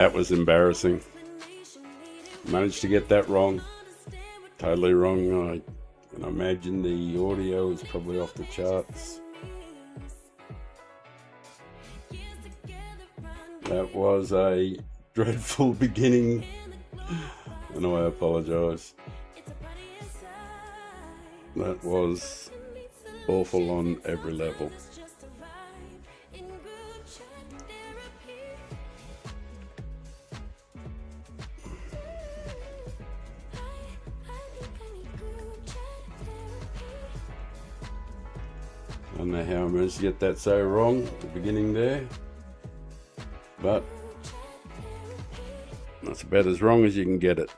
That was embarrassing. Managed to get that wrong. Totally wrong. I imagine the audio is probably off the charts. That was a dreadful beginning, and I apologise. That was awful on every level. I don't know how I managed to get that so wrong at the beginning there, but that's about as wrong as you can get it.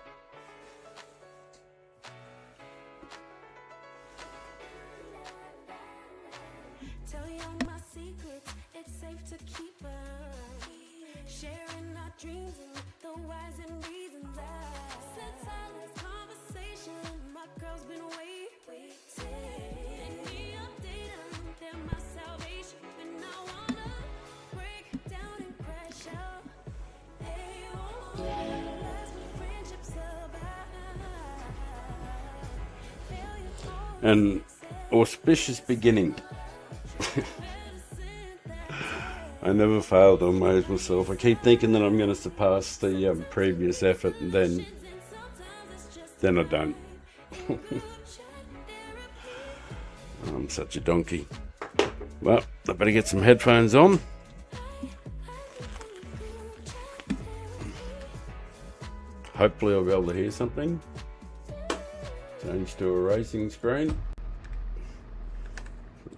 An auspicious beginning. I never fail to amaze myself. I keep thinking that I'm going to surpass the previous effort, and then I don't. I'm such a donkey. Well, I better get some headphones on. Hopefully I'll be able to hear something. Change to a racing screen.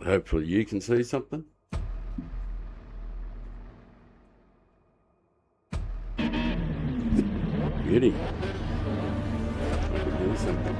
Hopefully you can see something. Beauty. I can hear something.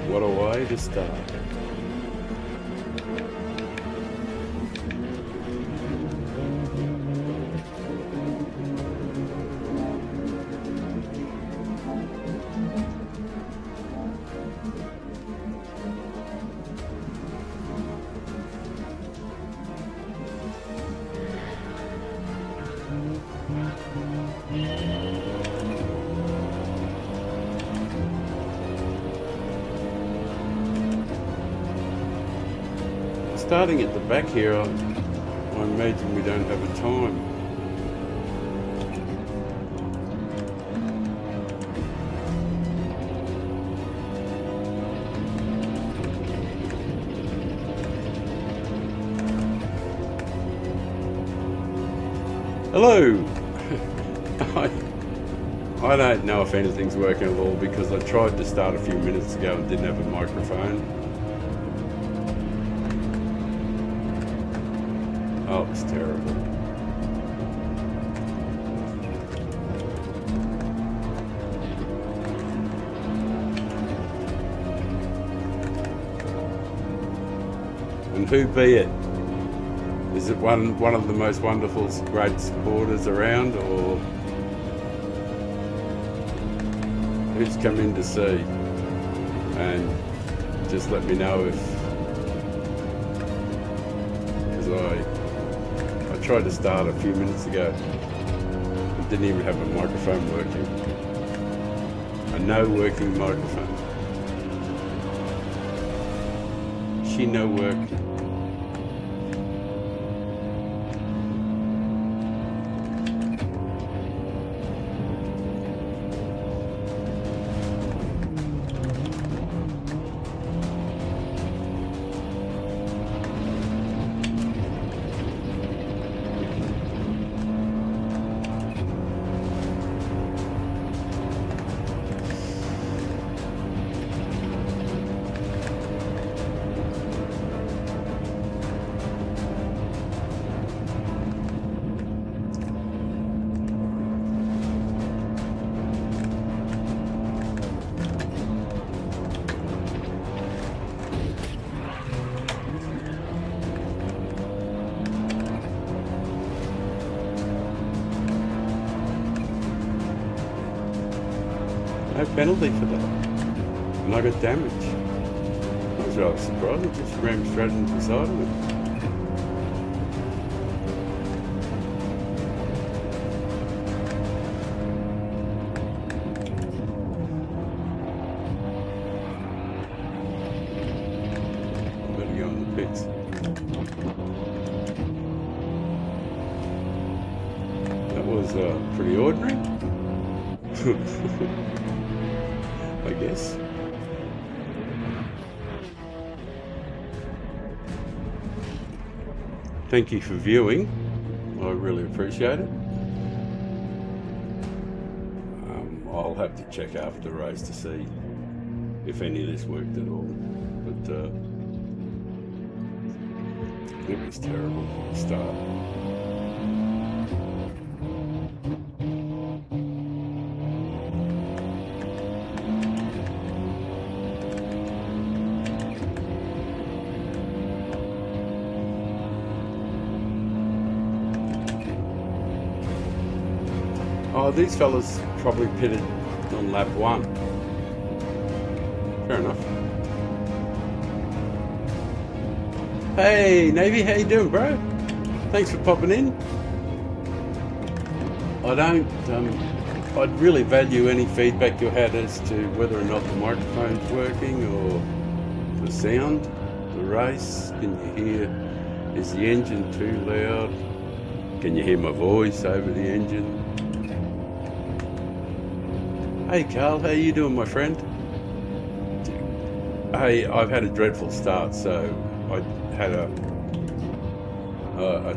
What a way to start. Starting at the back here, I imagine we don't have a time. Hello! I don't know if anything's working at all because I tried to start a few minutes ago and didn't have a microphone. Oh, it's terrible. And who be it? Is it one of the most wonderful, great supporters around, or who's come in to see? And just let me know if, because I tried to start a few minutes ago. I didn't even have a microphone working. A no working microphone. She no work. No penalty for that. And I got damage. I was rather surprised. I just rammed straight into the side of it. That was pretty ordinary, I guess. Thank you for viewing. I really appreciate it. I'll have to check after the race to see if any of this worked at all. But it was terrible at the start. Oh, these fellas probably pitted on lap 1. Fair enough. Hey, Navy, how you doing, bro? Thanks for popping in. I'd really value any feedback you had as to whether or not the microphone's working or the sound, the race. Can you hear, is the engine too loud? Can you hear my voice over the engine? Hey Carl, how you doing, my friend? Hey, I've had a dreadful start, so I had a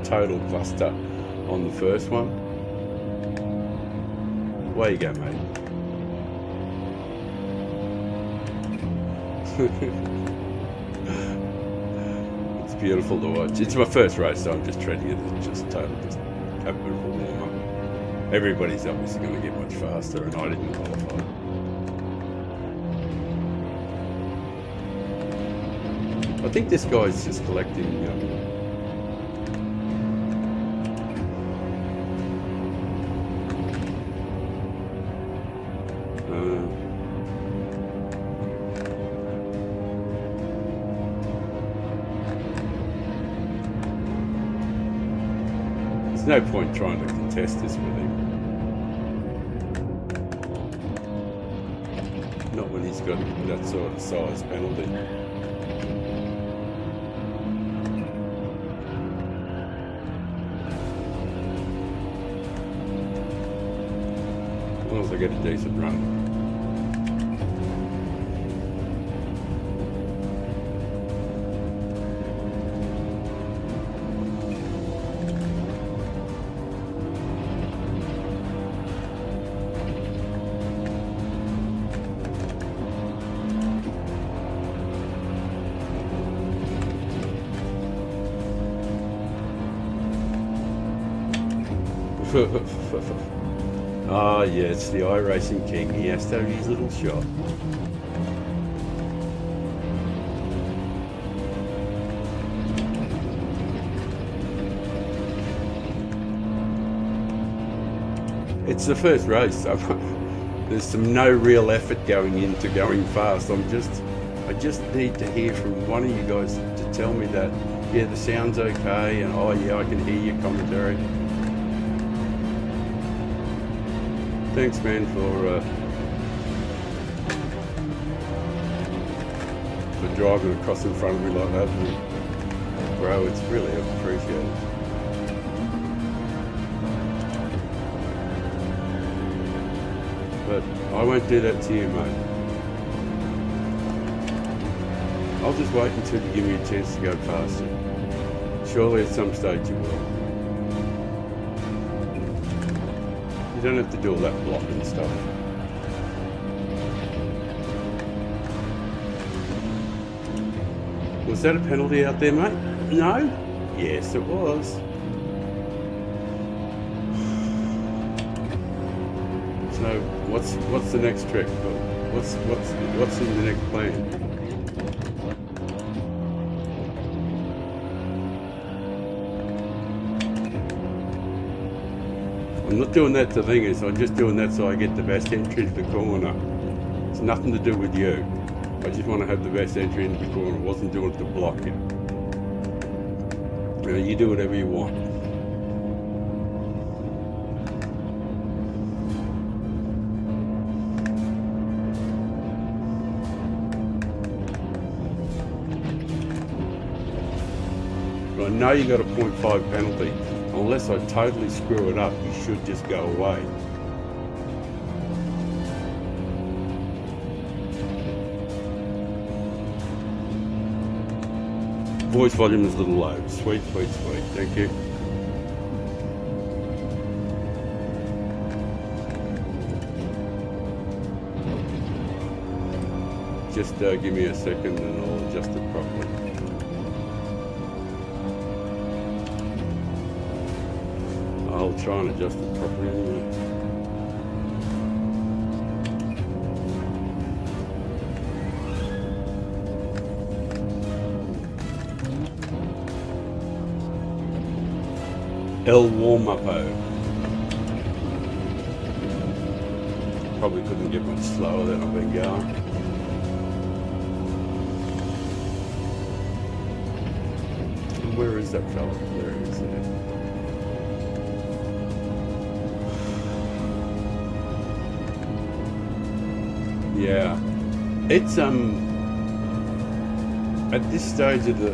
total cluster on the first one. Away you go, mate. It's beautiful to watch. It's my first race, so I'm just treating it as just have a bit of a warm up. Everybody's obviously going to get much faster, and I didn't qualify. I think this guy's just collecting there's no point trying to contest this with him. Not when he's got that sort of size penalty. As long as I get a decent run. Ah, yeah, it's the iRacing King. He has to have his little shot. It's the first race. There's no real effort going into going fast. I just need to hear from one of you guys to tell me that, yeah, the sound's okay, and oh yeah, I can hear your commentary. Thanks, man, for driving across in front of me like that, bro. It's really appreciated. But I won't do that to you, mate. I'll just wait until you give me a chance to go faster. Surely at some stage you will. You don't have to do all that blocking stuff. Was that a penalty out there, mate? No? Yes, it was. So what's the next trick? What's in the next plan? I'm not doing that to Vingers, I'm just doing that so I get the best entry to the corner. nothing to do with you. I just want to have the best entry into the corner. I wasn't doing it to block you. You know, you do whatever you want. But I know you got a 0.5 penalty. Unless I totally screw it up, you should just go away. Voice volume is a little low. Sweet, sweet, sweet. Thank you. Just give me a second and I'll adjust it properly. I'll try and adjust it properly anyway. El warm-up-o. Probably couldn't get much slower than I've been going. And where is that fella? There he is there. Yeah, it's at this stage of the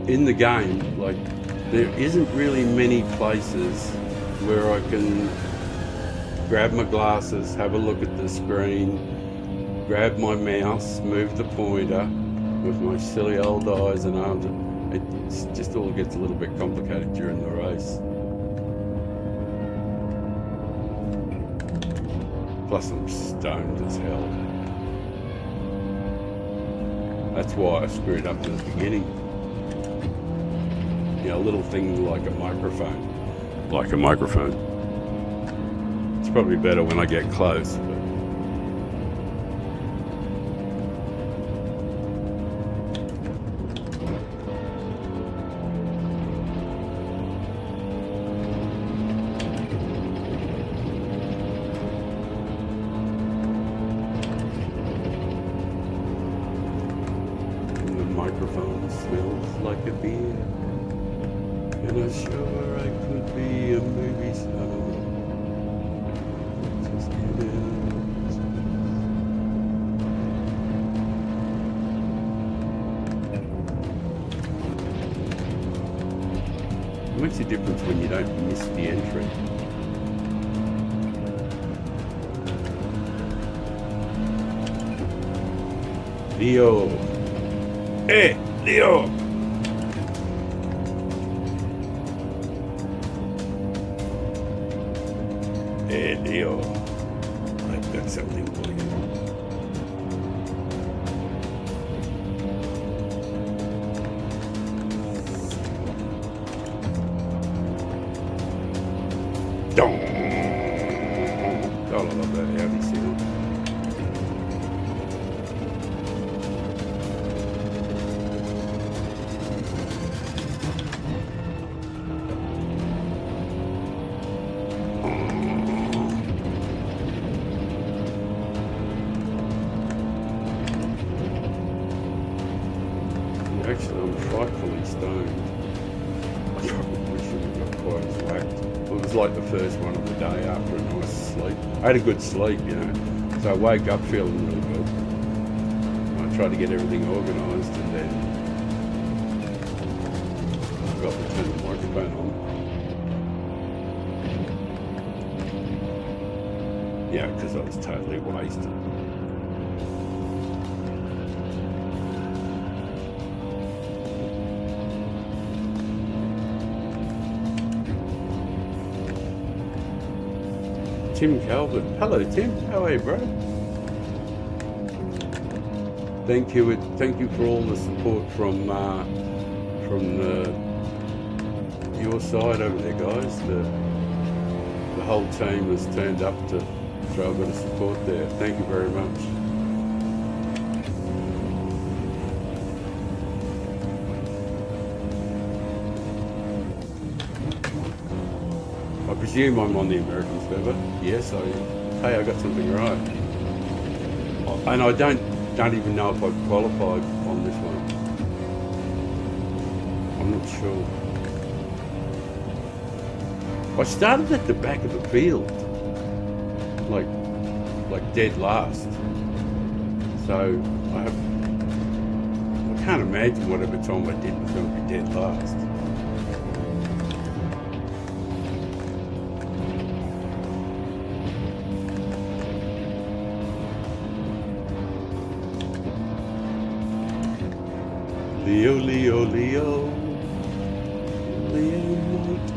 in the game, like there isn't really many places where I can grab my glasses, have a look at the screen, grab my mouse, move the pointer with my silly old eyes and arms. It just all gets a little bit complicated during the race. Plus I'm stoned as hell. That's why I screwed up in the beginning. You know, a little thing like a microphone. Like a microphone. It's probably better when I get close. But microphone smells like a beer, and I'm sure I could be a movie star. Just get it. It makes a difference when you don't miss the entry. Leo. Hey, Leo! Hey, Leo. I've got something for you. Dong! God, I love that heavy sound. Actually, I'm frightfully stoned. I probably should have got quite as whacked. It was like the first one of the day after a nice sleep. I had a good sleep, you know, so I woke up feeling really good. I tried to get everything organised and then I forgot to turn the microphone on. Yeah, because I was totally wasted. Tim Calvert. Hello, Tim. How are you, bro? Thank you for all the support from your side over there, guys. The whole team has turned up to throw a bit of support there. Thank you very much. I presume I'm on the American server. Yes, hey, I got something right. And I don't even know if I've qualified on this one. I'm not sure. I started at the back of the field, like dead last. So I can't imagine whatever time I did was going to be dead last. Leo, Leo, Leo, Leo Knight.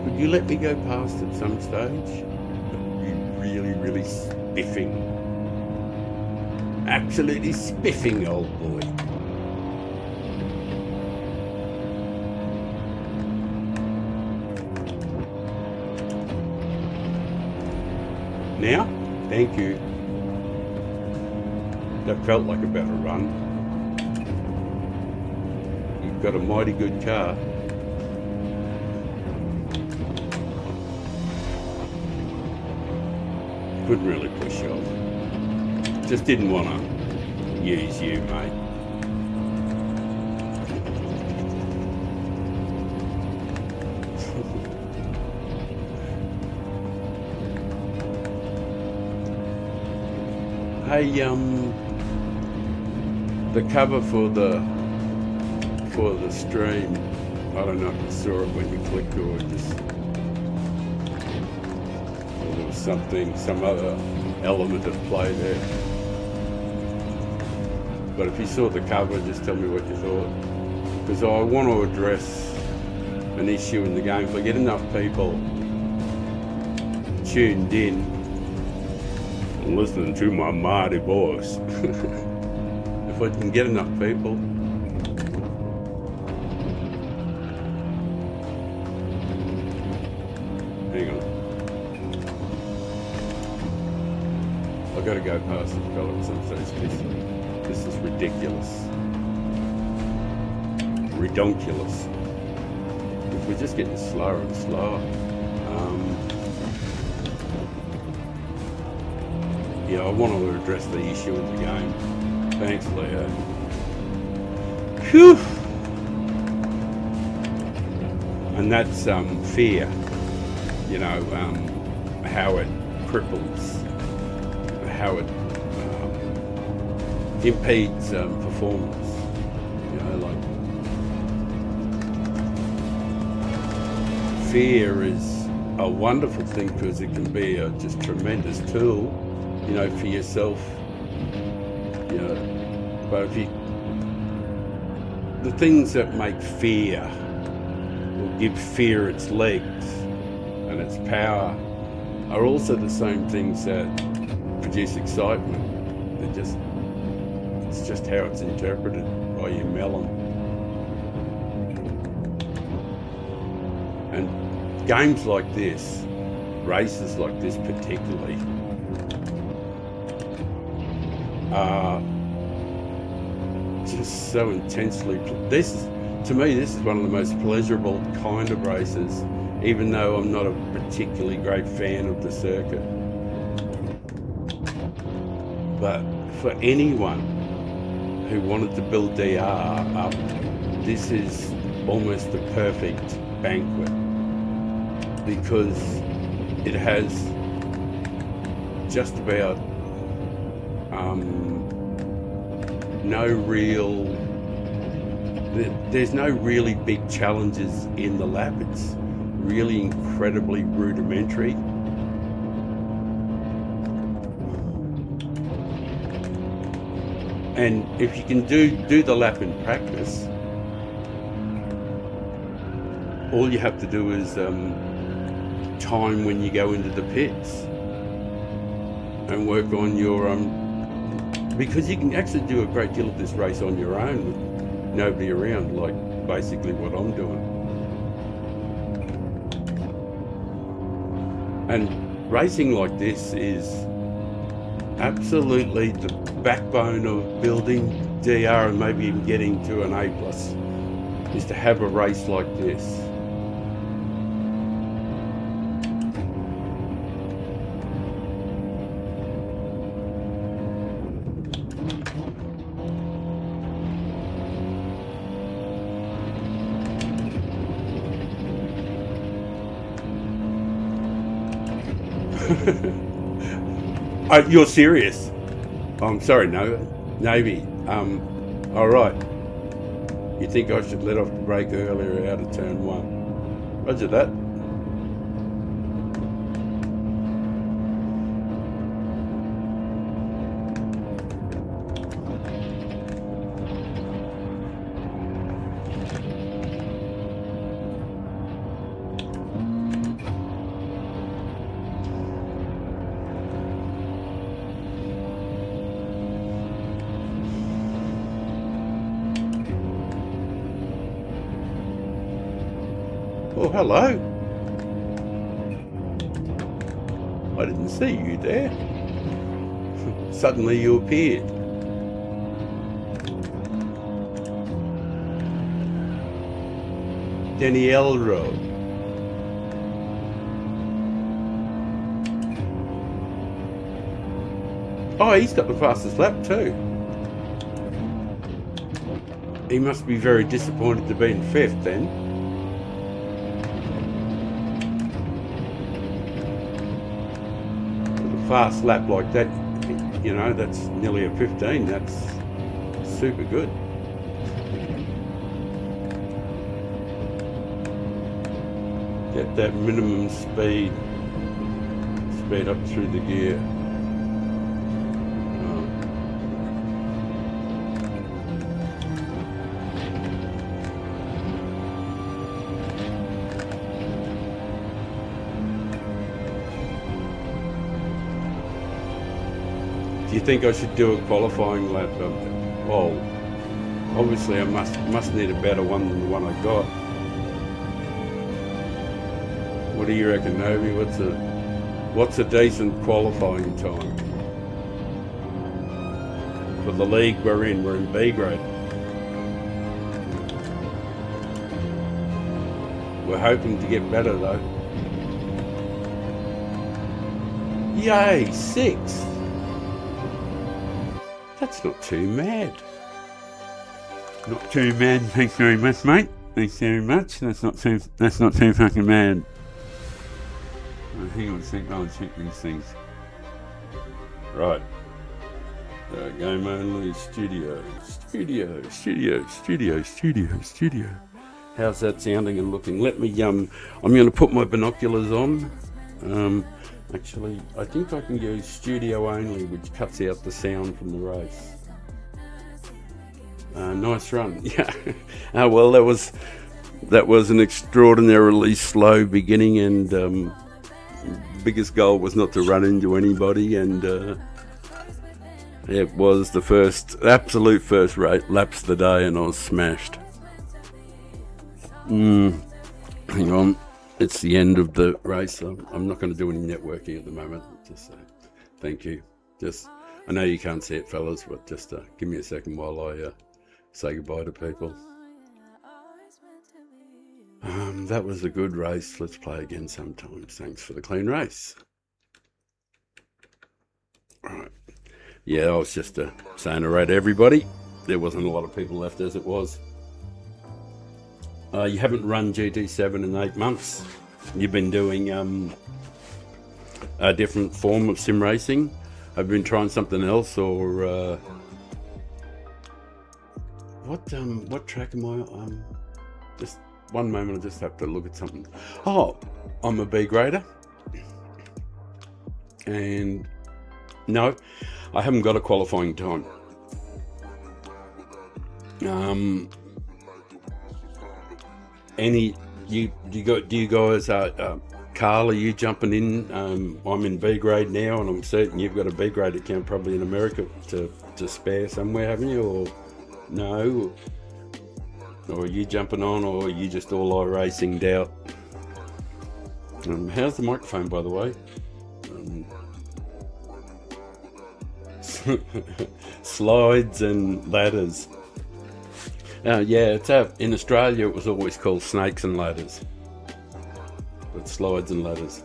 Would you let me go past at some stage? You really spiffing. Absolutely spiffing, old boy. Now, thank you. That felt like a better run. You've got a mighty good car. Couldn't really push off. Just didn't want to use you, mate. Hey, the cover for the stream, I don't know if you saw it when you clicked or just there was some other element at play there. But if you saw the cover, just tell me what you thought. Because I want to address an issue in the game. If I get enough people tuned in and listening to my mighty voice, if I can get enough people, hang on. I've got to go past the fella at some stage. This is ridiculous. Redonkulous. We're just getting slower and slower. Yeah, I want to address the issue in the game. Thanks, Leo. Phew! And that's fear. You know, how it cripples, how it impedes performance. You know, like fear is a wonderful thing because it can be a just tremendous tool, you know, for yourself. You know, but if you, the things that make fear or give fear its legs and its power are also the same things that produce excitement. They're just, it's just how it's interpreted by your melon. And games like this, races like this particularly, are just so intensely, to me this is one of the most pleasurable kind of races, even though I'm not a particularly great fan of the circuit. But for anyone who wanted to build DR up, this is almost the perfect banquet, because it has just about there's no really big challenges in the lap. It's really incredibly rudimentary. And if you can do the lap in practice, all you have to do is time when you go into the pits and work on your because you can actually do a great deal of this race on your own with nobody around, like basically what I'm doing. And racing like this is absolutely the backbone of building DR and maybe even getting to an A+, is to have a race like this. You're serious? I'm sorry, no, Navy. All right. You think I should let off the brake earlier out of turn 1? Roger that. Oh, hello. I didn't see you there. Suddenly you appeared. Denny Elro. Oh, he's got the fastest lap too. He must be very disappointed to be in 5th then. Fast lap like that, you know, that's nearly a 15. That's super good. Get that minimum speed up through the gear. Do you think I should do a qualifying lap? Well, obviously I must need a better one than the one I got. What do you reckon, Novi? What's a decent qualifying time for the league we're in? We're in B grade. We're hoping to get better though. Yay, 6. That's not too mad. Not too mad. Thanks very much, mate. Thanks very much. That's not too fucking mad. Hang on a sec. I'll check these things. Right. Game only. Studio. How's that sounding and looking? Let me. I'm going to put my binoculars on. Actually, I think I can go studio only, which cuts out the sound from the race. Nice run. Yeah. Well, that was an extraordinarily slow beginning, and biggest goal was not to run into anybody, and it was the absolute first laps of the day, and I was smashed. Hang on. It's the end of the race. I'm not going to do any networking at the moment. Just thank you. I know you can't see it, fellas, but just give me a second while I say goodbye to people. That was a good race. Let's play again sometime. Thanks for the clean race. All right. Yeah, I was just saying alright to everybody. There wasn't a lot of people left as it was. You haven't run GT7 in 8 months. You've been doing a different form of sim racing. I've been trying something else, or what track am I? Just one moment. I just have to look at something. Oh, I'm a B grader, and no, I haven't got a qualifying time. Do you guys, Carl, are you jumping in? I'm in B grade now, and I'm certain you've got a B grade account probably in America to spare somewhere, haven't you? Or no? Or are you jumping on, or are you just all iRacing'd out? How's the microphone, by the way? Slides and ladders. Yeah, it's in Australia it was always called snakes and ladders, but slides and ladders.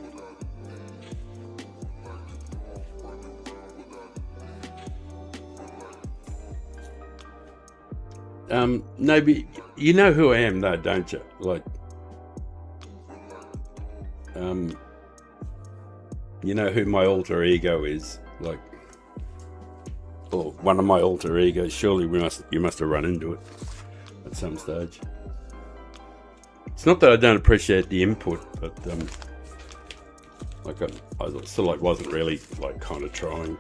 No, but you know who I am though, don't you? Like, you know who my alter ego is, like, or one of my alter egos. Surely you must have run into it at some stage. It's not that I don't appreciate the input, but like I still like wasn't really like kind of trying.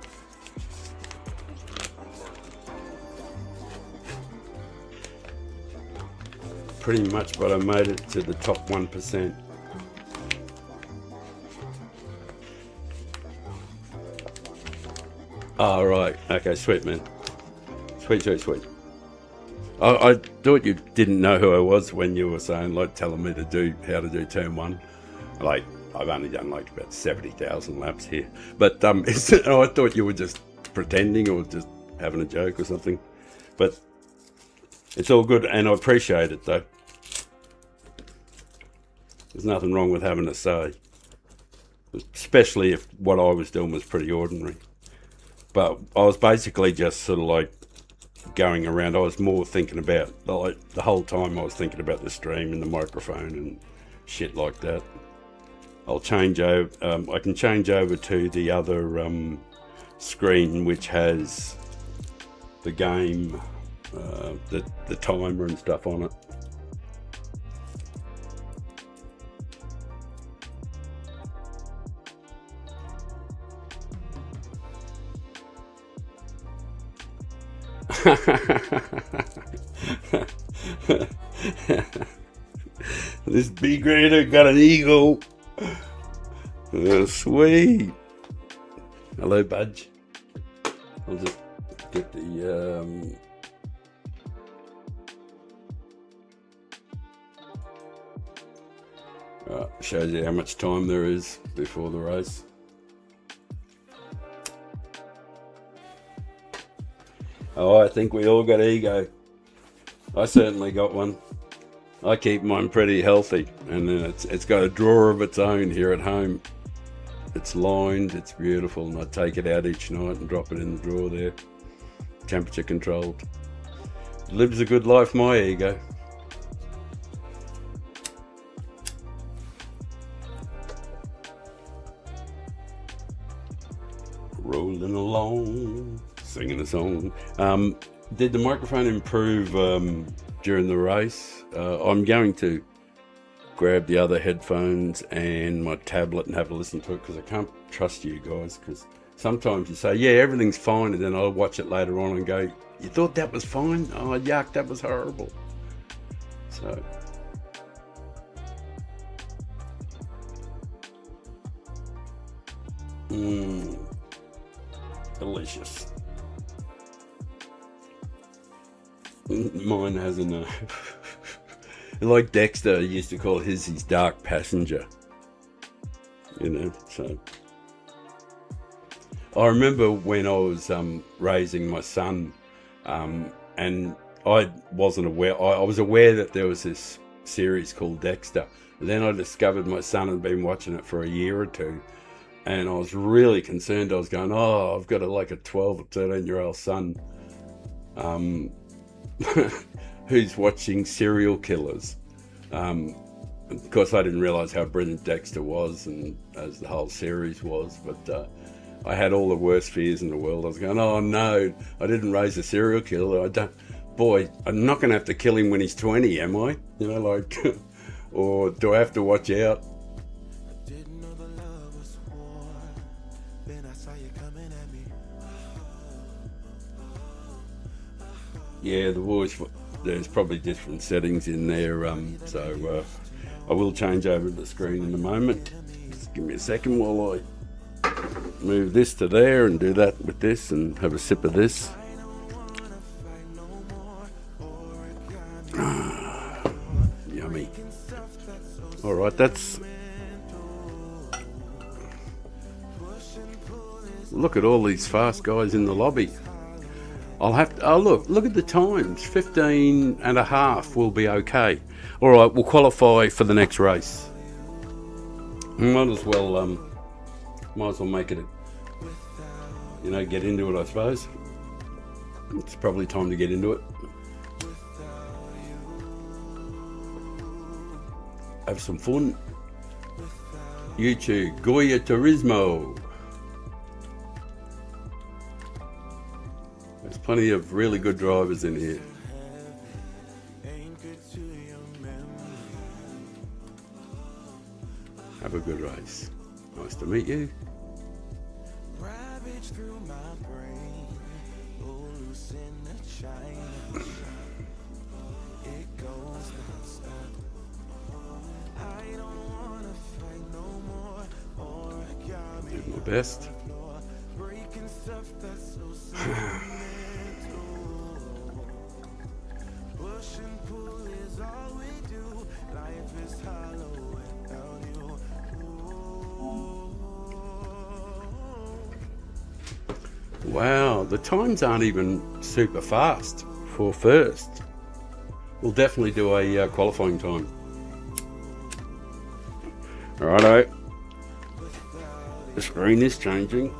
Pretty much, but I made it to the top 1%. Oh, right. Okay, sweet, man. Sweet. I thought you didn't know who I was when you were saying, like, telling me how to do turn one. Like, I've only done like about 70,000 laps here. But I thought you were just pretending or just having a joke or something. But it's all good, and I appreciate it, though. There's nothing wrong with having a say. Especially if what I was doing was pretty ordinary. But I was basically just sort of like going around. I was more thinking about, like, the whole time I was thinking about the stream and the microphone and shit like that. I'll change over, I can change over to the other screen, which has the game, the timer and stuff on it. This big grader got an eagle. Oh, sweet. Hello, Budge. I'll just get the shows you how much time there is before the race. Oh, I think we all got ego. I certainly got one. I keep mine pretty healthy, and then it's got a drawer of its own here at home. It's lined, it's beautiful, and I take it out each night and drop it in the drawer there. Temperature controlled. Lives a good life, my ego. Rolling along, singing a song. Did the microphone improve during the race? I'm going to grab the other headphones and my tablet and have a listen to it, because I can't trust you guys, because sometimes you say, yeah, everything's fine, and then I'll watch it later on and go, you thought that was fine? Oh, yuck, that was horrible. So delicious. Mine hasn't. Like Dexter used to call his dark passenger. You know, so. I remember when I was raising my son, and I wasn't aware. I was aware that there was this series called Dexter. And then I discovered my son had been watching it for a year or two, and I was really concerned. I was going, oh, I've got a 12 or 13-year-old son who's watching serial killers. Of course, I didn't realise how brilliant Dexter was, and as the whole series was, but I had all the worst fears in the world. I was going, oh no, I didn't raise a serial killer. I'm not going to have to kill him when he's 20, am I? You know, like, or do I have to watch out? Yeah, the voice, there's probably different settings in there, so I will change over the screen in a moment. Just give me a second while I move this to there and do that with this and have a sip of this. Yummy. Alright, that's... Look at all these fast guys in the lobby. I'll have to, look at the times. 15 and a half will be okay. All right, we'll qualify for the next race. Might as well make it, get into it, I suppose. It's probably time to get into it. Have some fun. YouTube, Goya Turismo. There's plenty of really good drivers in here. Have a good race. Nice to meet you. Do my best. Wow, the times aren't even super fast for first. We'll definitely do a qualifying time. Righto. The screen is changing.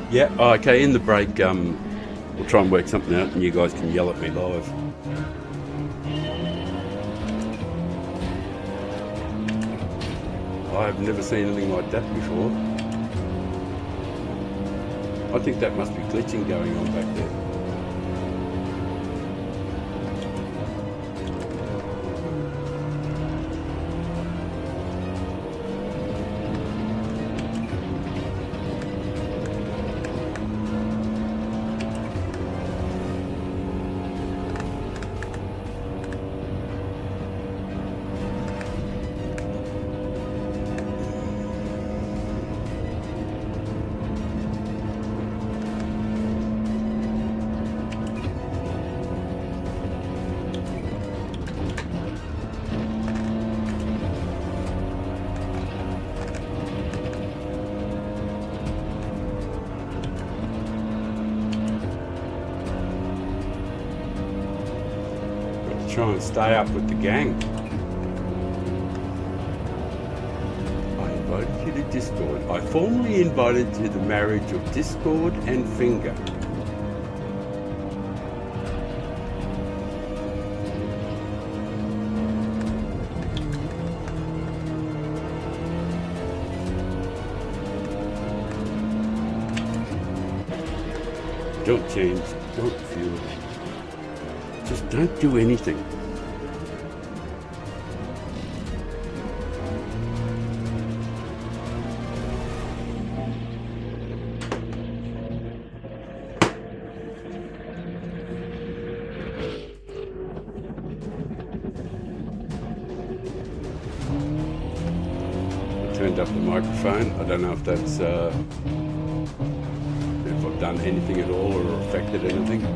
Yeah, okay, in the break, we'll try and work something out and you guys can yell at me live. I've never seen anything like that before. I think that must be glitching going on back there. Try and stay up with the gang. I invited you to Discord. I formally invited you to the marriage of Discord and Finger. Don't change, don't feel. Just don't do anything. I turned up the microphone. I don't know if that's if I've done anything at all or affected anything.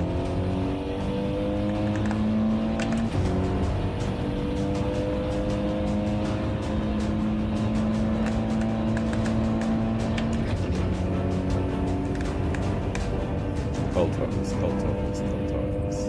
Cold tires, cold tires, cold tires.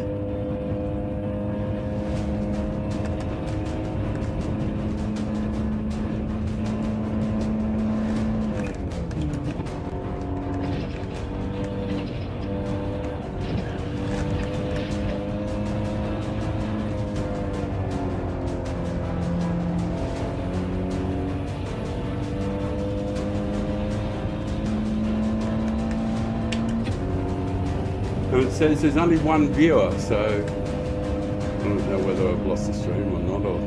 And it says there's only one viewer, so I don't know whether I've lost the stream or not. Or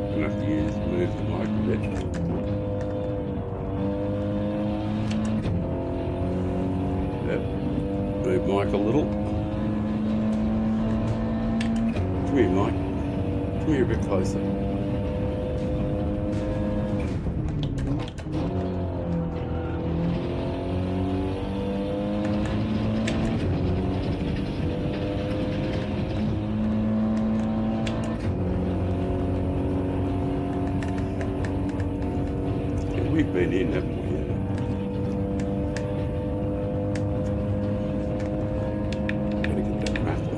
I'm gonna have to move the mic a bit. Yep, move mic a little. Come here, Mike. Come here a bit closer. Yeah, we've been in, haven't we? Gotta get that map on.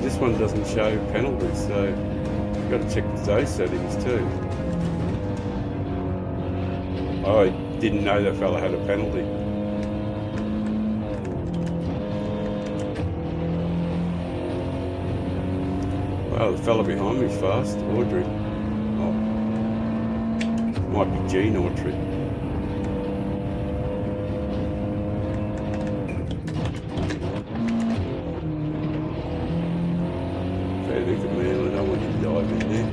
This one doesn't show penalties, so you've got to check those settings too. I didn't know that fella had a penalty. Well, the fella behind me's fast, Audrey. Oh, might be Jean Audrey. Look at me, I don't want you to dive in there.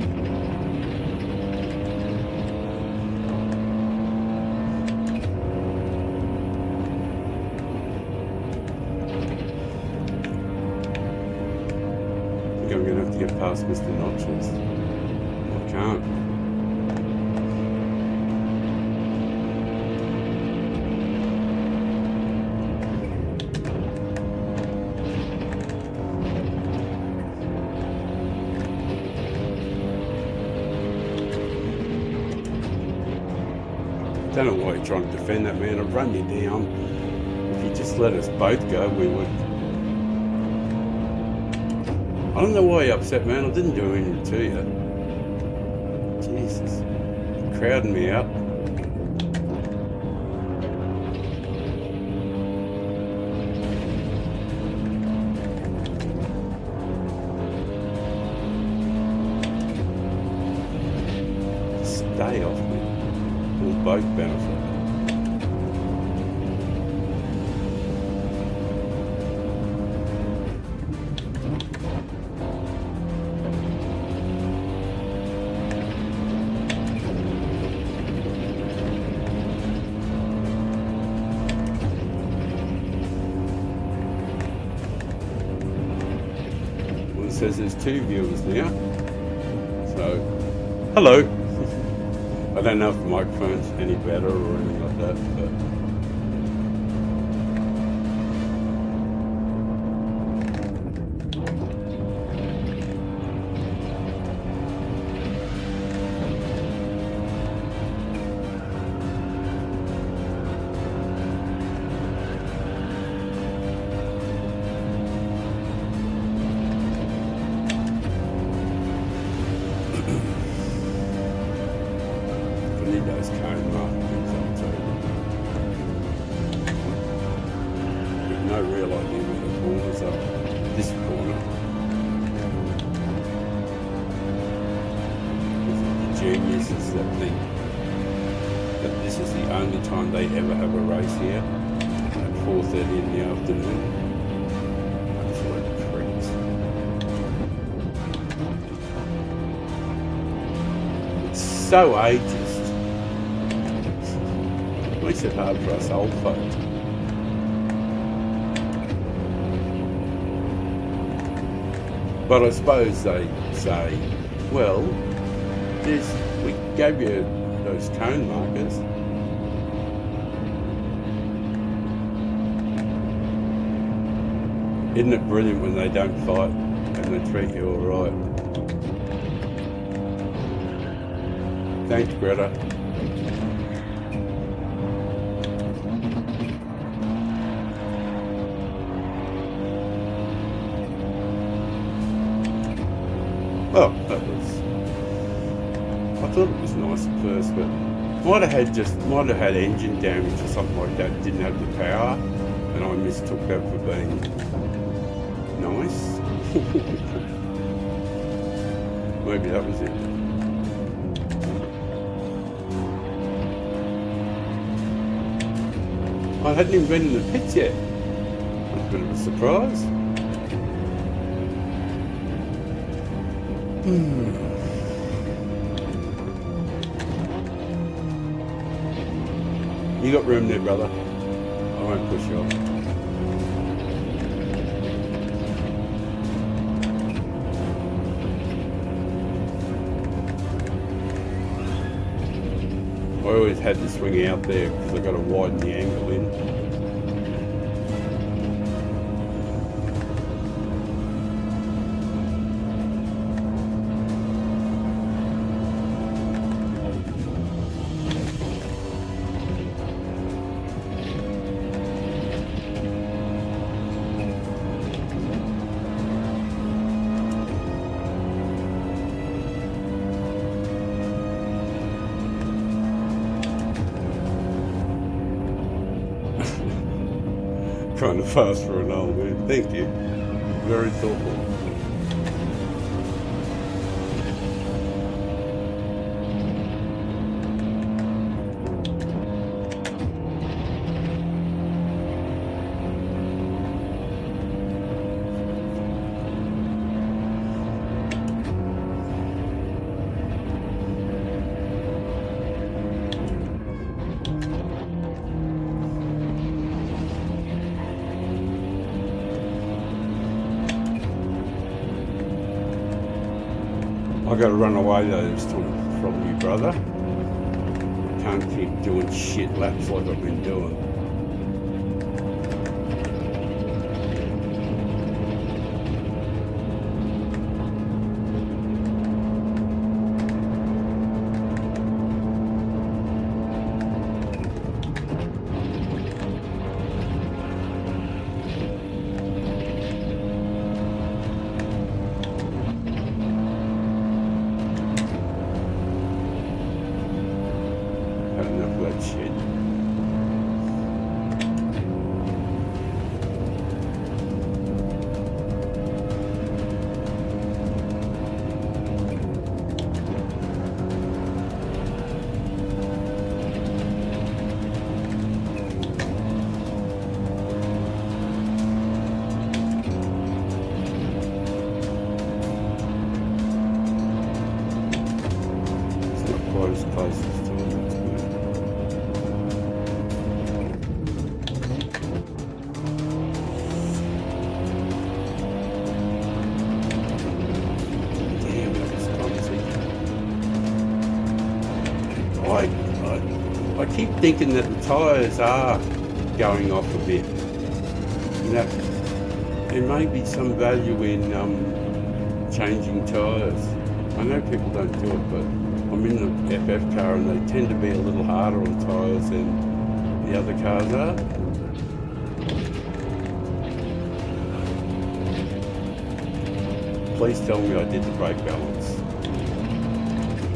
I think I'm going to have to get past Mr. Notches. I can't. Don't know why you're trying to defend that, man. I'd run you down. If you just let us both go, we would. I don't know why you're upset, man. I didn't do anything to you. Jesus. You're crowding me out. Stay off me. We'll both benefit. Well, it says there's 2 viewers now. So, hello. I don't know if the microphone's any better or anything like that, but those cone markings on too. With no real idea where the corners are. This corner. The geniuses that think that this is the only time they ever have a race here at 4:30 in the afternoon. Absolute freaks. It's so ageist. Makes it hard for us old folks. But I suppose they say, well, we gave you those cone markers. Isn't it brilliant when they don't fight and they treat you all right? Thanks, Greta. Well, I thought it was nice at first, but might have had engine damage or something like that. Didn't have the power, and I mistook that for being nice. Maybe that was it. I hadn't even been in the pits yet. That's a bit of a surprise. You got room there, brother. I won't push you off. I always had to swing out there because I've got to widen the angle in. Trying to fast for an old man. Thank you. Very thoughtful. I got to run away those from you, brother. Can't keep doing shit laps like I've been doing. Shit. It's not quite as close as to it. I keep thinking that the tyres are going off a bit. And that there may be some value in changing tyres. I know people don't do it, but I'm in the FF car and they tend to be a little harder on tyres than the other cars are. Please tell me I did the brake balance,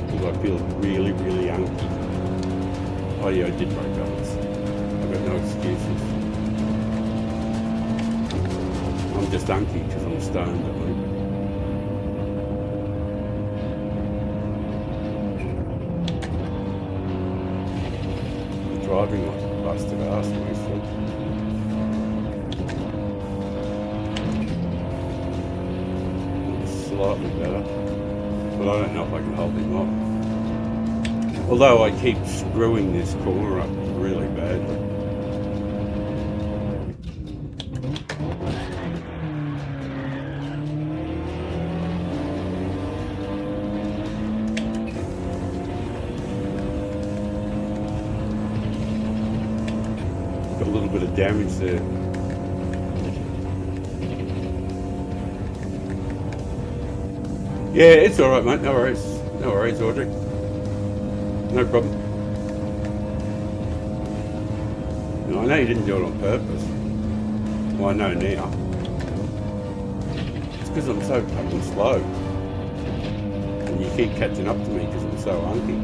because I feel really, really unky. Oh yeah, I did brake balance. I've got no excuses. I'm just unky because I'm stoned, I think. I'm driving like a busted ass mostly. Slightly better, but I don't know if I can hold him off. Although I keep screwing this corner up really badly. Got a little bit of damage there. Yeah, it's alright mate, no worries. No worries, Audrey. No problem. No, I know you didn't do it on purpose. Well, I know now. It's because I'm so fucking slow. And you keep catching up to me because I'm so hunky.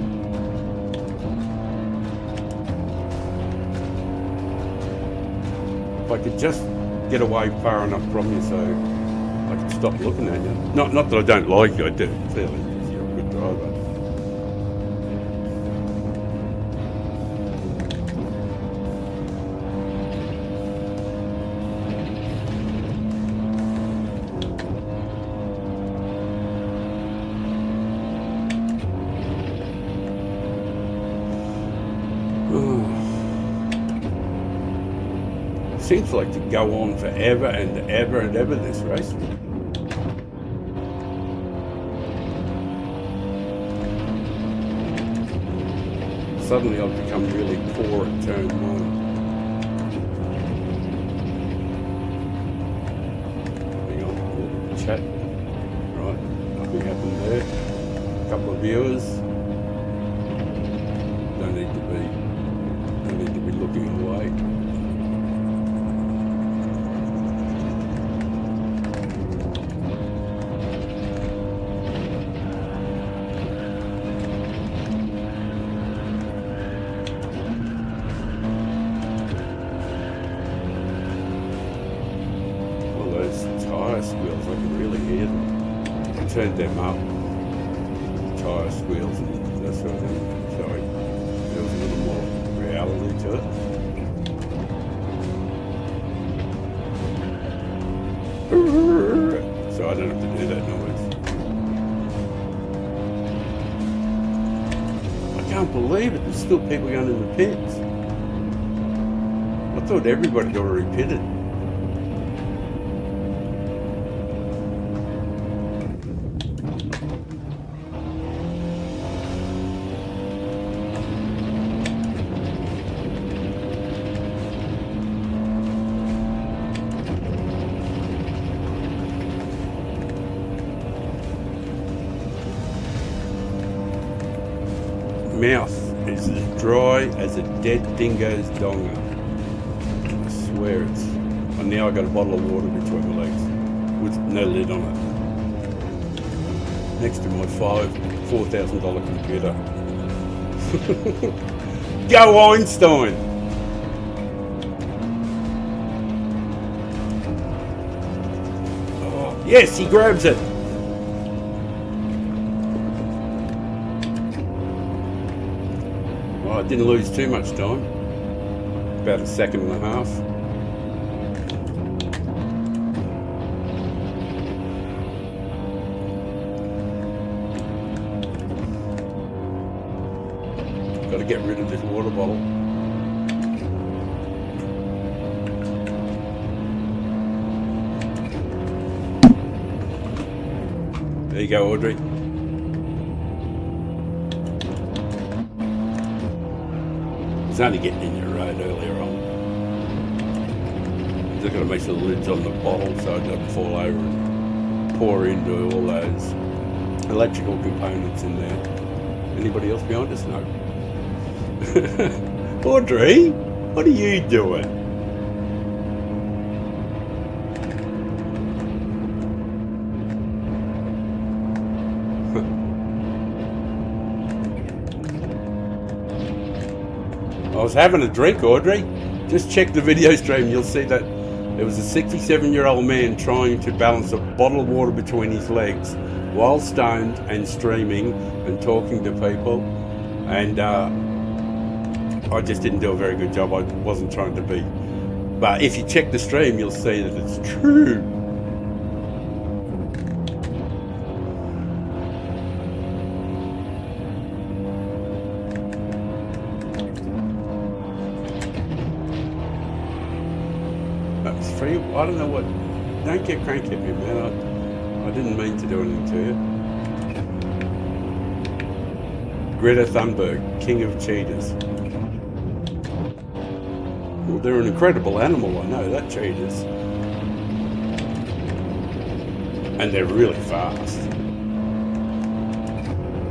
If I could just get away far enough from you so I could stop looking at you. Not that I don't like you, I do, clearly, because you're a good driver. seems like to go on forever and ever and ever, this race. Suddenly I've become really poor at turn 1. Hang on, chat. Right, nothing happened there. A couple of viewers. Don't need to be looking away. Squeals, I can really hear them. I turned them up, tyre squeals and that sort of thing, so there was a little more reality to it. So I don't have to do that noise. I can't believe it, there's still people going in the pits. I thought everybody had already pitted. Mouth is as dry as a dead dingo's donga. I swear it's. And now I got a bottle of water between my legs with no lid on it. Next to my $4,000 computer. Go Einstein! Oh, yes, he grabs it. I didn't lose too much time, about a second and a half. Got to get rid of this water bottle. There you go, Audrey. I was only getting in your road earlier on. Just got to make sure the lid's on the bottle so it doesn't fall over and pour into all those electrical components in there. Anybody else behind us? No. Audrey, what are you doing? I was having a drink, Audrey. Just check the video stream. You'll see that there was a 67-year-old man trying to balance a bottle of water between his legs while stoned and streaming and talking to people. And I just didn't do a very good job. I wasn't trying to be. But if you check the stream, you'll see that it's true. I don't know what. Don't get cranky at me, man. I didn't mean to do anything to you. Greta Thunberg, king of cheetahs. Well, they're an incredible animal, I know that, cheetahs. And they're really fast.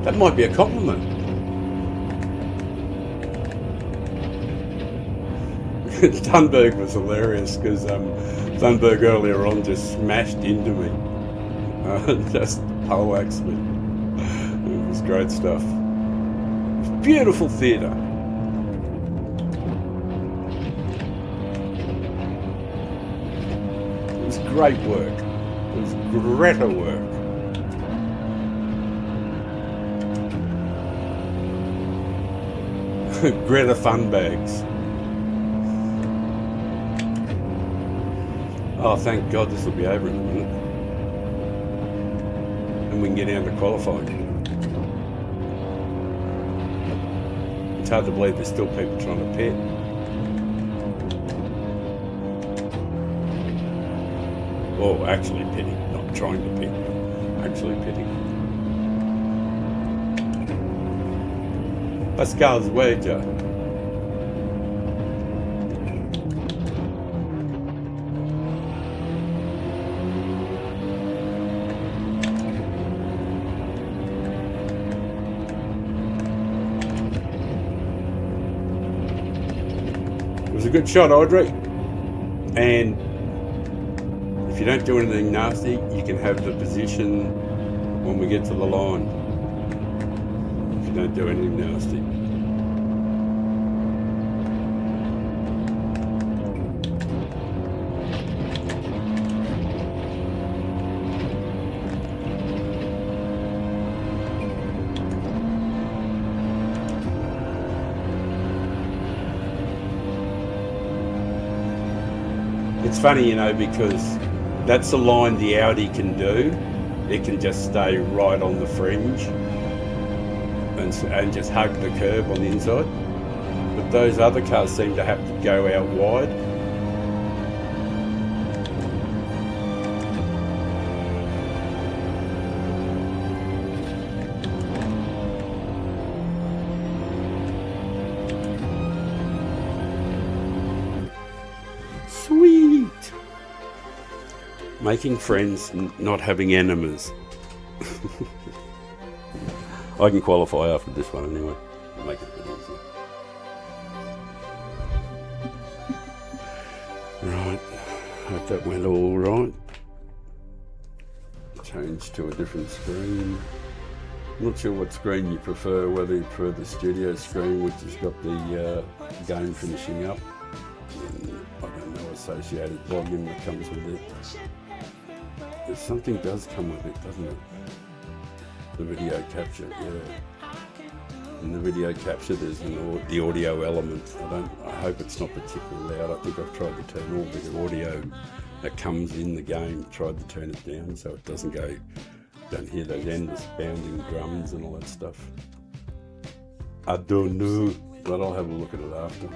That might be a compliment. Thunberg was hilarious because Thunberg earlier on just smashed into me. Just poleaxed me. It was great stuff. It was beautiful theatre. It was great work. It was Greta work. Greta Thunbergs. Oh, thank God this will be over in a minute. And we can get down to qualifying. It's hard to believe there's still people trying to pit. Or actually pitting, not trying to pit, actually pitting. Pascal's wager. It was a good shot, Audrey. And if you don't do anything nasty, you can have the position when we get to the line. If you don't do anything nasty. It's funny, you know, because that's the line the Audi can do. It can just stay right on the fringe and just hug the curb on the inside. But those other cars seem to have to go out wide. Sweet! Making friends, not having enemies. I can qualify after this one anyway. Make it a bit easier. Right, hope that went all right. Change to a different screen. I'm not sure what screen you prefer, whether you prefer the studio screen, which has got the game finishing up. And I don't know, associated volume that comes with it. Something does come with it, doesn't it? The video capture, yeah. In the video capture, there's the audio element. I hope it's not particularly loud. I think I've tried to turn all the audio that comes in the game, tried to turn it down so it doesn't go. Don't hear those endless bounding drums and all that stuff. I don't know, but I'll have a look at it after.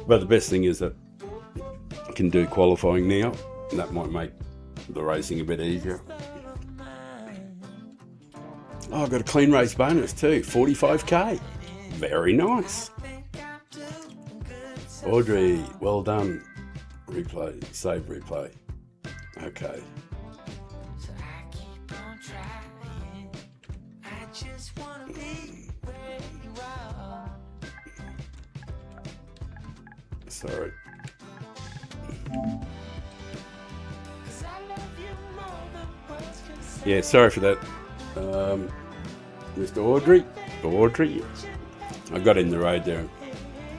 But the best thing is that I can do qualifying now. And that might make the racing a bit easier. Oh, I've got a clean race bonus too, 45k. Very nice. Audrey, well done. Replay, save replay. Okay. Sorry. Yeah, sorry for that, Mr. Audrey. I got in the road there and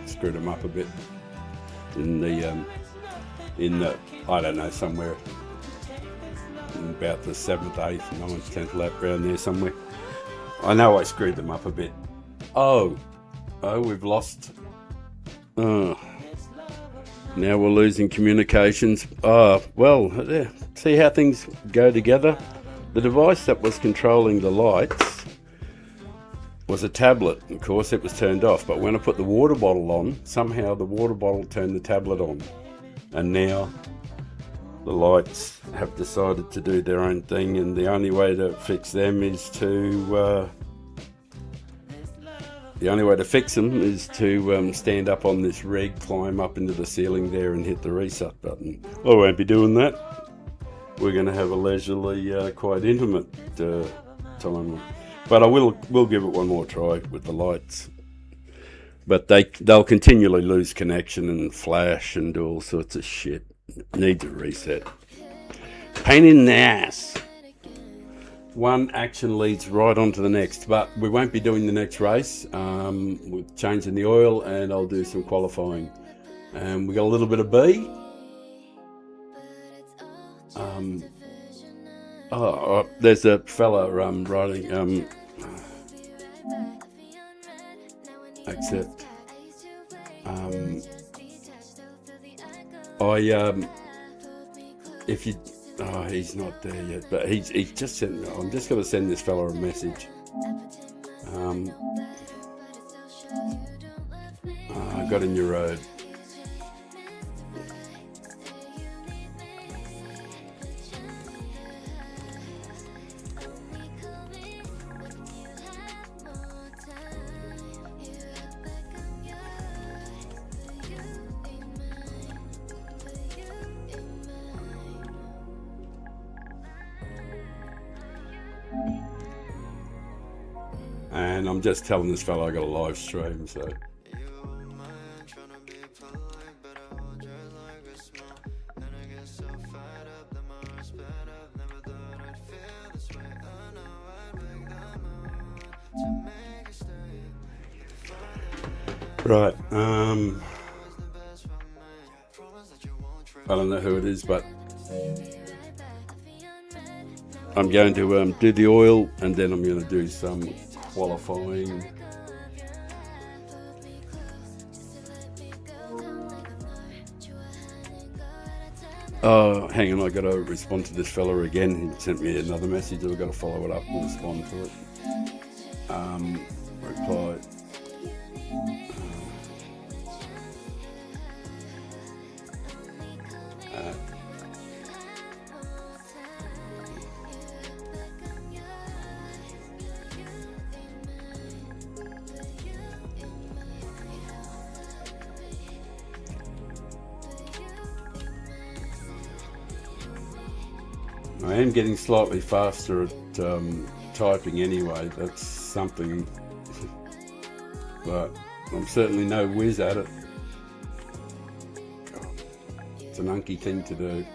screwed him up a bit in the I don't know, somewhere in about the 7th, 8th, 9th, 10th lap round there somewhere. I know I screwed them up a bit. Oh, we've lost. Now we're losing communications. Well, see how things go together? The device that was controlling the lights was a tablet. Of course, it was turned off, but when I put the water bottle on, somehow the water bottle turned the tablet on. And now the lights have decided to do their own thing, and the only way to fix them is to stand up on this rig, climb up into the ceiling there and hit the reset button. I won't be doing that. We're going to have a leisurely, quite intimate time. But I will give it one more try with the lights. But they'll continually lose connection and flash and do all sorts of shit. Need to reset. Pain in the ass. One action leads right on to the next, but we won't be doing the next race. We're changing the oil and I'll do some qualifying. We got a little bit of B. There's a fella riding. Accept. If you. He's not there yet, but he's just sent. I'm just going to send this fella a message. I got in your road. And I'm just telling this fellow I got a live stream, so. Right, I don't know who it is, but I'm going to do the oil, and then I'm going to do some qualifying. Oh, hang on, I got to respond to this fella again. He sent me another message. I've got to follow it up and respond to it. Reply. I am getting slightly faster at typing anyway, that's something, but I'm certainly no whiz at it. God, it's an unky thing to do.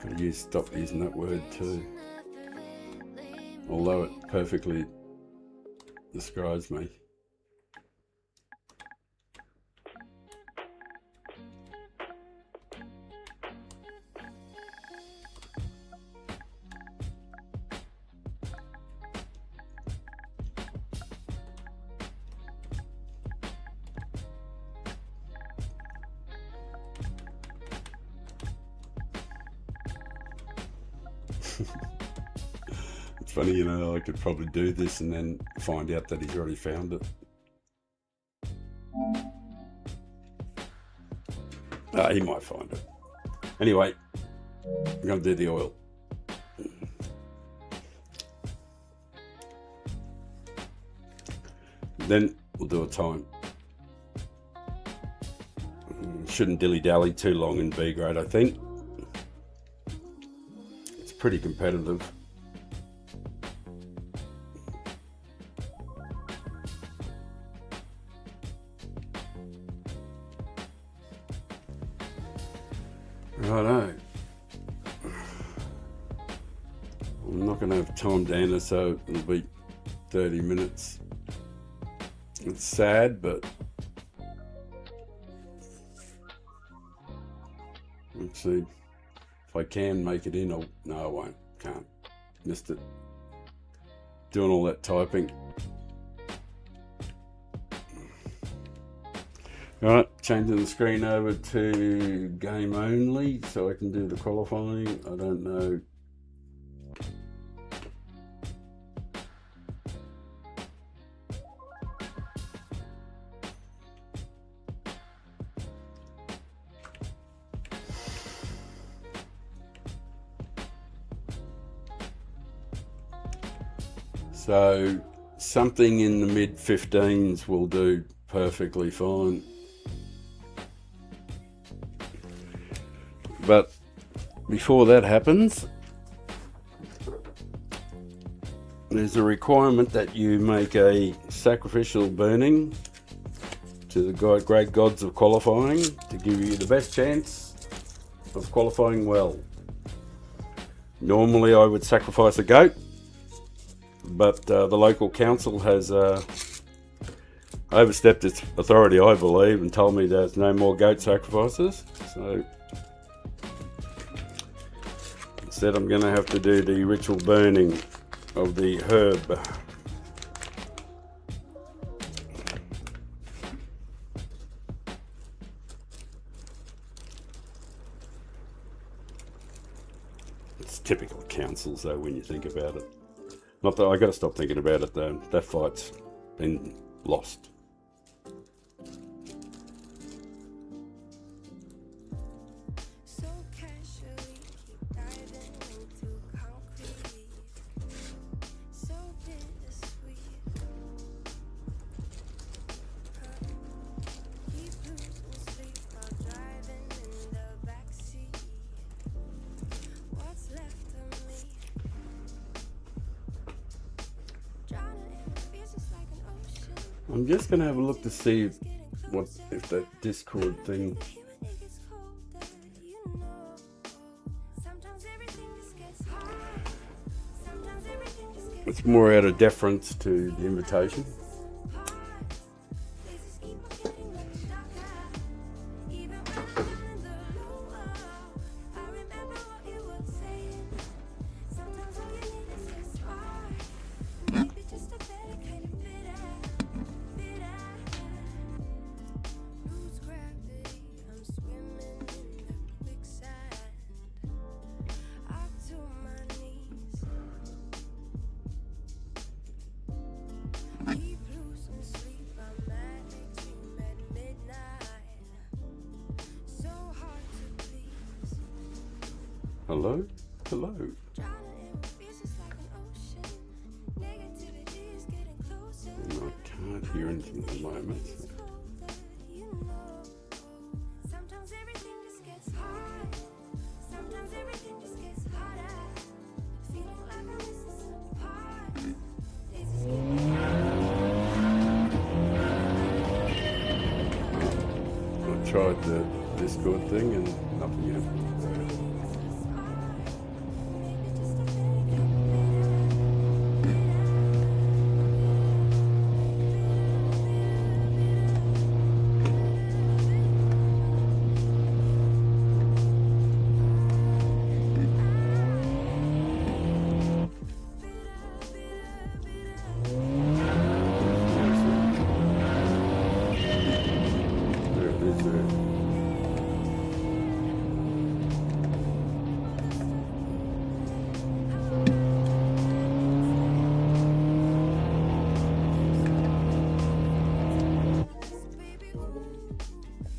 Gotta stop using that word too, although it perfectly describes me. It's funny, you know, I could probably do this and then find out that he's already found it. He might find it. Anyway, I'm going to do the oil. Then we'll do a time. Shouldn't dilly-dally too long in B grade, I think. It's pretty competitive. Righto. I'm not going to have time to enter, so it'll be 30 minutes. It's sad, but let's see if I can make it in. No, I won't. Can't. Missed it. Doing all that typing. Alright, changing the screen over to game only so I can do the qualifying. I don't know. So something in the mid 15s will do perfectly fine. But before that happens, there's a requirement that you make a sacrificial burning to the great gods of qualifying to give you the best chance of qualifying well. Normally I would sacrifice a goat, but the local council has overstepped its authority, I believe, and told me there's no more goat sacrifices. So instead I'm going to have to do the ritual burning of the herb. It's typical councils though when you think about it. Not that I got to stop thinking about it though. That fight's been lost. I'm just gonna have a look to see if that Discord thing. It's more out of deference to the invitation. Hello? Hello? And I can't hear anything at the moment. I tried the Discord thing and nothing happened.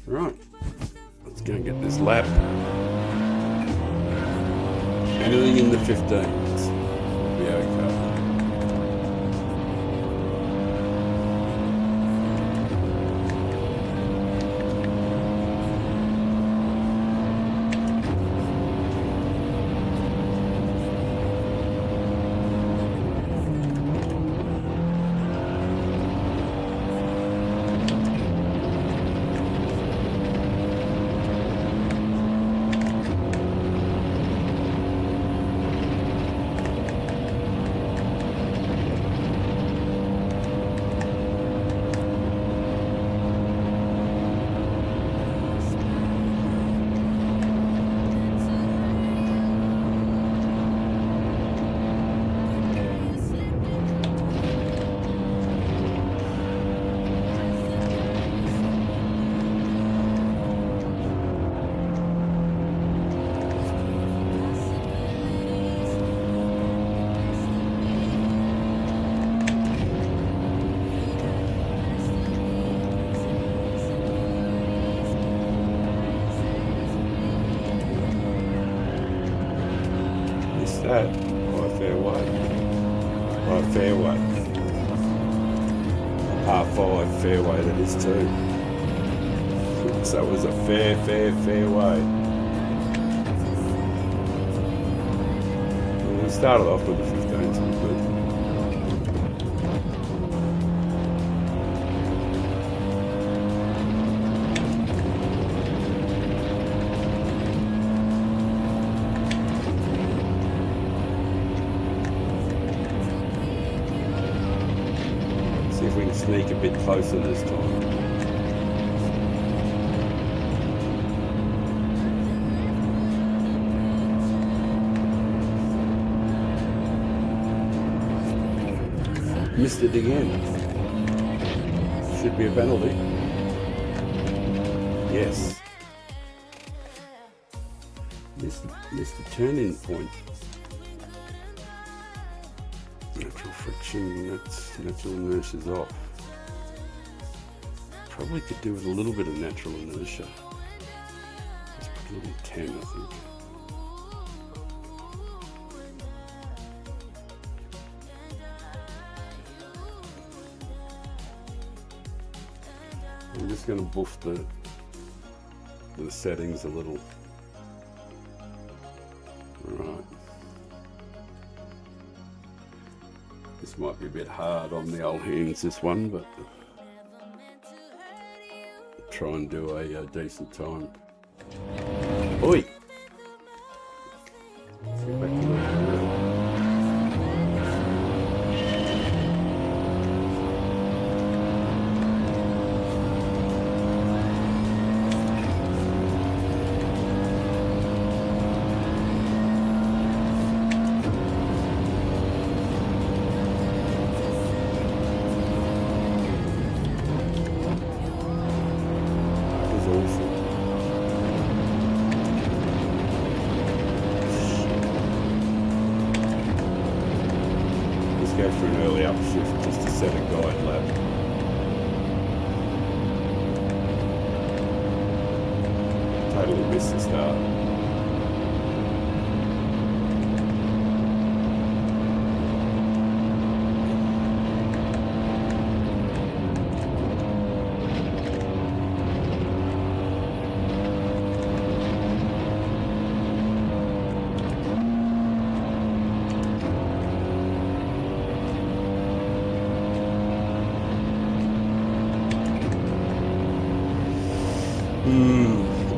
Right, let's go and get this lap. Anything in the 15s will be okay. That by fairway. By fairway. Par 5 fairway that is too. So it was a fairway. We started off with the 15s, so good. See if we can sneak a bit closer this time. Missed it again. Should be a penalty. Yes. Missed the turn-in point. Natural friction, that's natural inertia's off. Probably could do with a little bit of natural inertia. Let's put it in 10, I think. I'm just going to buff the settings a little. Right. This might be a bit hard on the old hands, this one, but try and do a decent time. Oi! See if I can do it. Go for an early upshift just to set a guide lap. Totally missed the start.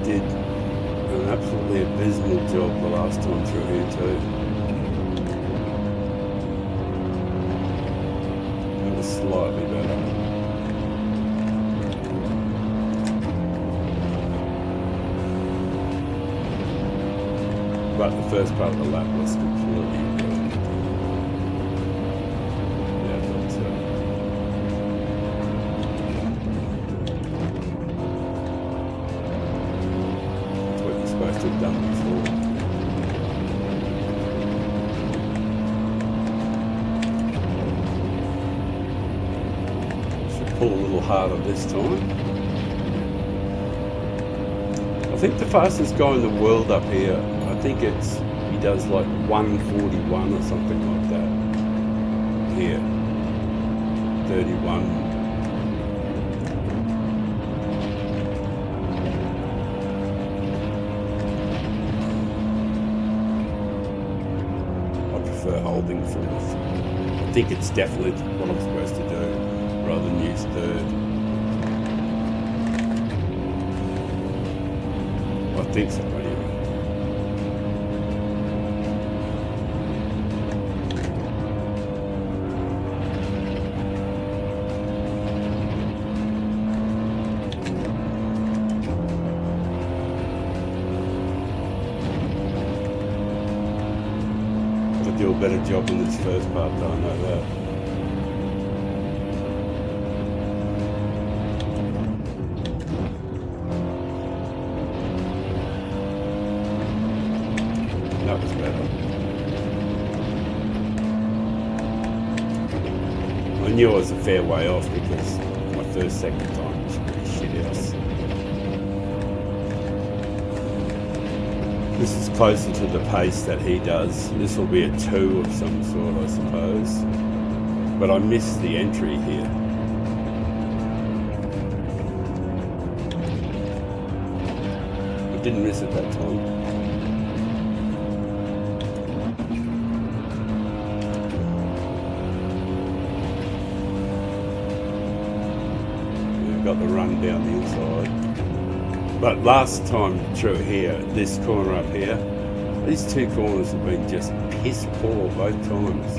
Did an absolutely abysmal job the last time through here too. It was slightly better. But the first part of the lap was completely supposed to have done before. Should pull a little harder this time. I think the fastest guy in the world up here, I think he does like 141 or something like that. Here. 31. Holding fourth. I think it's definitely what I'm supposed to do rather than use third. I think so anyway. Do a better job in this first part, though, I know that. That was better. I knew I was a fair way off because my second time was pretty shit house. This is closer to the pace that he does. This will be a 2 of some sort, I suppose. But I missed the entry here. I didn't miss it that time. Yeah, got the run down the inside. But last time through here, this corner up here, these two corners have been just piss poor both times.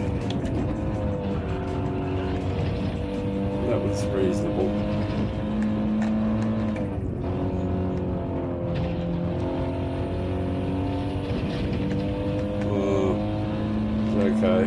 That was reasonable. It's okay.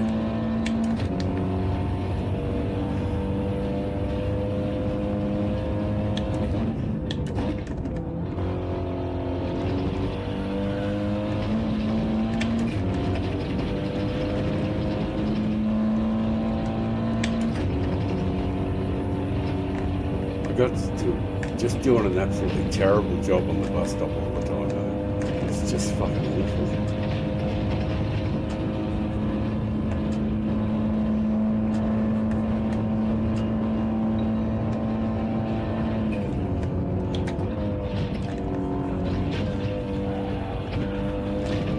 Got to just doing an absolutely terrible job on the bus stop all the time though. It's just fucking awful.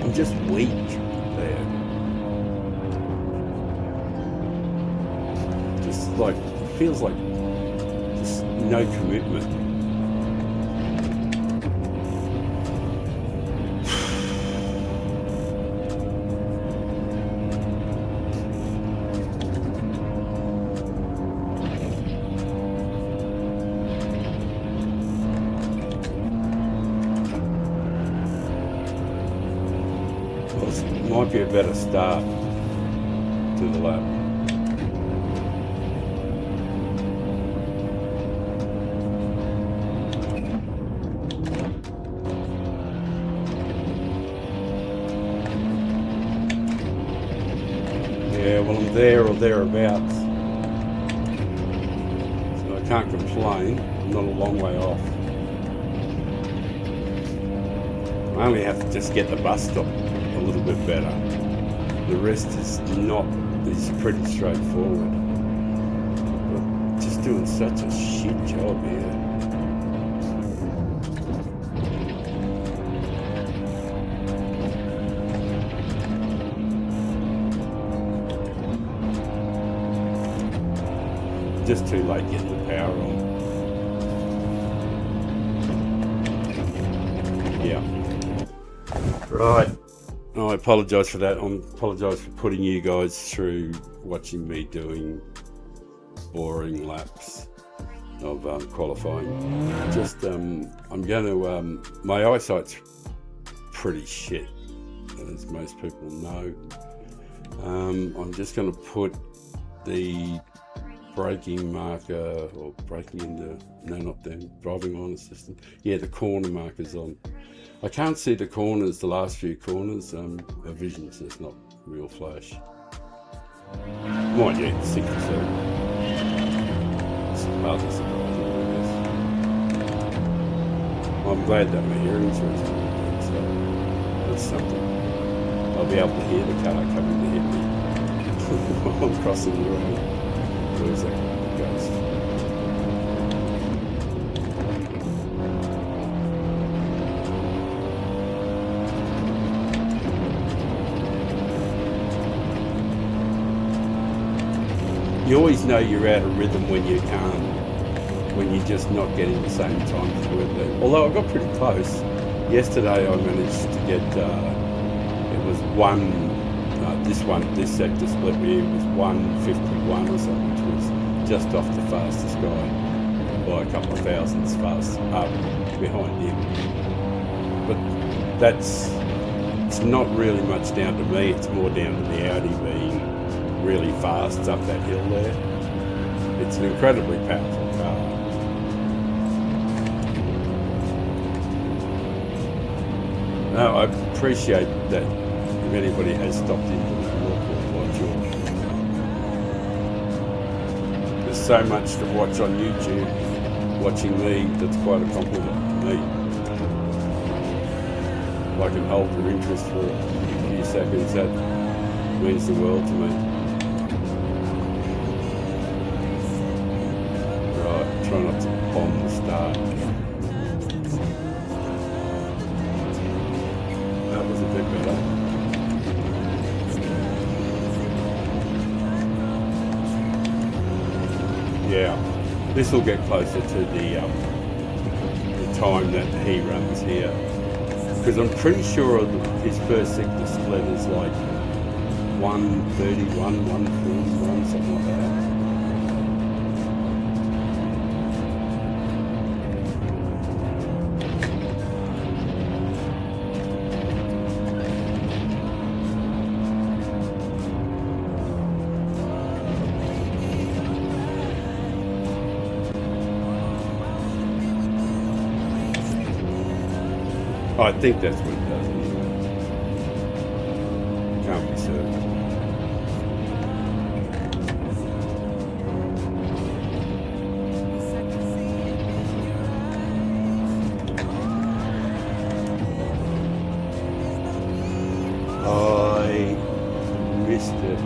I'm just weak there. Just like, feels like no commitment. Might be a better start to the lap. Yeah, well, I'm there or thereabouts, so I can't complain. I'm not a long way off. I only have to just get the bus stop a little bit better. The rest is pretty straightforward. But just doing such a shit job here. Just too late getting the power on. Yeah. Right. I apologise for that. I apologise for putting you guys through watching me doing boring laps of qualifying. Just, I'm going to, my eyesight's pretty shit, as most people know. I'm just going to put the braking marker, or braking into, no, not them, driving line assistant. Yeah, the corner markers on. I can't see the corners, the last few corners. Our vision's just not real flash. Mind you, 6 or 7. It's hardly surprising, I guess. I'm glad that my hearing's reasonable, so that's something. I'll be able to hear the car coming to hit me while I'm crossing the road. Where's that ghost? You always know you're out of rhythm when you can't, when you're just not getting the same time as you were there. Although I got pretty close. Yesterday I managed to get, it was this sector split here was 151 or something, which was just off the fastest guy by a couple of thousandths fast up behind him. But it's not really much down to me, it's more down to the Audi being really fast up that hill there. It's an incredibly powerful car. No, I appreciate that if anybody has stopped in to look or watch, there's so much to watch on YouTube. Watching me, that's quite a compliment to me. If I can hold your interest for a few seconds, that means the world to me. Try not to bomb the start. That was a bit better. Yeah, this will get closer to the time that he runs here, because I'm pretty sure his first sector split is like 131, 141, something like that. I think that's what it does anyway. Can't be certain. I missed it.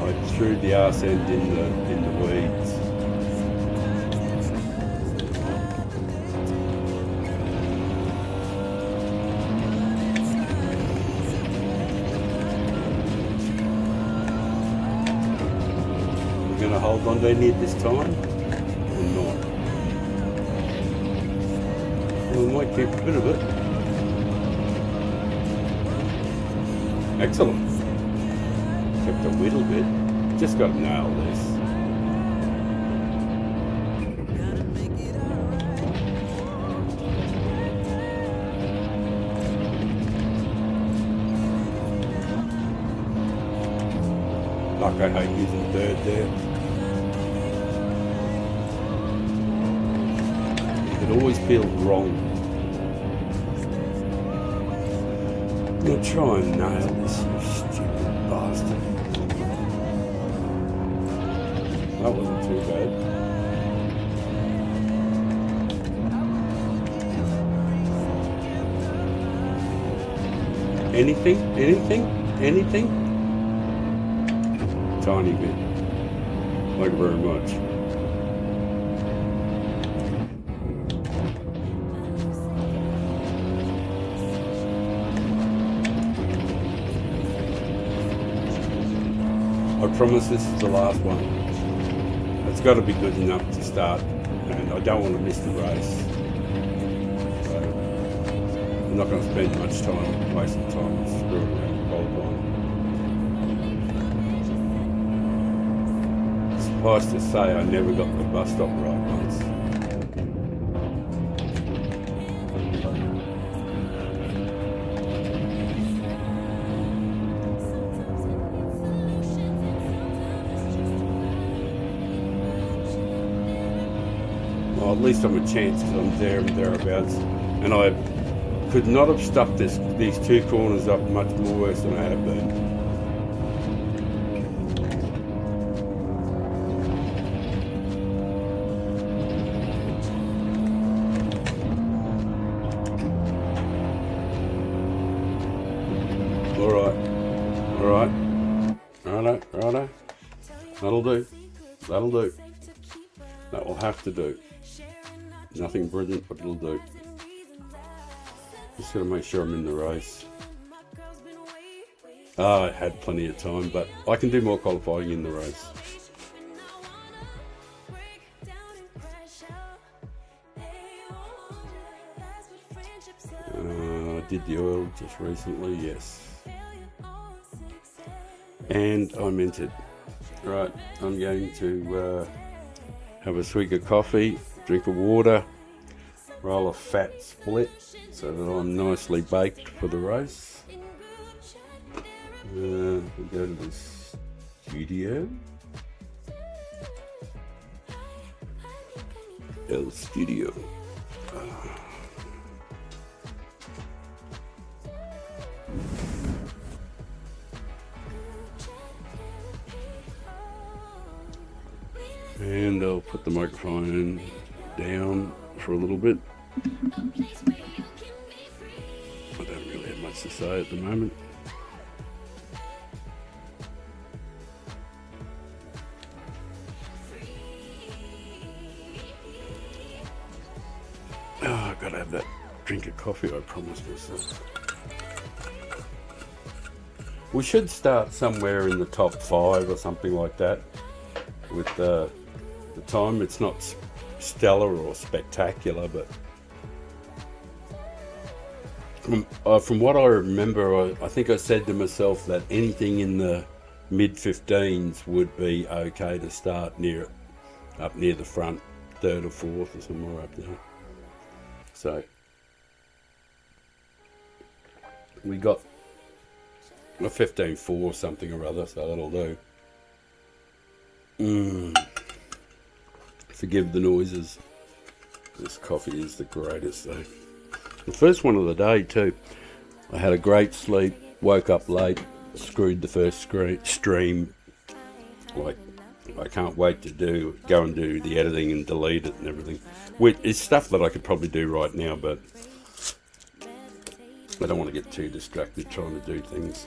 I threw the arse end in the weeds. Going to hold on to it this time or not? Well, we might keep a bit of it. Excellent. Kept a little bit. Just got to nail this. Fuck, I hate using third there. It always feels wrong. I'm gonna try and nail this, you stupid bastard. That wasn't too bad. Anything? Tiny bit. Thank you very much. I promise this is the last one. It's got to be good enough to start, and I don't want to miss the race. So I'm not going to spend much time wasting time screwing around qualifying. Suffice to say, I never got the bus stop right once. Well, at least I'm a chance because I'm there and thereabouts, and I could not have stuffed these two corners up much more worse than I have been. Righto. That'll do. That will have to do. Nothing brilliant, but it'll do. Just gotta make sure I'm in the race. I had plenty of time, but I can do more qualifying in the race. I did the oil just recently, yes. And I'm entered. Right, I'm going to have a swig of coffee, drink of water, roll a fat split so that I'm nicely baked for the race. We'll go to the studio. El Studio. And I'll put the microphone down for a little bit. I don't really have much to say at the moment. Oh, I've got to have that drink of coffee I promised myself. We should start somewhere in the top 5 or something like that with the time. It's not stellar or spectacular, but from what I remember, I think I said to myself that anything in the mid-15s would be okay to start up near the front, 3rd or 4th or somewhere up there. So we got a 15.4 or something or other, so that'll do. Forgive the noises. This coffee is the greatest though. The first one of the day too. I had a great sleep, woke up late, screwed the first stream. Like, I can't wait to go and do the editing and delete it and everything. It's stuff that I could probably do right now, but I don't want to get too distracted trying to do things.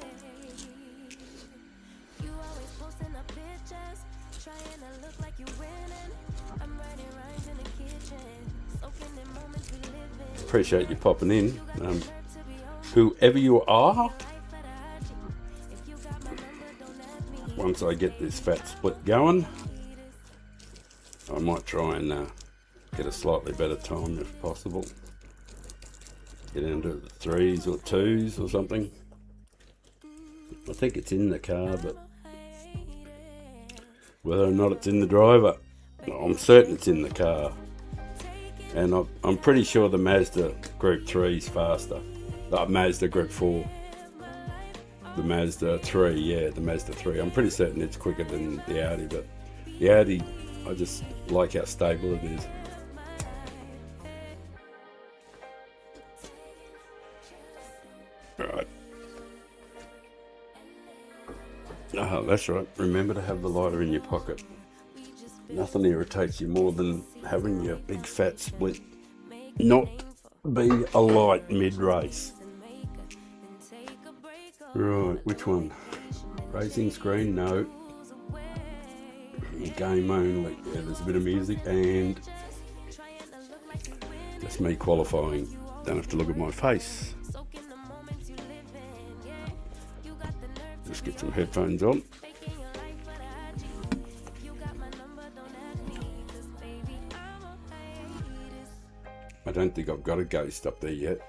Appreciate you popping in, whoever you are. Once I get this fat split going, I might try and get a slightly better time if possible. Get into the 3s or 2s or something. I think it's in the car, but whether or not it's in the driver, I'm certain it's in the car. And I'm pretty sure the Mazda Group 3 is faster. Mazda Group 4. The Mazda 3, yeah, the Mazda 3. I'm pretty certain it's quicker than the Audi, but the Audi, I just like how stable it is. Right. Oh, that's right. Remember to have the lighter in your pocket. Nothing irritates you more than having your big fat split not be a light mid-race. Right, which one? Racing screen? No. Game only. Yeah, there's a bit of music and just me qualifying. Don't have to look at my face. Just get some headphones on. I don't think I've got a ghost up there yet.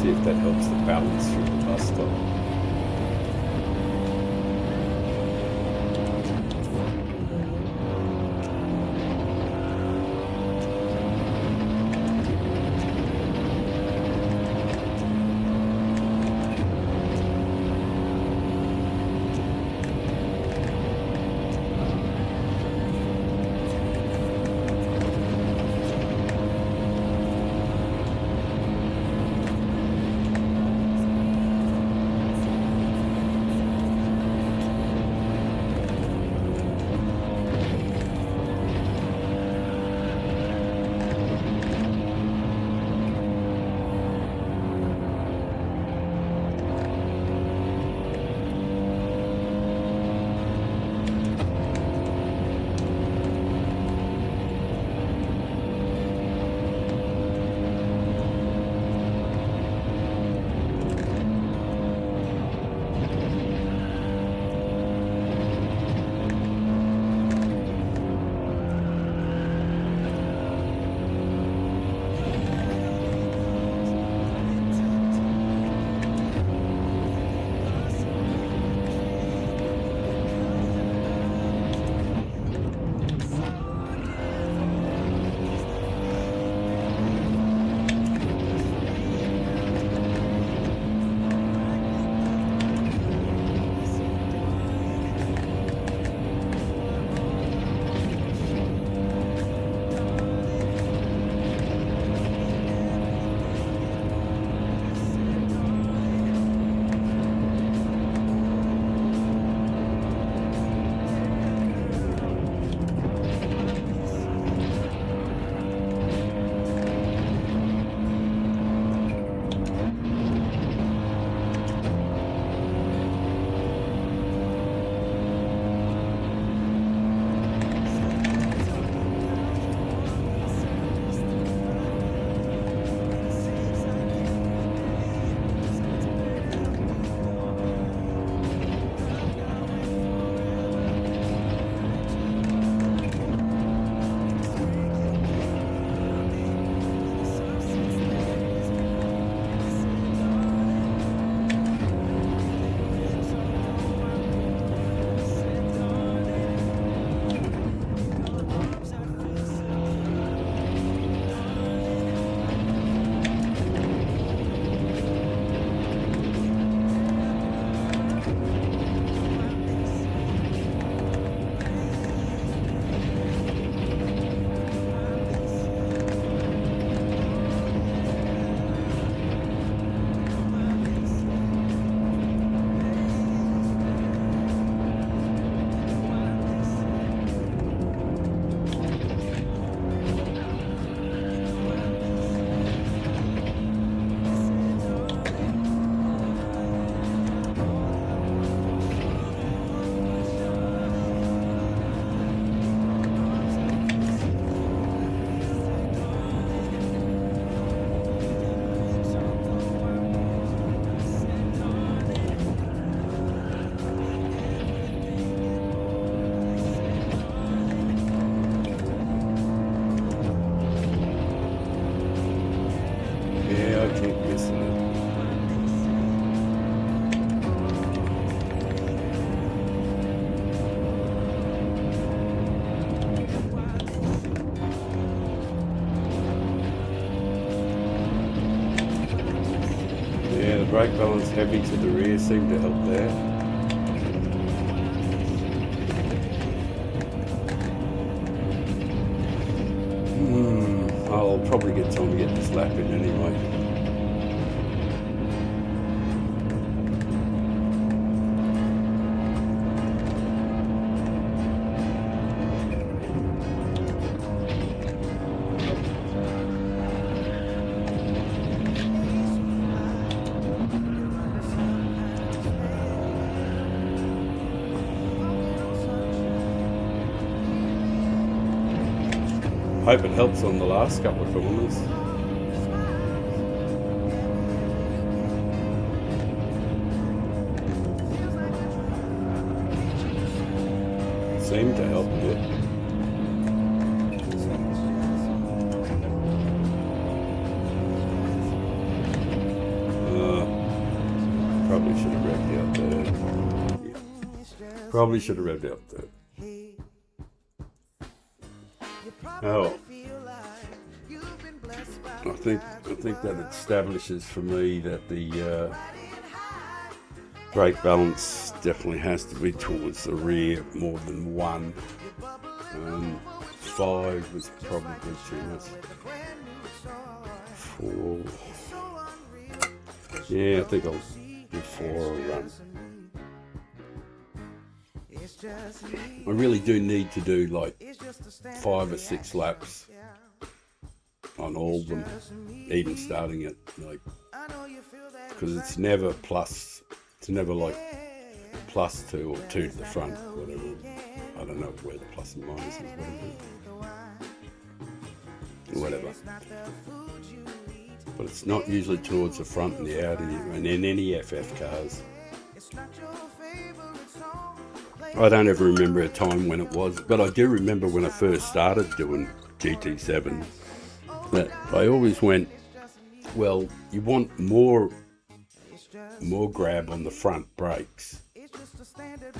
See if that helps the balance through the bus stop. isn't it? Yeah, the brake balance heavy to the rear seemed to help there. I'll probably get time to get this lap in anyway. Hope it helps on the last couple of corners. Seemed to help a bit. Probably should have revved out there. Yeah. Probably should have revved out there. Oh, I think that establishes for me that the brake balance definitely has to be towards the rear more than 1. 5 was probably too much. 4. Yeah, I think I'll do 4 a run. I really do need to do like 5 or 6 laps on all of them, even starting at like, because it's never plus, it's never like +2 or 2 to the front, whatever. I don't know where the plus and minus is, whatever. But it's not usually towards the front in the Audi and in any FF cars. I don't ever remember a time when it was, but I do remember when I first started doing GT7 that I always went, well, you want more grab on the front brakes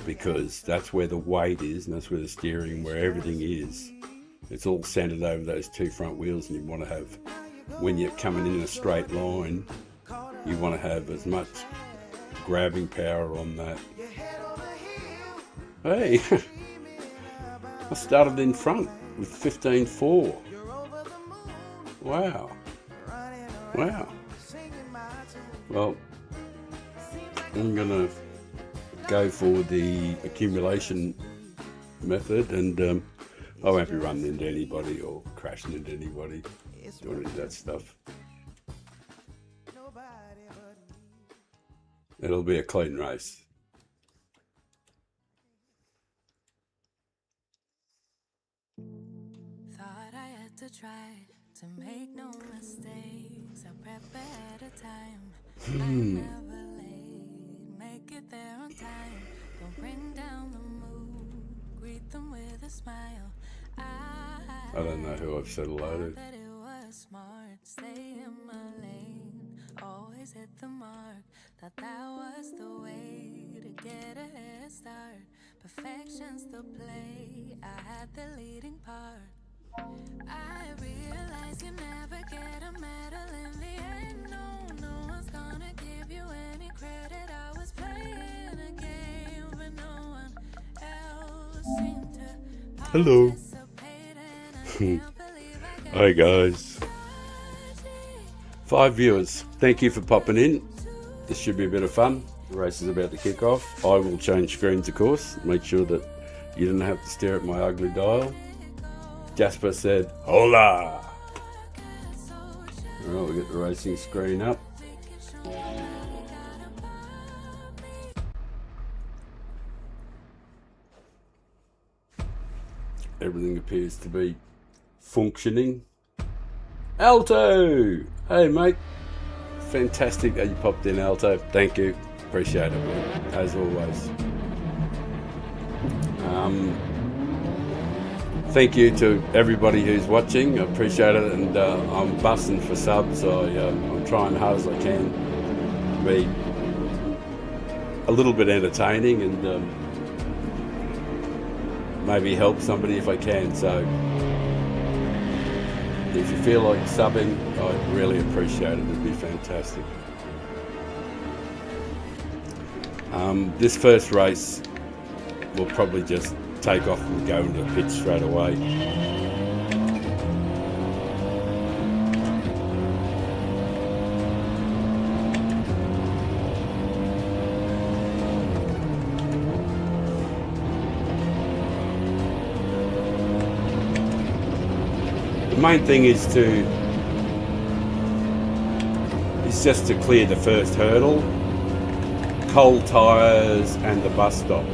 because that's where the weight is and that's where the steering, where everything is. It's all centered over those 2 front wheels, and you want to have, when you're coming in a straight line, you want to have as much grabbing power on that. Hey, I started in front with 15.4. Wow. Well, I'm going to go for the accumulation method, and I won't be running into anybody or crashing into anybody doing any of that stuff. It'll be a clean race. Thought I had to try to make no mistakes. I prep ahead of time. I never late. Make it there on time. Don't bring down the mood. Greet them with a smile. I don't know who I've said hello to. That it was smart. Stay in my lane. Always hit the mark. Thought that was the way to get a head start. Perfection's the play. I had the leading part. I realize you never get a medal in the end. No one's gonna give you any credit. I was playing a game, but no one else seemed to. Hello. Hi guys. 5 viewers. Thank you for popping in. This should be a bit of fun. The race is about to kick off. I will change screens, of course. Make sure that you didn't have to stare at my ugly dial. Jasper said, hola! Alright, we'll get the racing screen up. Everything appears to be functioning. Alto! Hey mate. Fantastic that you popped in, Alto. Thank you. Appreciate it, as always. thank you to everybody who's watching. I appreciate it, and I'm bussing for subs. I'm trying hard as I can to be a little bit entertaining and maybe help somebody if I can. So if you feel like subbing, I'd really appreciate it. It'd be fantastic. This first race will probably just take off and go into the pit straight away. The main thing is just to clear the first hurdle, cold tyres and the bus stop.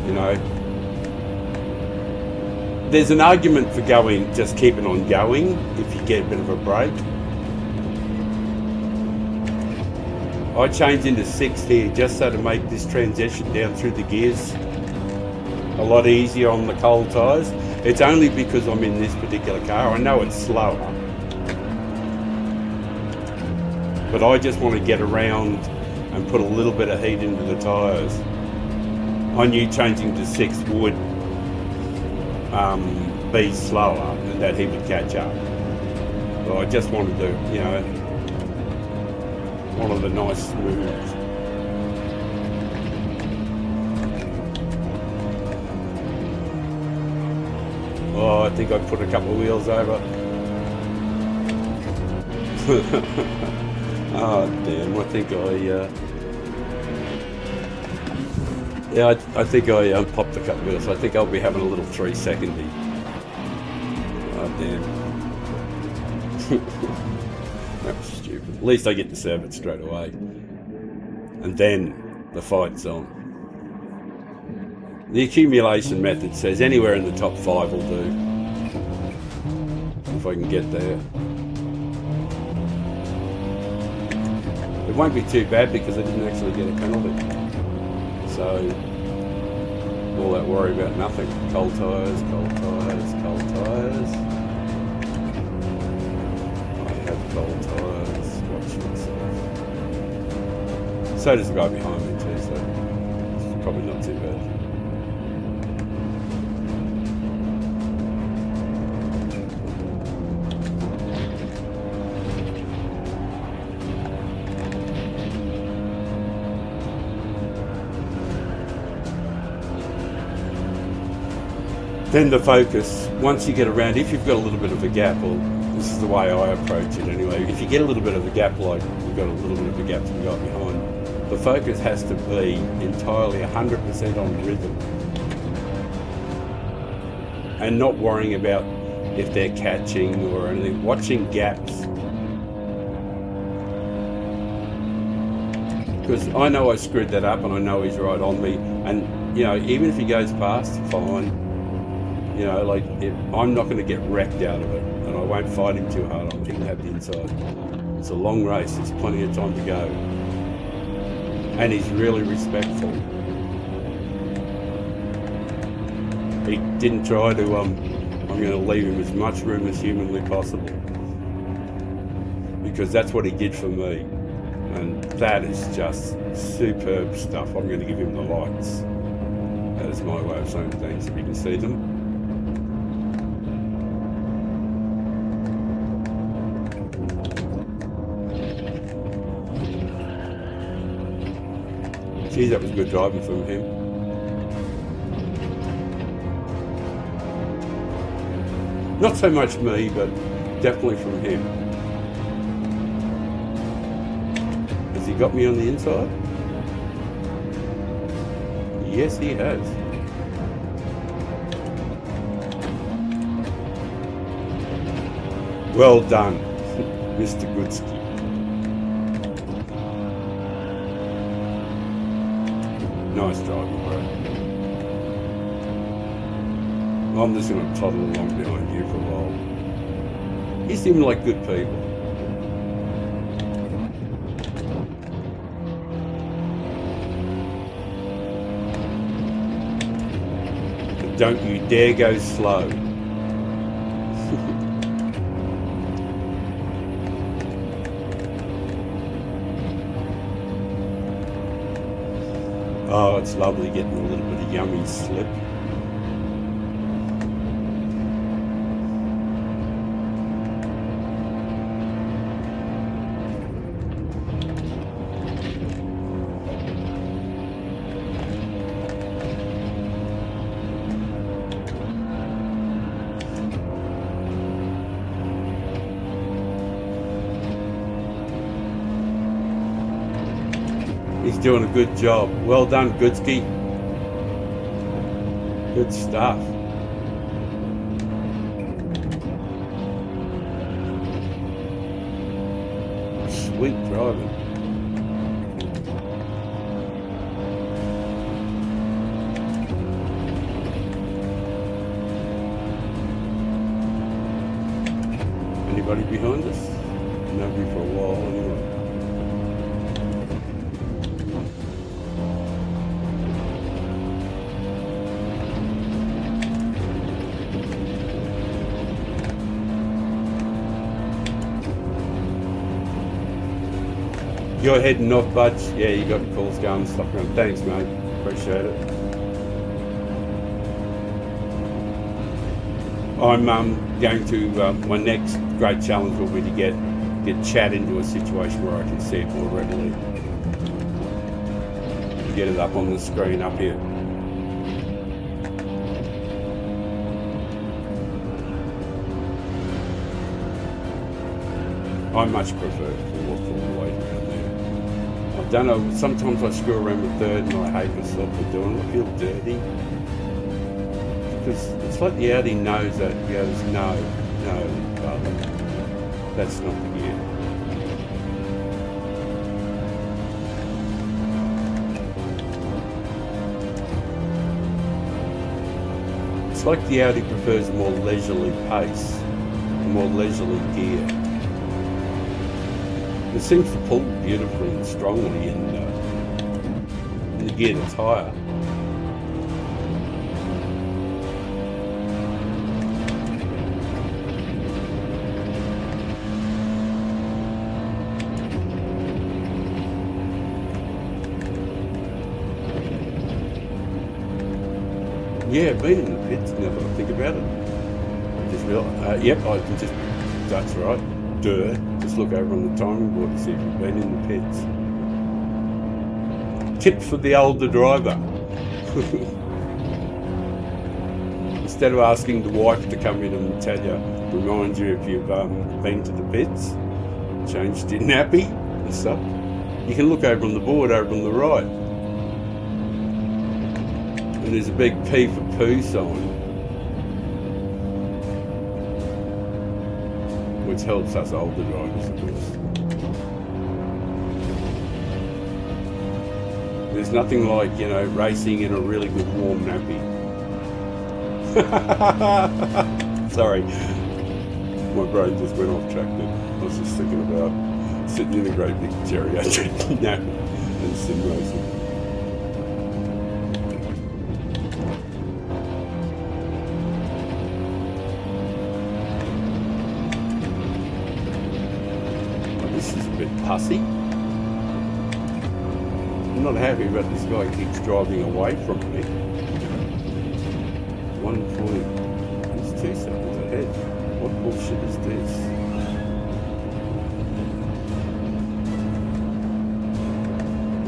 You know, there's an argument for just keeping on going if you get a bit of a break. I changed into 6 here just so to make this transition down through the gears a lot easier on the cold tyres. It's only because I'm in this particular car. I know it's slower, but I just want to get around and put a little bit of heat into the tyres. I knew changing to 6 would be slower and that he would catch up. But I just wanted to, you know, one of the nice moves. Oh, I think I put a couple of wheels over. Oh damn! I think I think I popped a couple of wheels. I think I'll be having a little 3-secondy. Oh damn! That was stupid. At least I get to serve it straight away, and then the fight's on. The accumulation method says anywhere in the top 5 will do, if I can get there. It won't be too bad because I didn't actually get a penalty. So, all that worry about nothing. Cold tyres, cold tyres, cold tyres. I have cold tyres. Watch myself. So does the guy behind me too, so it's probably not too bad. Then the focus, once you get around, if you've got a little bit of a gap, or this is the way I approach it anyway, if you get a little bit of a gap, like you've got a little bit of a gap to the guy behind, the focus has to be entirely 100% on rhythm. And not worrying about if they're catching or anything, watching gaps. Because I know I screwed that up and I know he's right on me, and you know, even if he goes past, fine. You know, like, I'm not going to get wrecked out of it, and I won't fight him too hard. He can have the inside. It's a long race. There's plenty of time to go. And he's really respectful. He didn't try to, I'm going to leave him as much room as humanly possible. Because that's what he did for me. And that is just superb stuff. I'm going to give him the lights. That is my way of saying things, if you can see them. Geez, that was good driving from him. Not so much me, but definitely from him. Has he got me on the inside? Yes, he has. Well done, Mr. Goodski. Nice driving, bro. I'm just going to toddle along behind you for a while. You seem like good people. Don't you dare go slow. Oh, it's lovely getting a little bit of yummy slip. He's doing a good job. Well done, Goodsky. Good stuff. Sweet driving. Anybody behind us? Nobody for a while anyway. You're heading off, Budge. Yeah, you got your calls going and stuff around. Thanks, mate. Appreciate it. I'm going to, my next great challenge will be to get chat into a situation where I can see it more readily. Get it up on the screen up here. I much prefer to walk all the way around there. I don't know, sometimes I screw around with third and I hate myself for doing it. I feel dirty. Because it's like the Audi knows that. It goes, no, that's not the gear. It's like the Audi prefers a more leisurely pace, a more leisurely gear. It seems to pull beautifully and strongly in the gear that's higher. Yeah, been in the pits now that I think about it. Just realised, yep, I can just, that's right, just look over on the timing board to see if you've been in the pits. Tips for the older driver. Instead of asking the wife to come in and tell you, remind you if you've been to the pits, changed your nappy and stuff, you can look over on the board over on the right. And there's a big P for poo sign, which helps us older drivers, of course. There's nothing like, you know, racing in a really good warm nappy. Sorry, my brain just went off track there. I was just thinking about sitting in a great big geriatric nappy and sim racing. Pussy. I'm not happy about this guy keeps driving away from me. 1 point. He's 2 seconds ahead. What bullshit is this?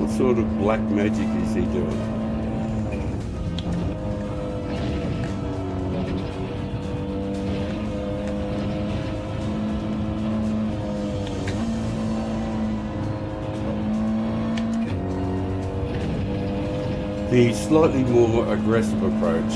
What sort of black magic is he doing? The slightly more aggressive approach.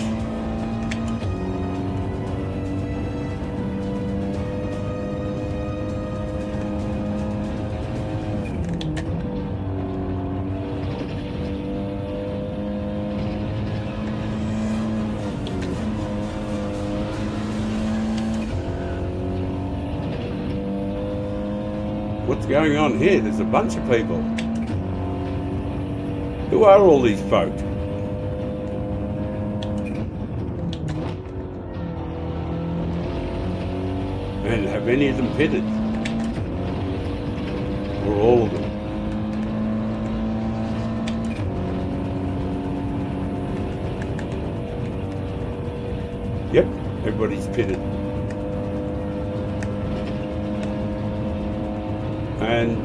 What's going on here? There's a bunch of people. Who are all these folk? And have any of them pitted? Or all of them? Yep, everybody's pitted. And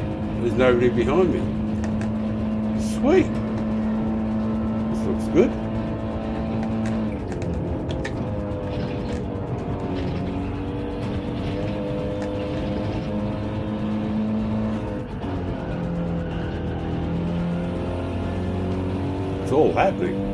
there's nobody behind me. Sweet. This looks good. It's all happening.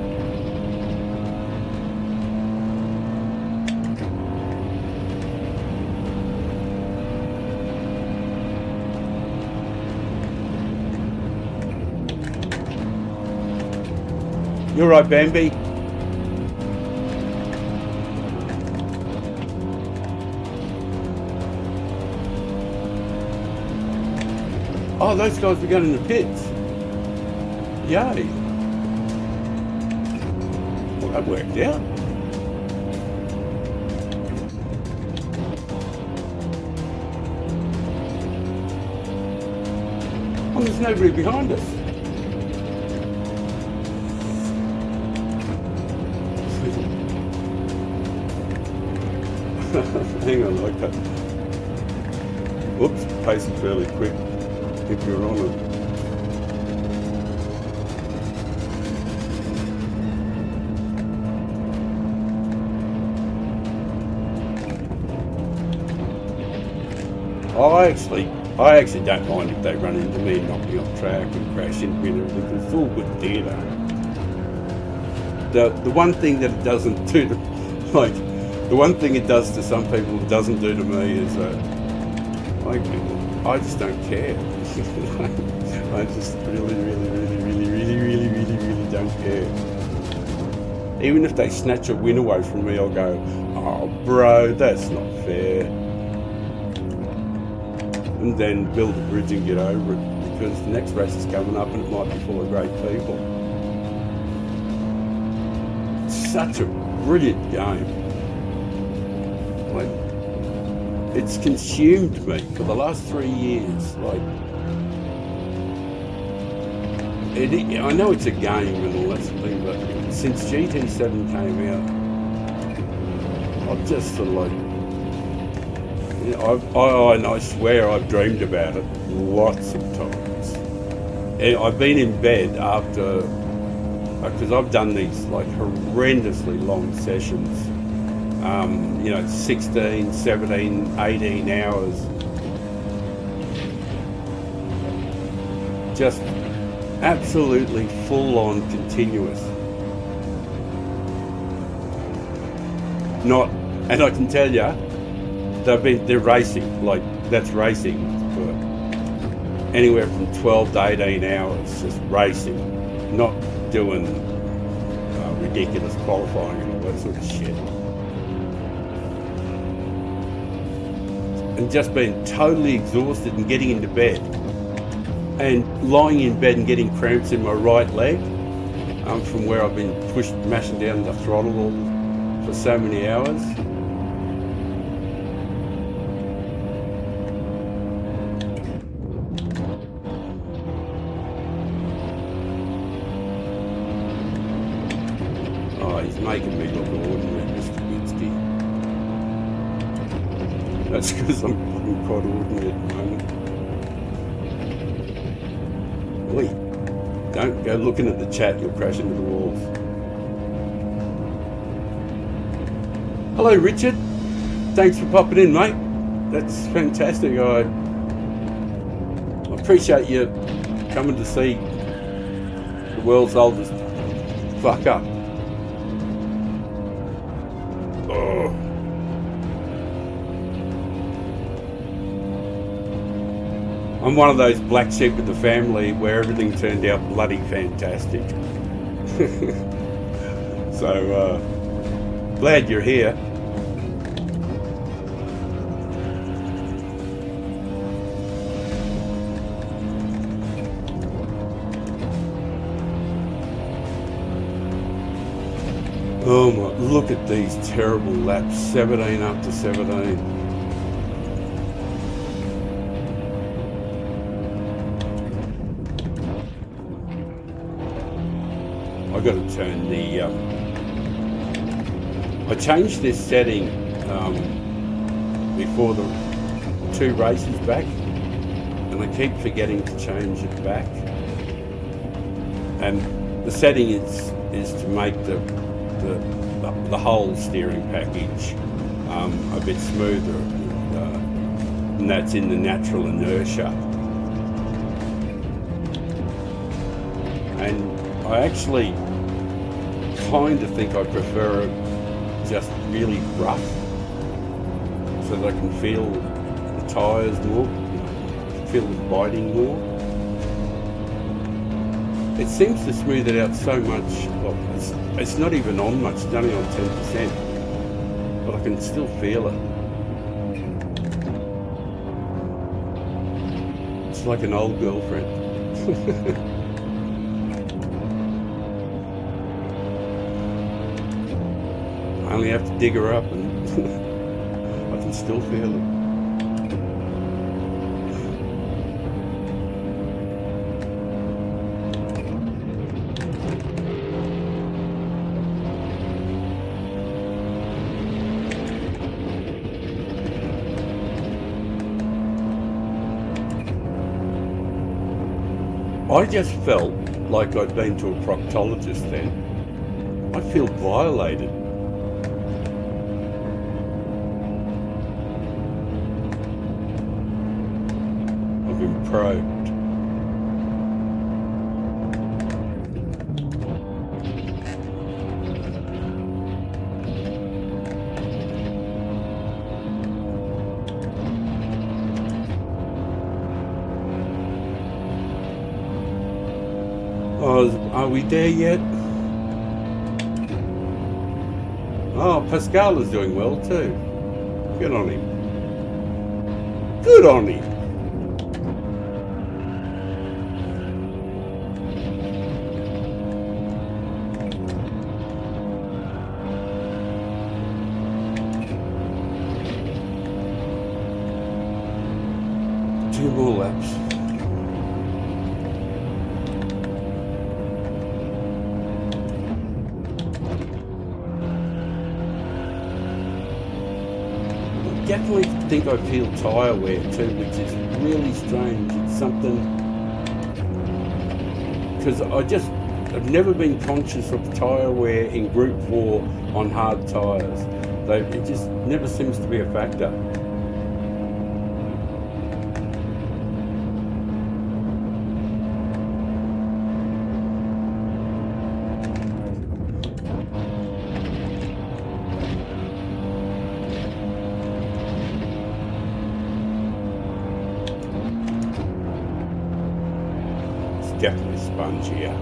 You're right, Bambi. Oh, those guys were going in the pits. Yay. Well, that worked out. Oh, there's nobody behind us. Hang on, like that. Whoops, pacing fairly quick if you're on it. I actually don't mind if they run into me and knock me off track and crash into me and everything, because it's all good theatre. The one thing that it doesn't do to, like, the one thing it does to some people it doesn't do to me is I just don't care. I just really don't care. Even if they snatch a win away from me, I'll go, oh bro, that's not fair. And then build a bridge and get over it, because the next race is coming up and it might be full of great people. It's such a brilliant game. Like, it's consumed me for the last 3 years. Like, I know it's a game and all that sort of thing, but since GT7 came out, I've just sort of like, you know, and I swear I've dreamed about it lots of times. And I've been in bed after, because I've done these like horrendously long sessions. You know, 16, 17, 18 hours. Just absolutely full on continuous. Not, and I can tell you, they're racing, like that's racing for anywhere from 12 to 18 hours, just racing, not doing ridiculous qualifying and all that sort of shit. And just being totally exhausted and getting into bed and lying in bed and getting cramps in my right leg from where I've been mashing down the throttle for so many hours. Oh, he's making me look ordinary, Mr. Winsky. That's because I'm looking quite ordinary at the moment. Wait, don't go looking at the chat, you'll crash into the walls. Hello Richard, thanks for popping in mate. That's fantastic. I appreciate you coming to see the world's oldest fuck up. Oh. I'm one of those black sheep of the family where everything turned out bloody fantastic. So, glad you're here. Oh my, look at these terrible laps, 17 up to 17. I've got to turn the I changed this setting before the 2 races back, and I keep forgetting to change it back. And the setting is to make the whole steering package a bit smoother, and that's in the natural inertia. And I actually kind of think I prefer it just really rough, so that I can feel the tyres more, feel the biting more. It seems to smooth it out so much. Well, it's not even on much, it's only on 10%, but I can still feel it. It's like an old girlfriend. I only have to dig her up and I can still feel it. I just felt like I'd been to a proctologist then. I feel violated. I've been probed. Oh, are we there yet? Oh, Pascal is doing well too. Good on him. Good on him. Two more laps. Definitely think I feel tyre wear too, which is really strange. It's something, because I've never been conscious of tyre wear in Group 4 on hard tyres. It just never seems to be a factor. Definitely spongier.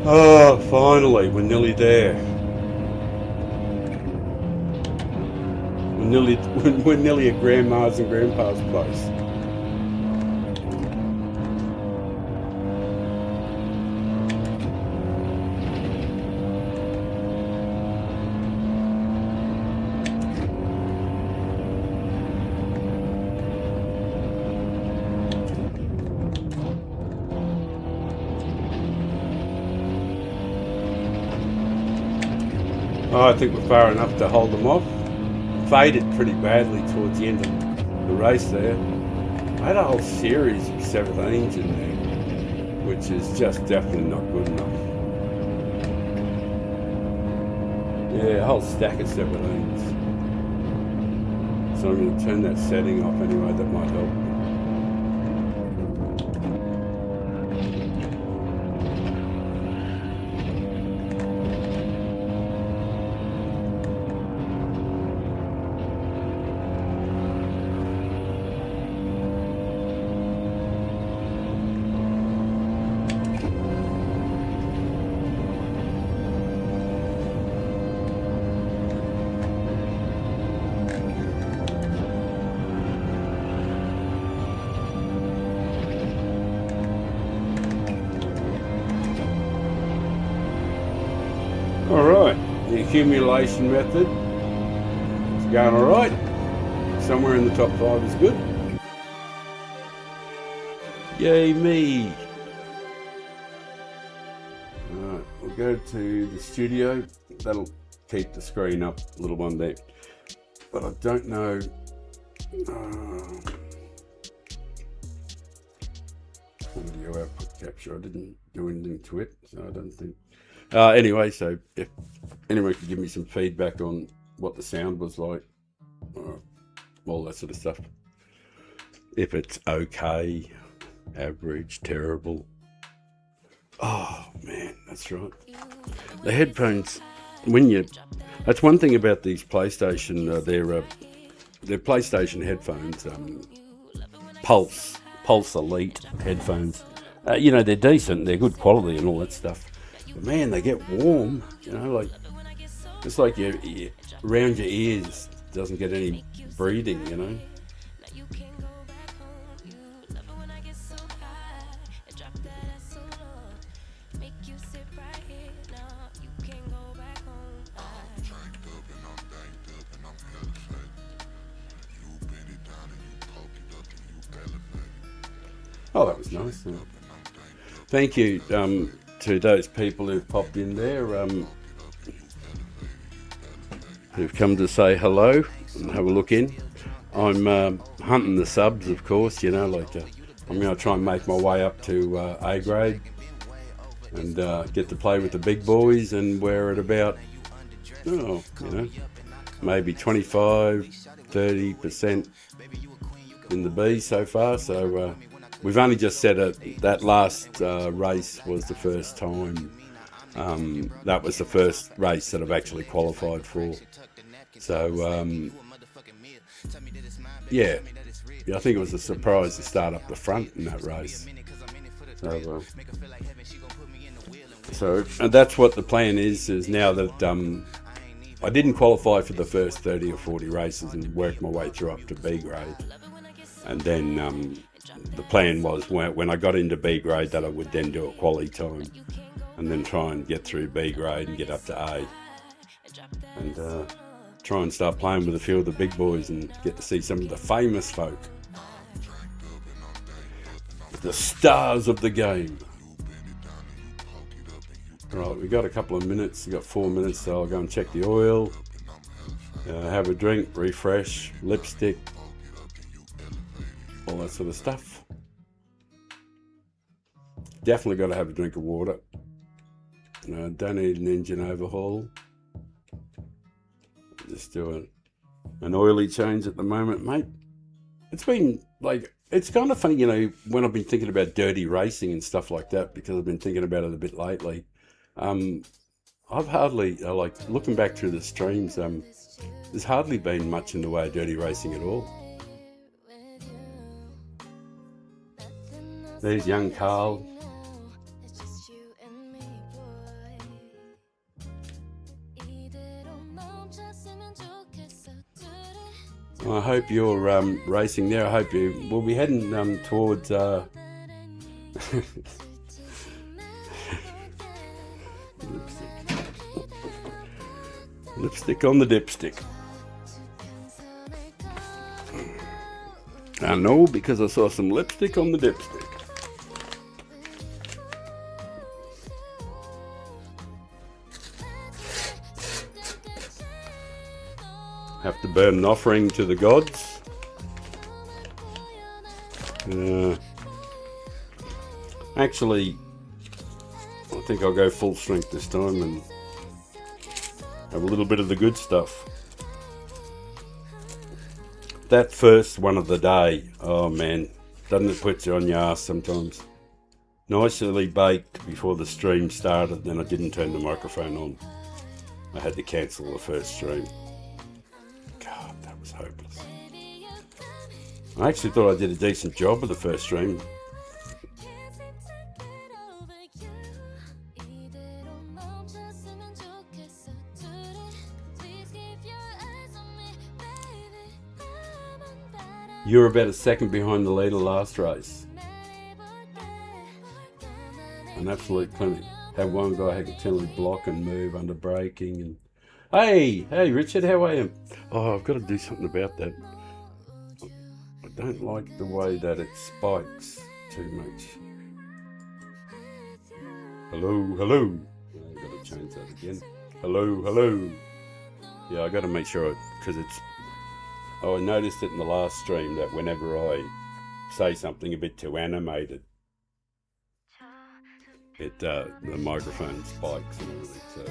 Oh, finally, we're nearly there. We're nearly at Grandma's and Grandpa's place. Oh, I think we're far enough to hold them off. Faded pretty badly towards the end of the race there. I had a whole series of 17s in there, which is just definitely not good enough. Yeah, a whole stack of 17s. So I'm going to turn that setting off anyway, that might help. Alright, the accumulation method is going alright. somewhere in the top 5 is good. Yay me! Alright, we'll go to the studio. That'll keep the screen up, little one there. But I don't know. Audio output capture. I didn't do anything to it, so I don't think. Anyway, so if anyone could give me some feedback on what the sound was like, all that sort of stuff. If it's okay, average, terrible. Oh man, that's right. The headphones, that's one thing about these PlayStation, they're PlayStation headphones, Pulse Elite headphones. They're decent, they're good quality and all that stuff. But man, they get warm, like, it's like around your ears doesn't get any breathing, Oh, that was nice. Thank you to those people who've popped in there, who've come to say hello and have a look in. I'm hunting the subs, of course, I'm going to try and make my way up to A grade and get to play with the big boys, and we're at about, maybe 25-30% in the B so far, so we've only just said that last race was the first time. That was the first race that I've actually qualified for. So, yeah, I think it was a surprise to start up the front in that race. So and that's what the plan is now that I didn't qualify for the first 30 or 40 races and worked my way through up to B grade. And then the plan was when I got into B grade that I would then do a quali time and then try and get through B grade and get up to A. And try and start playing with a few of the big boys and get to see some of the famous folk. The stars of the game. Right, we've got a couple of minutes. We've got 4 minutes, so I'll go and check the oil, have a drink, refresh, lipstick, all that sort of stuff. Definitely got to have a drink of water. Don't need an engine overhaul. Just doing an oily change at the moment, mate. It's been it's kind of funny, when I've been thinking about dirty racing and stuff like that, because I've been thinking about it a bit lately. I've hardly, looking back through the streams, there's hardly been much in the way of dirty racing at all. There's young Carl. I hope you're racing there. I hope we'll be heading towards lipstick on the dipstick. I know, because I saw some lipstick on the dipstick. Have to burn an offering to the gods. Actually, I think I'll go full strength this time and have a little bit of the good stuff. That first one of the day, oh man, doesn't it put you on your ass sometimes? Nicely baked before the stream started, then I didn't turn the microphone on. I had to cancel the first stream. God, that was hopeless. I actually thought I did a decent job of the first stream. You were about a second behind the leader last race. An absolute clinic. Had one guy who could continually block and move under braking. And hey Richard, how are you? Oh, I've got to do something about that. don't like the way that it spikes too much. Hello, hello. I've got to change that again. Hello, hello. Yeah, I got to make sure, because it's... Oh, I noticed it in the last stream that whenever I say something a bit too animated, the microphone spikes and everything. So,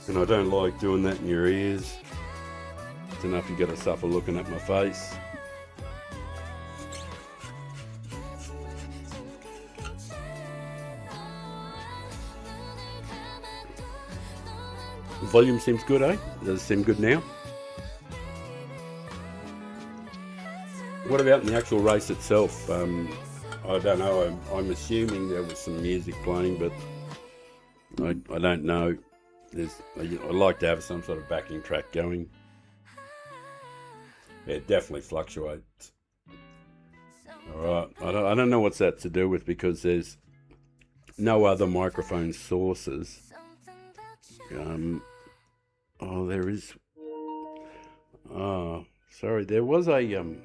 and I don't like doing that in your ears. It's enough you got to suffer looking at my face. The volume seems good, eh? Does it seem good now? What about in the actual race itself? I don't know. I'm assuming there was some music playing, but I don't know. I like to have some sort of backing track going. Yeah, it definitely fluctuates. All right. I don't know what's that to do with, because there's no other microphone sources. Oh, there is. Oh, sorry. There was a.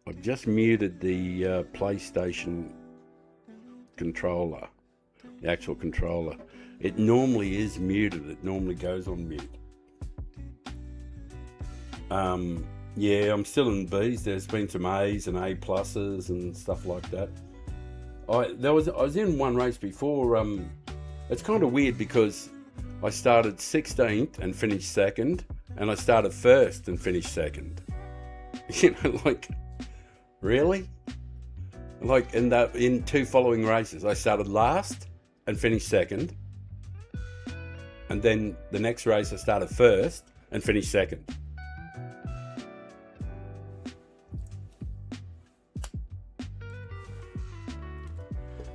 I've just muted the PlayStation controller, the actual controller. It normally is muted. It normally goes on mute. Yeah, I'm still in B's. There's been some A's and A pluses and stuff like that. I was in one race before. It's kind of weird because I started 16th and finished second, and I started first and finished second. You know, like, really? Like in two following races, I started last and finished second, and then the next race I started first and finished second.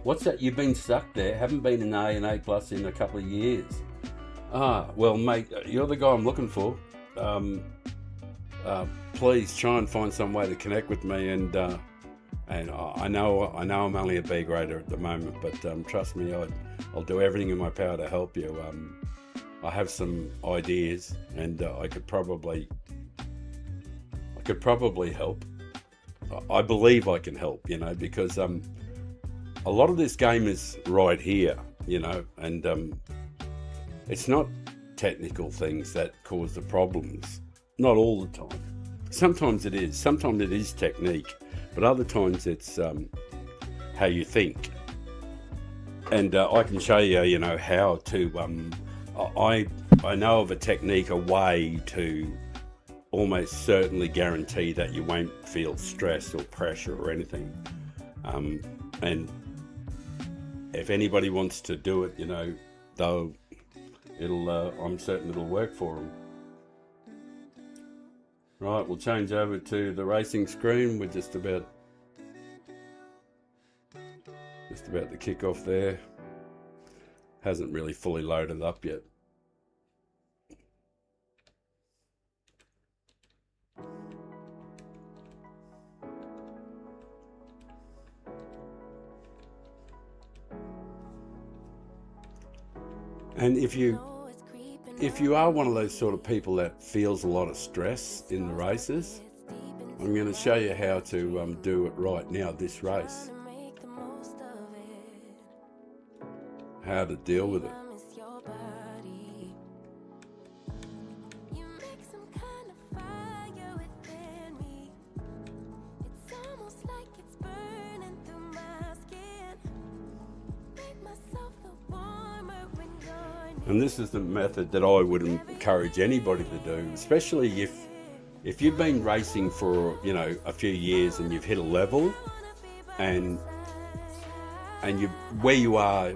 What's that? You've been stuck there. Haven't been an A and A plus in a couple of years. Ah, well, mate, you're the guy I'm looking for. Please try and find some way to connect with me. And I know I'm only a B grader at the moment, but trust me, I'll do everything in my power to help you. I have some ideas, and I could probably help. I believe I can help, you know, because a lot of this game is right here, you know, and it's not technical things that cause the problems. Not all the time. Sometimes it is. Sometimes it is technique, but other times it's how you think. And I can show you, you know, how to. I know of a technique, a way to almost certainly guarantee that you won't feel stress or pressure or anything. And if anybody wants to do it, you know, though, I'm certain it'll work for them. Right, we'll change over to the racing screen. We're just about to kick off there. Hasn't really fully loaded up yet. And if you are one of those sort of people that feels a lot of stress in the races, I'm going to show you how to do it right now, this race. How to deal with it. And this is the method that I would encourage anybody to do, especially if you've been racing for, you know, a few years and you've hit a level, and you where you are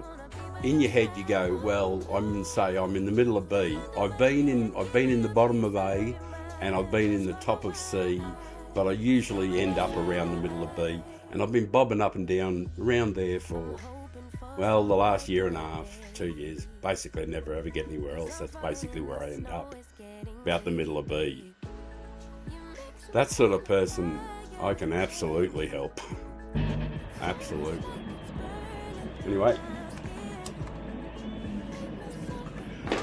in your head, you go, well, I'm in the middle of B. I've been in the bottom of A, and I've been in the top of C, but I usually end up around the middle of B, and I've been bobbing up and down around there for, well, the last year and a half, 2 years. Basically, I never ever get anywhere else. That's basically where I end up, about the middle of B. That sort of person, I can absolutely help. Absolutely. Anyway,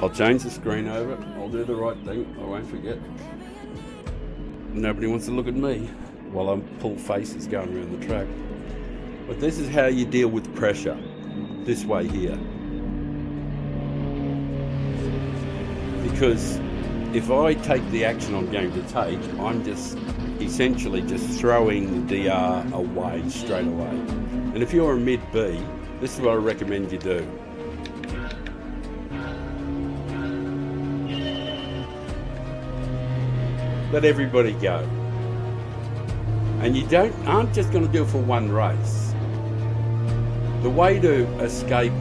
I'll change the screen over. I'll do the right thing. I won't forget. nobody wants to look at me while I pull faces going around the track. But this is how you deal with pressure, this way here. Because if I take the action I'm going to take, I'm just essentially just throwing the DR away straight away. And if you're a mid B, this is what I recommend you do. Let everybody go. And you aren't just going to do it for one race. The way to escape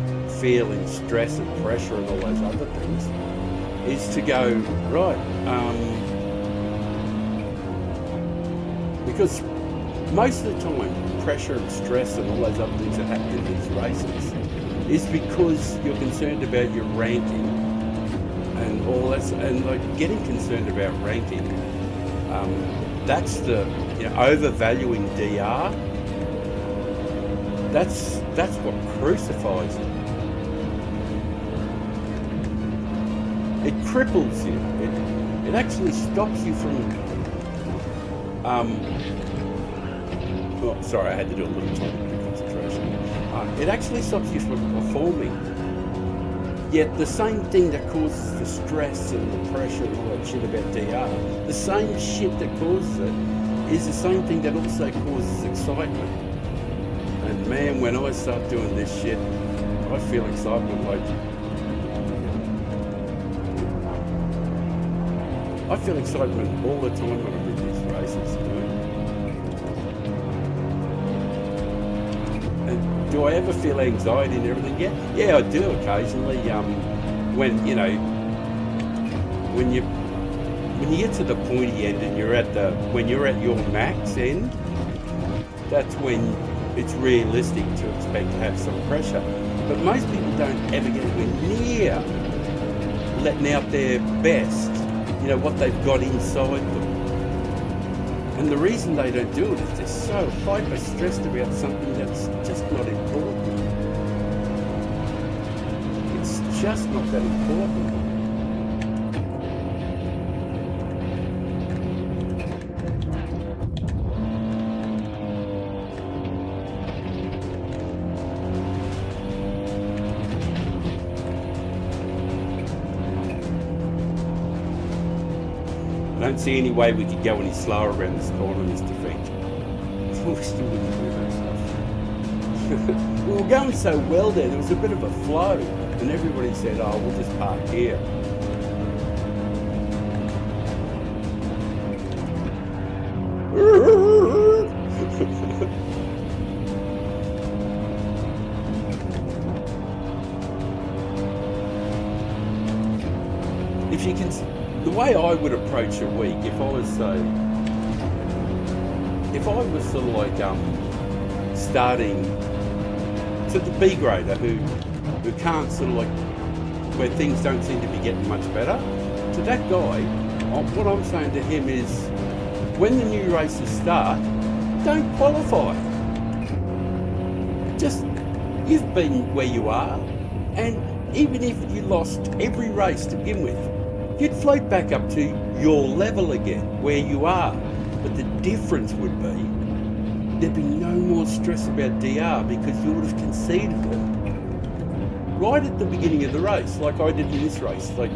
feeling stress and pressure and all those other things is to go, right, because most of the time pressure and stress and all those other things that happen in these races is because you're concerned about your ranking and all that, and like getting concerned about ranking, that's the, you know, overvaluing DR, that's what crucifies you. It cripples you. It actually stops you from. Oh, sorry, I had to do a little tiny bit of concentration. It actually stops you from performing. Yet the same thing that causes the stress and the pressure and all that shit about DR, the same shit that causes it is the same thing that also causes excitement. And man, when I start doing this shit, I feel excitement like. I feel excitement all the time when I'm in these races, you know. And do I ever feel anxiety and everything? Yeah, I do occasionally. When you know, when you get to the pointy end and when you're at your max end, that's when it's realistic to expect to have some pressure. But most people don't ever get anywhere near letting out their best. You know, what they've got inside them. And the reason they don't do it is they're so hyper stressed about something that's just not important. It's just not that important. I don't see any way we could go any slower around this corner, Mr. Finch. I wish you wouldn't do that stuff. We were going so well there was a bit of a flow, and everybody said, oh, we'll just park here. If you can... The way I would approach a week, if I was sort of like starting to the B grader who can't sort of like, where things don't seem to be getting much better, to that guy, what I'm saying to him is, when the new races start, don't qualify. Just, you've been where you are, and even if you lost every race to begin with, you'd float back up to your level again, where you are. But the difference would be, there'd be no more stress about DR because you would have conceded it right at the beginning of the race, like I did in this race. Like,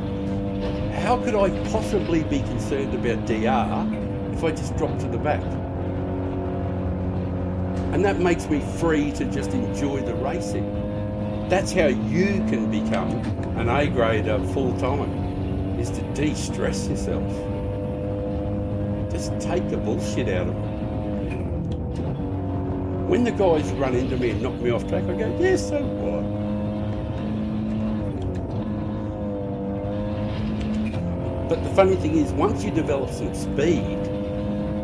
how could I possibly be concerned about DR if I just dropped to the back? And that makes me free to just enjoy the racing. That's how you can become an A grader full time. Is to de-stress yourself. Just take the bullshit out of it. When the guys run into me and knock me off track, I go, yeah, so what? But the funny thing is, once you develop some speed,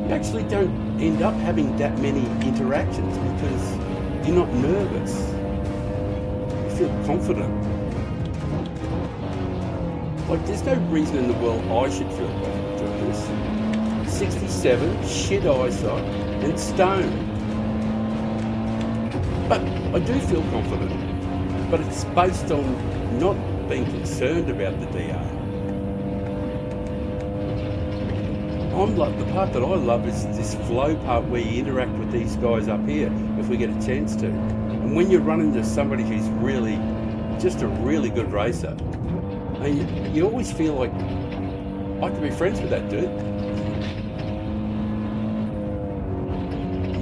you actually don't end up having that many interactions because you're not nervous. You feel confident. Like, there's no reason in the world I should feel confident doing this. 67, shit eyesight, and stoned. But I do feel confident. But it's based on not being concerned about the DR. I'm like, the part that I love is this flow part where you interact with these guys up here if we get a chance to. And when you run into somebody who's really, just a really good racer, and you always feel like, I could be friends with that dude.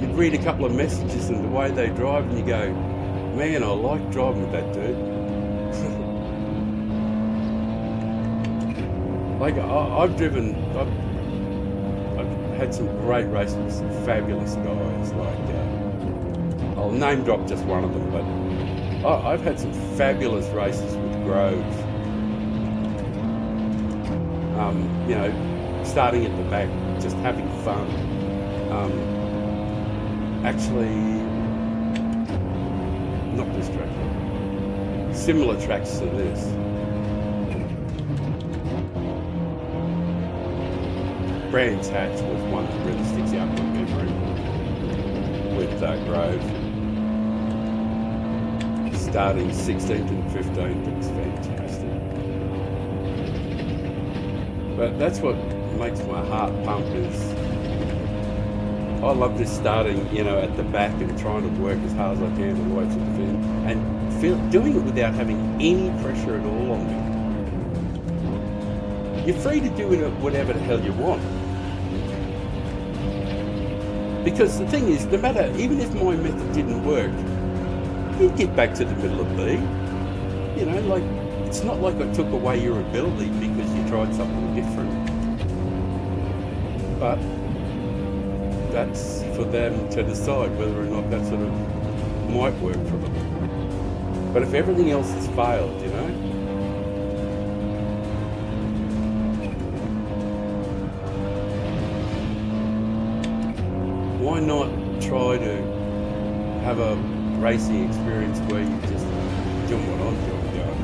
You read a couple of messages and the way they drive and you go, man, I like driving with that dude. Like I've had some great races with some fabulous guys. Like I'll name drop just one of them, but I've had some fabulous races with Grove. You know, starting at the back, just having fun. Actually, not this track, similar tracks to this. Brands Hatch was one that really sticks out in my memory with Grove. Starting 16th and 15th, it was fantastic. But that's what makes my heart pump is I love this starting, you know, at the back and trying to work as hard as I can all the way to the fin and doing it without having any pressure at all on me. You're free to do whatever the hell you want. Because the thing is, no matter, even if my method didn't work, you'd get back to the middle of B. You know, like, it's not like I took away your ability because you tried something different. But that's for them to decide whether or not that sort of might work for them. But if everything else has failed, you know, why not try to have a racing experience where you just doing what I'm doing, going,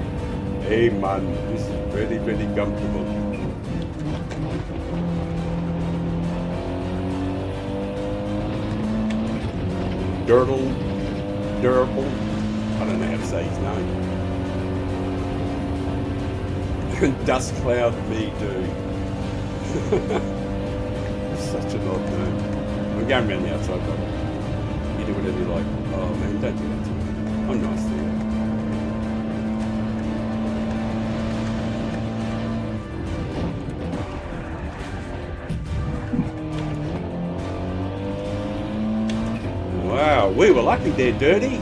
hey man, this is very, very comfortable. Durable, I don't know how to say his name. Dust Cloud Me Do. Such an odd name. I'm going around the outside, but you do whatever you like. Oh man, don't do that to me. I'm nice to you. Wow, we were lucky there, Dirty.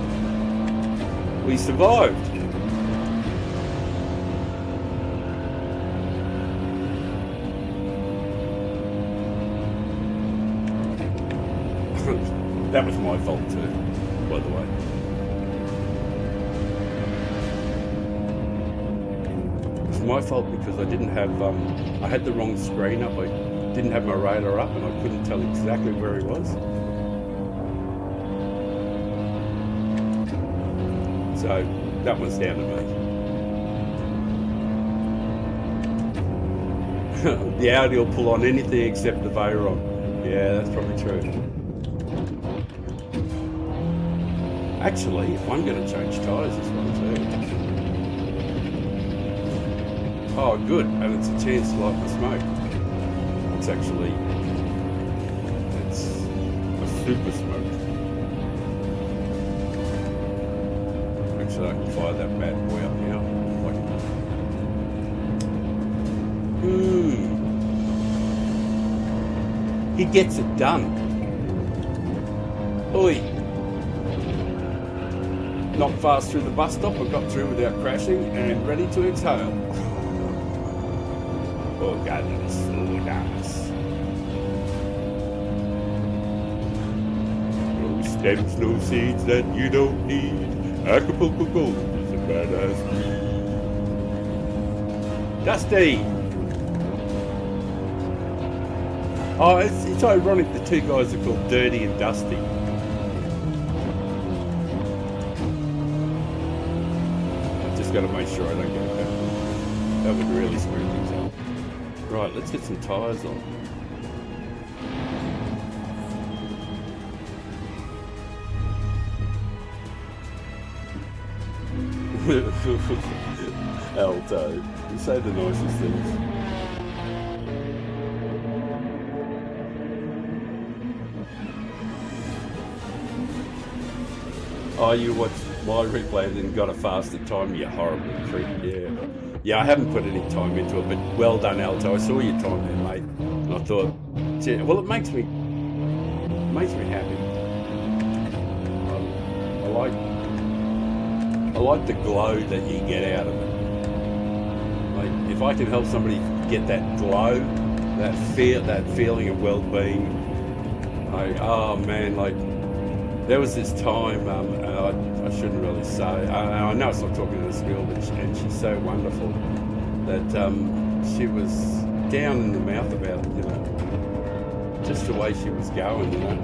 We survived. That was my fault too, by the way. It's my fault because I didn't have, I had the wrong screen up. I didn't have my radar up and I couldn't tell exactly where he was. So that one's down to me. The Audi will pull on anything except the Veyron. Yeah, that's probably true. Actually, I'm going to change tyres this one too. Oh, good, and it's a chance to light the smoke. It's actually, it's a super smoke. Actually, I can fire that bad boy up now. He gets it done. Oi. Not fast through the bus stop, I got through without crashing and ready to exhale. Oh God, that was so nice. No stems, no seeds that you don't need. Acapulco Gold is a badass breed. Dusty! Oh, it's ironic the two guys are called Dirty and Dusty. Got to make sure I don't get it back. That would really screw things up. Right, let's get some tyres on. Alto, you say the nicest things. Oh, you watched my replay and then got a faster time, you horrible prick. Yeah, I haven't put any time into it, but well done, Alto. I saw your time there, mate. And I thought, gee, well, it makes me happy. I like the glow that you get out of it. Like, if I can help somebody get that glow, that feeling of well-being, oh man, like there was this time, I shouldn't really say, I know it's not talking to the school, but she's so wonderful that she was down in the mouth about, you know, just the way she was going, you know,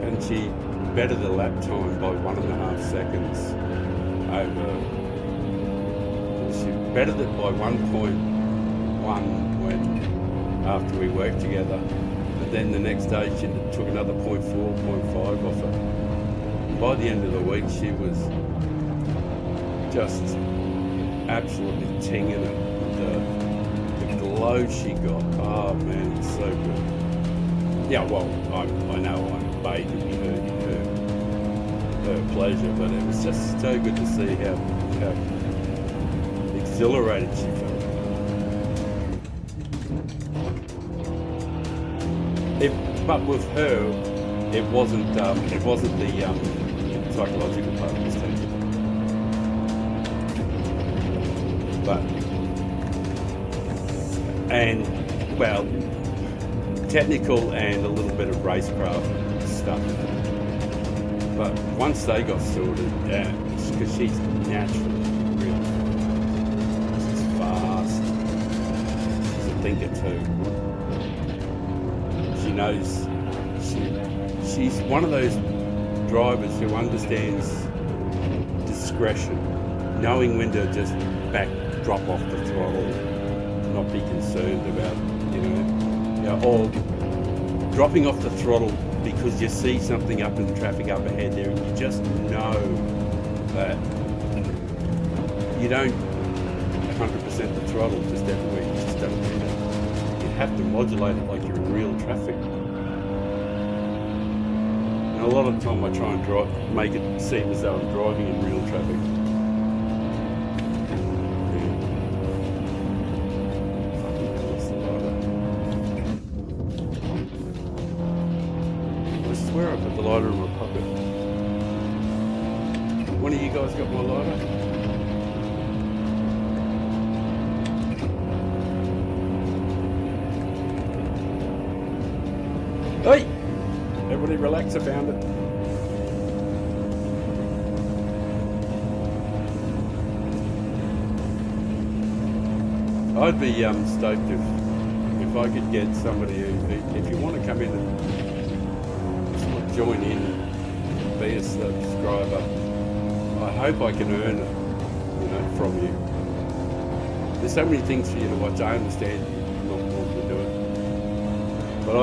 and she bettered the lap time by 1.5 seconds over. She bettered it by 1.1 when after we worked together, and then the next day she took another 0.4, 0.5 off it. And by the end of the week, she was just absolutely tinging it. The glow she got, oh man, it's so good. Yeah, well, I know I'm baiting her pleasure, but it was just so good to see how exhilarated she felt. But with her, it wasn't the psychological part of this thing. But well, technical and a little bit of racecraft stuff. But once they got sorted, because she's naturally real, she's fast, she's a thinker too. She knows, she's one of those drivers who understands discretion, knowing when to just drop off the throttle, not be concerned about, you know, or dropping off the throttle because you see something up in the traffic up ahead there and you just know that you don't 100% the throttle just everywhere, you just don't do that. You have to modulate it like you're in real traffic. And a lot of the time I try and make it seem as though I'm driving in real traffic. Where I put the lighter in my pocket. One of you guys got my lighter? Hey! Everybody relax, I found it. I'd be stoked if I could get somebody who, if you want to come in and join in, be a subscriber. I hope I can earn it, you know, from you. There's so many things for you to watch. I understand you're not wanting to do it, but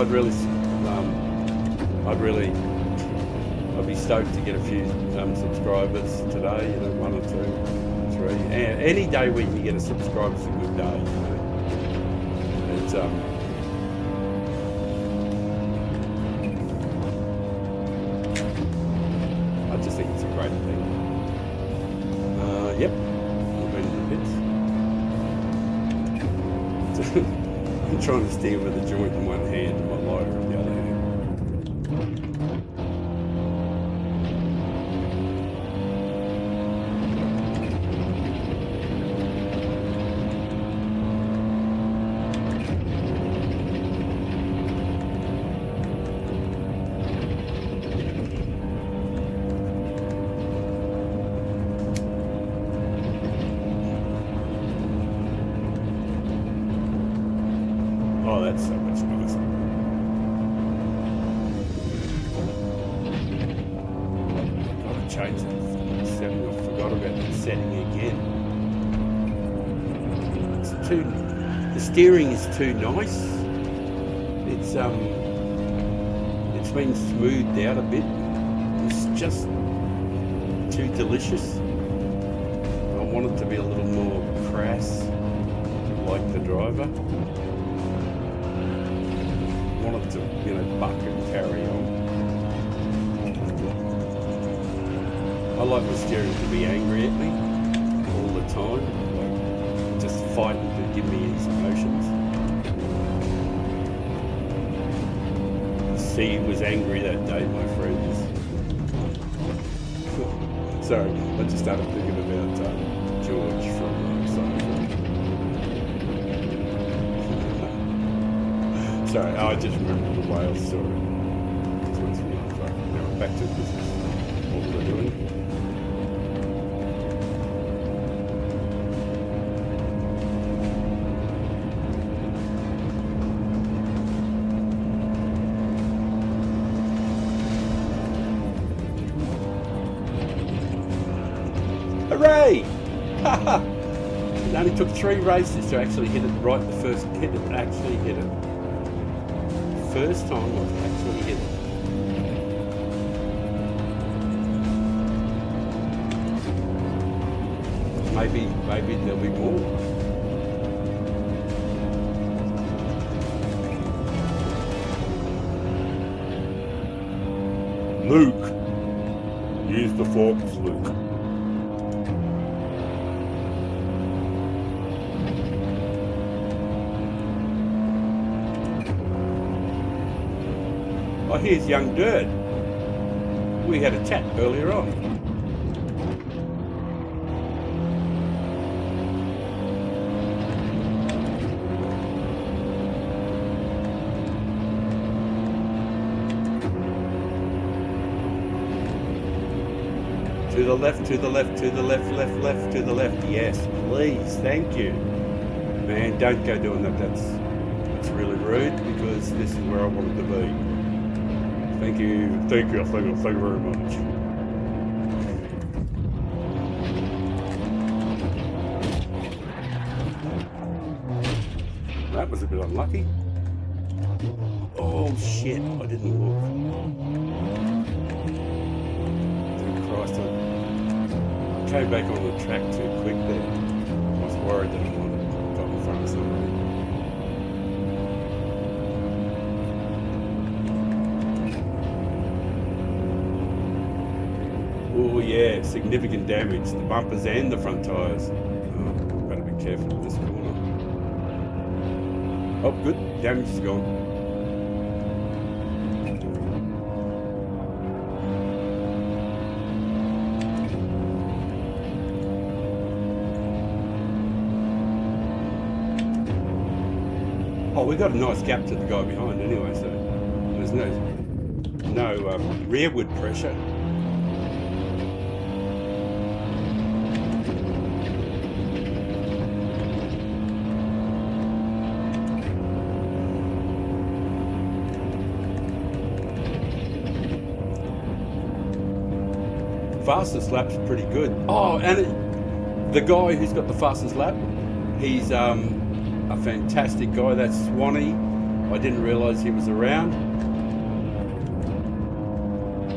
I'd be stoked to get a few subscribers today. You know, 1 or 2, 3. And any day when you get a subscriber is a good day. You know, it's I just think it's a great thing. Yep, I've been in the pits. I'm trying to steer with a joint in one hand and my lighter in the other hand. Oh, that's so much nicer. I've got to change the setting. I forgot about the setting again. The steering is too nice. It's been smoothed out a bit. It's just too delicious. I want it to be a little more crass, like the driver. wanted to, buck and carry on. I like my steering to be angry at me all the time, like just fighting to give me his emotions. The sea was angry that day, my friends. Sorry, I just started thinking about George from Seinfeld. Sorry, I just remembered the whale story. Now back to business. What was I doing? Hooray! It only took 3 races to actually hit it right the first hit. It actually hit it. First time I've actually hit it. Maybe there'll be more. Luke, use the forks, Luke. Oh, here's young Dirt. We had a chat earlier on. To the left, to the left, to the left, left, left, to the left. Yes, please, thank you. Man, don't go doing that. That's really rude because this is where I wanted to be. Thank you very much. That was a bit unlucky. Oh shit, I didn't look. Thank Christ, I came back on the track too quick there. I was worried that I might have got in front of somebody. Oh yeah, significant damage. The bumpers and the front tyres. Oh, better be careful with this corner. Oh, good. Damage is gone. Oh, we got a nice gap to the guy behind anyway, so there's no rearward pressure. Fastest lap's pretty good. Oh, and the guy who's got the fastest lap, he's a fantastic guy. That's Swanee. I didn't realise he was around.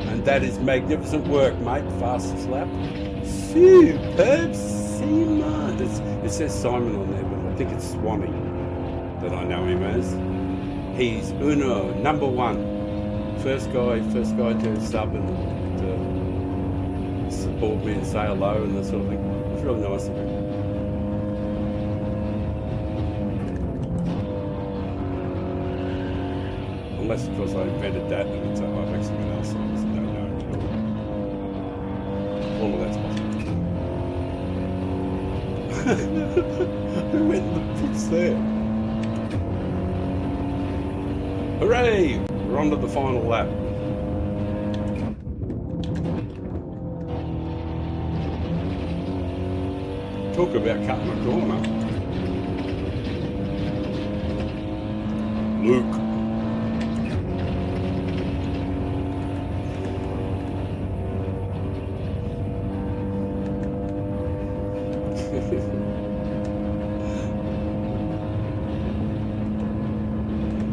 And that is magnificent work, mate. Fastest lap. Superb Simon. It says Simon on there, but I think it's Swanee that I know him as. He's number 1. First guy to sub and support me and say hello and that sort of thing. It's really nice of him. Unless, of course, I invented that and it's I've actually been else, so I don't know. All of that's possible. Who went in the pits there? Hooray! We're on to the final lap. Talk about cutting a corner. Luke.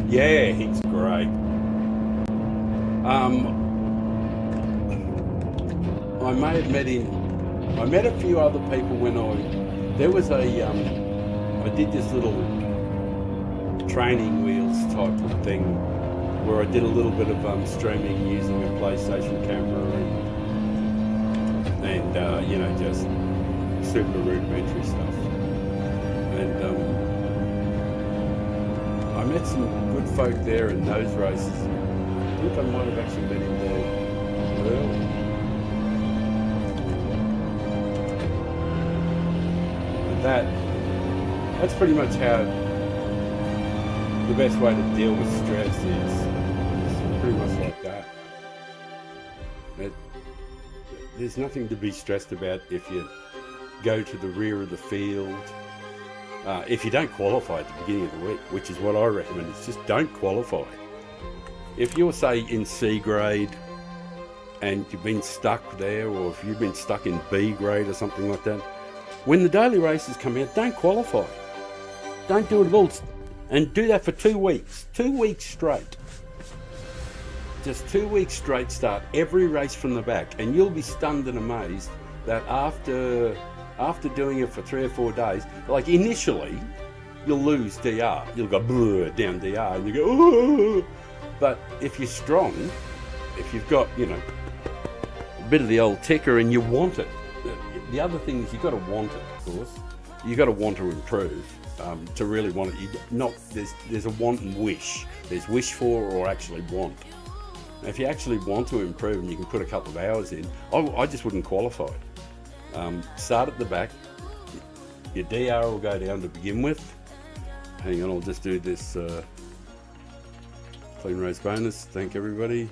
Yeah, he's great. I may have met him. I met a few other people when there was I did this little training wheels type of thing where I did a little bit of streaming using a PlayStation camera and you know, just super rudimentary stuff. And I met some good folk there in those races. I think I might have actually met him there early. And that's pretty much how the best way to deal with stress is pretty much like that. There's nothing to be stressed about if you go to the rear of the field. If you don't qualify at the beginning of the week, which is what I recommend, is just don't qualify. If you're, say, in C grade and you've been stuck there, or if you've been stuck in B grade or something like that, when the daily races come out, don't qualify. Don't do it at all. And do that for 2 weeks. 2 weeks straight. Just 2 weeks straight, start every race from the back, and you'll be stunned and amazed that after doing it for 3 or 4 days, like initially, you'll lose DR. You'll go down DR, and you go, ooh. But if you're strong, if you've got, you know, a bit of the old ticker and you want it, the other thing is you've got to want it, of course. You've got to want to improve. To really want it, there's a want and wish. There's wish for or actually want. Now, if you actually want to improve and you can put a couple of hours in, I just wouldn't qualify. Start at the back. Your DR will go down to begin with. Hang on, I'll just do this clean race bonus. Thank everybody.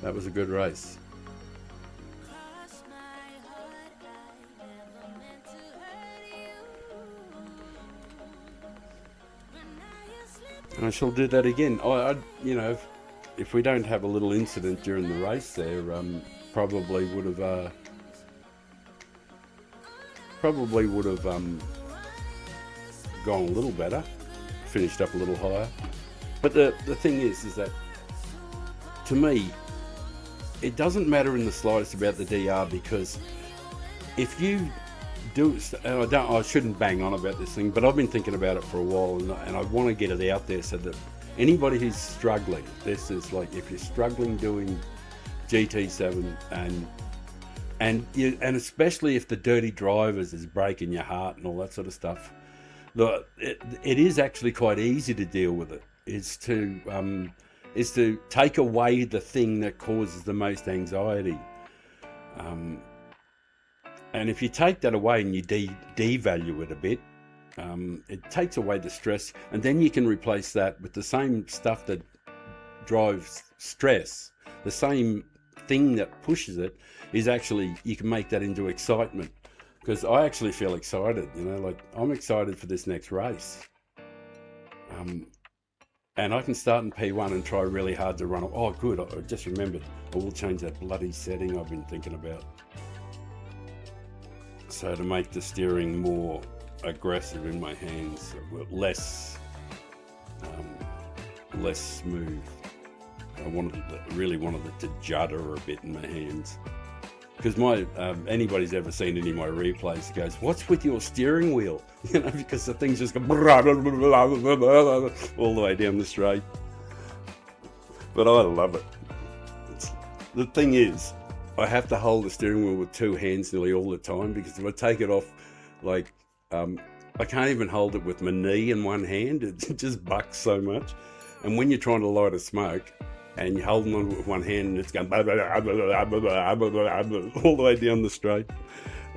That was a good race. And I shall do that again. You know, if we don't have a little incident during the race there, probably would have gone a little better, finished up a little higher. But the thing is that to me, it doesn't matter in the slightest about the DR, because if you do, and I shouldn't bang on about this thing, but I've been thinking about it for a while, and I want to get it out there so that anybody who's struggling, this is like, if you're struggling doing GT7 and especially if the dirty drivers is breaking your heart and all that sort of stuff, it is actually quite easy to deal with it. Is to take away the thing that causes the most anxiety. And if you take that away and you devalue it a bit, it takes away the stress, and then you can replace that with the same stuff that drives stress. The same thing that pushes it is actually, you can make that into excitement. Because I actually feel excited, you know, like I'm excited for this next race. And I can start in P1 and try really hard to run. Oh, good, I just remembered, I will change that bloody setting I've been thinking about. So to make the steering more aggressive in my hands, less smooth. I really wanted it to judder a bit in my hands. Because anybody's ever seen any of my replays goes, what's with your steering wheel? You know, because the things just go all the way down the straight. But I love it. The thing is, I have to hold the steering wheel with 2 hands nearly all the time, because if I take it off, like, I can't even hold it with my knee in one hand. It just bucks so much. And when you're trying to light a smoke and you're holding on with one hand and it's going all the way down the straight.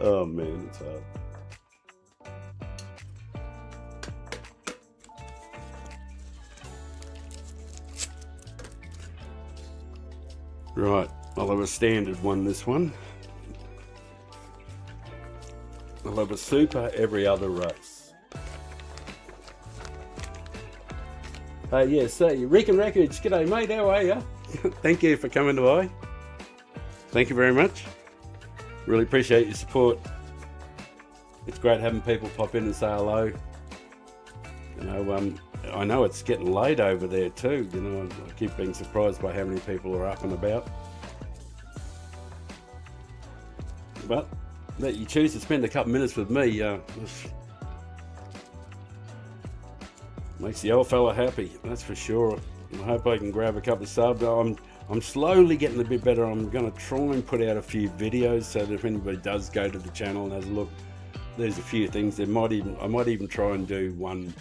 Oh man, it's hard. Right, I'll have a standard one this one. I'll have a super every other race. Yes, Rican Records, g'day mate, how are you? Thank you for coming by. Thank you very much. Really appreciate your support. It's great having people pop in and say hello. You know, I know it's getting late over there too. You know, I keep being surprised by how many people are up and about. But that you choose to spend a couple minutes with me, Makes the old fella happy, that's for sure. I hope I can grab a couple of subs. I'm slowly getting a bit better. I'm going to try and put out a few videos so that if anybody does go to the channel and has a look, there's a few things. I might even try and do one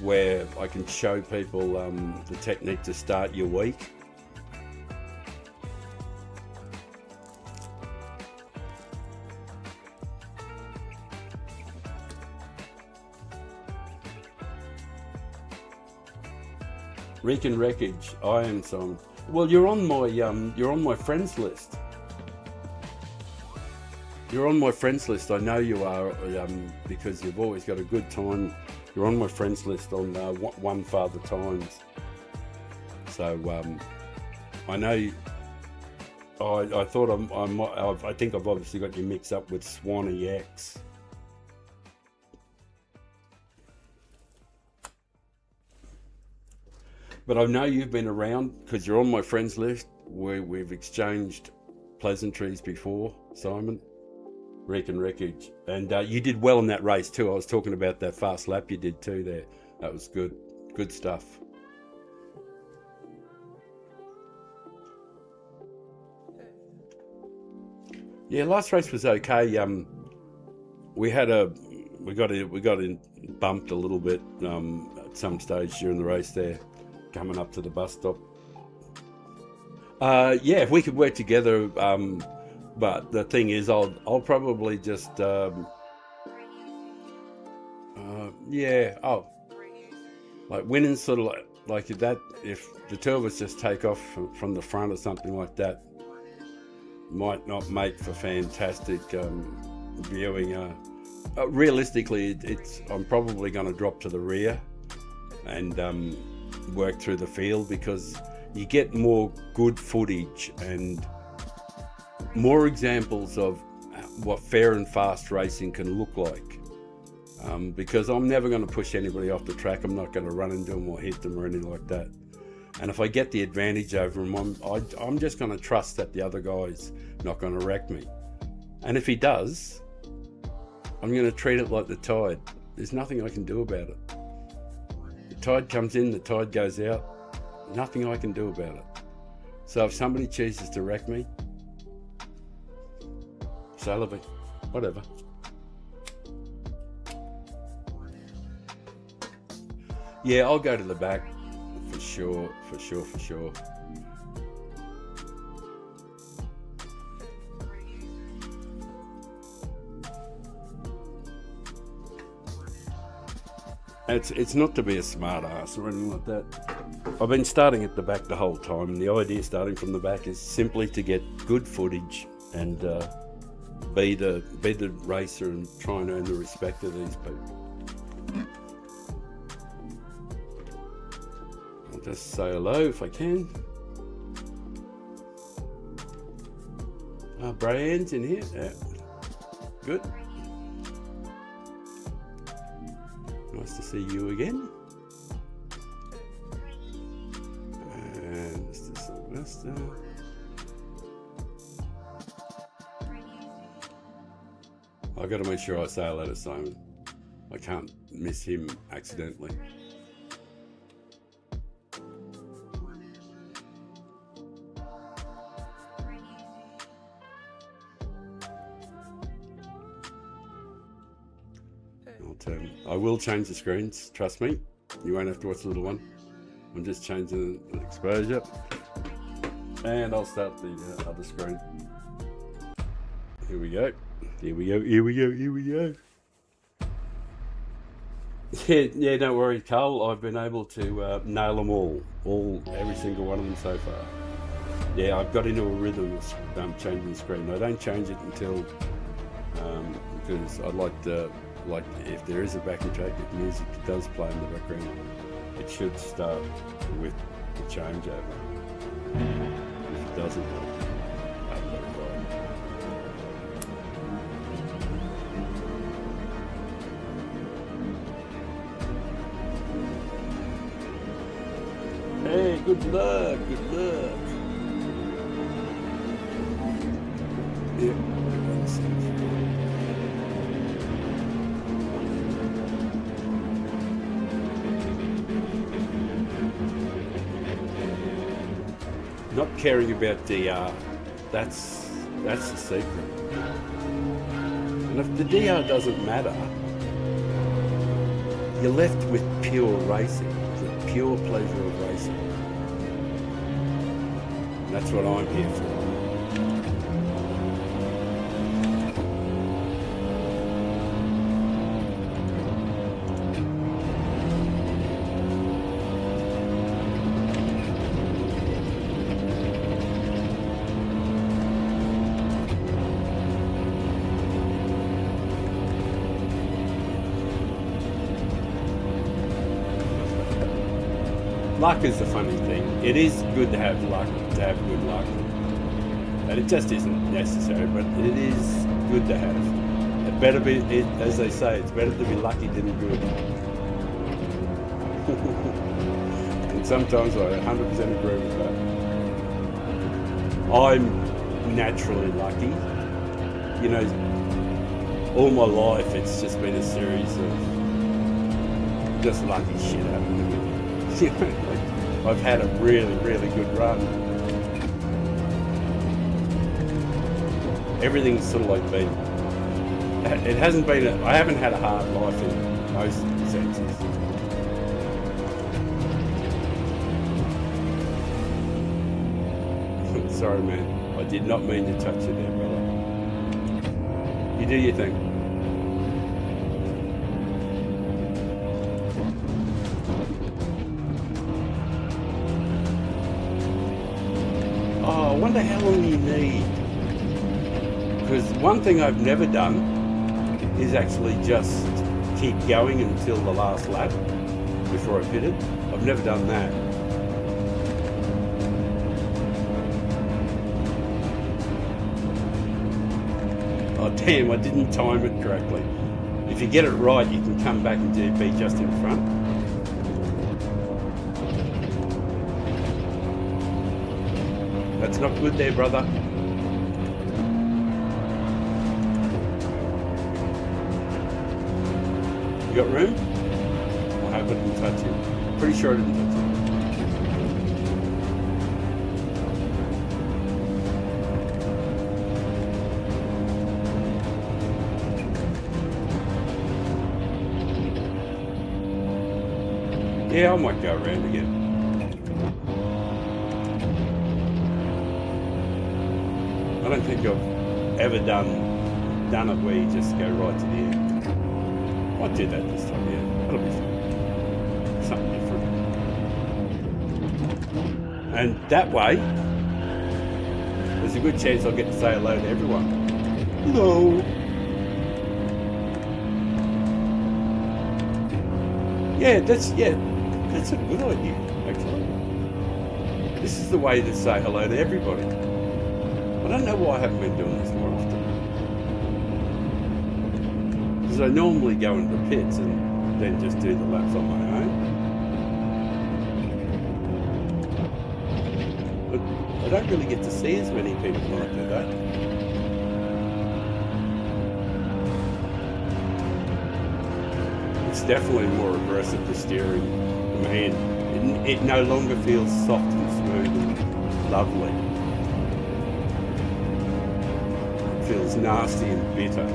where I can show people the technique to start your week. Wreck and Wreckage, I am Simon. Well, you're on my friends list. You're on my friends list. I know you are because you've always got a good time. You're on my friends list on One Father Times. So I know. I thought I think I've obviously got you mixed up with Swanee X. But I know you've been around because you're on my friends list where we've exchanged pleasantries before, Simon. Wreck and Wreckage. And you did well in that race too. I was talking about that fast lap you did too there. That was good. Good stuff. Yeah, last race was okay. We got bumped a little bit at some stage during the race there, coming up to the bus stop. Yeah, if we could work together, but the thing is, I'll probably just like winning sort of like that. If the two of us just take off from the front or something like that, might not make for fantastic viewing. Realistically, I'm probably going to drop to the rear and work through the field because you get more good footage and more examples of what fair and fast racing can look like. Because I'm never going to push anybody off the track. I'm not going to run into them or hit them or anything like that. And if I get the advantage over him, I'm just going to trust that the other guy's not going to wreck me. And if he does, I'm going to treat it like the tide. There's nothing I can do about it. The tide comes in, the tide goes out. Nothing I can do about it. So if somebody chooses to wreck me, salivate, whatever. Yeah, I'll go to the back. For sure. It's not to be a smart ass or anything like that. I've been starting at the back the whole time, and the idea starting from the back is simply to get good footage and be the racer and try and earn the respect of these people. I'll just say hello if I can. Brian's in here. Yeah. Good. Nice to see you again. And Mr. Sylvester. I've got to make sure I say hello to Simon. I can't miss him accidentally. I will change the screens, trust me. You won't have to watch the little one. I'm just changing the exposure. And I'll start the other screen. Here we go. Yeah, don't worry, Carl. I've been able to nail them every single one of them so far. Yeah, I've got into a rhythm of changing the screen. I don't change it until because I'd like if there is a backing track, if music does play in the background, it should start with the changeover. If it doesn't, I've got it right. Hey, good luck. Yeah. Not caring about DR, that's the secret. And if the DR doesn't matter, you're left with pure racing, the pure pleasure of racing. And that's what I'm here for. Luck is the funny thing. It is good to have luck, to have good luck. And it just isn't necessary, but it is good to have. It better be, as they say, it's better to be lucky than good. And sometimes I 100% agree with that. I'm naturally lucky. You know, all my life it's just been a series of just lucky shit happening to me. I've had a really, really good run. Everything's sort of like been. It hasn't been. I haven't had a hard life in most senses. Sorry, man. I did not mean to touch you there, brother. You do your thing. I wonder how long you need, because one thing I've never done is actually just keep going until the last lap before I pitted. I've never done that. Oh damn, I didn't time it correctly. If you get it right, you can come back and be just in front. That's not good there, brother. You got room? I hope I didn't touch you. Pretty sure I didn't touch you. Yeah, I might go around again. I don't think I've ever done it where you just go right to the end. I'll do that this time, yeah. That'll be fun. Something different. And that way, there's a good chance I'll get to say hello to everyone. Hello. Yeah, that's a good idea, actually. This is the way to say hello to everybody. I don't know why I haven't been doing this more often. Because I normally go into the pits and then just do the laps on my own. But I don't really get to see as many people when I do that. It's definitely more aggressive, the steering. Man, it no longer feels soft and smooth and lovely. Feels nasty and bitter.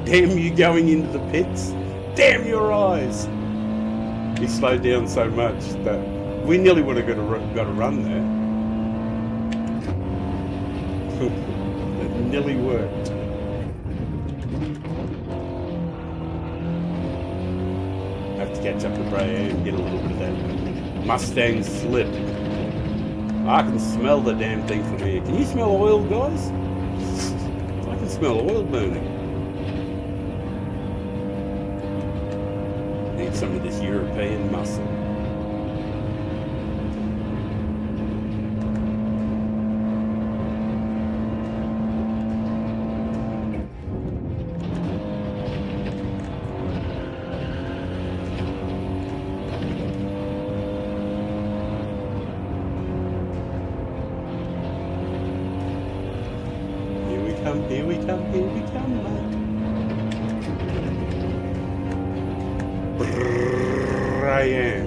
Damn you going into the pits. Damn your eyes. He slowed down so much that we nearly would have got a run there. It nearly worked. Have to catch up to Bray and get a little bit of that Mustang slip. I can smell the damn thing from here. Can you smell oil, guys? I can smell oil burning. Need some of this European muscle. Here we here we come, mate. Brian.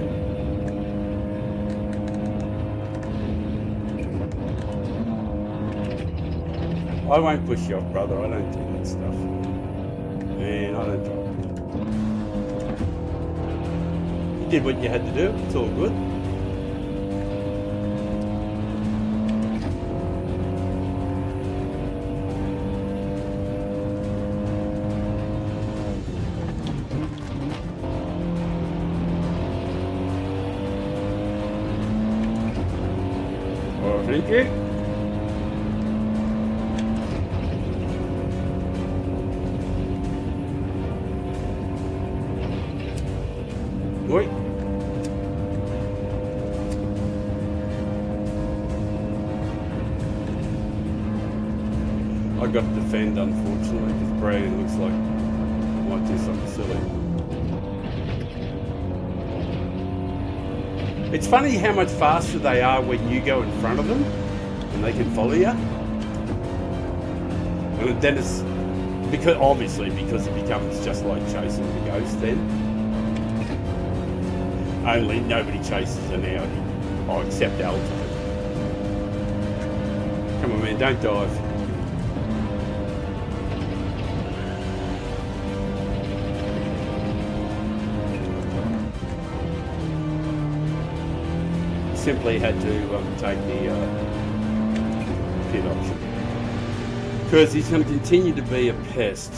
I won't push you off, brother. I don't do that stuff. Man, I don't drive. You did what you had to do. It's all good. Thank you. Oi. I got to defend, unfortunately, because Brandon looks like he might do something silly. It's funny how much faster they are when you go in front of them and they can follow you. And then it's because it becomes just like chasing the ghost then. Only nobody chases an Audi. Oh, except Alto. Come on, man, don't dive. Simply had to take the pit option because he's going to continue to be a pest.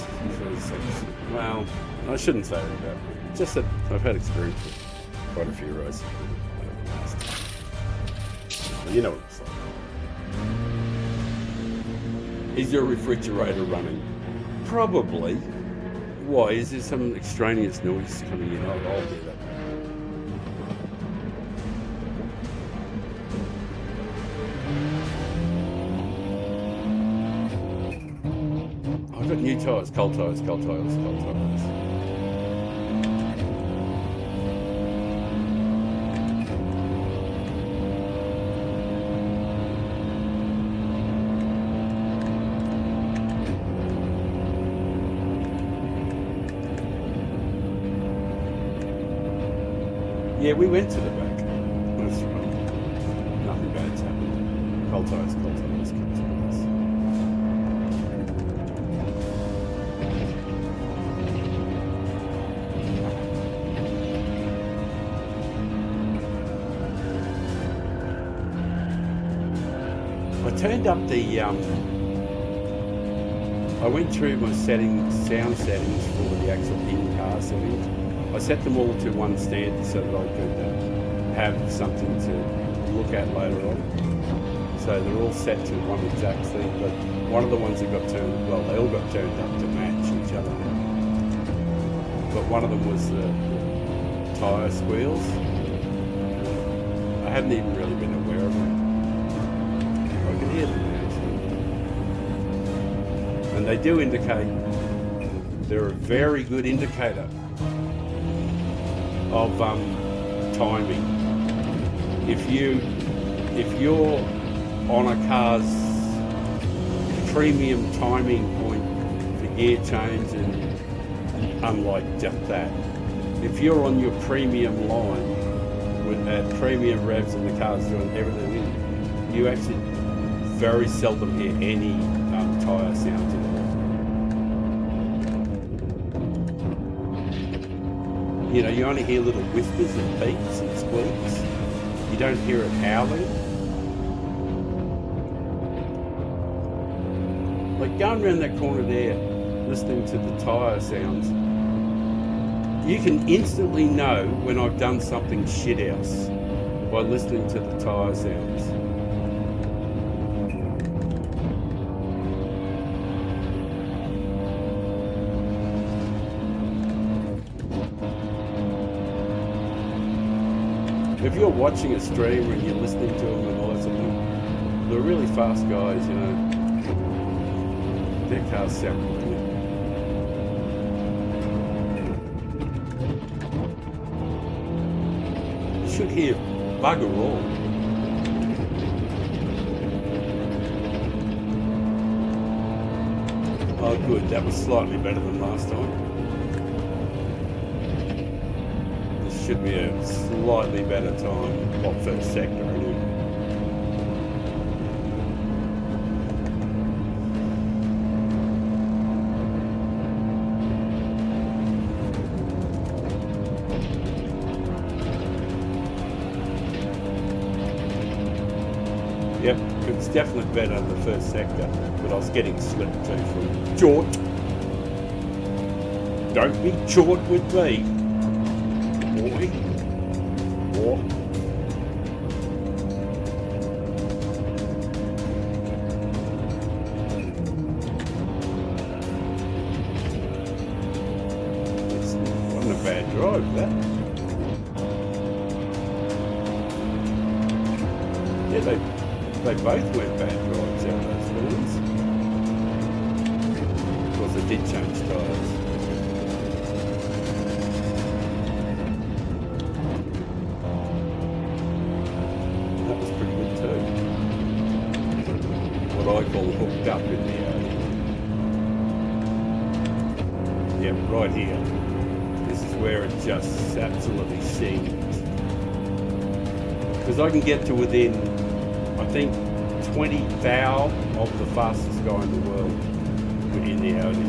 Well, I shouldn't say that. Just that I've had experience with quite a few races. Well, you know what it's like. Is your refrigerator running? Probably. Why? Is there some extraneous noise coming in? I'll do that. I've got new tyres, cold tyres. Yeah, we went to the back. That's right. Nothing bad's happened. Cold tyres. I turned up the, I went through my sound settings for the actual in-car settings. I set them all to one standard so that I could have something to look at later on. So they're all set to one exact thing, but one of the ones that got turned, well, they all got turned up to match each other. But one of them was the tyre squeals. I hadn't even really been aware of them. I can hear them now, actually. And they do indicate, they're a very good indicator of timing. If you're on a car's premium timing point for gear change, and unlike just that, if you're on your premium line with premium revs and the car's doing everything in, you actually very seldom hear any tyre sounds at all. You know, you only hear little whispers and beeps and squeaks. You don't hear it howling. Like going around that corner there, listening to the tyre sounds, you can instantly know when I've done something shithouse by listening to the tyre sounds. If you're watching a streamer and you're listening to them and all that sort of thing, they're really fast guys, you know. Their cars sound good. You should hear bugger all. Oh, good. That was slightly better than last time. This should be a slightly better time. Well, first sector, anyway. Yep, it's definitely better than the first sector, but I was getting slipped too from Jort. Don't be short with me, boy. Or it wasn't a bad drive, that. Yeah, they both went bad drives out of those films. Of course, they did change tyres. That was pretty good too. What I call hooked up in the yeah, right here. This is where it just absolutely seams. Because I can get to within, I think, 20 thou of the fastest guy in the world in the Audi.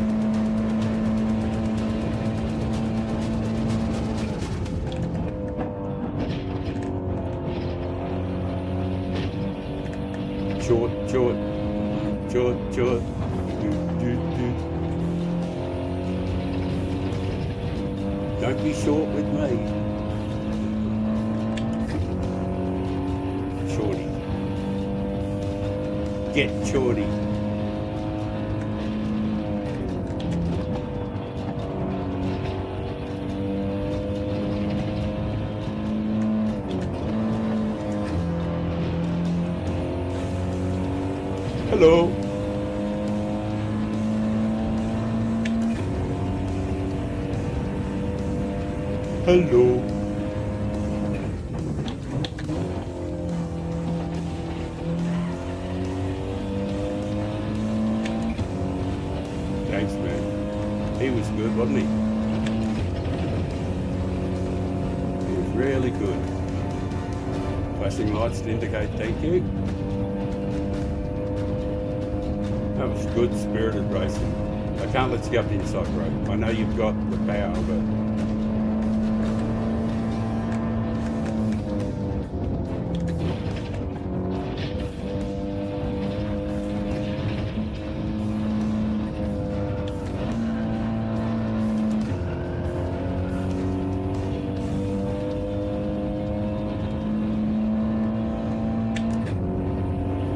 Short. Don't be short with me. Shorty. Get shorty. Hello. Hello. Thanks, man. He was good, wasn't he? He was really good. Flashing lights to indicate thank you. That was good, spirited racing. I can't let you go up the inside road. I know you've got the power, but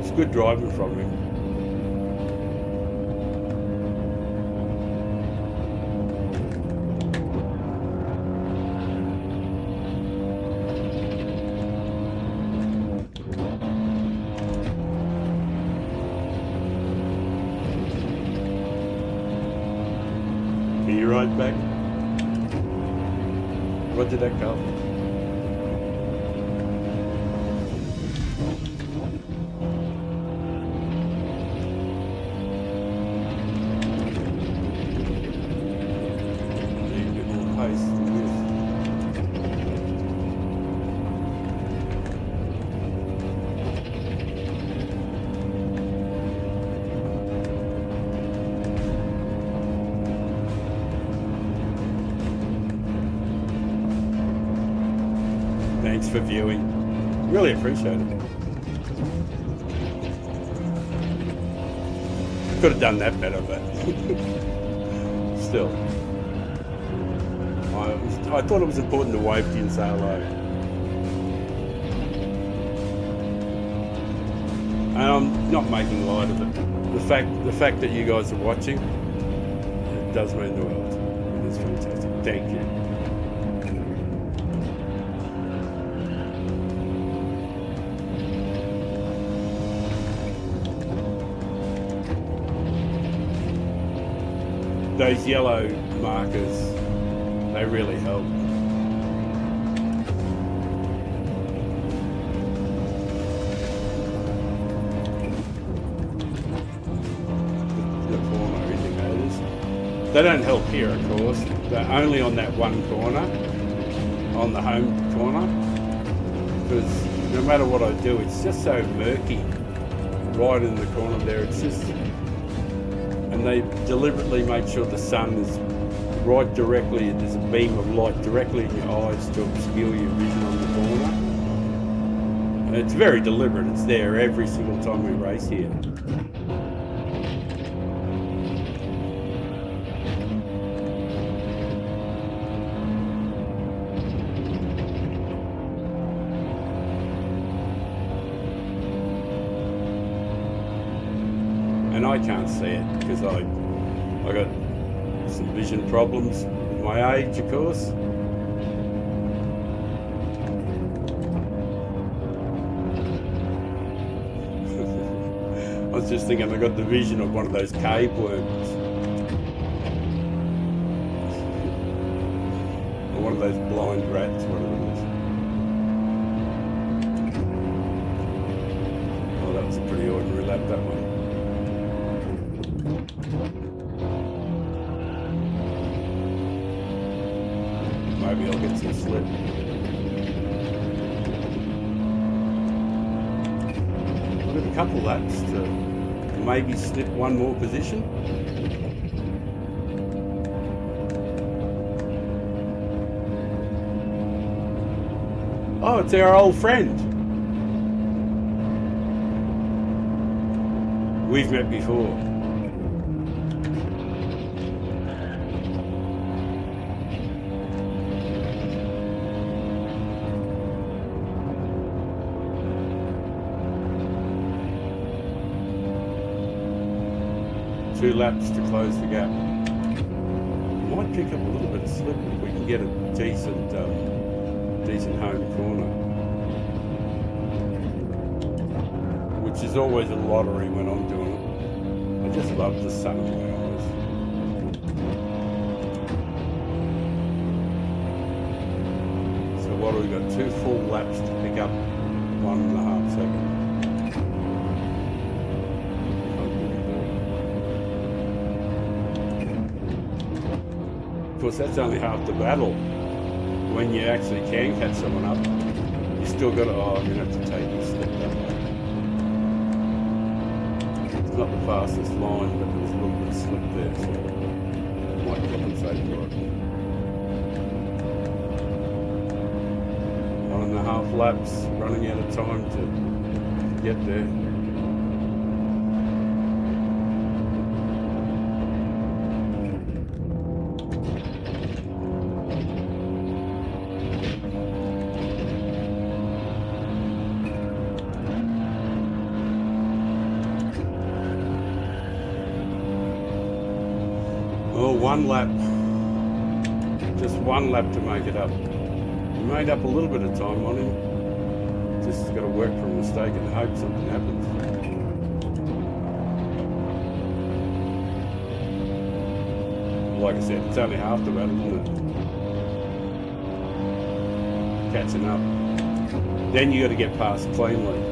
it's good driving from him. Can you ride back? What did that cover? Need a bit more pace than this. Thanks for viewing. Really appreciate it. Could have done that better, but still. I thought it was important to wave to you and say hello. And I'm not making light of it. The fact that you guys are watching, it does mean the world. It is fantastic. Thank you. Those yellow markers, they really help. The corner indicators. They don't help here, of course. They're only on that one corner, on the home corner, because no matter what I do, it's just so murky right in the corner there. It's just, and they deliberately make sure the sun is right directly, there's a beam of light directly in your eyes to obscure your vision on the corner. And it's very deliberate, it's there every single time we race here. And I can't see it because I got some vision problems with my age, of course. I was just thinking I got the vision of one of those cave worms. Or one of those blind rats, whatever it is. Oh, that was a pretty ordinary lap, that one. Maybe I'll get some slip. I've got a couple laps to maybe slip one more position. Oh, it's our old friend. We've met before. Two laps to close the gap. Might pick up a little bit of slip if we can get a decent home corner, which is always a lottery when I'm doing it. I just love the sun in my eyes. So what have we got? 2 full laps to pick up 1.5 seconds. Of course, that's only half the battle. When you actually can catch someone up, you still got to, oh, I'm going to have to take this slip that way. It's not the fastest line, but there's a little bit of slip there, so I might compensate for it. 1.5 laps, running out of time to get there. Oh, 1 lap. Just 1 lap to make it up. We made up a little bit of time on him. Just got to work for a mistake and hope something happens. Like I said, it's only half the battle, isn't it? Catching up. Then you got to get past cleanly.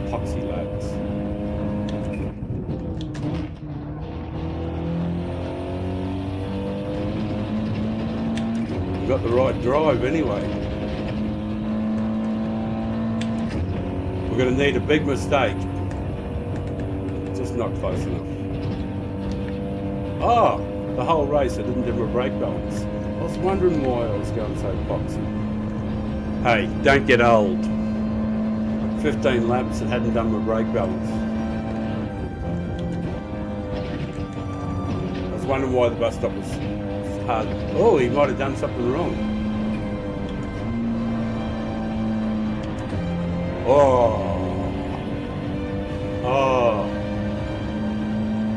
Poxy lads. We've got the right drive anyway. We're going to need a big mistake. Just not close enough. Oh, the whole race I didn't do my brake balance. I was wondering why I was going so poxy. Hey, don't get old. 15 laps and hadn't done my brake balance. I was wondering why the bus stop was hard. Oh, he might have done something wrong. Oh.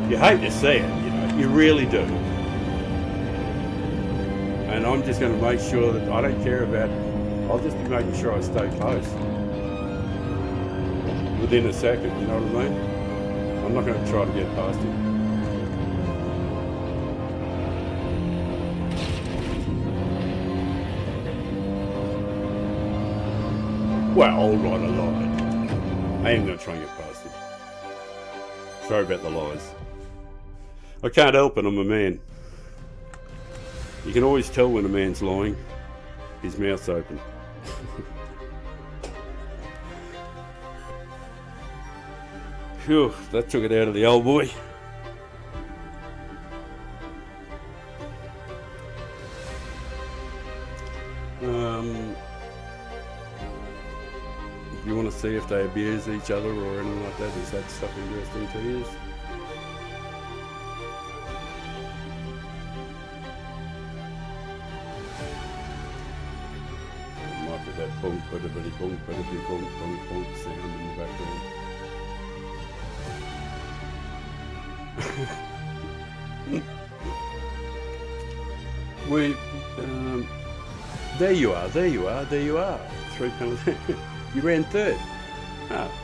You hate to see it, you know, you really do. And I'm just going to make sure that I don't care about it. I'll just be making sure I stay close. Within a second, you know what I mean? I'm not going to try to get past him. Well, all right, I lied. I am going to try and get past him. Sorry about the lies. I can't help it, I'm a man. You can always tell when a man's lying. His mouth's open. Phew, that took it out of the old boy. You want to see if they abuse each other or anything like that? Is that stuff interesting to you? It might be that bunk, bitty bunk, bitty bunk, bunk, bunk sound in the background. There you are. 3 penalties. You ran third.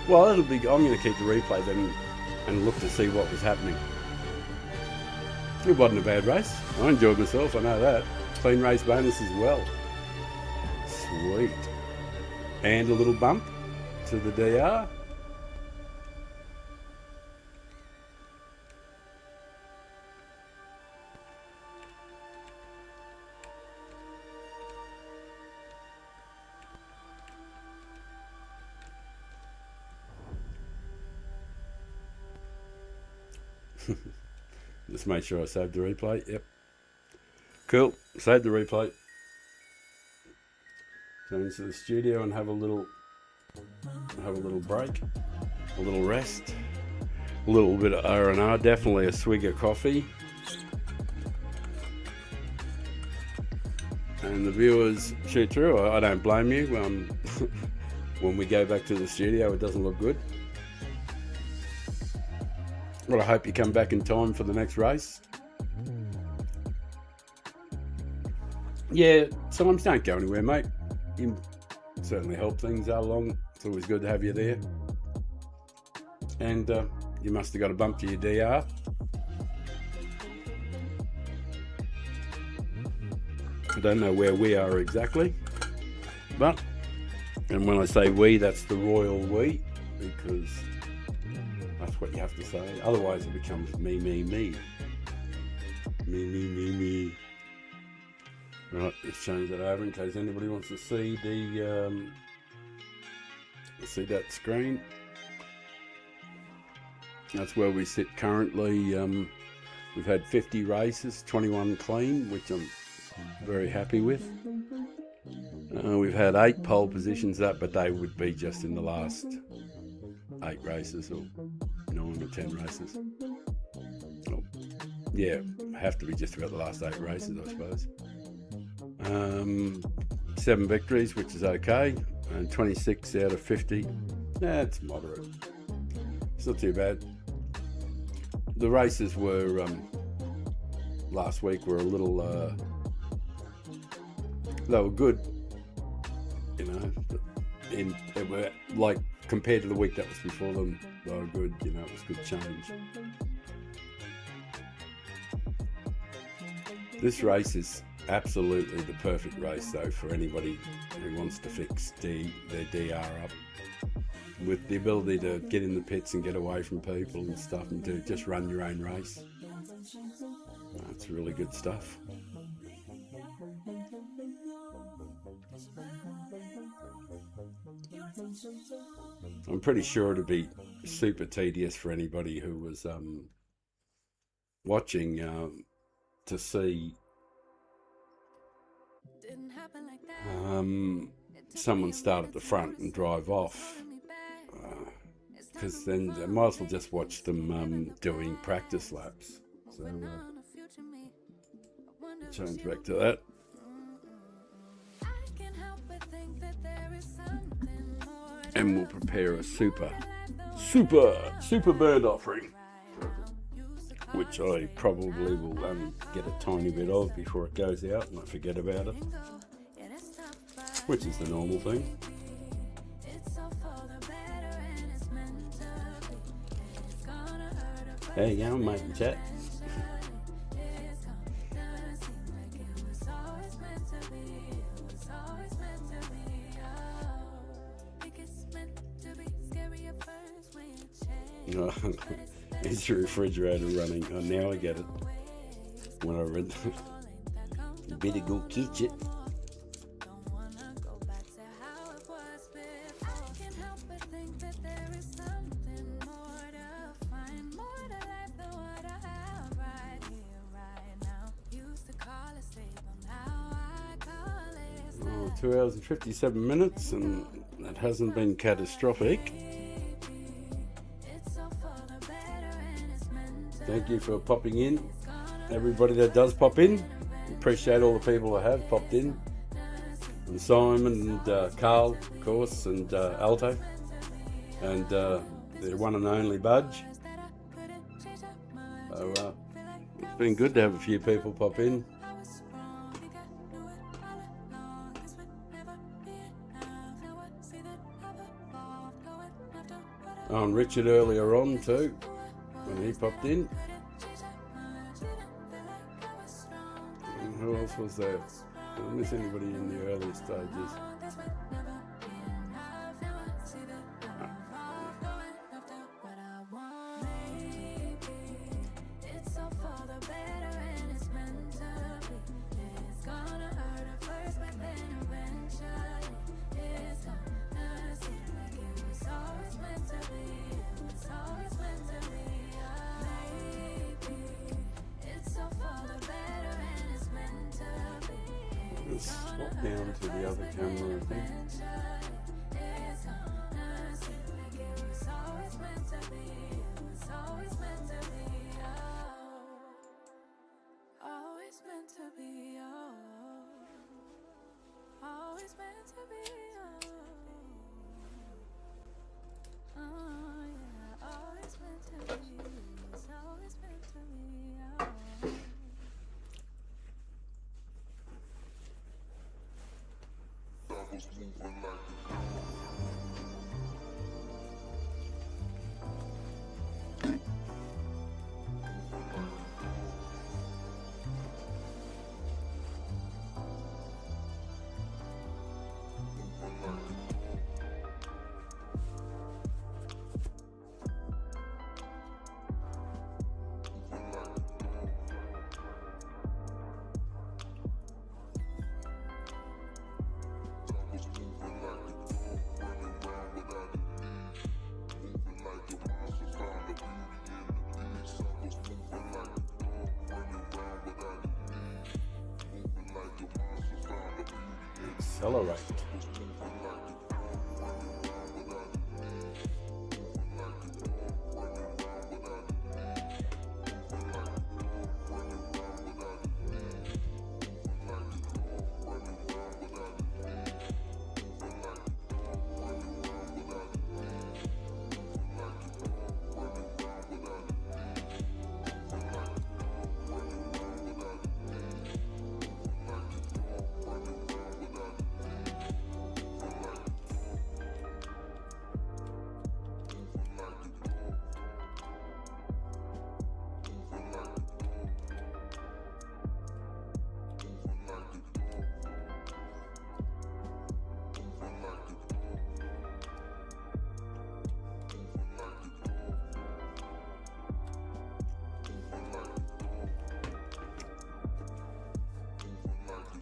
Well, I'm going to keep the replay then and look to see what was happening. It wasn't a bad race. I enjoyed myself, I know that. Clean race bonus as well. Sweet. And a little bump to the DR. Just make sure I saved the replay. Yep. Cool. Save the replay. Go into the studio and have a little break, a little rest, a little bit of R&R. Definitely a swig of coffee. And the viewers shoot through. I don't blame you. When we go back to the studio, it doesn't look good. Well, I hope you come back in time for the next race. Yeah, times don't go anywhere, mate. You certainly help things along. It's always good to have you there. And you must have got a bump to your DR. I don't know where we are exactly. But, and when I say we, that's the royal we, because that's what you have to say. Otherwise it becomes me, me, me. Me, me, me, me. Right, let's change that over in case anybody wants to see the see that screen. That's where we sit currently. We've had 50 races, 21 clean, which I'm very happy with. We've had 8 pole positions up, but they would be just in the last 8 races or 9 or 10 races. Oh, yeah, have to be just about the last 8 races, I suppose. 7 victories, which is okay, and 26 out of 50. That's moderate. It's not too bad. The races were last week were a little. They were good, you know. They were like compared to the week that was before them. They were good, you know. It was good change. This race is absolutely the perfect race, though, for anybody who wants to fix their DR up, with the ability to get in the pits and get away from people and stuff, and to just run your own race. That's really good stuff. I'm pretty sure it'd be super tedious for anybody who was watching to see someone start at the front and drive off, because then they might as well just watch them doing practice laps. So change back to that. And we'll prepare a super bird offering, which I probably will get a tiny bit of before it goes out and I forget about it, which is the normal thing. There you go, mate and chat. Is the refrigerator running? Oh, now I get it. When I read you better go catch it. Oh, 2 hours and 57 minutes, and that hasn't been catastrophic. Thank you for popping in, everybody that does pop in. Appreciate all the people that have popped in, and Simon and Carl, of course, and Alto, and the one and only Budge. So it's been good to have a few people pop in. Oh, and Richard earlier on too, when he popped in. And who else was there? Didn't miss anybody in the early stages. Let's swap down to the other camera, I think. Accelerate.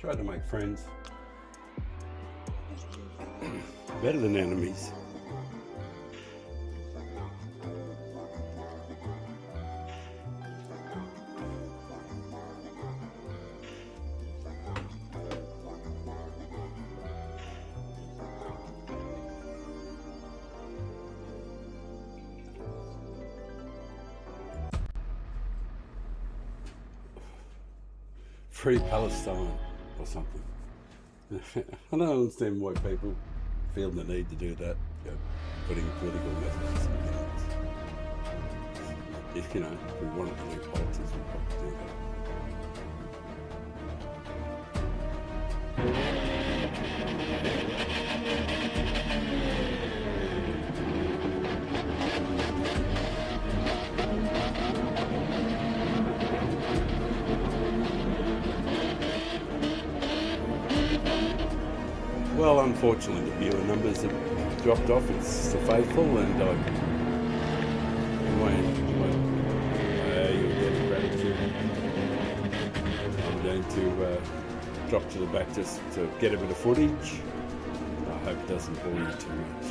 Try to make friends. Better than enemies. Free Palestine or something. I don't understand why people feel the need to do that, putting political messages in games. If, if we wanted to do politics, we'd probably do that. Well, unfortunately, the viewer numbers have dropped off. It's the faithful, and I drop to the back just to get a bit of footage. I hope it doesn't bore you too much.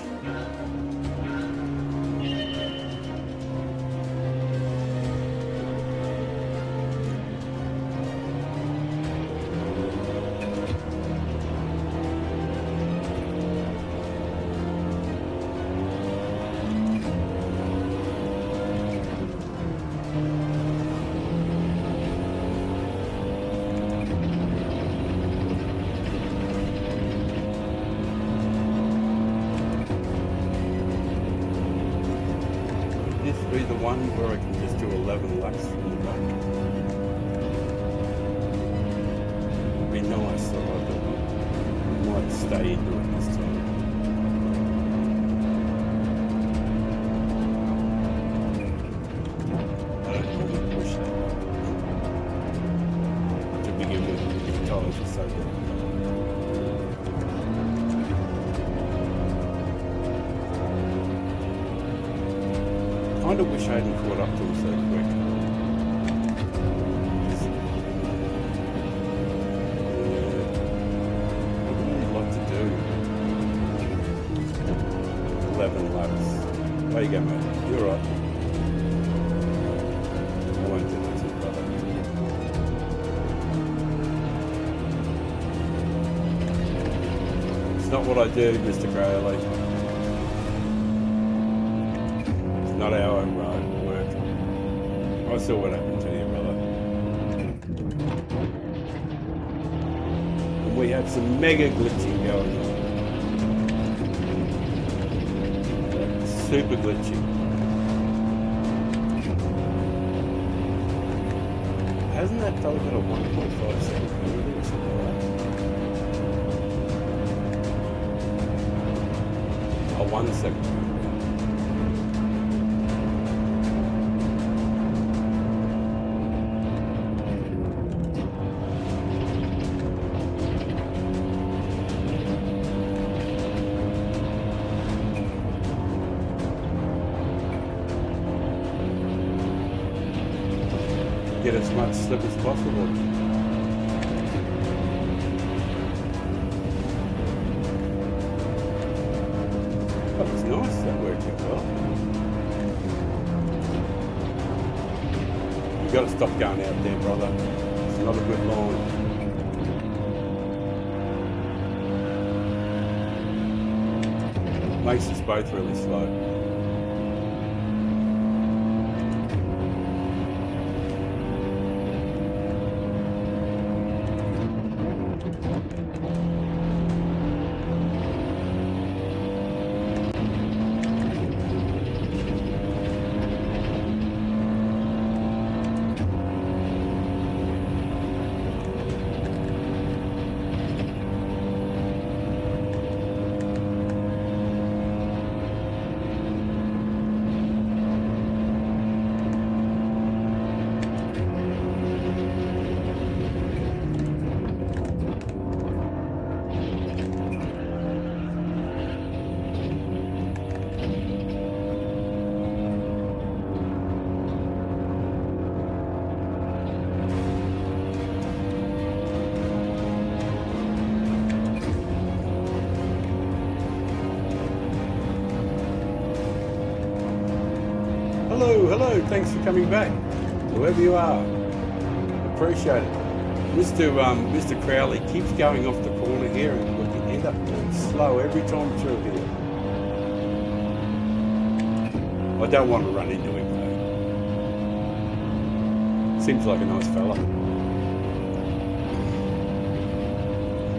Be the one where I can just do 11 laps from the back. It'd be nice, so I might stay into it this time. I don't normally push that to begin with, the tyres are so good. I kind of wish I hadn't caught up to him so quick. I'd really like to do 11 laps. There you go, mate. You're right. I won't do that to you, brother. It's not what I do, Mr. Crowley. Not how I work. I saw what happened to you, brother. And we have some mega glitching going on. Super glitching. Hasn't that fella got a 1.5 second penalty or something like that? A 1 second penalty. Get as much slip as possible. That was nice, that worked out well. You've got to stop going out there, brother. It's not a good line. Makes us both really slow. Hello, thanks for coming back, whoever you are. Appreciate it. Mr. Crowley keeps going off the corner here and we can end up going slow every time through here. I don't want to run into him though. Seems like a nice fella.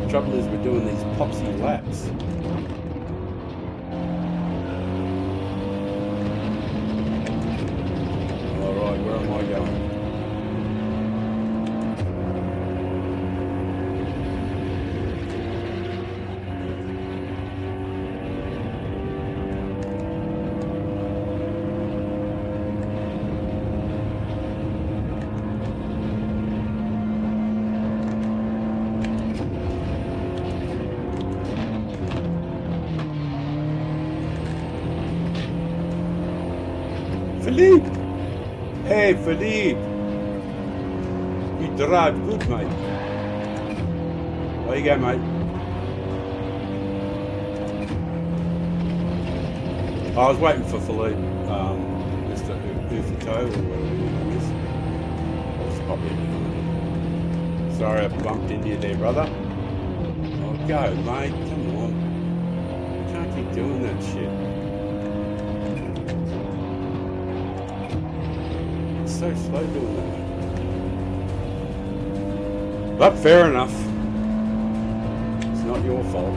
The trouble is we're doing these popsy laps. Where am I going? Philippe! Hey, Philippe! You drive good, mate. There you go, mate. I was waiting for Philippe, Mr. Ufito, or whatever it is. I'll just pop in. Sorry I bumped into you there, brother. Oh, go, mate. Come on. You can't keep doing that shit. It's so slow doing that. But fair enough. It's not your fault.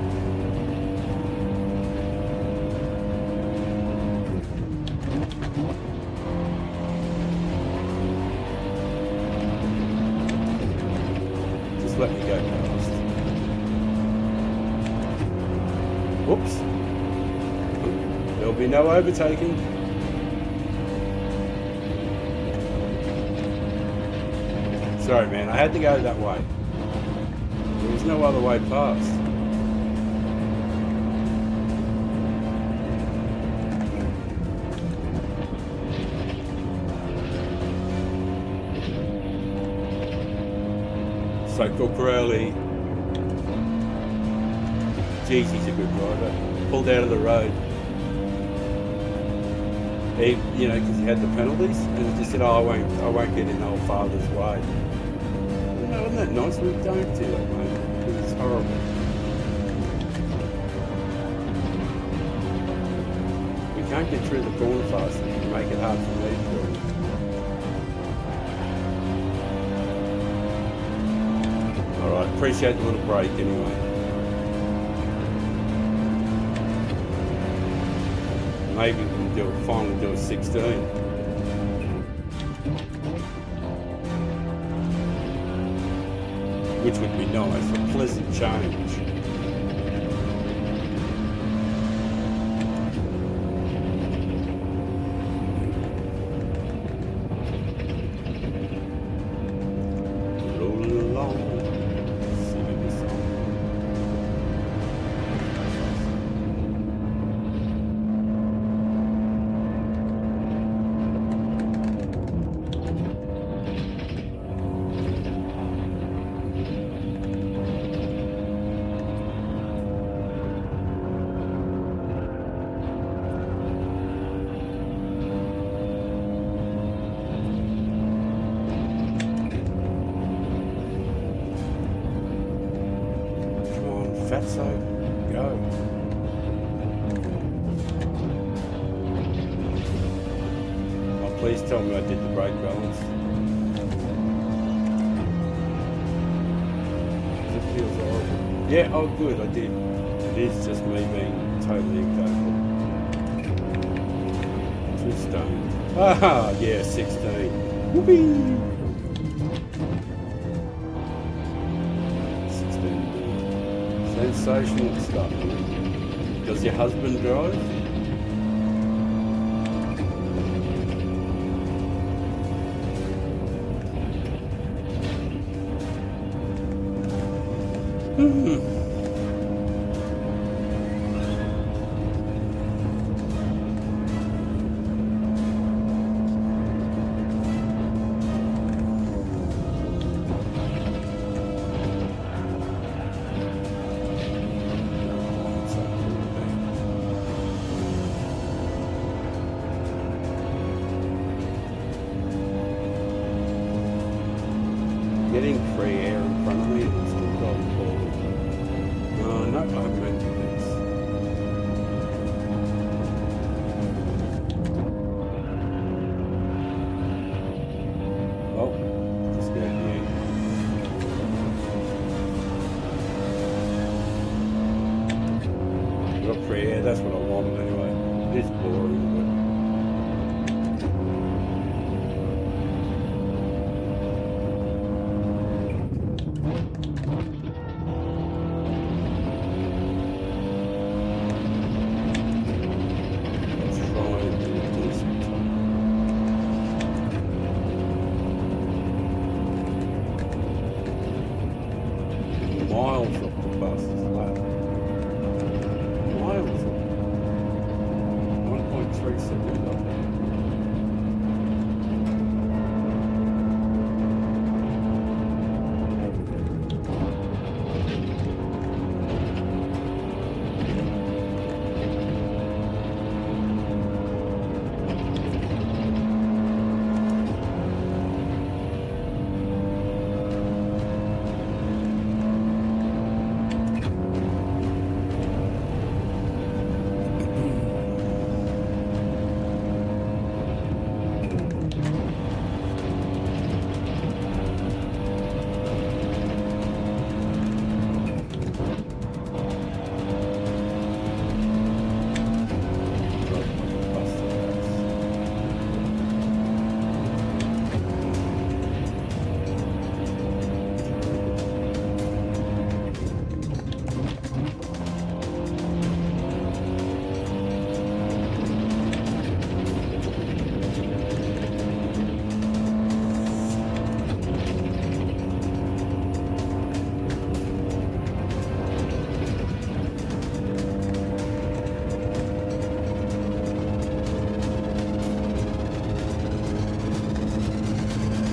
Just let me go past. Whoops. There'll be no overtaking. Sorry, man. I had to go that way. There was no other way past. So Corelli, geez, he's a good driver. Pulled out of the road. He, you know, because he had the penalties, and he just said, "Oh, I won't get in old father's way." You know, isn't that nice? We don't do that, mate. It's horrible. We can't get through the corner fast enough to make it hard for me to do. All right, appreciate the little break anyway. Maybe we can finally do a 16. Which would be nice, a pleasant change. Roll along, singing the song. Fatso, go. Oh, please tell me I did the brake balance. It feels horrible. Yeah, oh good, I did. It is just me being totally incapable. Too stoned. Ah, yeah, 16. Whoopee! 16. Sensational stuff. Does your husband drive? Getting free air in front of me and still going forward. No, I meant this. Oh, just get the end. Got free air, that's what I wanted anyway. It is boring, but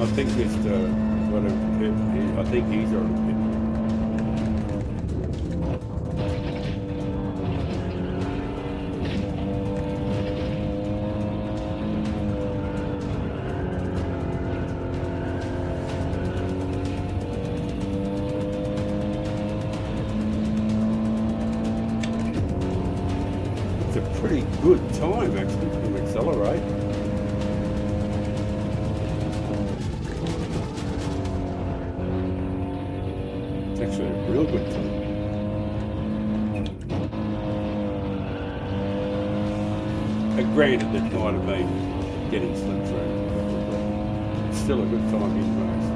I think Mr. whatever, I think he's already pinned. It's a pretty good time actually to accelerate. It's actually a real good time. Granted, that might have been getting slipped through. It's still a good time in race.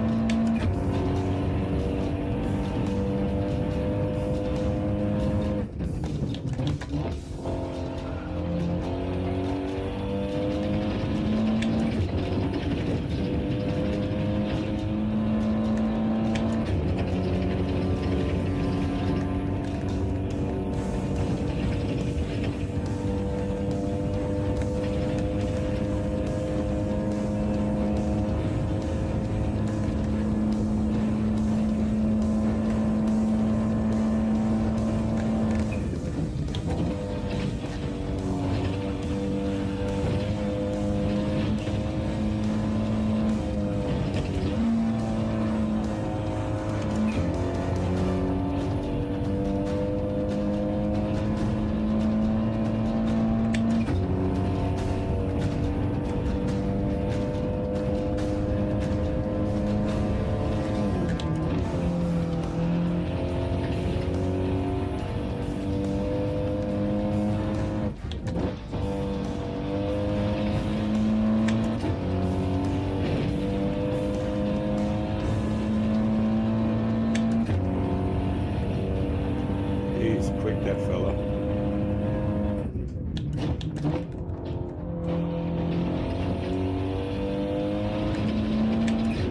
He's quick, that fella.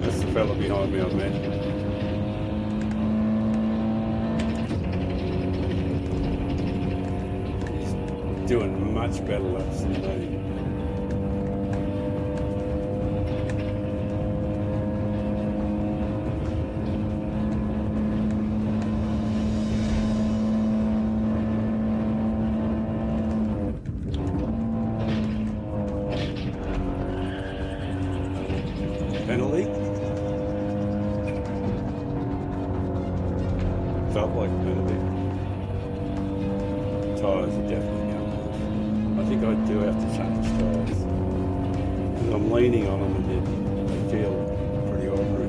That's the fella behind me, I meant. He's doing much better laps than me. Penalty? Felt like a penalty. Tyres are definitely going off. I think I do have to change tyres. Because I'm leaning on them and they feel pretty ordinary.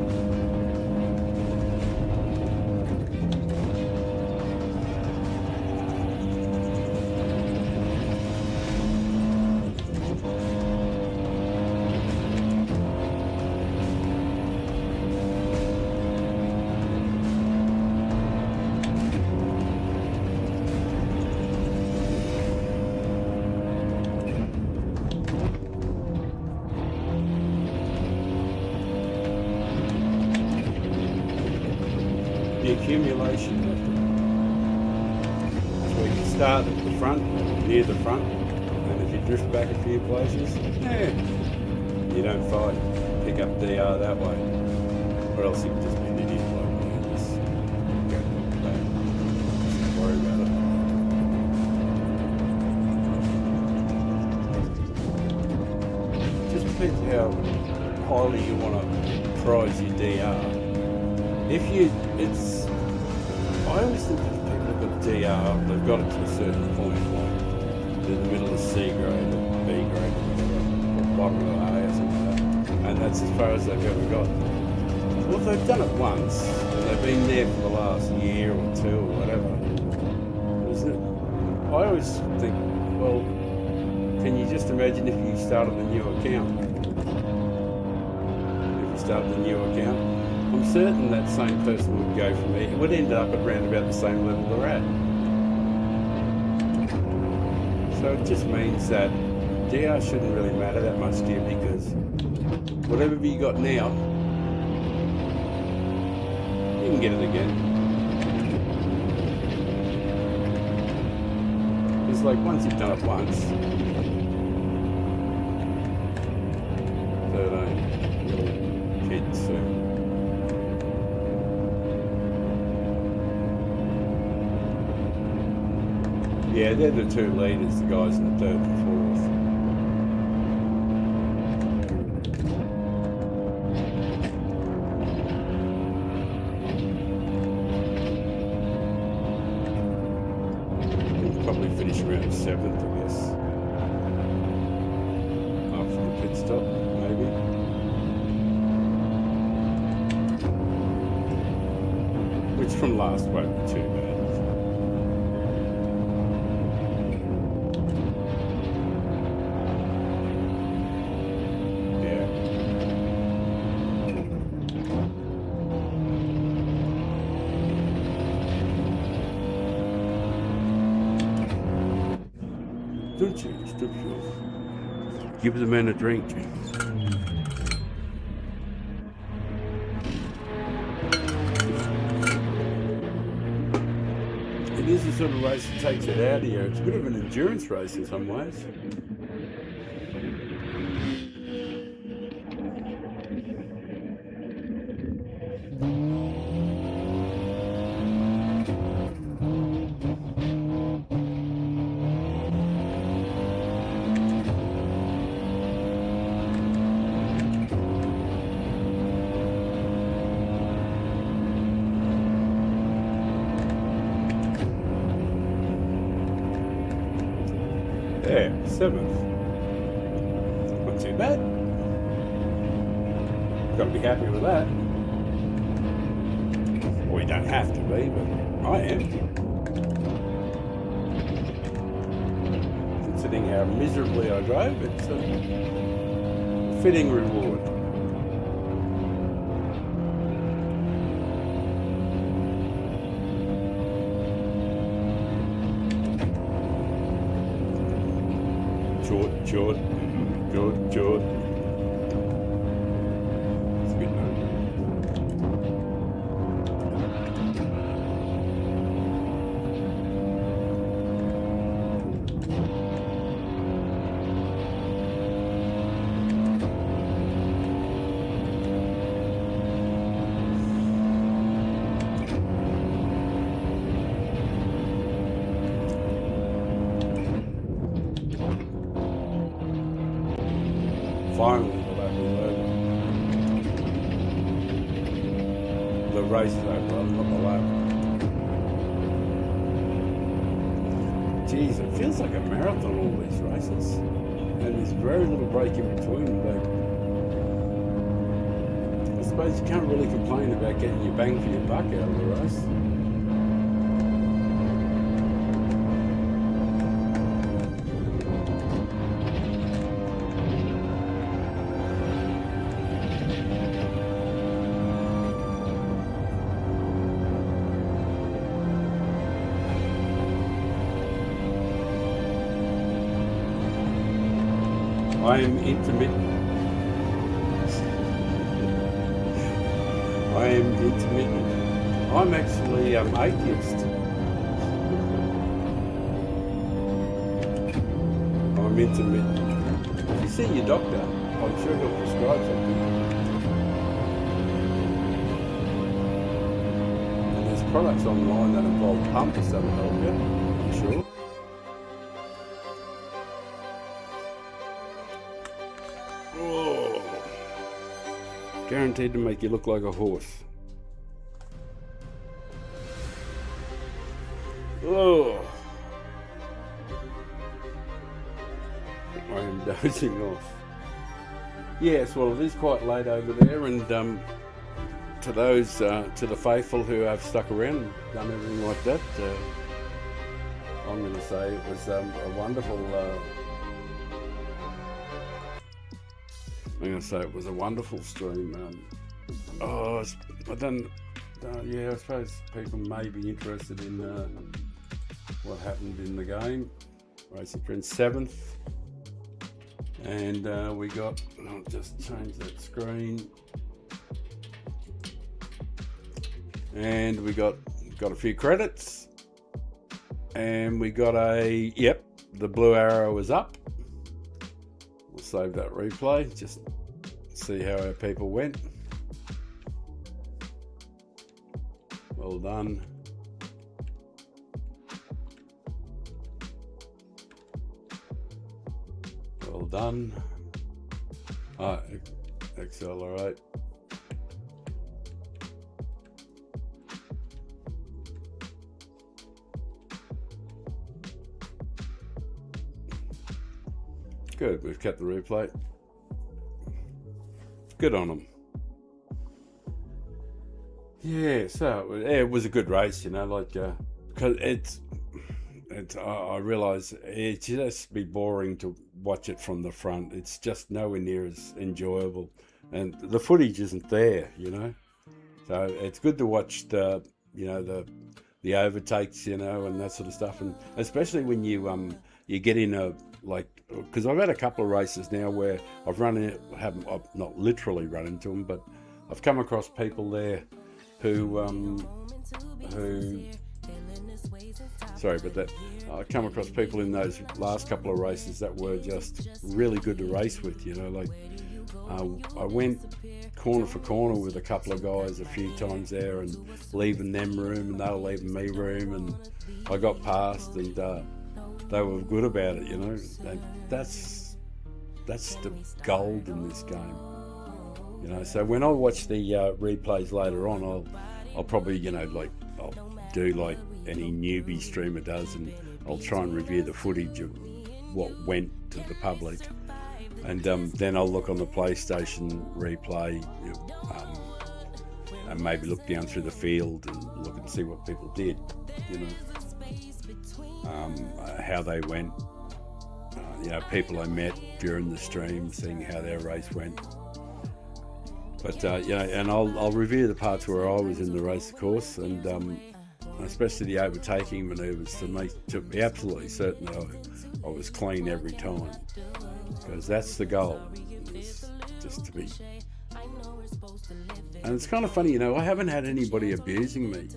The accumulation method. So you start at the front, near the front, and if you drift back a few places, you don't fight. Pick up DR that way. Or else you can just be an idiot like me and just go back. Just worry about it. Just depends how highly you want to prize your DR. I always think that people have got DR, they've got it to a certain point, like in the middle of C grade or B grade or whatever, or bottom of A or something like that, and that's as far as they've ever got. Well, if they've done it once, and they've been there for the last year or two or whatever, I always think, well, can you just imagine if you started a new account? If you started a new account? I'm certain that same person would go for me. It would end up at around about the same level they're at. So it just means that DR shouldn't really matter that much to you, because whatever you got now, you can get it again. It's like once you've done it once, 13 little kid. Yeah, they're the 2 leaders, the guys in the 3rd and 4th. We'll probably finish around 7th, I guess. After the pit stop, maybe. Which from last won't be too bad. Don't you? Stop yourself. Give the man a drink. It is the sort of race that takes it out of you. It's a bit of an endurance race in some ways. Yeah, 7th. Not too bad. Got to be happy with that. Well, you don't have to be, but I am. Considering how miserably I drove, it's a fitting reward. Short. It's a good note. Finally, the lap is over. The race is over, not the lap. Geez, it feels like a marathon, all these races. And there's very little break in between them. I suppose you can't really complain about getting your bang for your buck out of the race. I am intermittent. I'm actually atheist. I'm intermittent. If you see your doctor, I'm sure he'll prescribe something. And there's products online that involve pumps that'll help you, I'm sure. Oh, guaranteed to make you look like a horse. Oh, I am dozing off. Yes, well, it is quite late over there, and to those, to the faithful who have stuck around and done everything like that, I'm going to say it was a wonderful. I'm going to say it was a wonderful stream. I suppose people may be interested in what happened in the game. Racing Prince 7th, and we got. I'll just change that screen, and we got a few credits, and we got the blue arrow is up. We'll save that replay, just see how our people went. Well done. Well done. Accelerate. Good, we've kept the replay. Good on them. Yeah, so it was a good race, you know, like, because I realise it just be boring to watch it from the front. It's just nowhere near as enjoyable, and the footage isn't there, you know. So it's good to watch the, you know, the overtakes, you know, and that sort of stuff, and especially when you get in a, like, because I've had a couple of races now where I've I've not literally run into them, but I've come across people there who sorry about that. I come across people in those last couple of races that were just really good to race with, you know, like I went corner for corner with a couple of guys a few times there and leaving them room and they were leaving me room, and I got past and they were good about it, you know. And that's the gold in this game, you know. So when I watch the replays later on, I'll probably, you know, like I'll do like any newbie streamer does, and I'll try and review the footage of what went to the public, and then I'll look on the PlayStation replay, and maybe look down through the field and look and see what people did, you know, how they went, you know, people I met during the stream, seeing how their race went. But you know, and I'll review the parts where I was in the race, of course, and especially the overtaking manoeuvres to be absolutely certain that I was clean every time, because that's the goal, just to be. And it's kind of funny, you know, I haven't had anybody abusing me.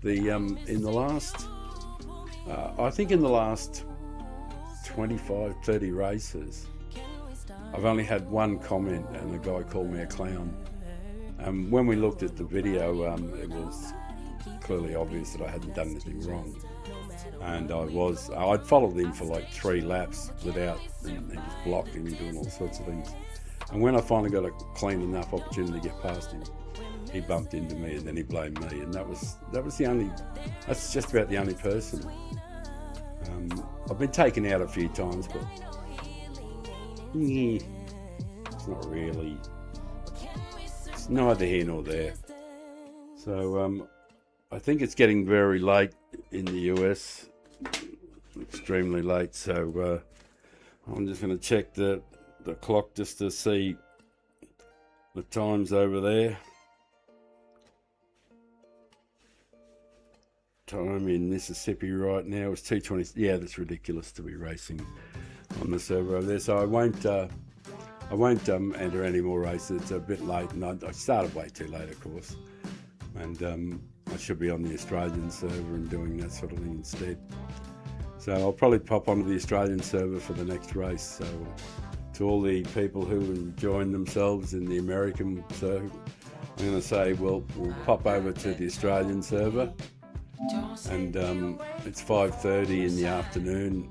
In the last, I think in the last 25, 30 races, I've only had one comment, and the guy called me a clown. When we looked at the video, it was clearly obvious that I hadn't done anything wrong, and I'd followed him for like 3 laps without, and he just blocked him and doing all sorts of things. And when I finally got a clean enough opportunity to get past him, he bumped into me, and then he blamed me, and that's just about the only person. I've been taken out a few times, but it's not really, it's neither here nor there. So I think it's getting very late in the US, extremely late, so I'm just going to check the clock just to see the times over there. Time in Mississippi right now is 2:20. Yeah, that's ridiculous to be racing on the server over there. So I won't enter any more races. It's a bit late, and I started way too late, of course. And I should be on the Australian server and doing that sort of thing instead. So I'll probably pop onto the Australian server for the next race. So to all the people who enjoyed themselves in the American server, I'm going to say, well, we'll pop over to the Australian server. And it's 5:30 in the afternoon,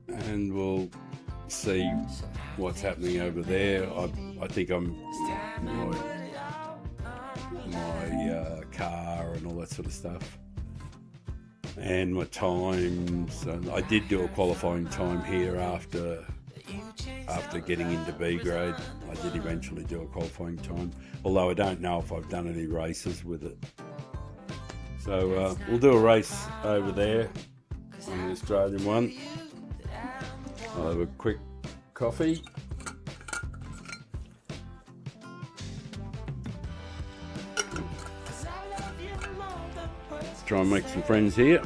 and we'll see what's happening over there. I think I'm my car and all that sort of stuff, and my times. And I did do a qualifying time here after getting into B grade. I did eventually do a qualifying time, although I don't know if I've done any races with it. So we'll do a race over there on the Australian one. I'll have a quick coffee. Let's try and make some friends here.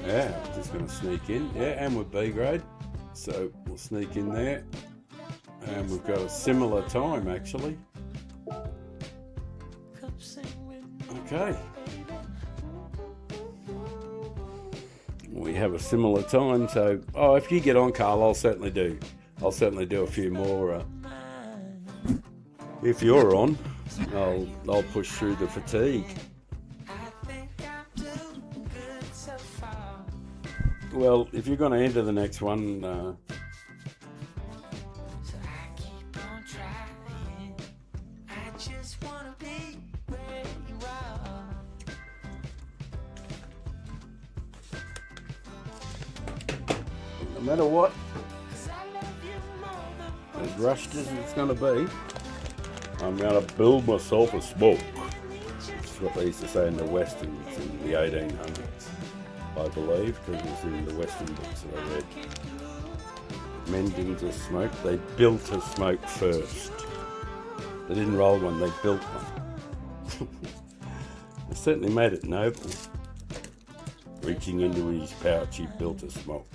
Yeah, just going to sneak in. Yeah, and we're B grade, so we'll sneak in there. And we've got a similar time, actually. Okay. We have a similar time. So, if you get on, Carl, I'll certainly do a few more. If you're on, I'll push through the fatigue. Well, if you're going to enter the next one, no matter what, as rushed as it's going to be, I'm going to build myself a smoke. That's what they used to say in the Westerns in the 1800s, I believe, because it was in the Western books that I read. Men didn't just smoke, they built a smoke first. They didn't roll one, they built one. It certainly made it noble. Reaching into his pouch, he built a smoke.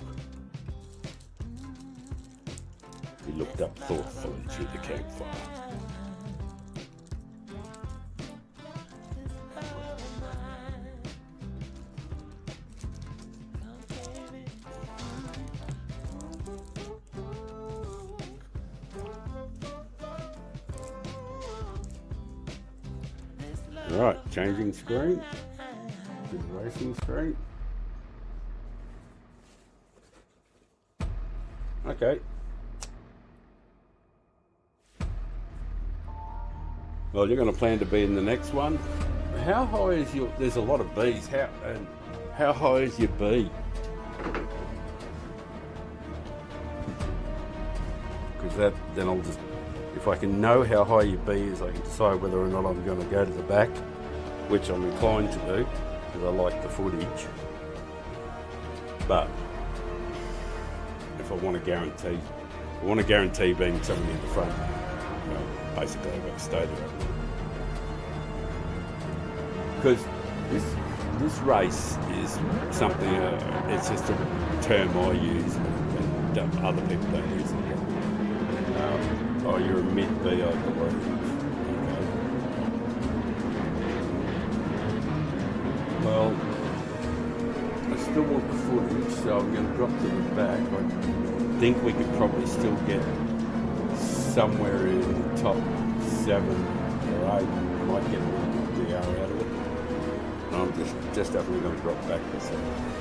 He looked up thoughtfully through the campfire. Right, changing screen. To the racing screen. Okay. Well, you're going to plan to be in the next one. How high is your? There's a lot of bees. How high is your bee? Because then I'll just, if I can know how high your bee is, I can decide whether or not I'm going to go to the back, which I'm inclined to do because I like the footage. But if I want to guarantee being somebody in the front, basically I've got to stay there. Because this race is something, it's just a term I use and other people don't use it. You're a mid-B, I believe. Okay. Well, I still want the footage, so I'm going to drop to the back. I think we could probably still get somewhere in the top 7 or 8. Might get a little bit of DR out of it. And I'm just definitely going to drop back for a second.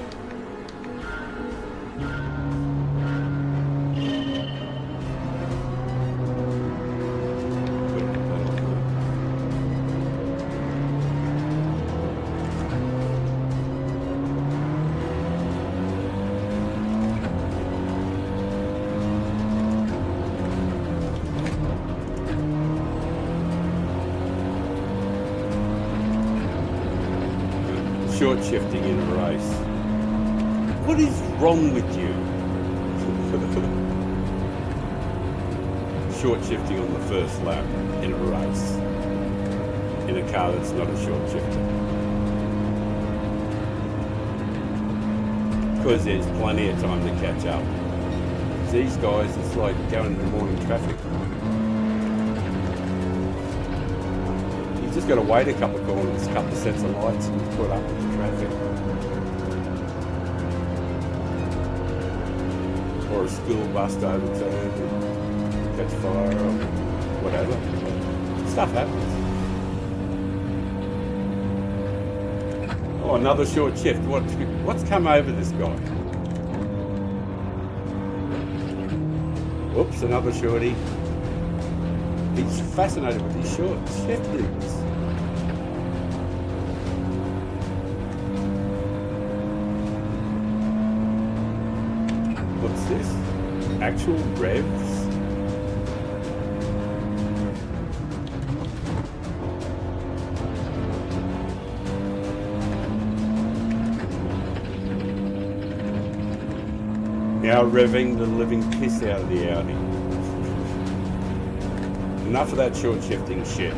Short shifting in a race. What is wrong with you? Short shifting on the first lap in a race. In a car that's not a short shifter. Because there's plenty of time to catch up. These guys, it's like going in the morning traffic. Just got to wait a couple of corners, a couple of sets of lights, and you're caught up with the traffic. Or a school bus to overturn and catch fire or whatever. Stuff happens. Oh, another short shift. What's come over this guy? Whoops, another shorty. He's fascinated with these short shiftings. What's this? Actual revs? Now revving the living piss out of the Audi. Enough of that short shifting shit.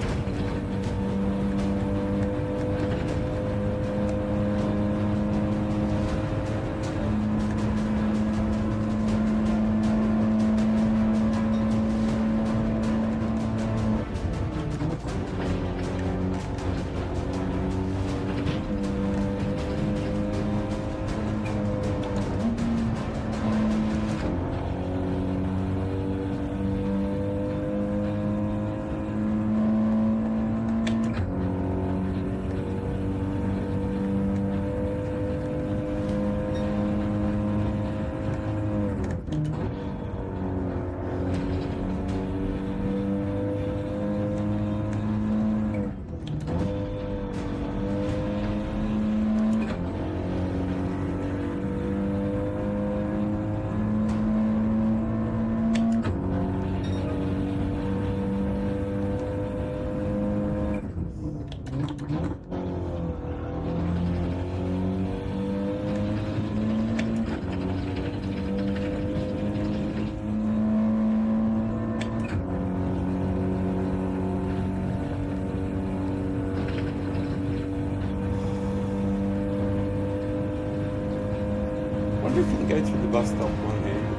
if you can go through the bus stop one-handed.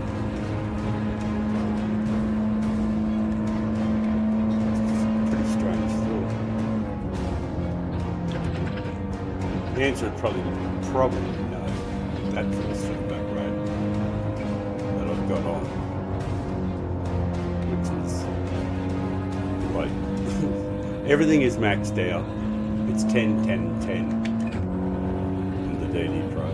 Pretty strange thought. The answer would probably no. That's the straight back road that I've got on, which is like everything is maxed out. It's 10, 10, 10 in the DD Pro.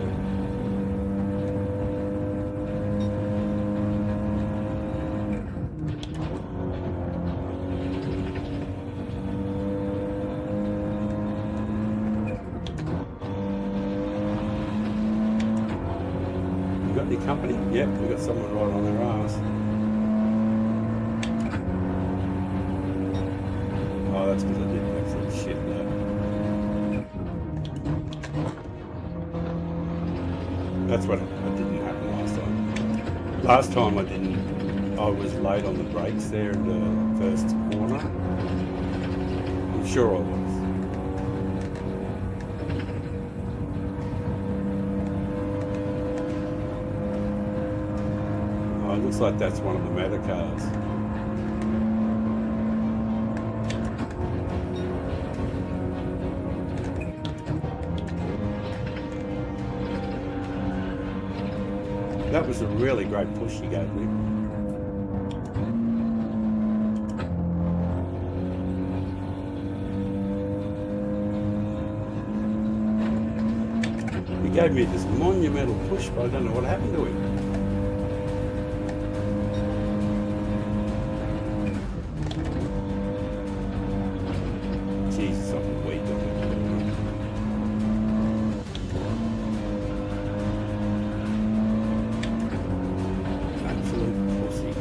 Got any company? Yep, we got someone right on their ass. Oh, that's because I did absolute shit there. That's what didn't happen last time. Last time I was late on the brakes there in the first corner. I'm sure I was. It looks like that's one of the meta cars. That was a really great push he gave me. He gave me this monumental push, but I don't know what happened to him. Jesus, I'm way down. Absolute pussy.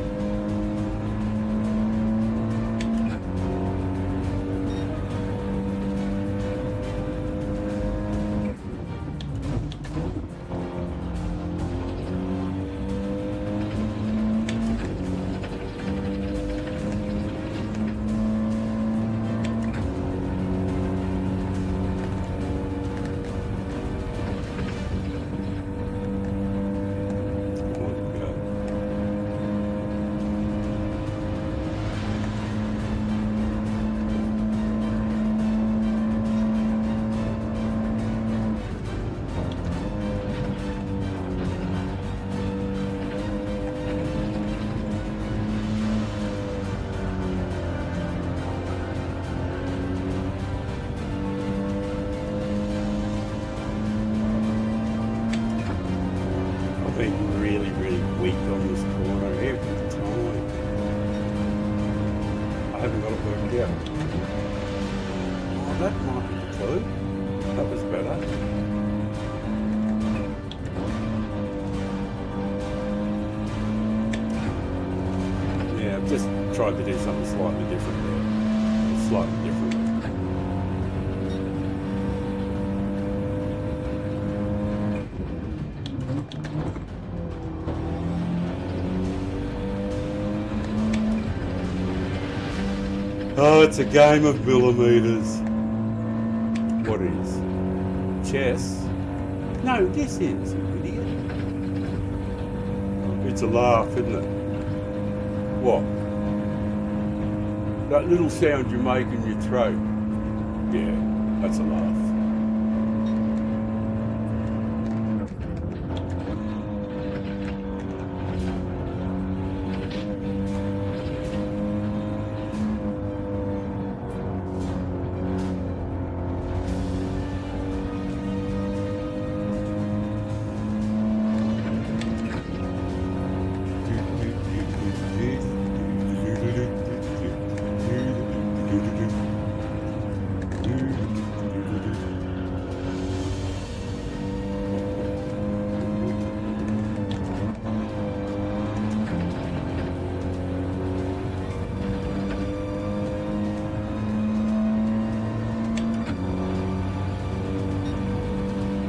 Been really, really weak on this corner every time. I haven't got it worked out. Oh, that might be the clue. That was better. Yeah, I've just tried to do something slightly different there. Slightly different. Oh, it's a game of millimeters. What is? Chess? No, this is, you idiot. It's a laugh, isn't it? What? That little sound you make in your throat. Yeah, that's a laugh.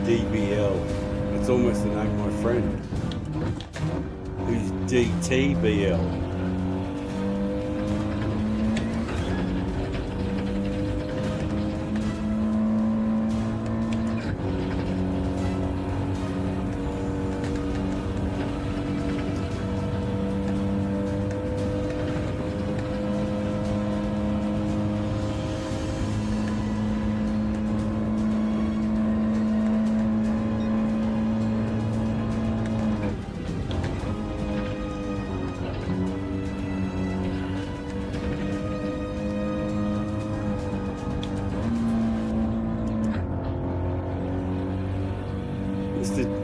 DBL. It's almost the name of my friend. Who's DTBL.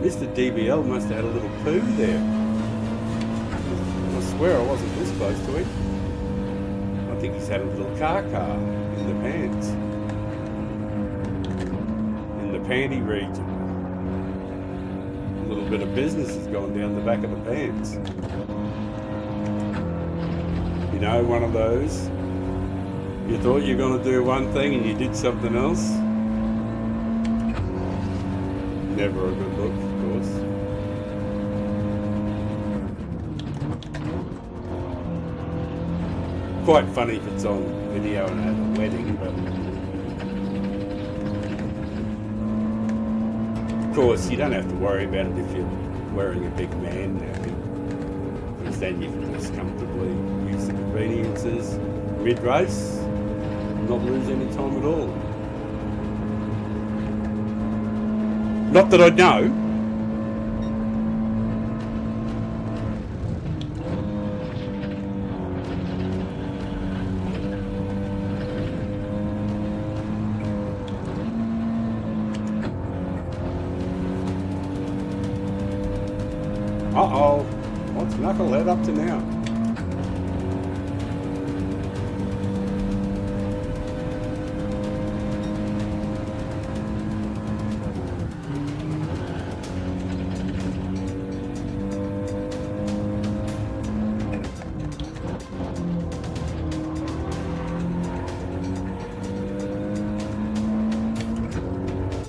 Mr. DBL must have had a little poo there. I swear I wasn't this close to him. I think he's had a little car in the pants. In the panty region. A little bit of business has gone down the back of the pants. You know, one of those. You thought you were going to do one thing and you did something else. Never a good look, of course. Quite funny if it's on video and at a wedding, but of course you don't have to worry about it if you're wearing a big man nappy, because then you can just comfortably use the conveniences mid-race and not lose any time at all. Not that I know. Uh-oh. What's Knucklehead up to now?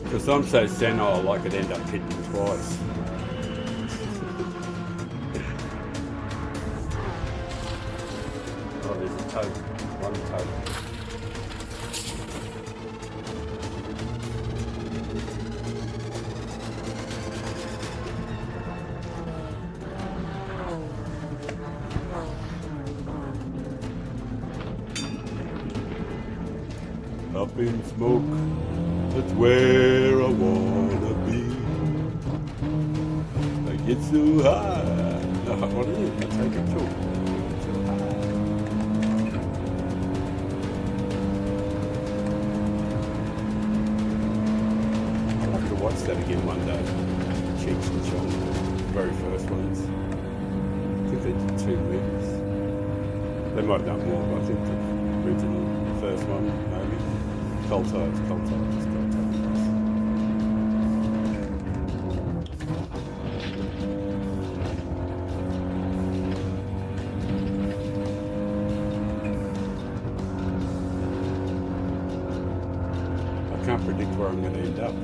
Because I'm so senile, I could end up hitting twice. Oh, there's a tote. One tote. Up in smoke. That's where I wanna be. I get so high. No, what is it? I take it too. So high. I'll have to watch that again one day. Cheeks and Chong, the very first ones. I think they did 2 movies. They might have done more, but I think the original first one, maybe. Cold times. I can't predict where I'm going to end up.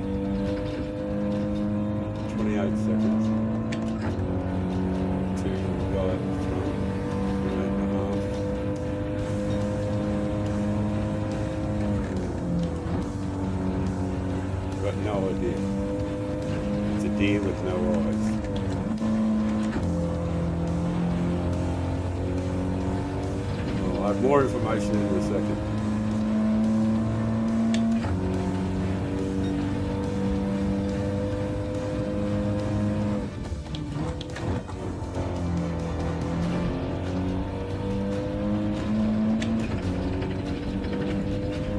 28 seconds. To go out the front. 28.5. I've got no idea. It's a deer with no eyes. I'll have more information in a second.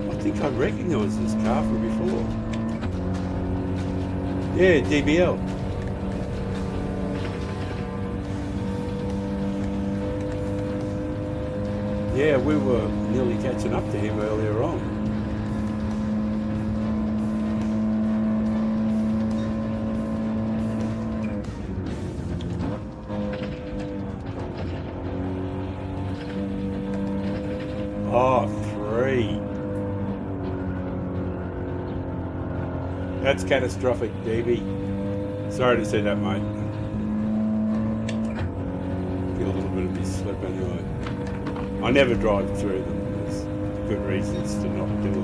I think I recognise this car from before. Yeah, DBL. Yeah, we were nearly catching up to him earlier on. Oh, 3. That's catastrophic, DB. Sorry to see that, mate. Feel a little bit of this slip anyway. I never drive through them. There's good reasons to not do it.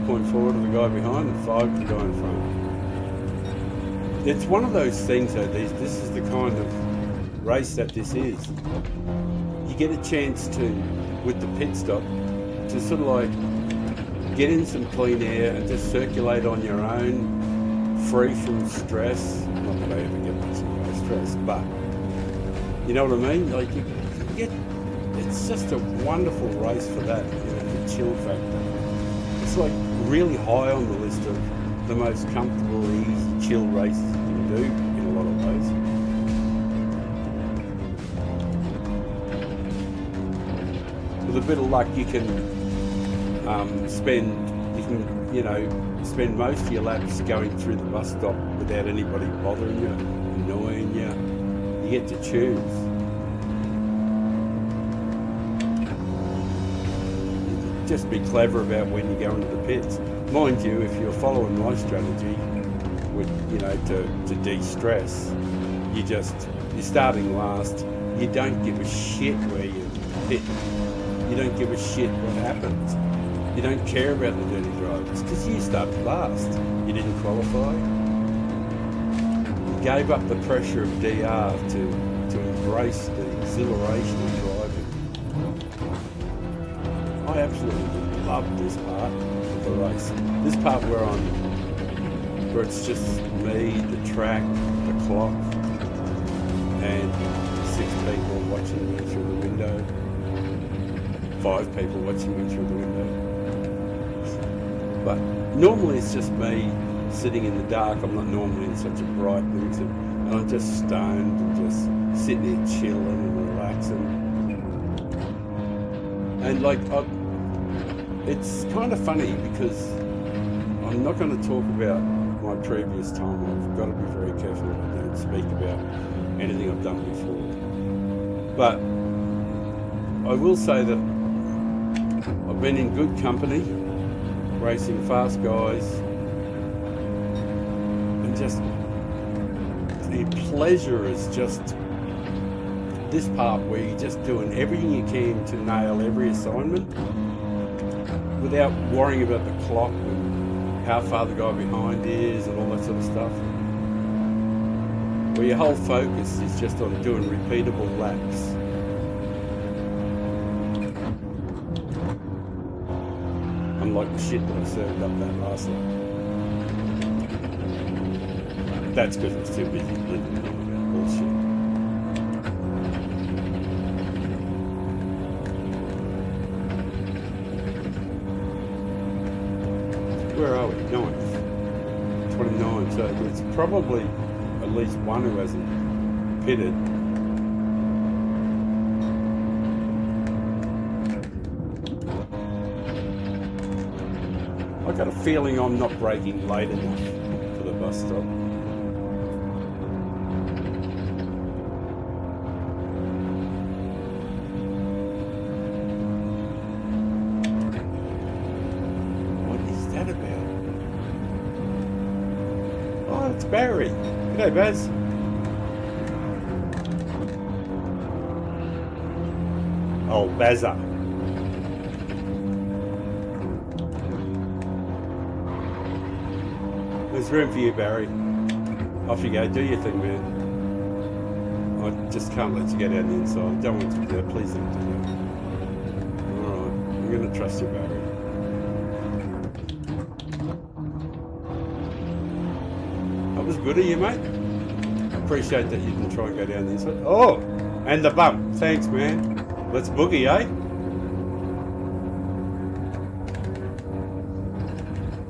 .4 to the guy behind and 5 to the guy in front. It's one of those things though, this is the kind of race that this is. You get a chance to, with the pit stop, to sort of like get in some clean air and just circulate on your own, free from stress. Not that I ever get much stress, but you know what I mean? Like you get, it's just a wonderful race for that, you know, the chill factor. It's like really high on the list of the most comfortable, easy, chill races you can do in a lot of ways. With a bit of luck, you can spend most of your laps going through the bus stop without anybody bothering you, annoying you. You get to choose. Just be clever about when you go into the pits. Mind you, if you're following my strategy, with to de-stress, you're starting last. You don't give a shit where you pit. You don't give a shit what happens. You don't care about the dirty drivers because you started last. You didn't qualify. You gave up the pressure of DR to embrace the exhilaration of driving. I absolutely love this part of the race. This part where it's just me, the track, the clock, and 6 people watching me through the window. 5 people watching me through the window. But normally it's just me sitting in the dark. I'm not normally in such a bright mood, and I'm just stoned and just sitting there chilling and relaxing. And it's kind of funny because I'm not going to talk about my previous time. I've got to be very careful that I don't speak about anything I've done before. But I will say that I've been in good company, racing fast guys, and just the pleasure is just this part where you're just doing everything you can to nail every assignment without worrying about the clock and how far the guy behind is and all that sort of stuff. Where your whole focus is just on doing repeatable laps. Unlike the shit that I served up that last lap. That's because I was too busy living on about bullshit. Where are we? 9th. 29. So it's probably at least one who hasn't pitted. I got a feeling I'm not braking late enough for the bus stop. What is that about? Oh, it's Barry. G'day, Baz. Oh, Bazza. There's room for you, Barry. Off you go. Do your thing, man. I just can't let you get out the inside. I don't want you to do that. Please don't do that. Alright. I'm going to trust you, Barry. That was good of you, mate. I appreciate that you didn't try and go down the inside. Oh! And the bump. Thanks, man. Let's boogie, eh?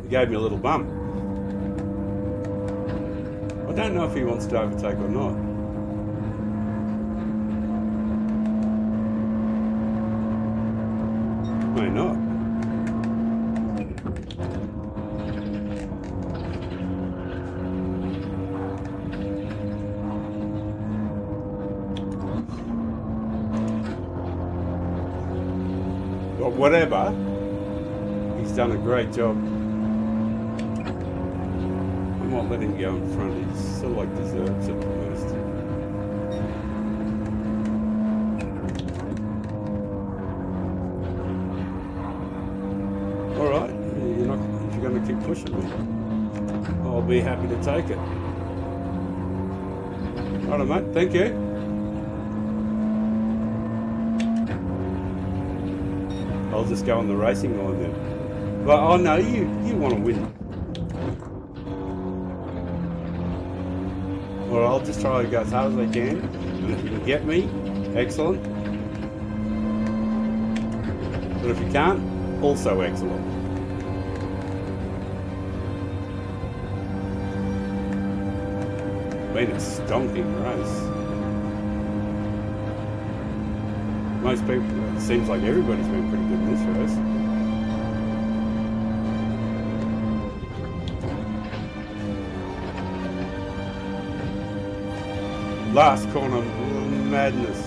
He gave me a little bump. I don't know if he wants to overtake or not. May not. But whatever, he's done a great job. I might let him go in front. He's sort of like deserves it almost. All right, if you're going to keep pushing me, I'll be happy to take it. All right, mate. Thank you. I'll just go on the racing line then. But I know you want to win. Well, I'll just try to go as hard as I can, and if you can get me, excellent. But if you can't, also excellent. Been a stonking race. Most people, it seems like everybody's been pretty good in this race. Last corner, madness.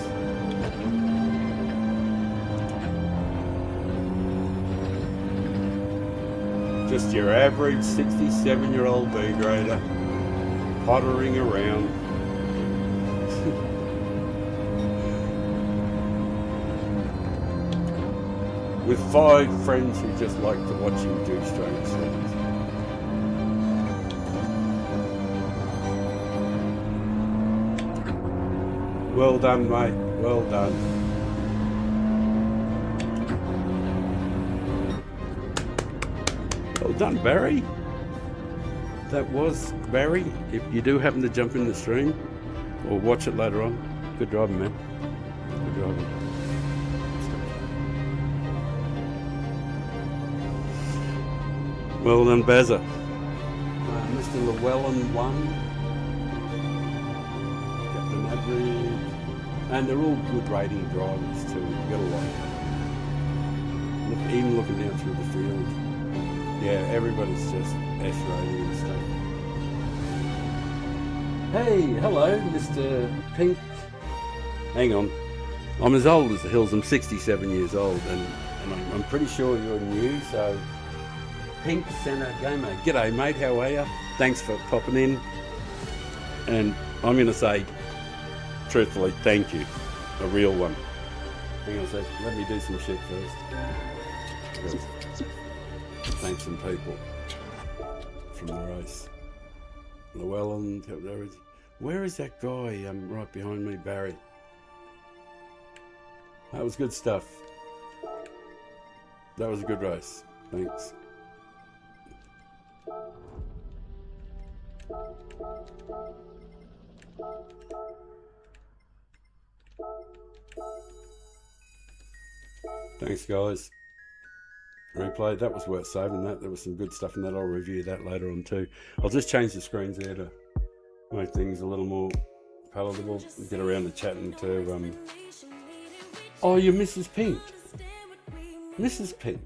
Just your average 67-year-old B-grader pottering around. With 5 friends who just like to watch him do strange things. Well done, mate. Well done. Well done, Barry. That was Barry. If you do happen to jump in the stream or watch it later on, good driving, man. Good driving. Well done, Bazza. Mr. Llewellyn won. Captain Average. And they're all good rating drivers too. You gotta like them. Even looking down through the field. Yeah, everybody's just S rating and stuff. Hey, hello, Mr. Pink. Hang on. I'm as old as the hills. I'm 67 years old, and I'm pretty sure you're new, so Pink Centre Gamer. G'day, mate. How are you? Thanks for popping in. And I'm going to say, truthfully, thank you. A real one. Hang on a sec. Let me do some shit first. Thank some people from the race. Llewellyn. Where is that guy right behind me, Barry? That was good stuff. That was a good race. Thanks. Thanks, guys. Replay, that was worth saving. That there was some good stuff in that. I'll review that later on too. I'll just change the screens there to make things a little more palatable. Get around to chatting to oh, you're Mrs. Pink. Mrs. Pink,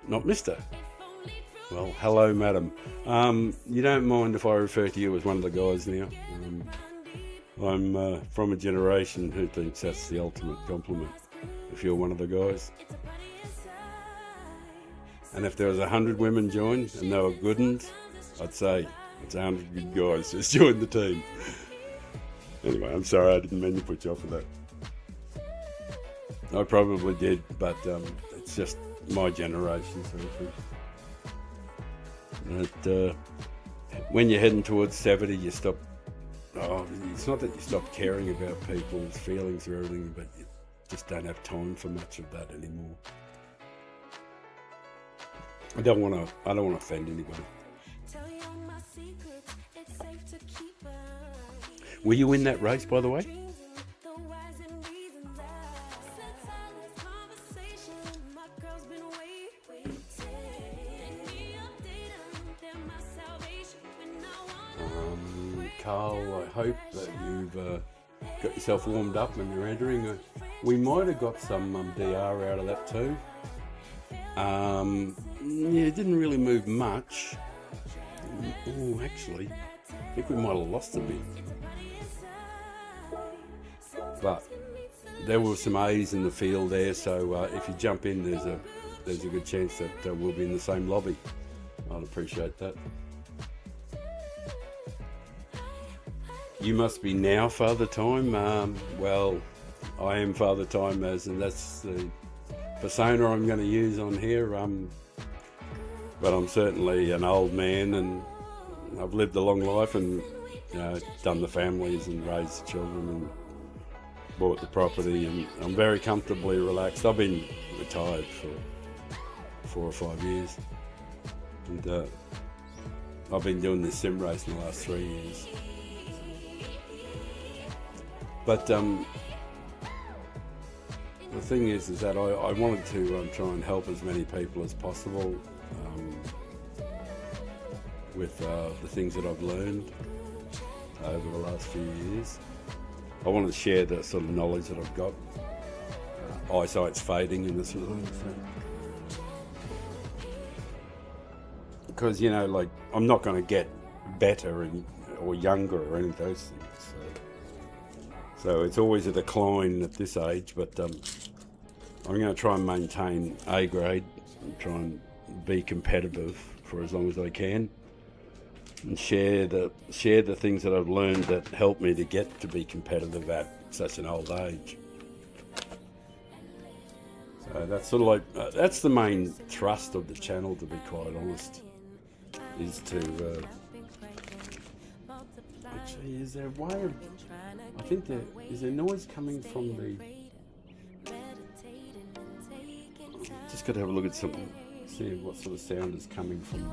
not Mr. Well, hello, madam. You don't mind if I refer to you as one of the guys now? I'm from a generation who thinks that's the ultimate compliment, if you're one of the guys. And if there was 100 women joined and they were good ones, I'd say it's 100 good guys just joined the team. Anyway, I'm sorry, I didn't mean to put you off with that. I probably did, but it's just my generation sort of thing. But, when you're heading towards 70, you stop. Oh, it's not that you stop caring about people's feelings or everything, but you just don't have time for much of that anymore. I don't want to offend anybody. Were you in that race, by the way? Carl, I hope that you've got yourself warmed up and you're entering. We might have got some DR out of that too. Yeah, it didn't really move much. Oh, actually, I think we might have lost a bit. But there were some A's in the field there, so if you jump in, there's a good chance that we'll be in the same lobby. I'd appreciate that. You must be now Father Time. Well, I am Father Time, and that's the persona I'm going to use on here. But I'm certainly an old man, and I've lived a long life, and done the families and raised the children and bought the property, and I'm very comfortably relaxed. I've been retired for 4 or 5 years, and I've been doing this sim race in the last 3 years. But the thing is that I wanted to try and help as many people as possible with the things that I've learned over the last few years. I want to share the sort of knowledge that I've got. Eyesight's fading and this sort of thing. So. Because, you know, like, I'm not going to get better or younger or any of those things. So it's always a decline at this age, but I'm going to try and maintain A grade and try and be competitive for as long as I can, and share the things that I've learned that help me to get to be competitive at such an old age. So that's sort of like that's the main thrust of the channel, to be quite honest, is to actually, is there a way of, I think is there noise coming from the, just got to have a look at something, see what sort of sound is coming from the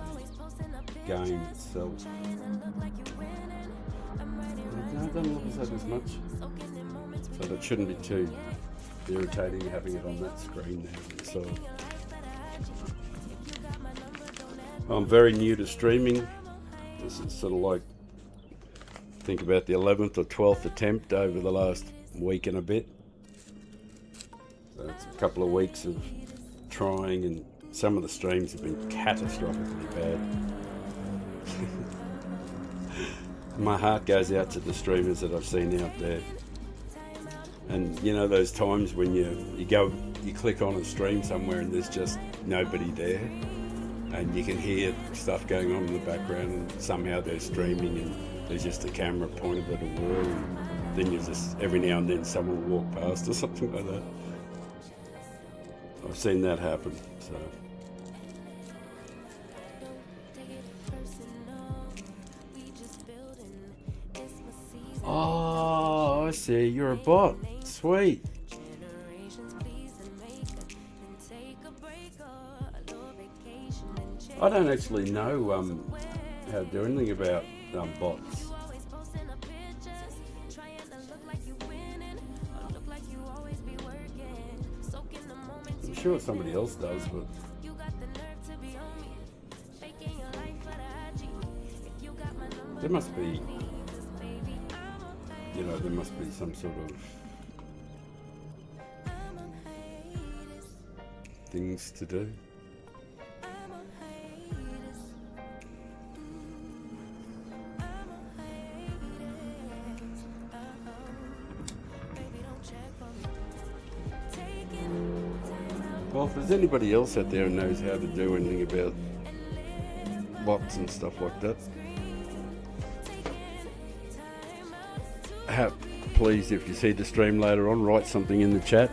game itself. No, it doesn't look as though there's much, so that shouldn't be too irritating having it on that screen there. So I'm very new to streaming. This is sort of like, think about the 11th or 12th attempt over the last week and a bit. So it's a couple of weeks of trying, and some of the streams have been catastrophically bad. My heart goes out to the streamers that I've seen out there. And you know those times when you click on a stream somewhere and there's just nobody there, and you can hear stuff going on in the background, and somehow they're streaming and there's just a camera pointed at a wall, and then you just, every now and then someone will walk past or something like that. I've seen that happen, so. Oh, I see, you're a bot. Sweet. I don't actually know how to do anything about bots. I'm sure somebody else does, but there must be, you know, there must be some sort of things to do. Well, if there's anybody else out there who knows how to do anything about bots and stuff like that, please, if you see the stream later on, write something in the chat,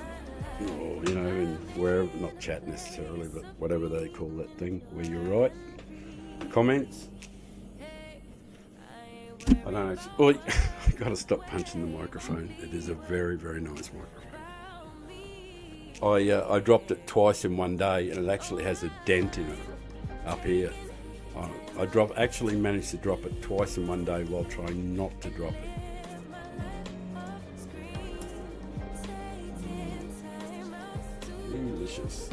or, you know, in wherever, not chat necessarily, but whatever they call that thing, where you write comments. I don't actually, oh, I've got to stop punching the microphone. It is a very, very nice microphone. I dropped it twice in one day, and it actually has a dent in it up here. I actually managed to drop it twice in one day while trying not to drop it. Delicious.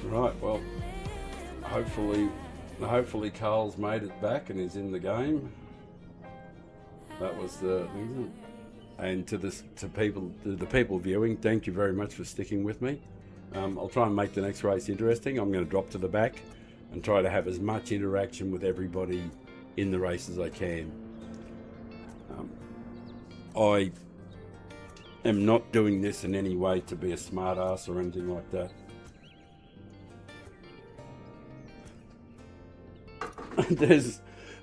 Right, well, hopefully Carl's made it back and is in the game. That was the. And to the people viewing, thank you very much for sticking with me. I'll try and make the next race interesting. I'm going to drop to the back and try to have as much interaction with everybody in the race as I can. I am not doing this in any way to be a smart ass or anything like that.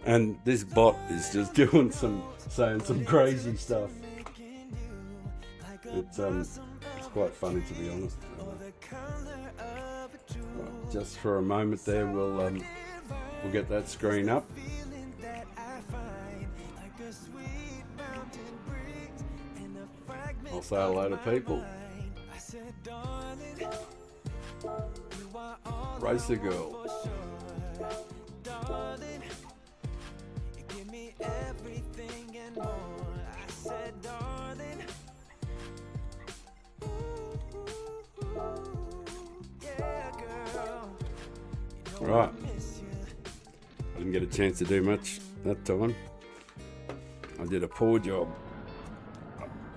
And this bot is just saying some crazy stuff. It's quite funny, to be honest. Right, just for a moment there, we'll get that screen up. I'll say hello to people. Racer girl. Give me everything and more. I said, darling. Right. Didn't get a chance to do much that time. I did a poor job.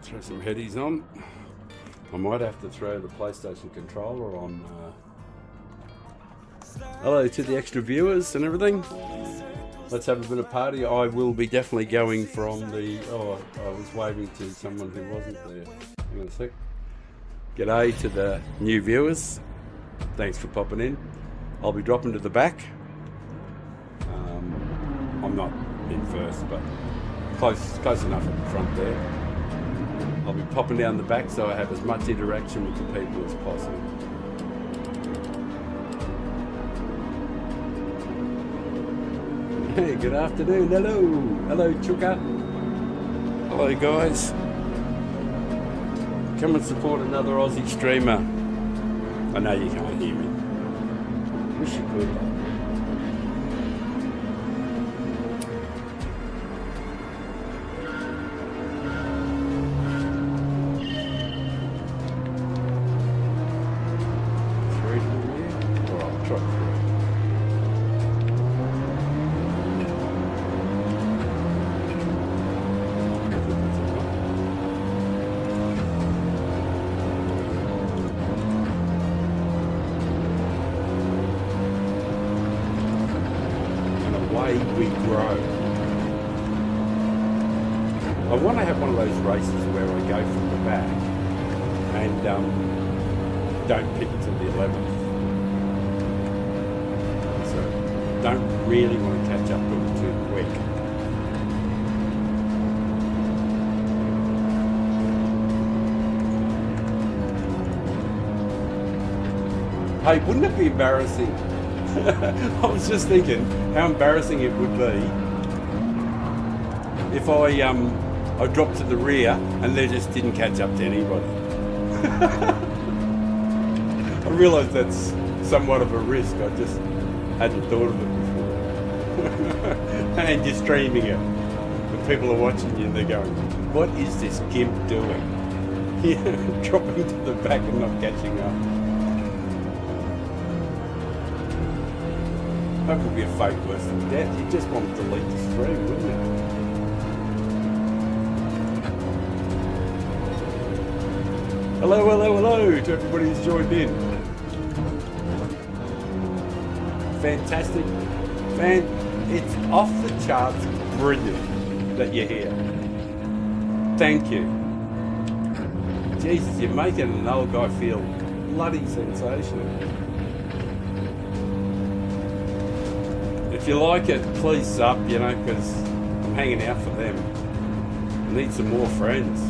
Throw some headies on. I might have to throw the PlayStation controller on. Hello to the extra viewers and everything. Let's have a bit of party. I will be definitely going from the... Oh, I was waving to someone who wasn't there. Hang on a sec. G'day to the new viewers. Thanks for popping in. I'll be dropping to the back. I'm not in first, but close enough at the front there. I'll be popping down the back so I have as much interaction with the people as possible. Hey, good afternoon. Hello. Hello, Chuka. Hello, guys. Come and support another Aussie streamer. I know you can't hear me. Wish you could. We grow. I want to have one of those races where I go from the back and don't pick it till the 11th. So don't really want to catch up to it too quick. Hey, wouldn't it be embarrassing? I was just thinking how embarrassing it would be if I dropped to the rear and they just didn't catch up to anybody. I realise that's somewhat of a risk. I just hadn't thought of it before. And you're streaming it, and people are watching you and they're going, "What is this gimp doing?" Dropping to the back and not catching up. That would be a fate worse than death. You just want to delete the stream, wouldn't you? Hello, hello, hello to everybody who's joined in. Fantastic. It's off the charts brilliant that you're here. Thank you. Jesus, you're making an old guy feel bloody sensational. If you like it, please sub, because I'm hanging out for them. I need some more friends.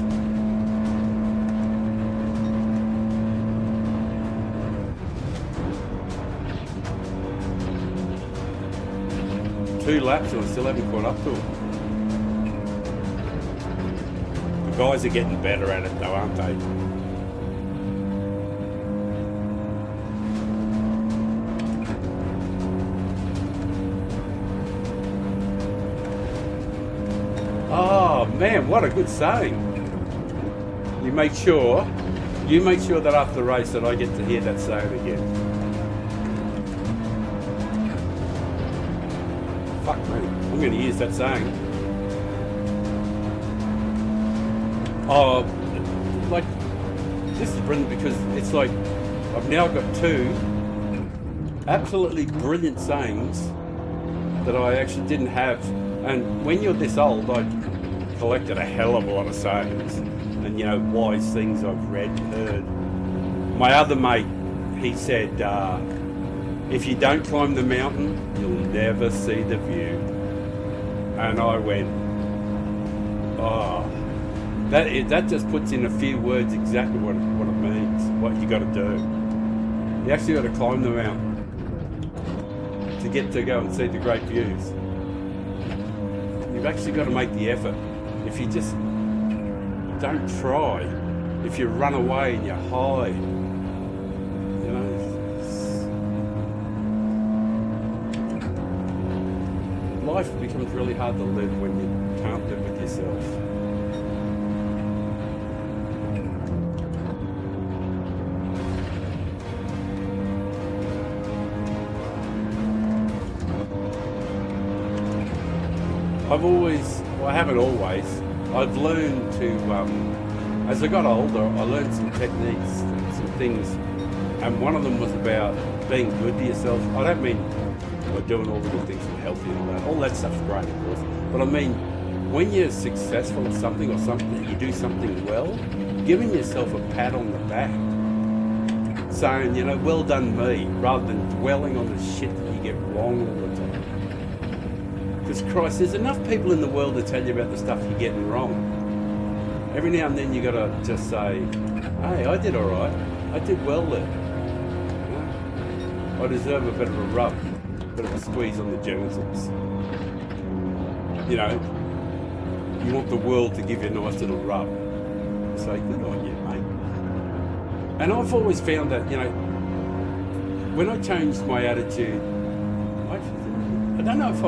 Two laps and I still haven't caught up to them. The guys are getting better at it though, aren't they? Oh man, what a good saying. You make sure that after the race that I get to hear that saying again. Fuck me, I'm going to use that saying. Oh, like, this is brilliant because it's like I've now got two absolutely brilliant sayings that I actually didn't have. And when you're this old, I collected a hell of a lot of sayings and, wise things I've read and heard. My other mate, he said, if you don't climb the mountain, you'll never see the view. And I went, oh, that just puts in a few words exactly what it means, what you got to do. You actually got to climb the mountain to get to go and see the great views. You've actually got to make the effort. If you just don't try, if you run away and you hide, life becomes really hard to live when you can't live with yourself. I've always, well, I haven't always, I've learned to, as I got older, I learned some techniques, some things, and one of them was about being good to yourself. I don't mean like doing all the good things and healthy and all that. All that stuff's great, of course. But I mean, when you're successful at something or something, you do something well, giving yourself a pat on the back, saying, you know, well done me, rather than dwelling on the shit that you get wrong all the time. Because Christ, there's enough people in the world to tell you about the stuff you're getting wrong. Every now and then you got to just say, hey, I did all right. I did well there. You know? I deserve a bit of a rub, a bit of a squeeze on the genitals. You know, you want the world to give you a nice little rub. Say, good on you, mate. And I've always found that, you know, when I changed my attitude, I don't know if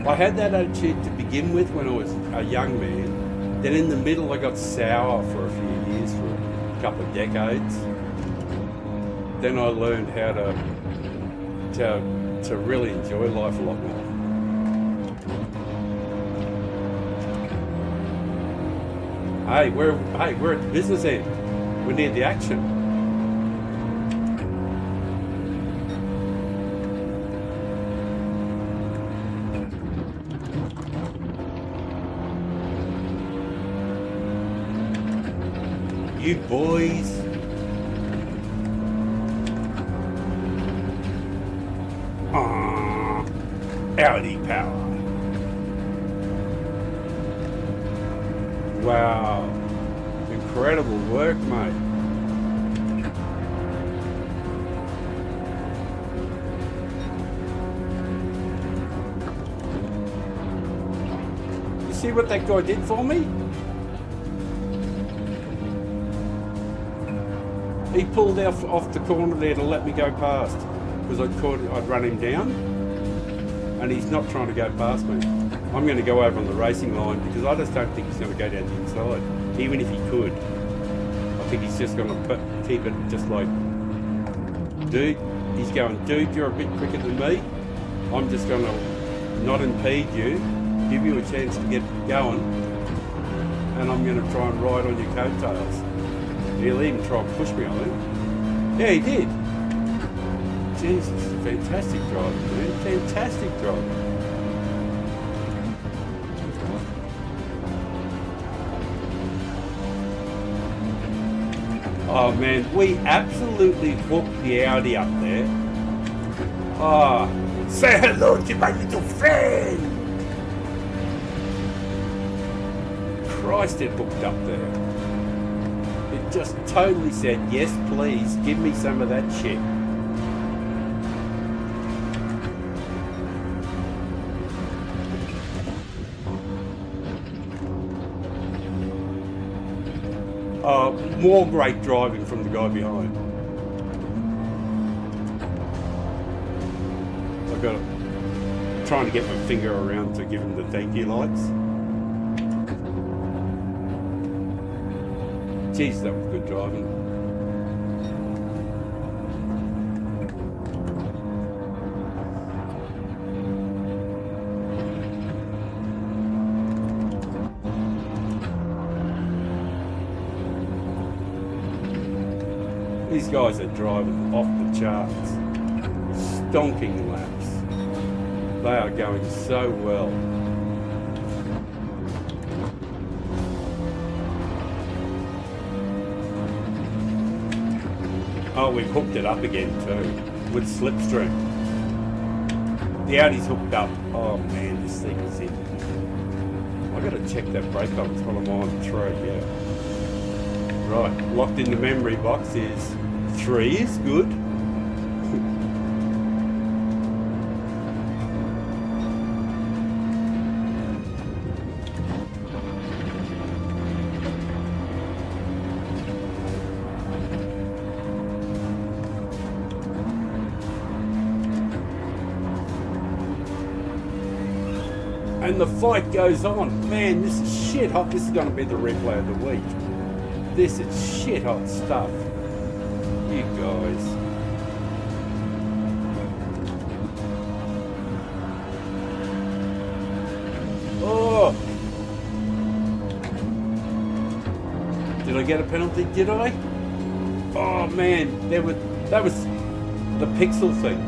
I had that attitude to begin with when I was a young man. Then in the middle I got sour for a few years, for a couple of decades. Then I learned how to really enjoy life a lot more. Hey, we're at the business end. We need the action. You boys. Audi power. Wow. Incredible work, mate. You see what that guy did for me? He pulled off the corner there to let me go past because I'd run him down, and he's not trying to go past me. I'm going to go over on the racing line because I just don't think he's going to go down the inside, even if he could. I think he's just going to keep it just like, dude, he's going, dude, you're a bit quicker than me. I'm just going to not impede you, give you a chance to get going, and I'm going to try and ride on your coattails. He'll even try and push me, I think. Yeah, he did. Jesus, fantastic driver, man. Fantastic driver. Oh man, we absolutely hooked the Audi up there. Oh, say hello to my little friend. Christ, it hooked up there. It just totally said, yes please, give me some of that shit. More great driving from the guy behind. I've got trying to get my finger around to give him the thank you lights. Jeez, that was good driving. These guys are driving off the charts, stonking laps. They are going so well. Oh, we've hooked it up again too, with slipstream. The Audi's hooked up. Oh man, this thing is in. I've got to check that brake balance while I'm on 3, yeah. Right, locked in the memory box is 3 is good. And the fight goes on. Man, this is shit hot. This is going to be the replay of the week. This is shit hot stuff. You guys. get a penalty? Did I? Oh man, that was the pixel thing.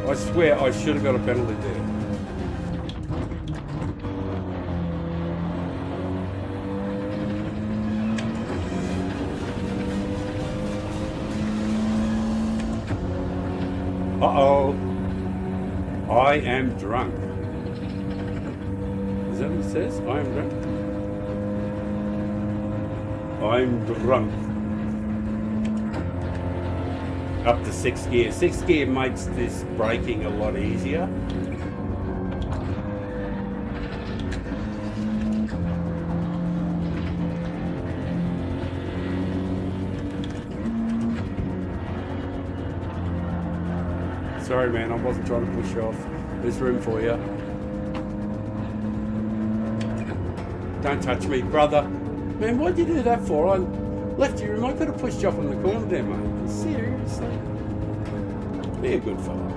I swear I should have got a penalty there. Uh-oh. I am drunk. Is that what it says? I am drunk? I'm drunk. Up to 6th gear. 6th gear makes this braking a lot easier. Sorry man, I wasn't trying to push you off. There's room for you. Don't touch me, brother. Man, why'd you do that for? I left you room. I could have pushed you off in the corner there, mate. Seriously? Be a good fella.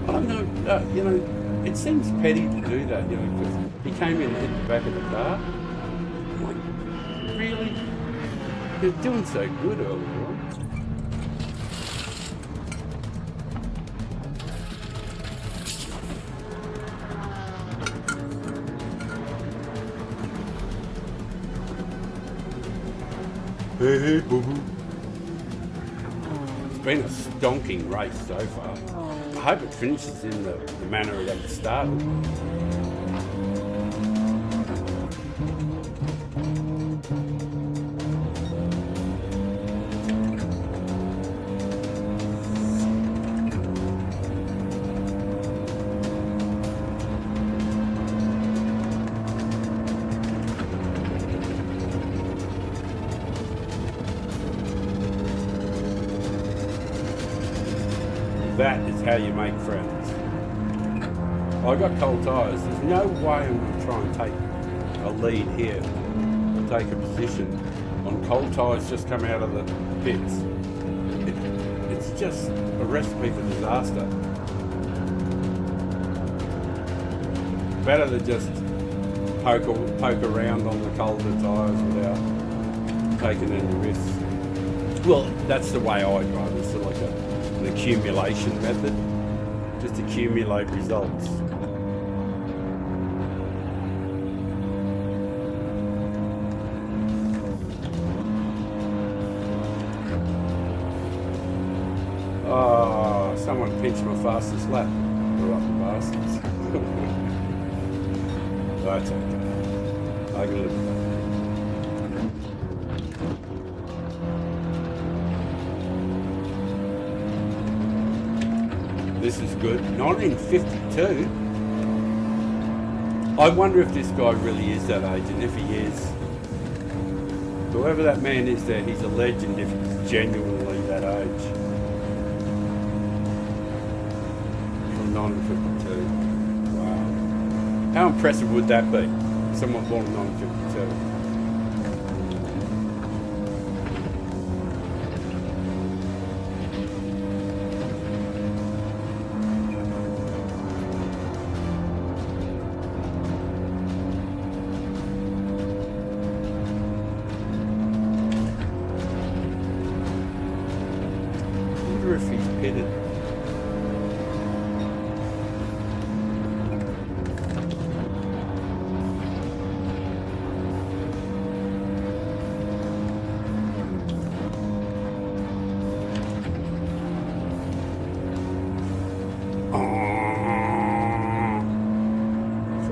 I don't know, you know, it seems petty to do that, you know, because he came in and hit the back of the car. I'm like, really? You're doing so good earlier on. Hey, boo-boo. It's been a stonking race so far. I hope it finishes in the manner it started. That is how you make friends. I got cold tyres. There's no way I'm going to try and take a lead here, take a position on cold tyres just come out of the pits. It's just a recipe for disaster. Better to just poke around on the colder tyres without taking any risks. Well, that's the way I drive. It's like an accumulation method. Just accumulate results. Oh, someone pinched my fastest lap. The rotten bastards. That's okay. I can live with that. This is good. 1952. I wonder if this guy really is that age, and if he is, whoever that man is there, he's a legend if he's genuinely that age. From 1952. Wow. How impressive would that be? Someone born in 1952. If he's pitted.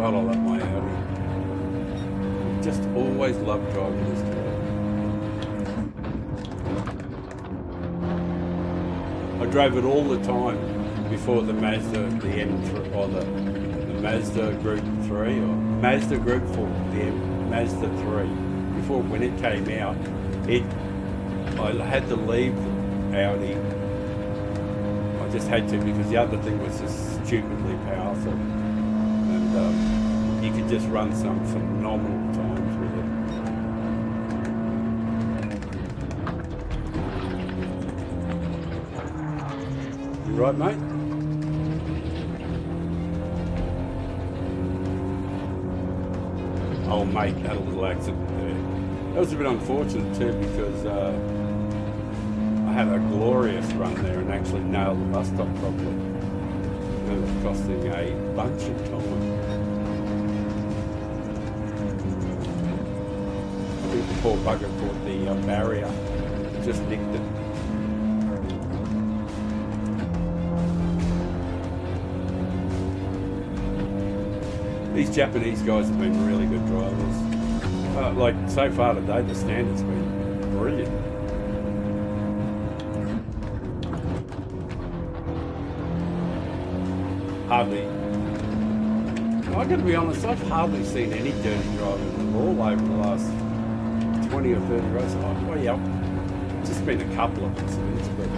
God, I love my Audi. Just always loved driving this car. I drove it all the time before the Mazda, the M3, or the Mazda Group 3, or Mazda Group 4, the Mazda 3. Before, when it came out, I had to leave Audi. I just had to, because the other thing was just stupidly powerful. And you could just run some phenomenal times with it. right, mate? Oh, mate, had a little accident there. That was a bit unfortunate too because I had a glorious run there and actually nailed the bus stop properly. And it was costing a bunch of time. I think the poor bugger caught the barrier, just nicked it. These Japanese guys have been really good drivers. Like so far today, the standard's been brilliant. Hardly. I got to be honest, I've hardly seen any dirty driving at all over the last 20 or 30 races. Oh, well, yeah, just been a couple of incidents, but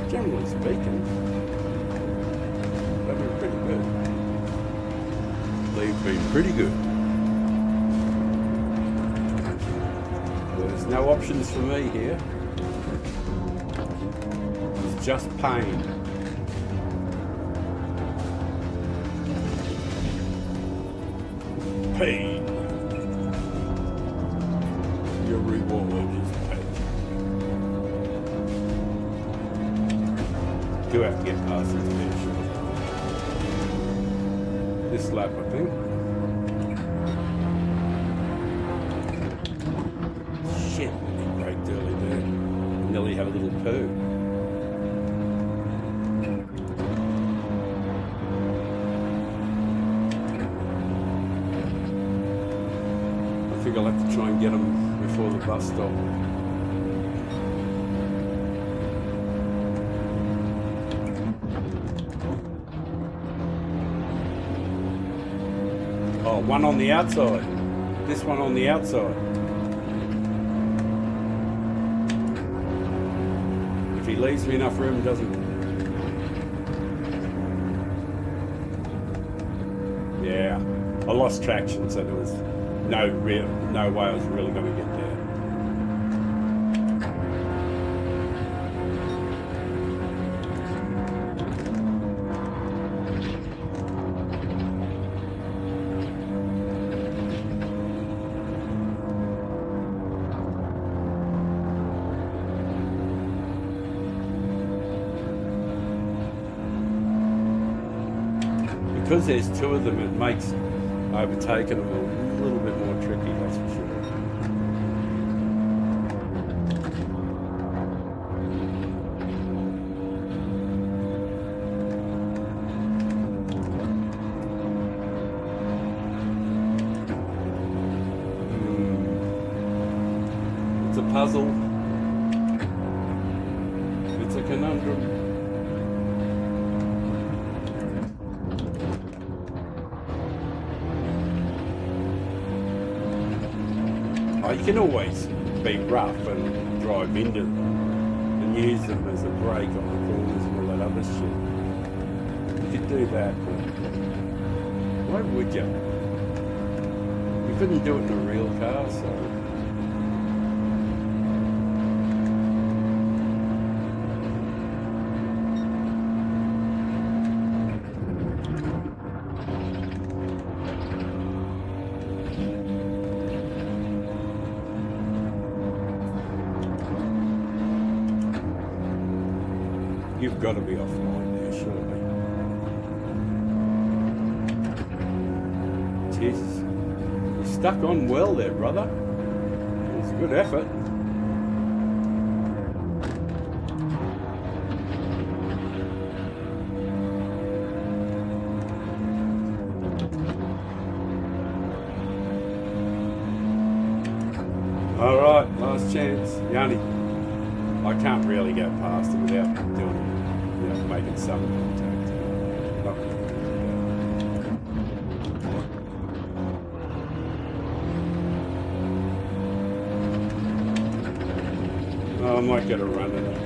generally speaking, they've been pretty good. They've been pretty good. There's no options for me here. It's just pain. Pain. Your reward is pain. Do have to get past this bitch. This lap, I think. Shit, he braked early there. Nearly had a little poo. I think I'll have to try and get him before the bus stop. Oh, one on the outside. This one on the outside. If he leaves me enough room, doesn't. Yeah, I lost traction, so there was no way I was really going to get there. Because there's two of them, it makes overtaking them a little bit more tricky, that's for sure. It's a puzzle. It's a conundrum. You can always be rough and drive into them and use them as a brake on the corners and all that other shit. You could do that, but why would you? You couldn't do it in a real car, so. You've got to be offline there, surely. Jesus. You stuck on well there, brother. It was a good effort. All right, last chance. Yanni. I can't really go past him without doing, making some contact. Not really good. Oh, I might get a run at it.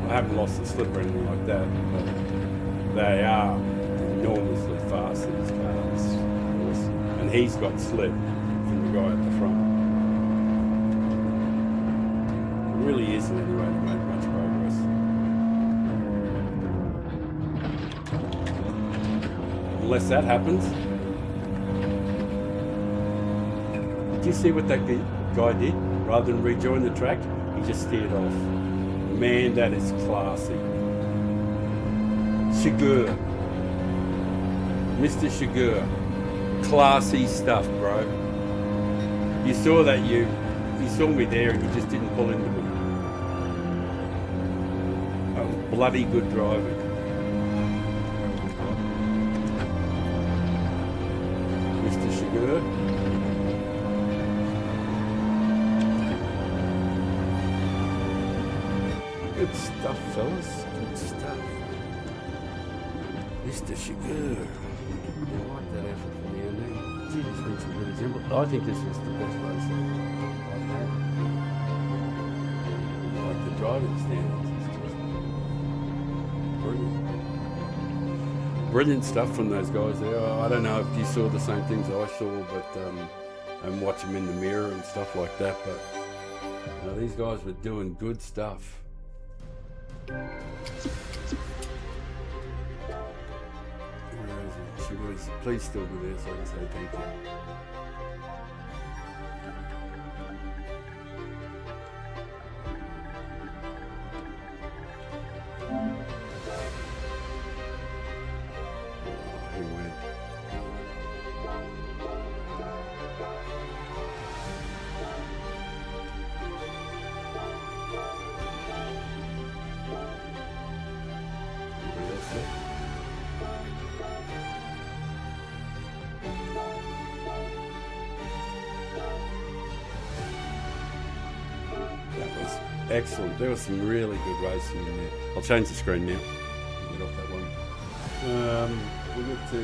I haven't lost the slip or anything like that, but they are enormously fast, these cars. And he's got slip from the guy at the front. really isn't anyway to make much progress. Unless that happens. Did you see what that guy did? Rather than rejoin the track, he just steered off. Man, that is classy. Shigur. Mr. Shigur. Classy stuff, bro. You saw that you saw me there and you just didn't pull into me. That was bloody good driving. Mr. Shigur. Good stuff, fellas. Good stuff. Mr. Shigur. I like that effort from the end. Gee, this makes it really simple. I think this was the best race I've had. I like the driving standards. It's just brilliant. Brilliant stuff from those guys there. I don't know if you saw the same things I saw, but and watch them in the mirror and stuff like that. But these guys were doing good stuff. Please still be there so I can say thank you. He went. Excellent. There was some really good racing in there. I'll change the screen now. Get off that one. We'll get to...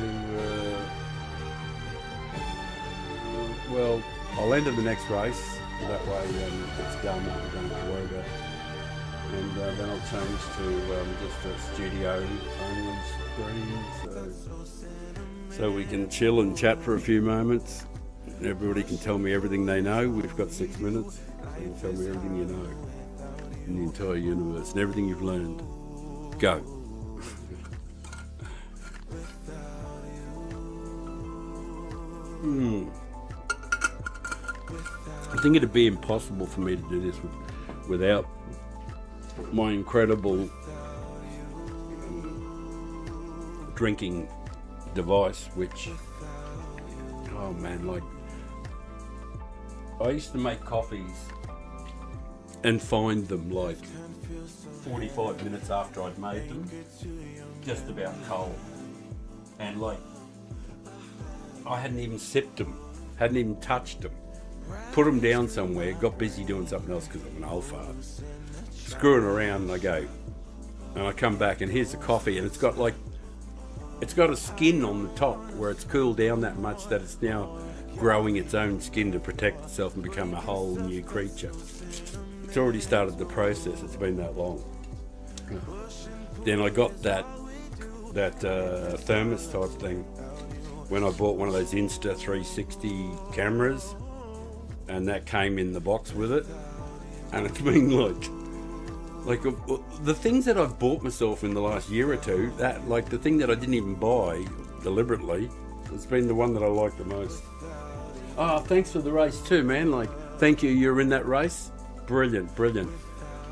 well, I'll enter the next race. That way it's done what we're going to worry about. And then I'll change to just a studio only screen. So we can chill and chat for a few moments. Everybody can tell me everything they know. We've got 6 minutes. You can tell me everything you know in the entire universe and everything you've learned. Go. I think it'd be impossible for me to do this without my incredible drinking device, which, oh man, like, I used to make coffees and find them like 45 minutes after I'd made them, just about cold. And like, I hadn't even sipped them, hadn't even touched them. Put them down somewhere, got busy doing something else because I'm an old fart. Screwing around, and I go, and I come back and here's the coffee, and it's got a skin on the top where it's cooled down that much that it's now growing its own skin to protect itself and become a whole new creature. It's already started the process, it's been that long. Then I got that thermos type thing when I bought one of those Insta 360 cameras, and that came in the box with it, and it's been like the things that I've bought myself in the last year or two, that like the thing that I didn't even buy deliberately, it's been the one that I like the most. Oh, thanks for the race too, man. Like, thank you, you're in that race. Brilliant.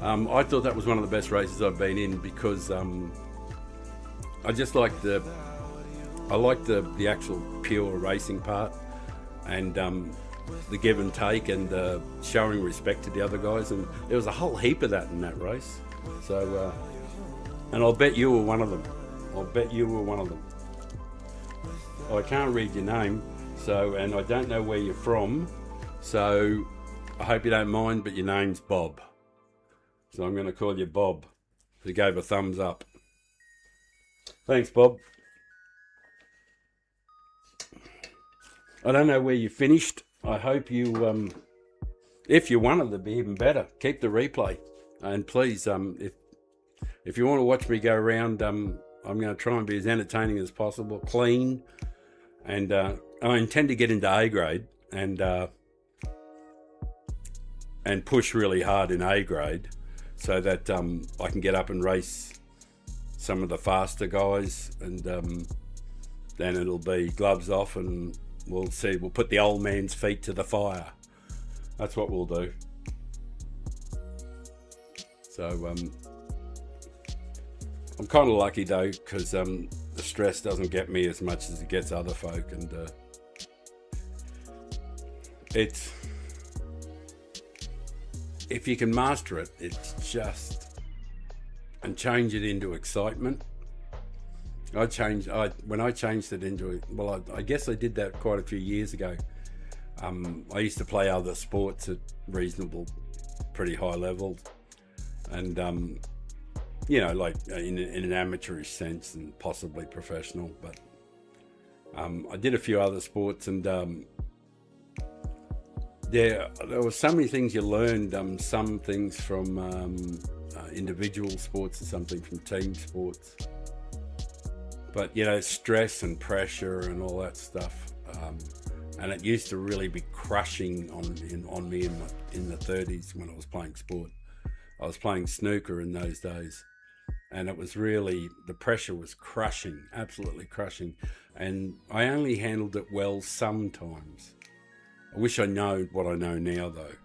I thought that was one of the best races I've been in because I just like the actual pure racing part, and the give and take, and showing respect to the other guys, and there was a whole heap of that in that race. So, and I'll bet you were one of them. I can't read your name, so, and I don't know where you're from, so I hope you don't mind, but your name's Bob. So I'm going to call you Bob. He gave a thumbs up. Thanks, Bob. I don't know where you finished. I hope you, if you won it, it'd be even better. Keep the replay. And please, if you want to watch me go around, I'm going to try and be as entertaining as possible, clean. And I intend to get into A grade. And and push really hard in A grade, so that I can get up and race some of the faster guys, and then it'll be gloves off, and we'll see. We'll put the old man's feet to the fire. That's what we'll do. So I'm kind of lucky though, because the stress doesn't get me as much as it gets other folk, and it's, if you can master it, it's just, and change it into excitement. When I changed it into, well, I guess I did that quite a few years ago. I used to play other sports at reasonable, pretty high levels, and you know, like in an amateurish sense and possibly professional, but I did a few other sports, and there were so many things you learned, some things from individual sports and something from team sports. But, you know, stress and pressure and all that stuff. And it used to really be crushing on me in the 30s when I was playing sport. I was playing snooker in those days. And it was really, the pressure was crushing, absolutely crushing. And I only handled it well sometimes. I wish I know what I know now, though,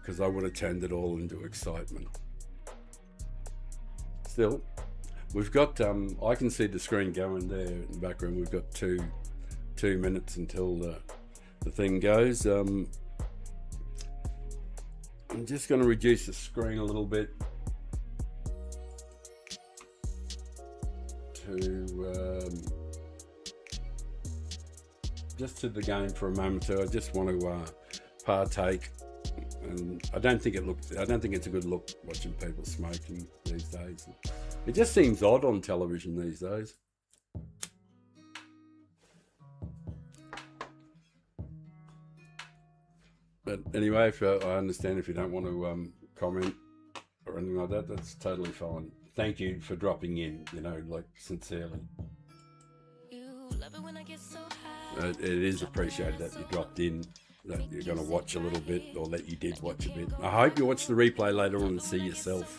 because I would have turned it all into excitement. Still, we've got, I can see the screen going there in the background. We've got two minutes until the thing goes. I'm just going to reduce the screen a little bit to just to the game for a moment. So I just want to partake, and I don't think it's a good look watching people smoking these days. It just seems odd on television these days. But anyway, if I understand if you don't want to comment or anything like that, that's totally fine. Thank you for dropping in, you know, like sincerely. It is appreciated that you dropped in, that you're going to watch a little bit, or that you did watch a bit. I hope you watch the replay later on and see yourself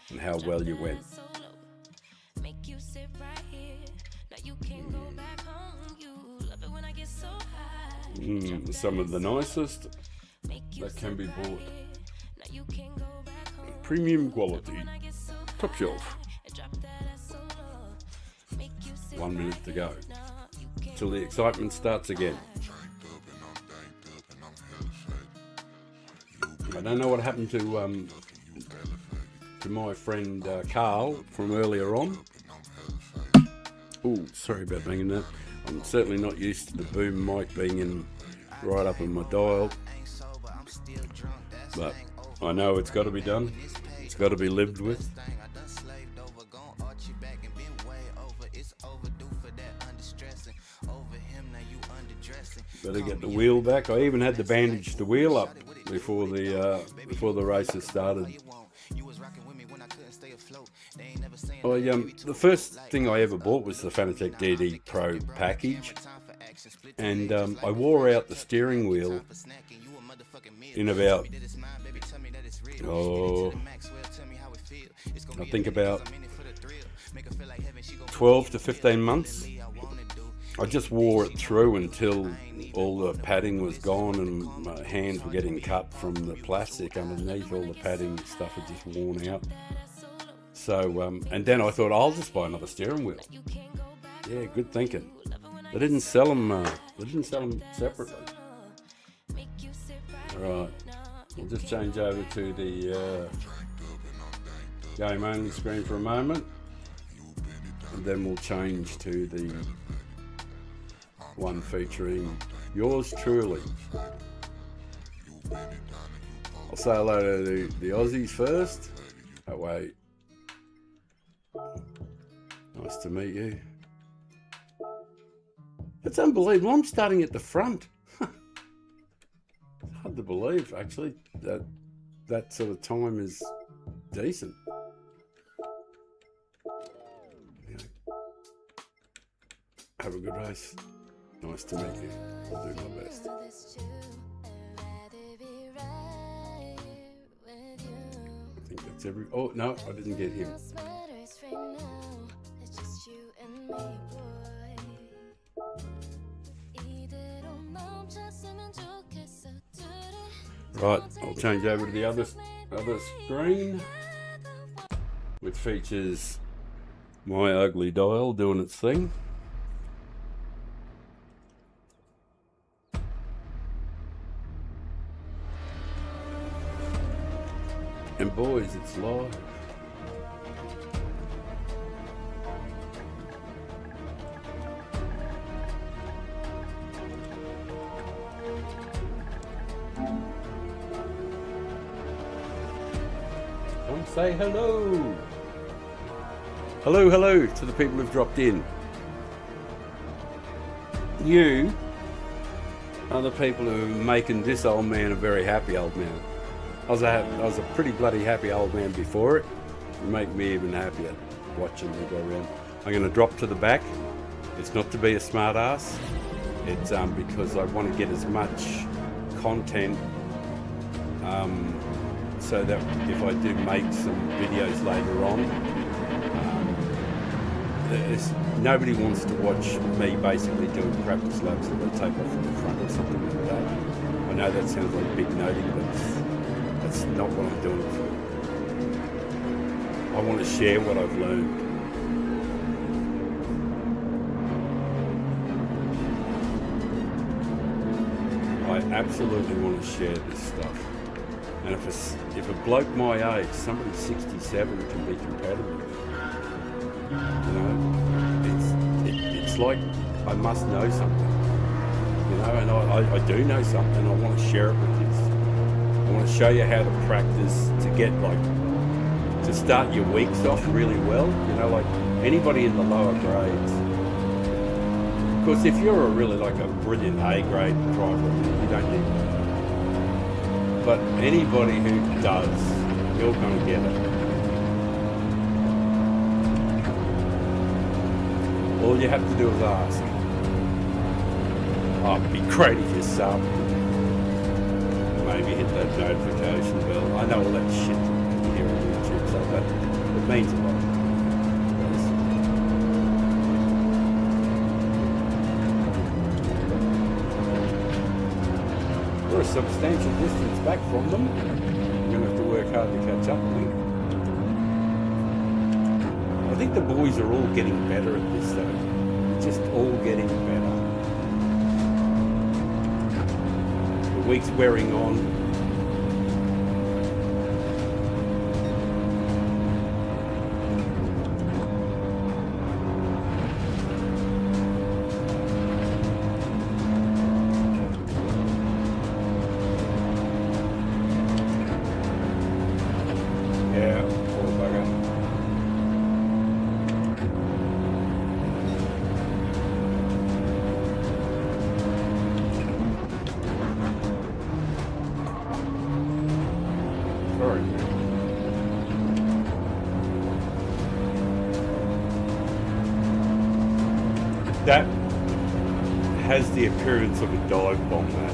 and how well you went. Some of the nicest that can be bought. Premium quality, top shelf. 1 minute to go till the excitement starts again. I don't know what happened to my friend Carl from earlier on. Oh, sorry about banging that. I'm certainly not used to the boom mic being in right up in my dial, but I know it's got to be done. It's got to be lived with. Better get the wheel back. I even had to bandage the wheel up before the races started. The first thing I ever bought was the Fanatec DD Pro package, and I wore out the steering wheel in about, I think about 12 to 15 months. I just wore it through until all the padding was gone and my hands were getting cut from the plastic underneath. All the padding stuff had just worn out. So, and then I thought, I'll just buy another steering wheel. Yeah, good thinking. They didn't sell them separately. Alright, we'll just change over to the game only screen for a moment, and then we'll change to the one featuring yours truly. I'll say hello to the Aussies first. Oh wait. Nice to meet you. It's unbelievable. I'm starting at the front. It's hard to believe, actually, that sort of time is decent. Anyway. Have a good race. Nice to meet you. I'll do my best. think that's every. Oh no, I didn't get him. Right, I'll change over to the other screen, which features my ugly dial doing its thing. And boys, it's live. Come say hello. Hello, hello to the people who've dropped in. You are the people who are making this old man a very happy old man. I was a pretty bloody happy old man before it. You make me even happier watching me go around. I'm going to drop to the back. It's not to be a smart ass. It's because I want to get as much content so that if I do make some videos later on, nobody wants to watch me basically doing practice laps that I take off from the front or something like that. I know that sounds like big noting, but that's not what I'm doing it for. I want to share what I've learned. I absolutely want to share this stuff. And if a bloke my age, somebody 67, can be competitive, you know, it's like I must know something, you know, and I do know something. I want to share it with you. I want to show you how to practice to get to start your weeks off really well, you know, like anybody in the lower grades. Of course, if you're a really a brilliant A grade driver, you don't need it. But anybody who does, you're going to get it. All you have to do is ask. Oh, it'd be great if you sub. Maybe hit that notification bell. I know all that shit here on YouTube, so that it means a lot. We're a substantial distance back from them. I'm going to have to work hard to catch up, I think. I think the boys are all getting better at this, though. Just all getting better. The week's wearing on. That has the appearance of a dive bomb, that.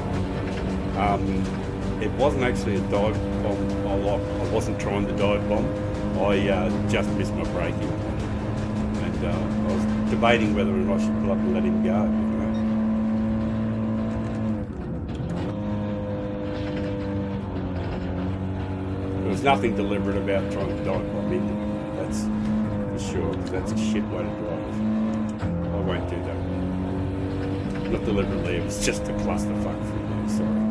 It wasn't actually a dive bomb. I wasn't trying to dive bomb. I just missed my braking. And I was debating whether or not I should pull up and let him go. There was nothing deliberate about trying to dive bomb him. That's for sure, because that's a shit way to drive. I won't do that. Not deliberately, it was just a clusterfuck for me, sorry.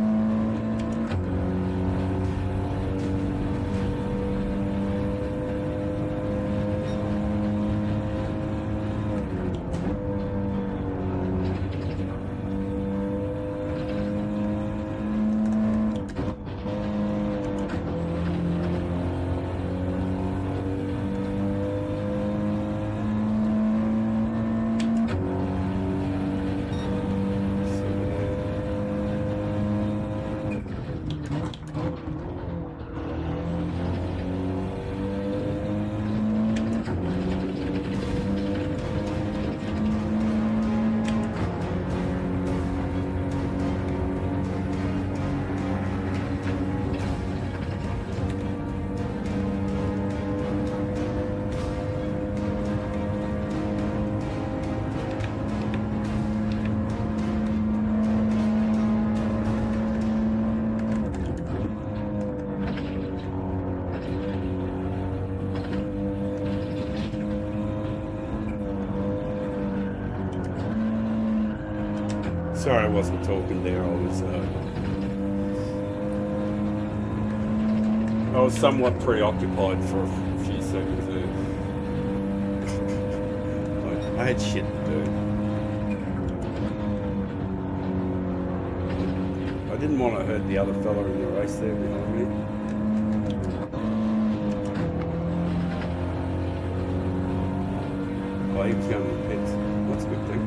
Sorry, I wasn't talking there. I was somewhat preoccupied for a few seconds there. I had shit to do. I didn't want to hurt the other fella in the race there behind me. Oh, he was going to the pits. That's a good thing.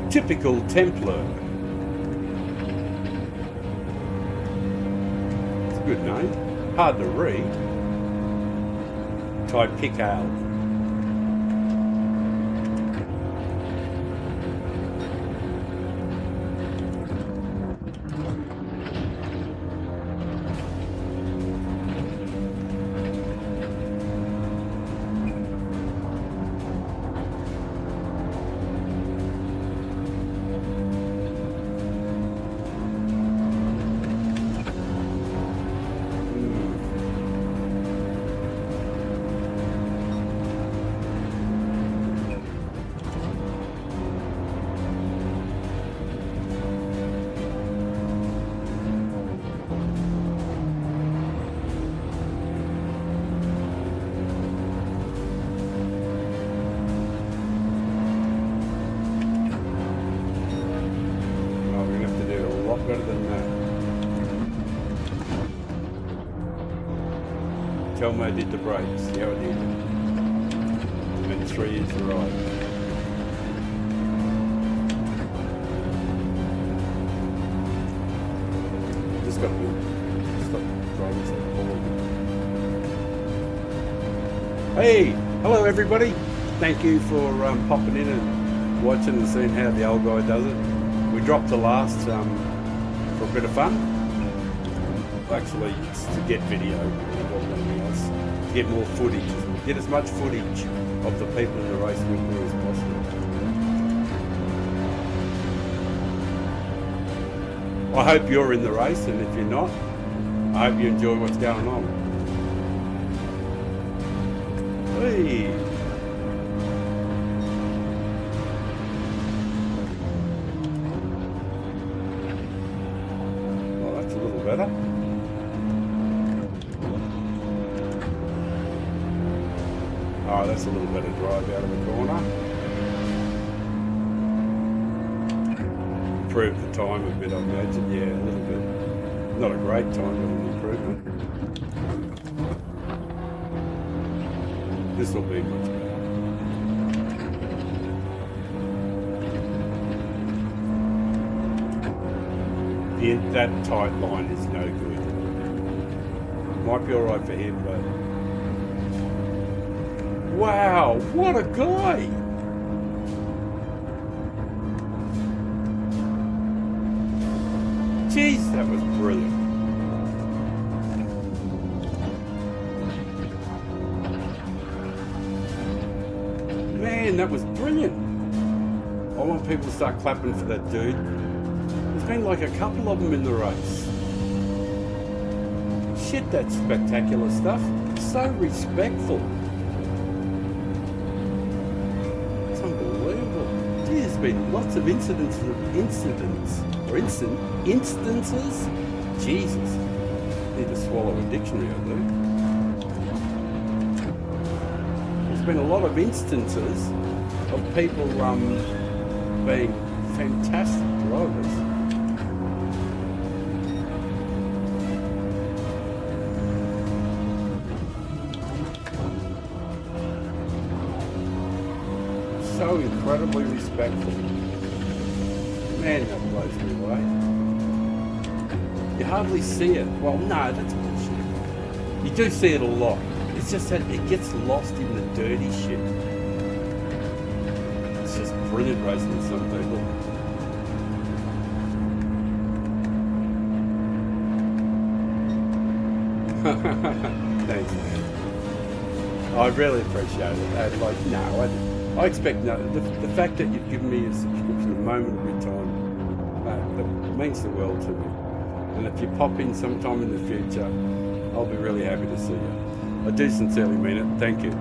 Typical Templar. It's a good name. Hard to read. Ty Pickale. Better than that. Tell me I did the brakes. See how I did. And 3 is the right. Just got to stop driving so forward. Hey, hello everybody. Thank you for popping in and watching and seeing how the old guy does it. We dropped the last for a bit of fun. Actually, it's to get video more than anything else. To get more footage. Get as much footage of the people in the race with me as possible. I hope you're in the race, and if you're not, I hope you enjoy what's going on. Hey! Better. Oh, that's a little better drive out of the corner. Improved the time a bit, I imagine. Yeah, a little bit. Not a great time, but an improvement. This will be much better. That tight line is no good. Might be alright for him, but... Wow, what a guy! Jeez, that was brilliant. Man, that was brilliant. I want people to start clapping for that dude. There's been like a couple of them in the race. Shit, that's spectacular stuff. So respectful. It's unbelievable. Gee, there's been lots of instances. Jesus. Need to swallow a dictionary, I do. There's been a lot of instances of people being fantastic drivers. So incredibly respectful. Man, that blows me away. You hardly see it. Well, no, that's bullshit. You do see it a lot. It's just that it gets lost in the dirty shit. It's just brilliant racing with some people. Thanks, man. I really appreciate it. Like, no, I expect no. The fact that you've given me a subscription a moment of your time, that means the world to me. And if you pop in sometime in the future, I'll be really happy to see you. I do sincerely mean it. Thank you.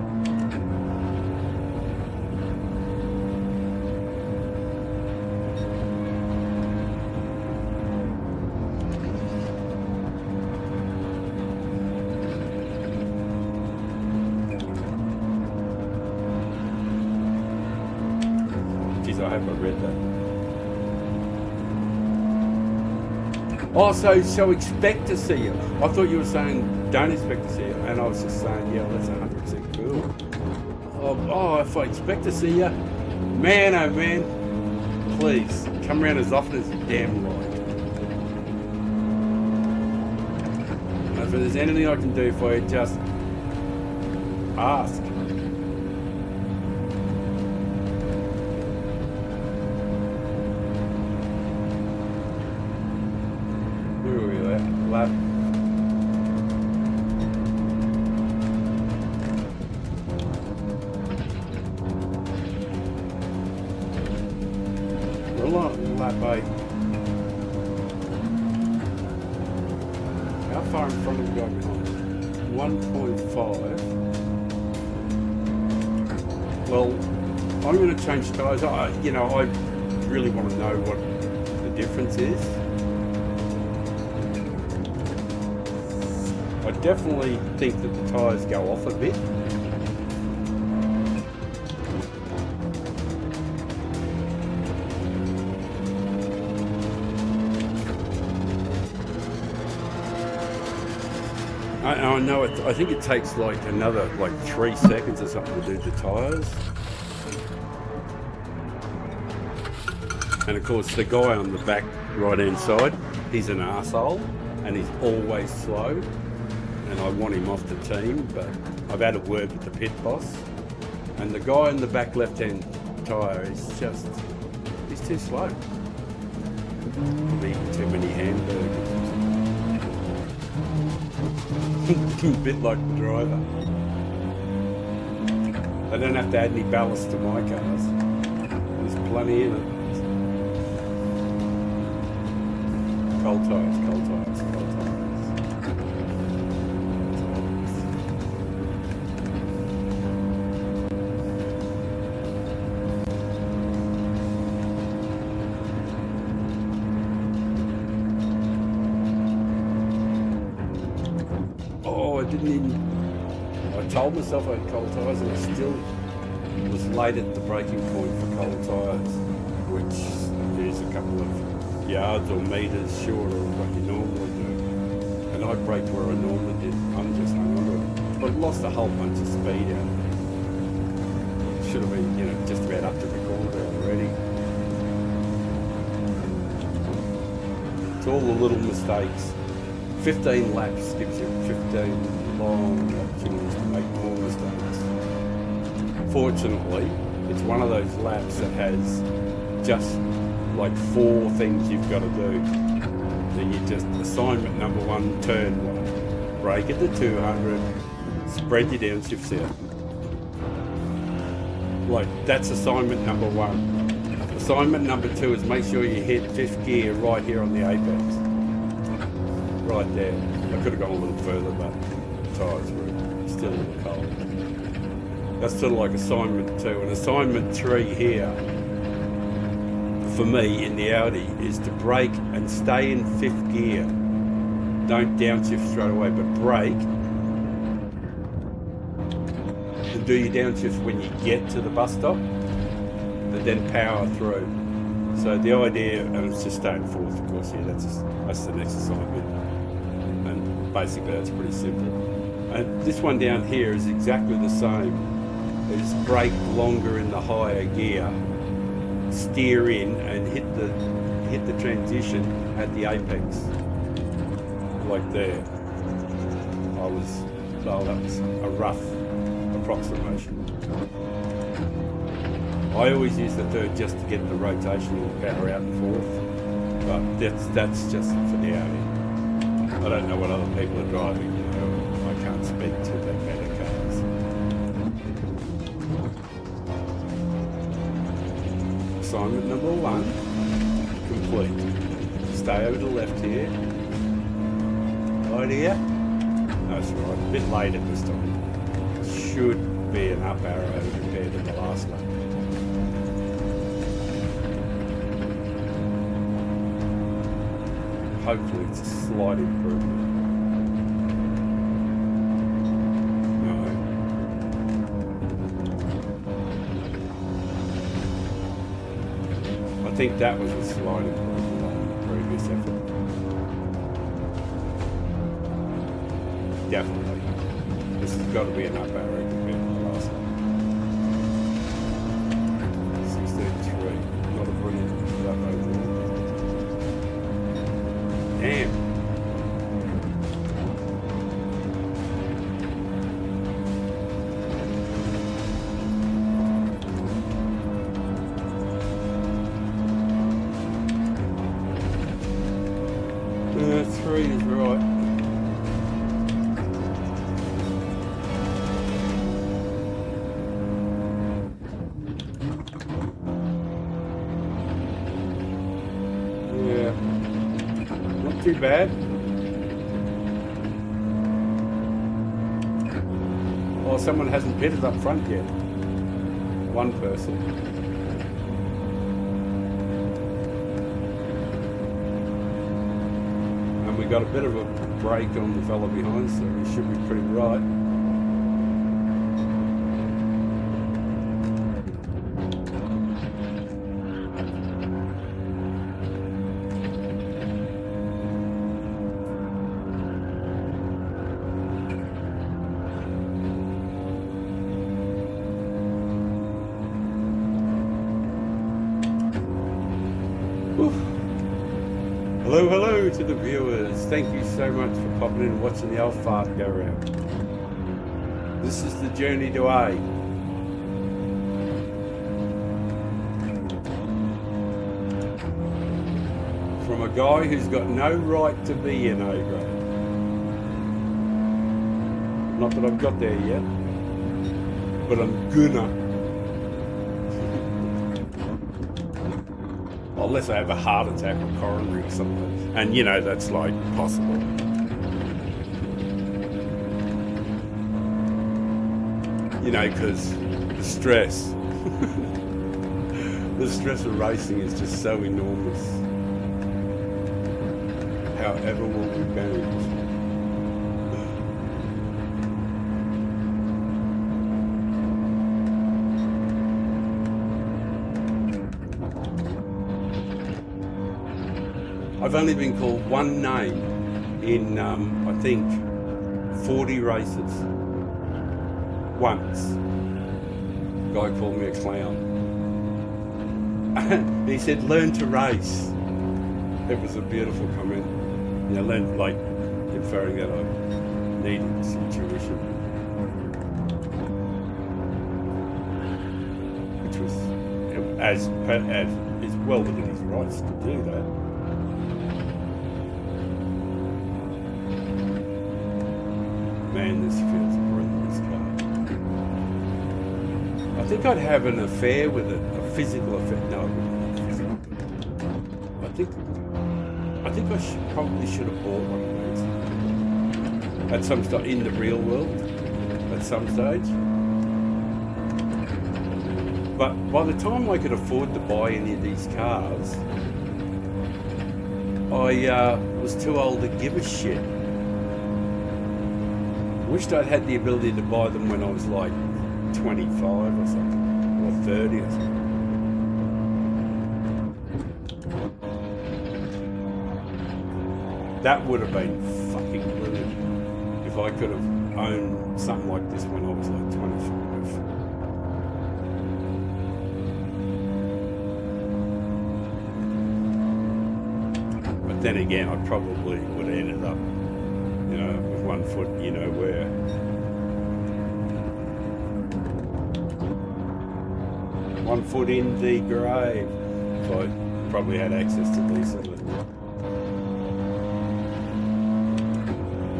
Geez, I hope I read that. Oh, so expect to see you. I thought you were saying don't expect to see you, and I was just saying, yeah, well, that's 100% cool. Oh, if I expect to see you, man, oh man, please come around as often as you damn like. And if there's anything I can do for you, just ask. Where are we at? Lap. We're on lap 8. How far in front of the guy behind? 1.5. Well, I'm going to change tyres. I really want to know what the difference is. I definitely think that the tyres go off a bit. I know it. I think it takes like another 3 seconds or something to do the tyres. And of course, the guy on the back right hand side, he's an arsehole and he's always slow. And I want him off the team, but I've had a word with the pit boss. And the guy in the back left hand tyre is he's too slow. He's eating too many hamburgers. A bit like the driver. They don't have to add any ballast to my cars. There's plenty in it. Cold tyres, cold tyres, cold tyres. I told myself I had cold tyres and I still was late at the breaking point for cold tyres, which is a couple of yards or metres short of what you normally do. And I braked where I normally did. I'm just hung on to it. But I lost a whole bunch of speed out. Should have been, just about up to the corner there already. It's all the little mistakes. 15 laps gives you 15 long opportunities to make more mistakes. Fortunately, it's one of those laps that has just 4 things you've got to do. Then you just, assignment number 1, turn 1, brake at the 200, spread your downshift out. That's assignment number 1. Assignment number 2 is make sure you hit 5th gear right here on the apex. Right there. I could have gone a little further, but the tyres were still a little cold. That's sort of like assignment 2. And assignment 3 here, for me in the Audi, is to brake and stay in 5th gear. Don't downshift straight away, but brake. And do your downshift when you get to the bus stop, and then power through. So the idea, and it's just staying 4th, of course, yeah, that's the next assignment. Basically, that's pretty simple. And this one down here is exactly the same. It's brake longer in the higher gear, steer in and hit the transition at the apex, like there. That was a rough approximation. I always use the 3rd just to get the rotational power out and 4th, but that's just for the Audi. I don't know what other people are driving, I can't speak to that better cars. assignment number 1 complete. Stay over to the left here. Right here. That's right, a bit late at this time. Should be an up arrow compared to the last one. Hopefully it's a slight improvement. I think that was a slight improvement on the previous effort. Definitely. This has got to be an up arrow compared to the last one. 16.3. Not a brilliant up overall. Damn. Three is right. Yeah, not too bad. Oh, someone hasn't pitted up front yet. One person. We got a bit of a break on the fella behind, so we should be pretty right. Hello, hello to the viewers. Thank you so much for popping in and watching the old fart go around. This is the journey to A. From a guy who's got no right to be in A grade. Not that I've got there yet, but I'm gonna. Unless I have a heart attack or coronary or something. And, you know, that's, like, possible. You know, because the stress. The stress of racing is just so enormous. However will we manage? I've only been called one name in, I think, 40 races. Once. A guy called me a clown. He said, learn to race. It was a beautiful comment. You know, learn, like, inferring that I needed some tuition. Which was, as is well within his rights to do that. Man, this feels brilliant, this car. I think I'd have an affair with it, a physical affair. No, I wouldn't have physical. I think I probably should have bought one of these at some stage in the real world, at some stage. But by the time I could afford to buy any of these cars, I was too old to give a shit. Wished I'd had the ability to buy them when I was like 25 or something, or 30 or something. That would have been fucking brilliant if I could have owned something like this when I was like 25. But then again, I probably would have ended up, you know, with one foot, you know, where. One foot in the grave. So I probably had access to these.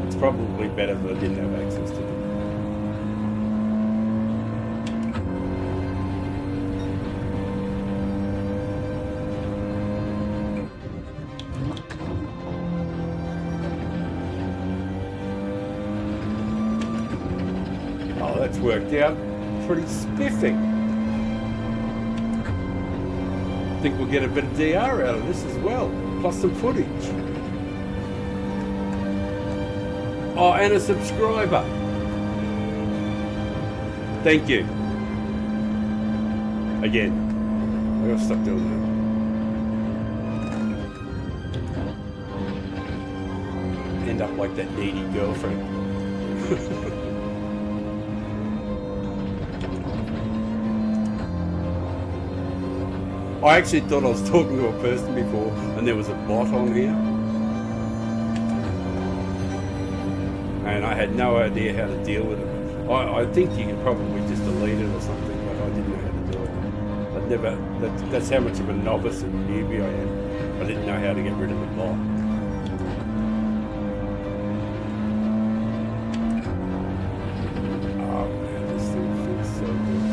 It's probably better that I didn't have access to them. Oh, that's worked out pretty spiffy. I think we'll get a bit of DR out of this as well, plus some footage. Oh, and a subscriber. Thank you. Again, I gotta stop doing that. End up like that needy girlfriend. I actually thought I was talking to a person before and there was a bot on here. And I had no idea how to deal with it. I think you can probably just delete it or something, but I didn't know how to do it. I'd never, that's how much of a novice and newbie I am. I didn't know how to get rid of the bot. Oh man, this thing feels so good.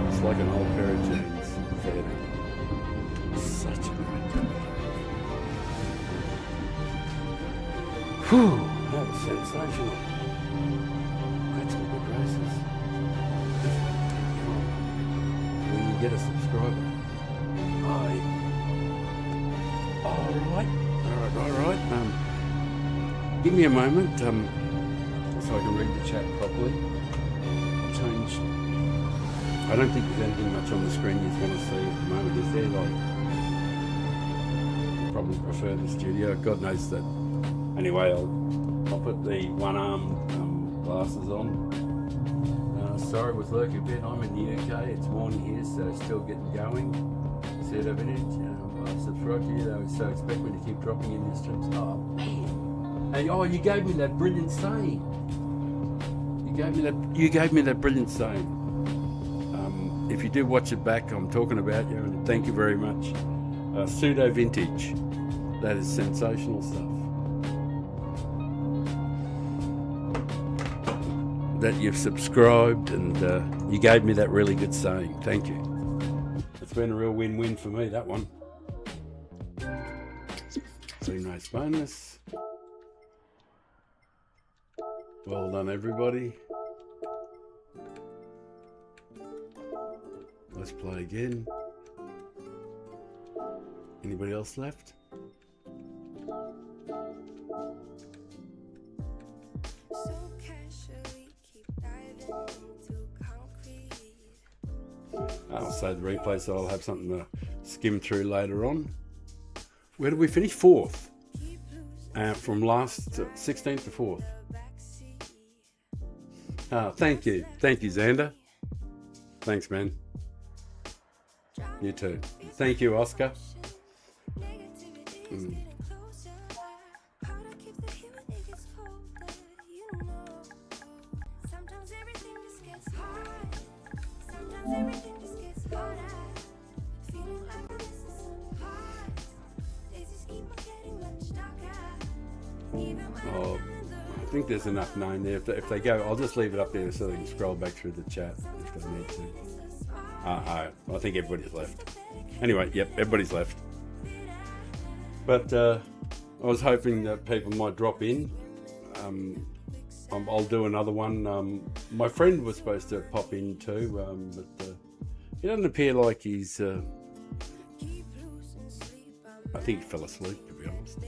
It's like an old pair of jeans. Such a great color. Whew, that was sensational. That's all good races. When you get a subscriber. Alright. Give me a moment, so I can read the chat properly. Change. I don't think there's anything much on the screen you want to see at the moment, is there? Like, probably prefer the studio. God knows that. Anyway, I'll put the one-arm glasses on. Sorry, was lurking a bit. I'm in the UK. It's morning here, so still getting going. Said a minute. I subscribe to you, though, so expect me to keep dropping in your streams. Oh man! And you gave me that brilliant saying. You gave me that brilliant saying. If you do watch it back, I'm talking about you, and thank you very much. Pseudo vintage. That is sensational stuff. That you've subscribed and you gave me that really good saying. Thank you. It's been a real win-win for me, that one. Team race bonus. Well done, everybody. Let's play again. Anybody else left? I'll save the replay so I'll have something to skim through later on. Where did we finish? 4th. From last 16th to 4th. Thank you. Thank you, Xander. Thanks, man. You too. Thank you, Oscar. Oh, I think there's enough known there. If they go, I'll just leave it up there so they can scroll back through the chat if they need to. I think everybody's left. Anyway, yep, everybody's left. But I was hoping that people might drop in. I'll do another one. My friend was supposed to pop in too, but he doesn't appear like he's... I think he fell asleep, to be honest.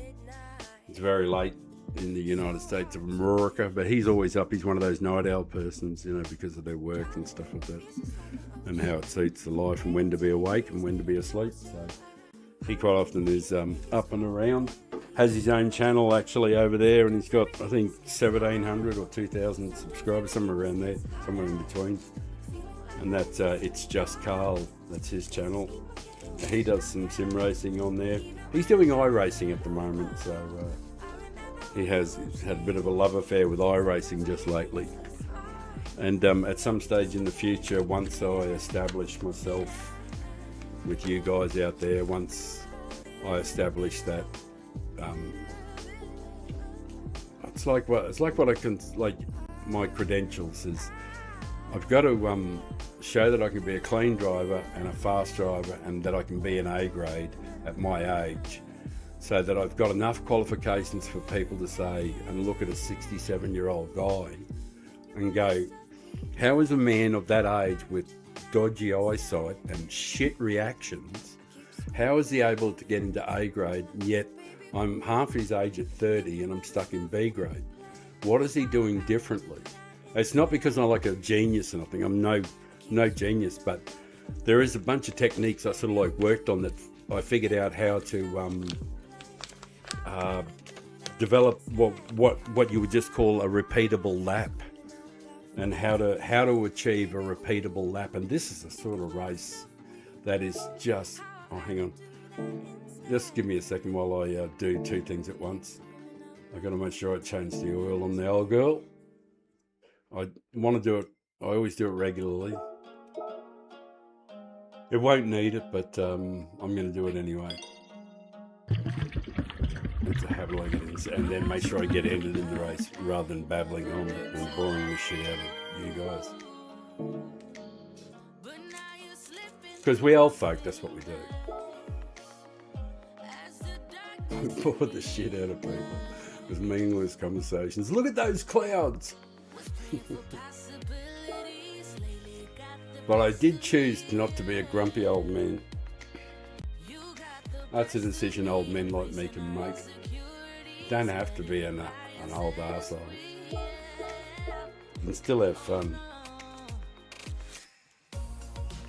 It's very late in the United States of America, but he's always up. He's one of those night owl persons, you know, because of their work and stuff like that, and how it suits the life and when to be awake and when to be asleep. So he quite often is up and around. Has his own channel actually over there, and he's got, I think, 1,700 or 2,000 subscribers, somewhere around there, somewhere in between. And that's It's Just Carl. That's his channel. He does some sim racing on there. He's doing iRacing at the moment, so he has had a bit of a love affair with iRacing just lately. And at some stage in the future, once I establish myself with you guys out there, once I establish that, it's like what I can, like my credentials is, I've got to show that I can be a clean driver and a fast driver, and that I can be an A grade at my age, so that I've got enough qualifications for people to say and look at a 67-year-old guy and go, how is a man of that age with dodgy eyesight and shit reactions, how is he able to get into A grade, and yet I'm half his age at 30 and I'm stuck in B grade? What is he doing differently? It's not because I'm like a genius or nothing. I'm no genius, but there is a bunch of techniques I sort of like worked on that I figured out how to develop what you would just call a repeatable lap, and how to achieve a repeatable lap. And this is a sort of race that is just, oh, hang on, just give me a second while I do two things at once. I've got to make sure I change the oil on the old girl. I want to do it, I always do it regularly. It won't need it, but I'm going to do it anyway. It's a habit I get in, and then make sure I get ended in the race rather than babbling on and boring the shit out of you guys. Because we old folk, that's what we do. We bore the shit out of people with meaningless conversations. Look at those clouds! But I did choose not to be a grumpy old man. That's a decision old men like me can make. You don't have to be an old arsehole. You can still have fun.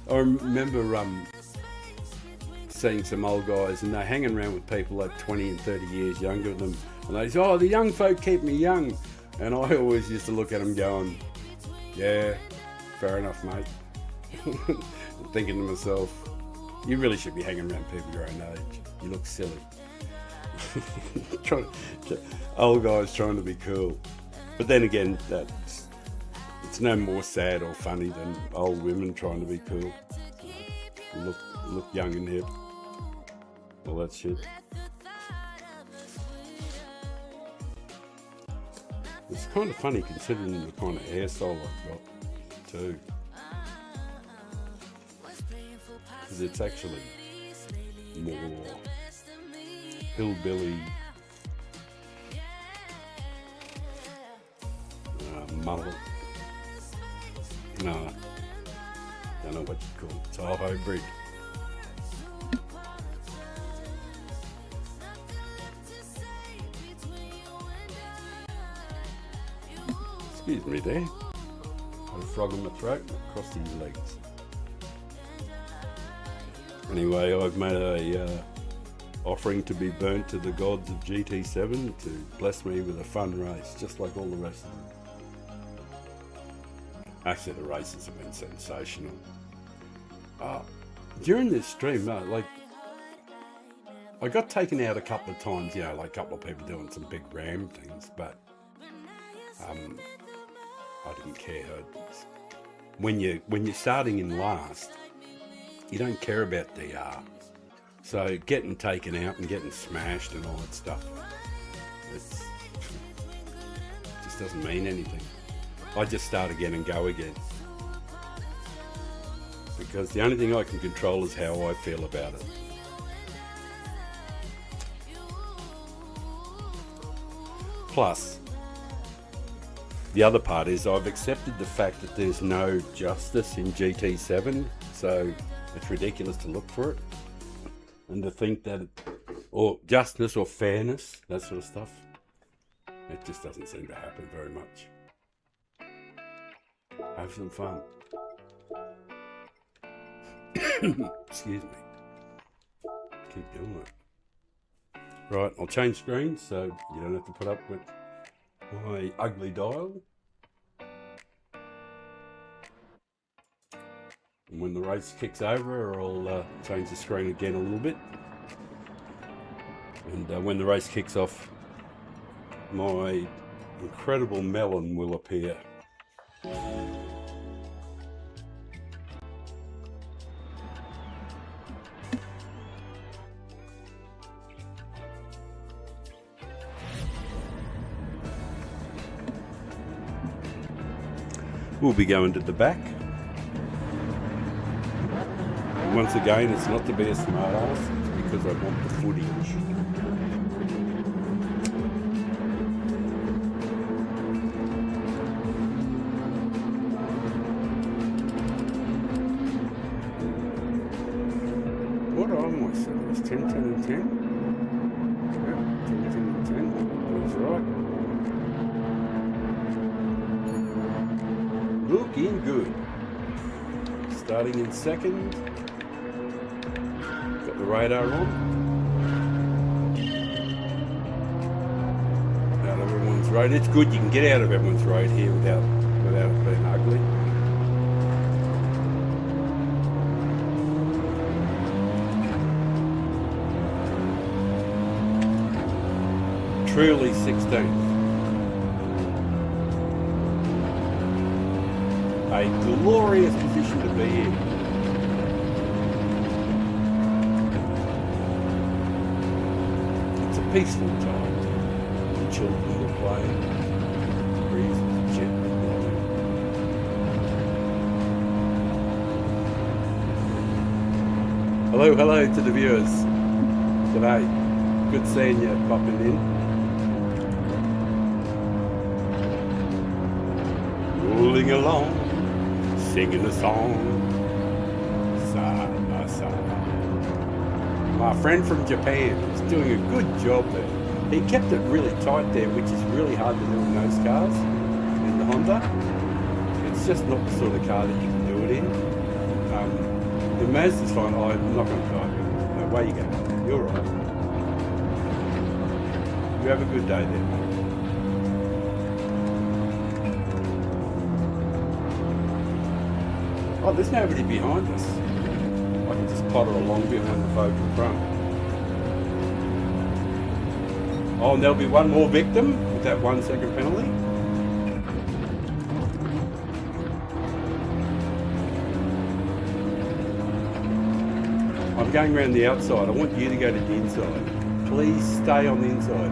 I remember seeing some old guys, and they're hanging around with people like 20 and 30 years younger than them, and they say, oh, the young folk keep me young. And I always used to look at them going, yeah, fair enough, mate. Thinking to myself, you really should be hanging around people your own age. You look silly. Old guys trying to be cool. But then again, it's no more sad or funny than old women trying to be cool. Look young and hip. All that shit. It's kind of funny considering the kind of hairstyle I've got too. Because it's actually more hillbilly, mullet. No, don't know what you call it. It's a hybrid. Excuse me there. Got a frog in my throat and across these legs. Anyway, I've made a offering to be burnt to the gods of GT7 to bless me with a fun race, just like all the rest of them. Actually, the races have been sensational. During this stream, like, I got taken out a couple of times, you know, like a couple of people doing some big ram things, but I didn't care. When you're starting in last, you don't care about DR. So getting taken out and getting smashed and all that stuff, it just doesn't mean anything. I just start again and go again. Because the only thing I can control is how I feel about it. Plus, the other part is I've accepted the fact that there's no justice in GT7, so it's ridiculous to look for it. And to think that, or justice or fairness, that sort of stuff, it just doesn't seem to happen very much. Have some fun. Excuse me. Keep doing it. Right, I'll change screens so you don't have to put up with my ugly dial. And when the race kicks over, I'll change the screen again a little bit. And when the race kicks off, my incredible melon will appear. We'll be going to the back. Once again, it's not to be a smart ass, it's because I want the footage. It's 10, 10 and 10. Yep, 10, 10 and 10. That's right. Looking good. Starting in second. Got the radar on. Out of everyone's road. It's good you can get out of everyone's road here without it being ugly. Truly 16th. A glorious position to be in. It's a peaceful time. The children are playing. The breeze is gently blowing. Hello to the viewers. G'day. Good seeing you popping in. Rolling along, singing a song, side by side. My friend from Japan is doing a good job there. He kept it really tight there, which is really hard to do in those cars, in the Honda. It's just not the sort of car that you can do it in. The Mazda's fine. I'm not going to drive it. No, away you go. You're right. You have a good day there, mate. Oh, there's nobody behind us. I can just potter along behind the folk in front. Oh, and there'll be one more victim with that 1 second penalty. I'm going around the outside. I want you to go to the inside. Please stay on the inside.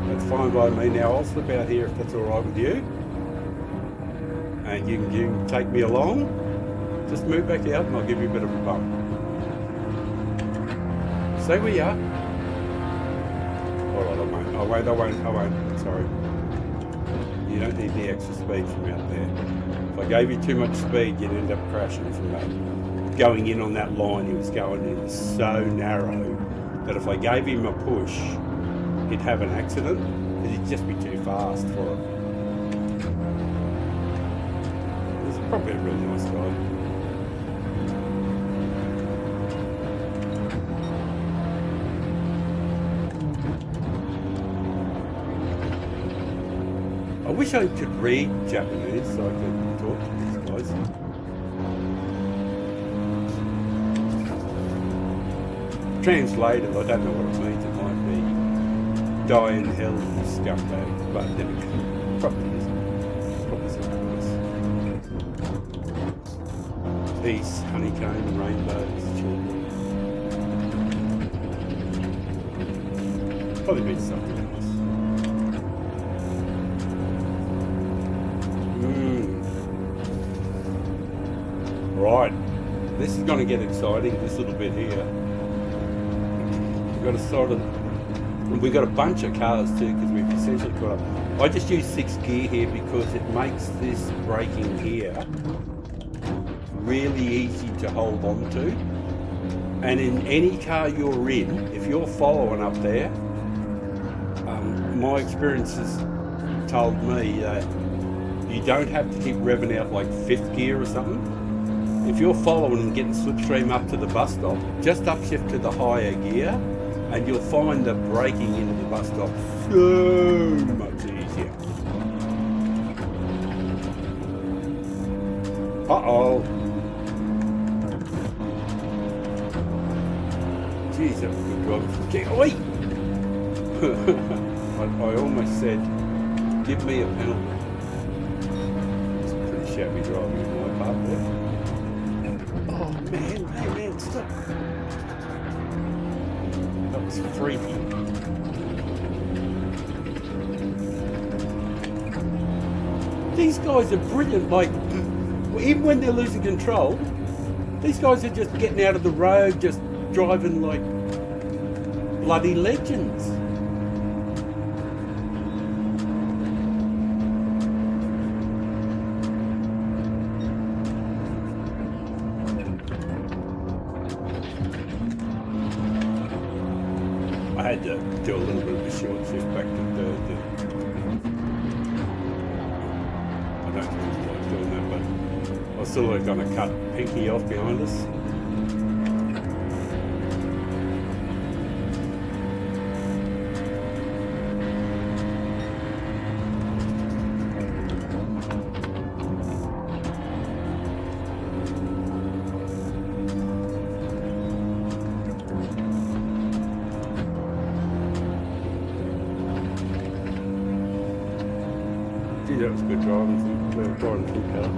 That's fine by me. Now I'll slip out here if that's all right with you. And you can take me along. Just move back out and I'll give you a bit of a bump. Stay where you are. Alright, I won't. Sorry. You don't need the extra speed from out there. If I gave you too much speed, you'd end up crashing from that. Going in on that line he was going in was so narrow that if I gave him a push, he'd have an accident. He'd just be too fast for it. Probably a really nice guy. I wish I could read Japanese so I could talk to these guys. Translated, I don't know what it means. It might be die in hell, you scumbag. But then it probably isn't. Probably something else. Peace, honeycomb, rainbows, children. Probably means something else. Right, this is going to get exciting. This little bit here. We've got a bunch of cars too because we've essentially got up. I just use 6th gear here because it makes this braking here really easy to hold on to, and in any car you're in, if you're following up there, my experience has told me that you don't have to keep revving out like 5th gear or something. If you're following and getting slipstream up to the bus stop, just upshift to the higher gear and you'll find the braking into the bus stop so much easier. Uh-oh. Jeez, that was good driving from King. Oi! I almost said, give me a penalty. It's pretty shabby driving in my part there. Oh man, hey man, stop. That was freaky. These guys are brilliant, like, even when they're losing control, these guys are just getting out of the road, just driving like bloody legends. to do a little bit of a short shift back to third. I don't really like doing that, but I was sort of going to cut Pinky off behind us. Gee, that was good driving from car.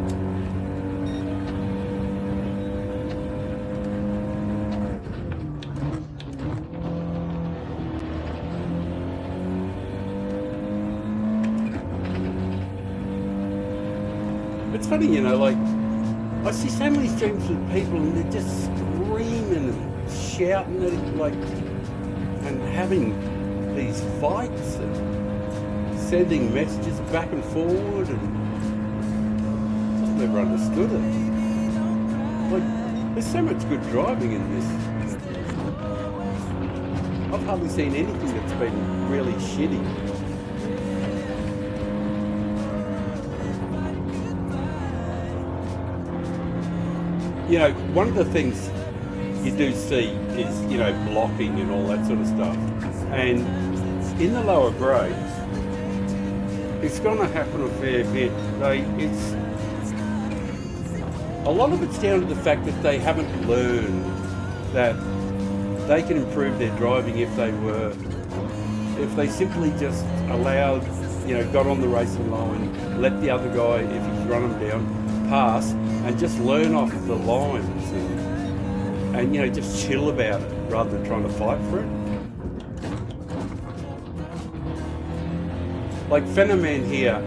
It's funny, you know, like, I see so many streams with people and they're just screaming and shouting at it, like, and having these fights and sending messages back and forward, and I've never understood it. Like, there's so much good driving in this. I've hardly seen anything that's been really shitty. You know, one of the things you do see is, you know, blocking and all that sort of stuff. And in the lower grades, it's going to happen a fair bit. A lot of it's down to the fact that they haven't learned that they can improve their driving if they simply just allowed, you know, got on the racing line, let the other guy, if he's run them down, pass, and just learn off the lines and you know, just chill about it rather than trying to fight for it. Like Phenoman here,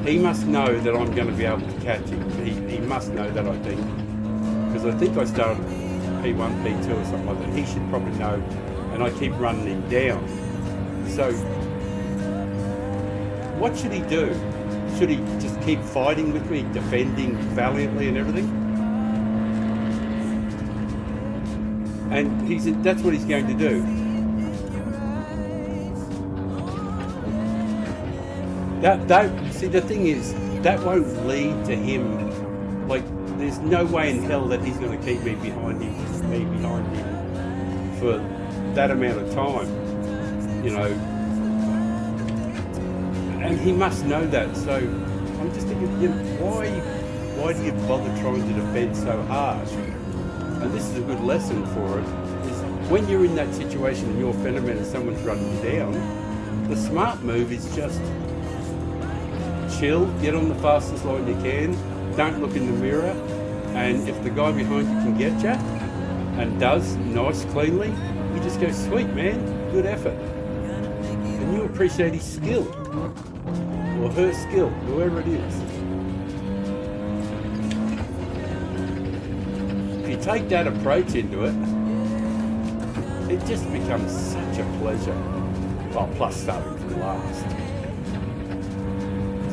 he must know that I'm going to be able to catch him. He must know that, I think, because I think I started P1, P2 or something like that. He should probably know, and I keep running him down. So what should he do? Should he just keep fighting with me, defending valiantly and everything? And that's what he's going to do. See, the thing is, that won't lead to him. Like, there's no way in hell that he's going to keep me behind him for that amount of time, you know. And he must know that. So I'm just thinking, you know, why do you bother trying to defend so hard? And this is a good lesson for it. Is when you're in that situation and you're Phenoman and someone's running you down, the smart move is just chill, get on the fastest line you can, don't look in the mirror, and if the guy behind you can get you, and does nice cleanly, you just go, sweet man, good effort. And you appreciate his skill, or her skill, whoever it is. If you take that approach into it, it just becomes such a pleasure. Well, plus starting from last.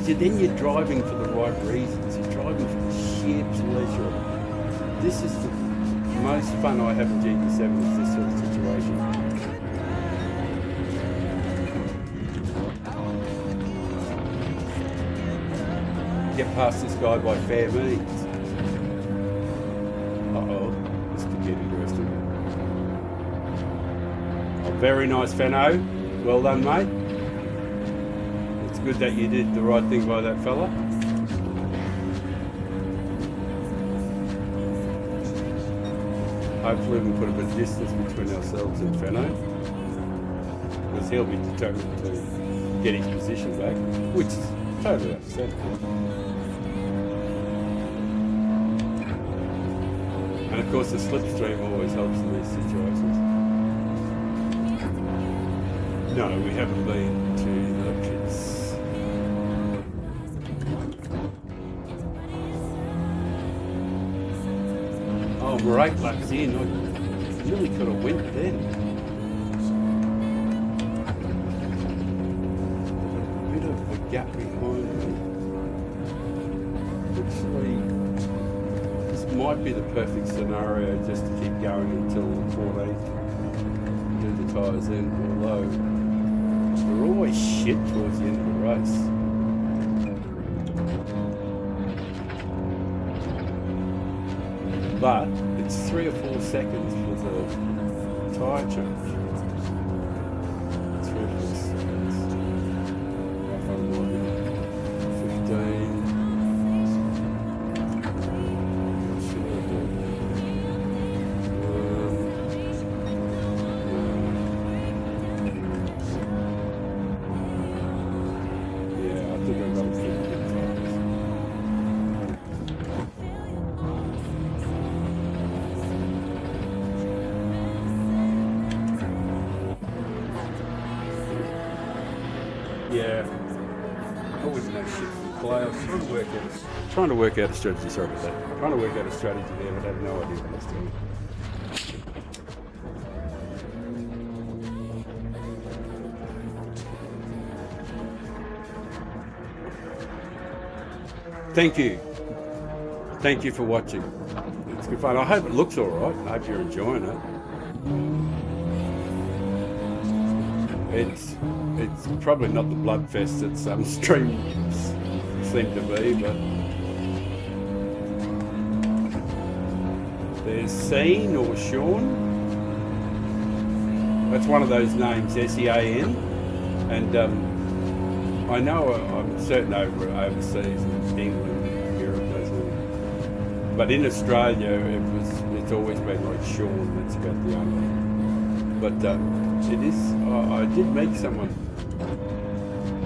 Then you're driving for the right reasons. You're driving for the sheer pleasure. This is the most fun I have in GT7 is this sort of situation. Get past this guy by fair means. Uh-oh, this could get interesting. Oh, very nice, Fenno. Well done, mate. Good that you did the right thing by that fella. Hopefully we can put a bit of distance between ourselves and Fenno, because he'll be determined to get his position back, which is totally understandable. And of course the slipstream always helps in these situations. No, we haven't been to the pits. Oh, we're 8 laps in. I really could have went then. A bit of a gap behind me. Actually, this might be the perfect scenario just to keep going until the 14th. Do the tyres in, although they're always shit towards the end of the race. But it's 3 or 4 seconds for the tyre change. 3 or 4 seconds. 15. Yeah, I wouldn't know shit from play. I was trying to work out a strategy. Sorry about that. Trying to work out a strategy there, but I have no idea what I was doing. Thank you. Thank you for watching. It's good fun. I hope it looks all right. I hope you're enjoying it. It's probably not the bloodfest that some streams seem to be, but there's Sean or Sean. That's one of those names, S-E-A-N, and I know I'm certain overseas in England, Europe, but in Australia it's always been like Sean. That's about the only. But it is. I did meet someone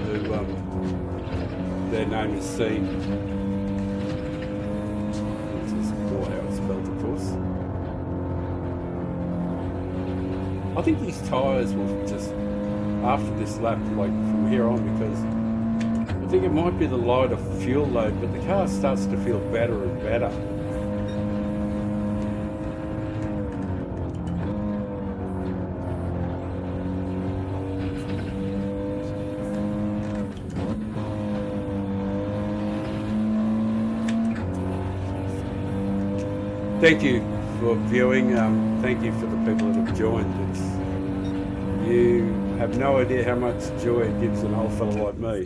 who their name is Sean. It's just more how it's spelled, of course. I think these tyres will just, after this lap, like from here on, because I think it might be the lighter fuel load, but the car starts to feel better and better. Thank you for viewing. Thank you for the people that have joined. You have no idea how much joy it gives an old fellow like me.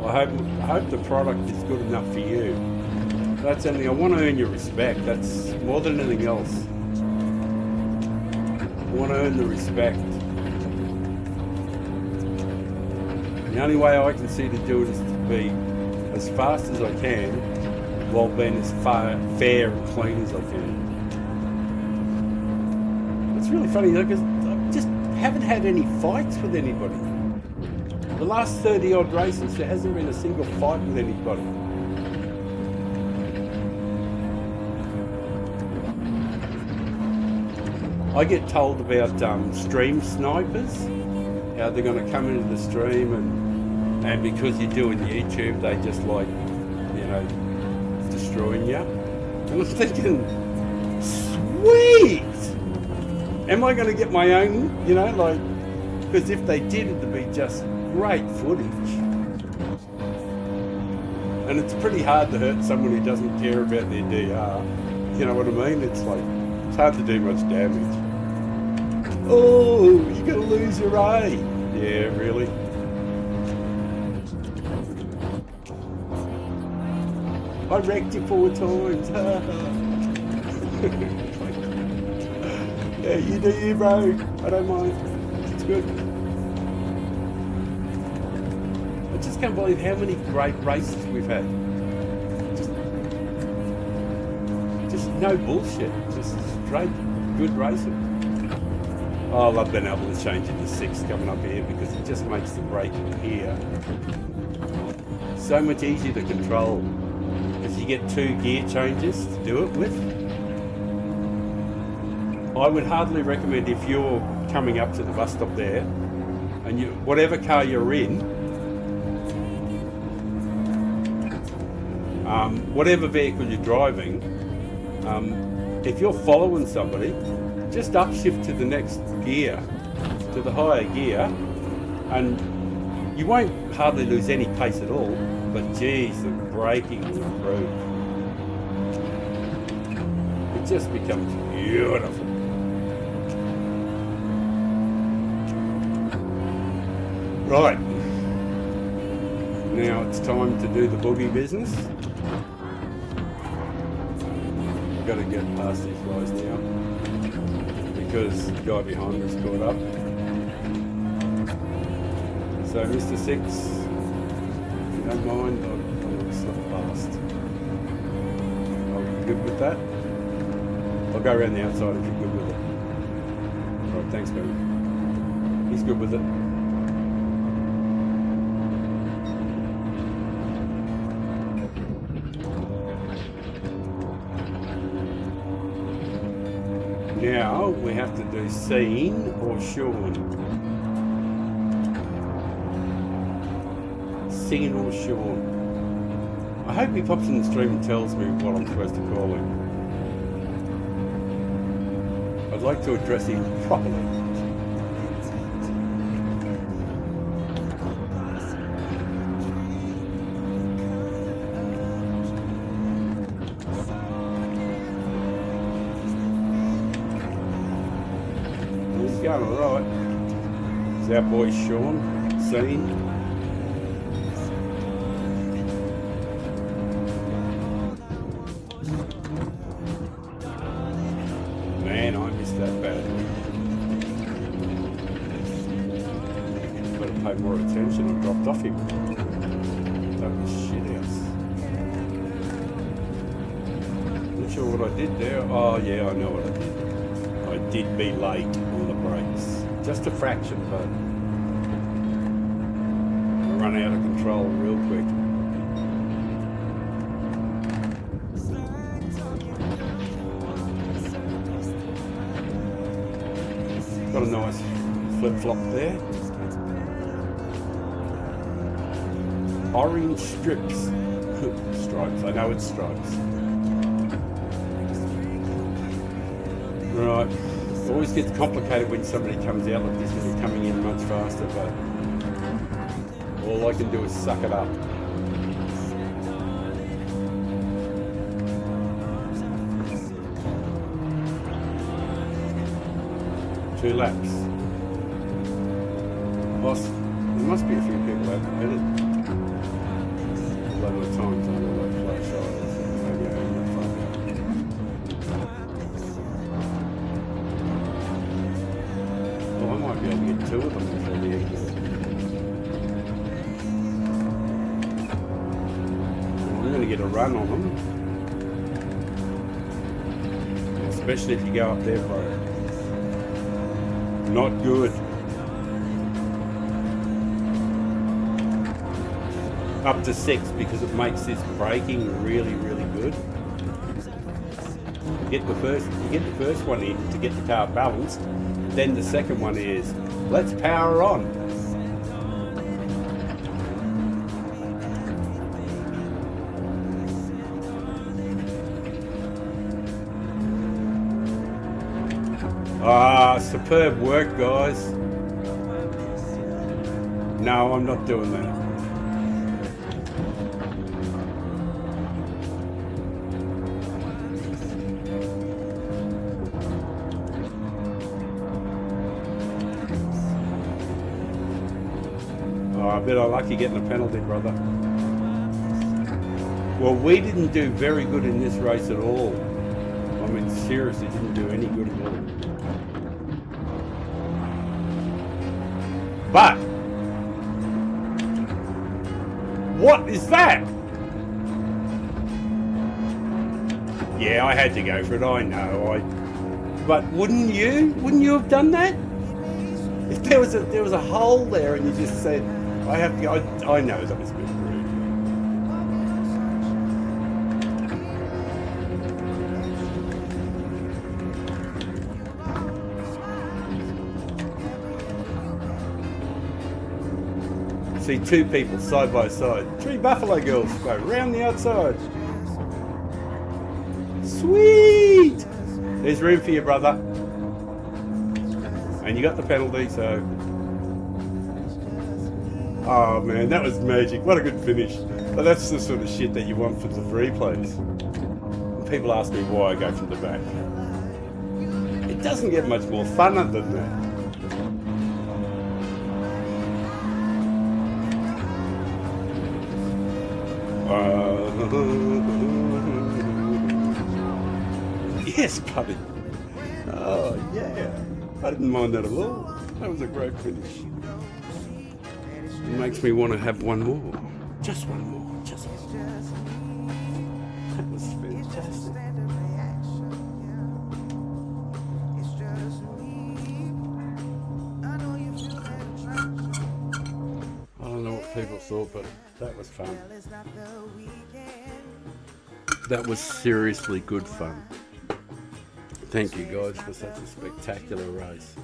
I hope the product is good enough for you. That's only, I want to earn your respect. That's more than anything else. I want to earn the respect. The only way I can see to do it is to be as fast as I can, while being as fair and clean as I can. It's really funny though, because I just haven't had any fights with anybody. The last 30 odd races, there hasn't been a single fight with anybody. I get told about stream snipers, how they're going to come into the stream and because you're doing YouTube, they just like, you know, destroying you. I was thinking, sweet! Am I going to get my own, you know, like, because if they did, it'd be just great footage. And it's pretty hard to hurt someone who doesn't care about their DR. You know what I mean? It's like, it's hard to do much damage. Oh, you're going to lose your A. Yeah, really? I wrecked you 4 times. Yeah, you do you, bro. I don't mind. It's good. I just can't believe how many great races we've had. Just no bullshit. Just straight good racing. Oh, I love being able to change it to 6 coming up here because it just makes the braking here so much easier to control. Because you get 2 gear changes to do it with. I would hardly recommend if you're coming up to the bus stop there and whatever car you're in, whatever vehicle you're driving, if you're following somebody, just upshift to the next gear, to the higher gear, and you won't hardly lose any pace at all, but geez, the braking will improve. It just becomes beautiful. Right. Now it's time to do the boogie business. I've got to get past these guys now because the guy behind me's caught up. So Mr. Six, if you don't mind, I'm going to slip past. Are you good with that? I'll go around the outside if you're good with it. Alright, thanks baby. He's good with it. Now we have to do Scene or Sean. Scene or Sean. I hope he pops in the stream and tells me what I'm supposed to call him. I'd like to address him properly. He's going alright. It's our boy Sean, Scene. Man, I missed that badly. Gotta pay more attention. I dropped off him. That was shit house. Not sure what I did there. Oh yeah, I know what I did. I did be late on the brakes. Just a fraction, but I run out of control real quick. Got a nice flip-flop there. Orange strips. Stripes, I know it's stripes. Right, it always gets complicated when somebody comes out like this and they're coming in much faster, but all I can do is suck it up. Two laps. Boss, there must be a few people out in the minute. A lot of times I know like flash eyes and maybe I ain't that far out. Well, I might be able to get two of them before the exit. I'm going to get a run on them. Especially if you go up there, bro. Not good. Up to 6 because it makes this braking really, really good. You get the first one in to get the car balanced. Then the second one is, let's power on. Ah, superb work, guys. No, I'm not doing that. Oh, I bet I'm lucky getting a penalty, brother. Well, we didn't do very good in this race at all. I mean, seriously, didn't do any good at all. But what is that? Yeah, I had to go for it. I know. But wouldn't you? Wouldn't you have done that? If there was a hole there and you just said, "I have to go," I know that was a bit rude. See two people side by side. 3 Buffalo Girls go round the outside. Sweet! There's room for you, brother. And you got the penalty, so... Oh man, that was magic. What a good finish. But that's the sort of shit that you want for the free plays. People ask me why I go from the back. It doesn't get much more funner than that. Yes, buddy. Oh, yeah. I didn't mind that at all. That was a great finish. It makes me want to have one more. Just one more. Just one more. That was fantastic. I don't know what people thought, but that was fun. That was seriously good fun. Thank you guys for such a spectacular race.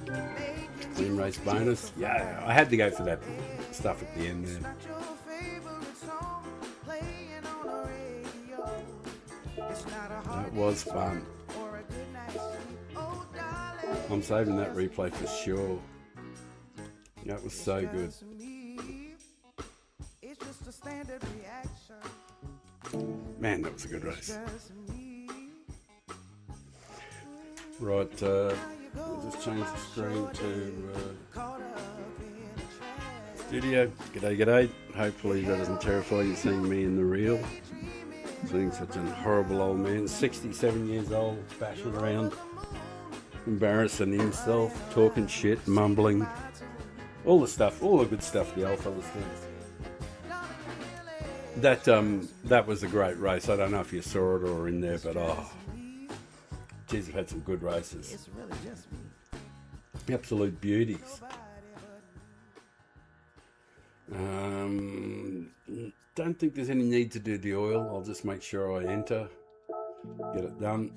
Team race bonus. Yeah, I had to go for that stuff at the end there. That was fun. I'm saving that replay for sure. That was so good. Man, that was a good race. Right, I'll just change the screen to studio. G'day. Hopefully that doesn't terrify you seeing me in the reel. Seeing such an horrible old man, 67 years old, bashing around, embarrassing himself, talking shit, mumbling. All the stuff, all the good stuff the old fellas do. That was a great race. I don't know if you saw it or in there, but geez, I've had some good races. Absolute beauties. Don't think there's any need to do the oil. I'll just make sure I enter, get it done.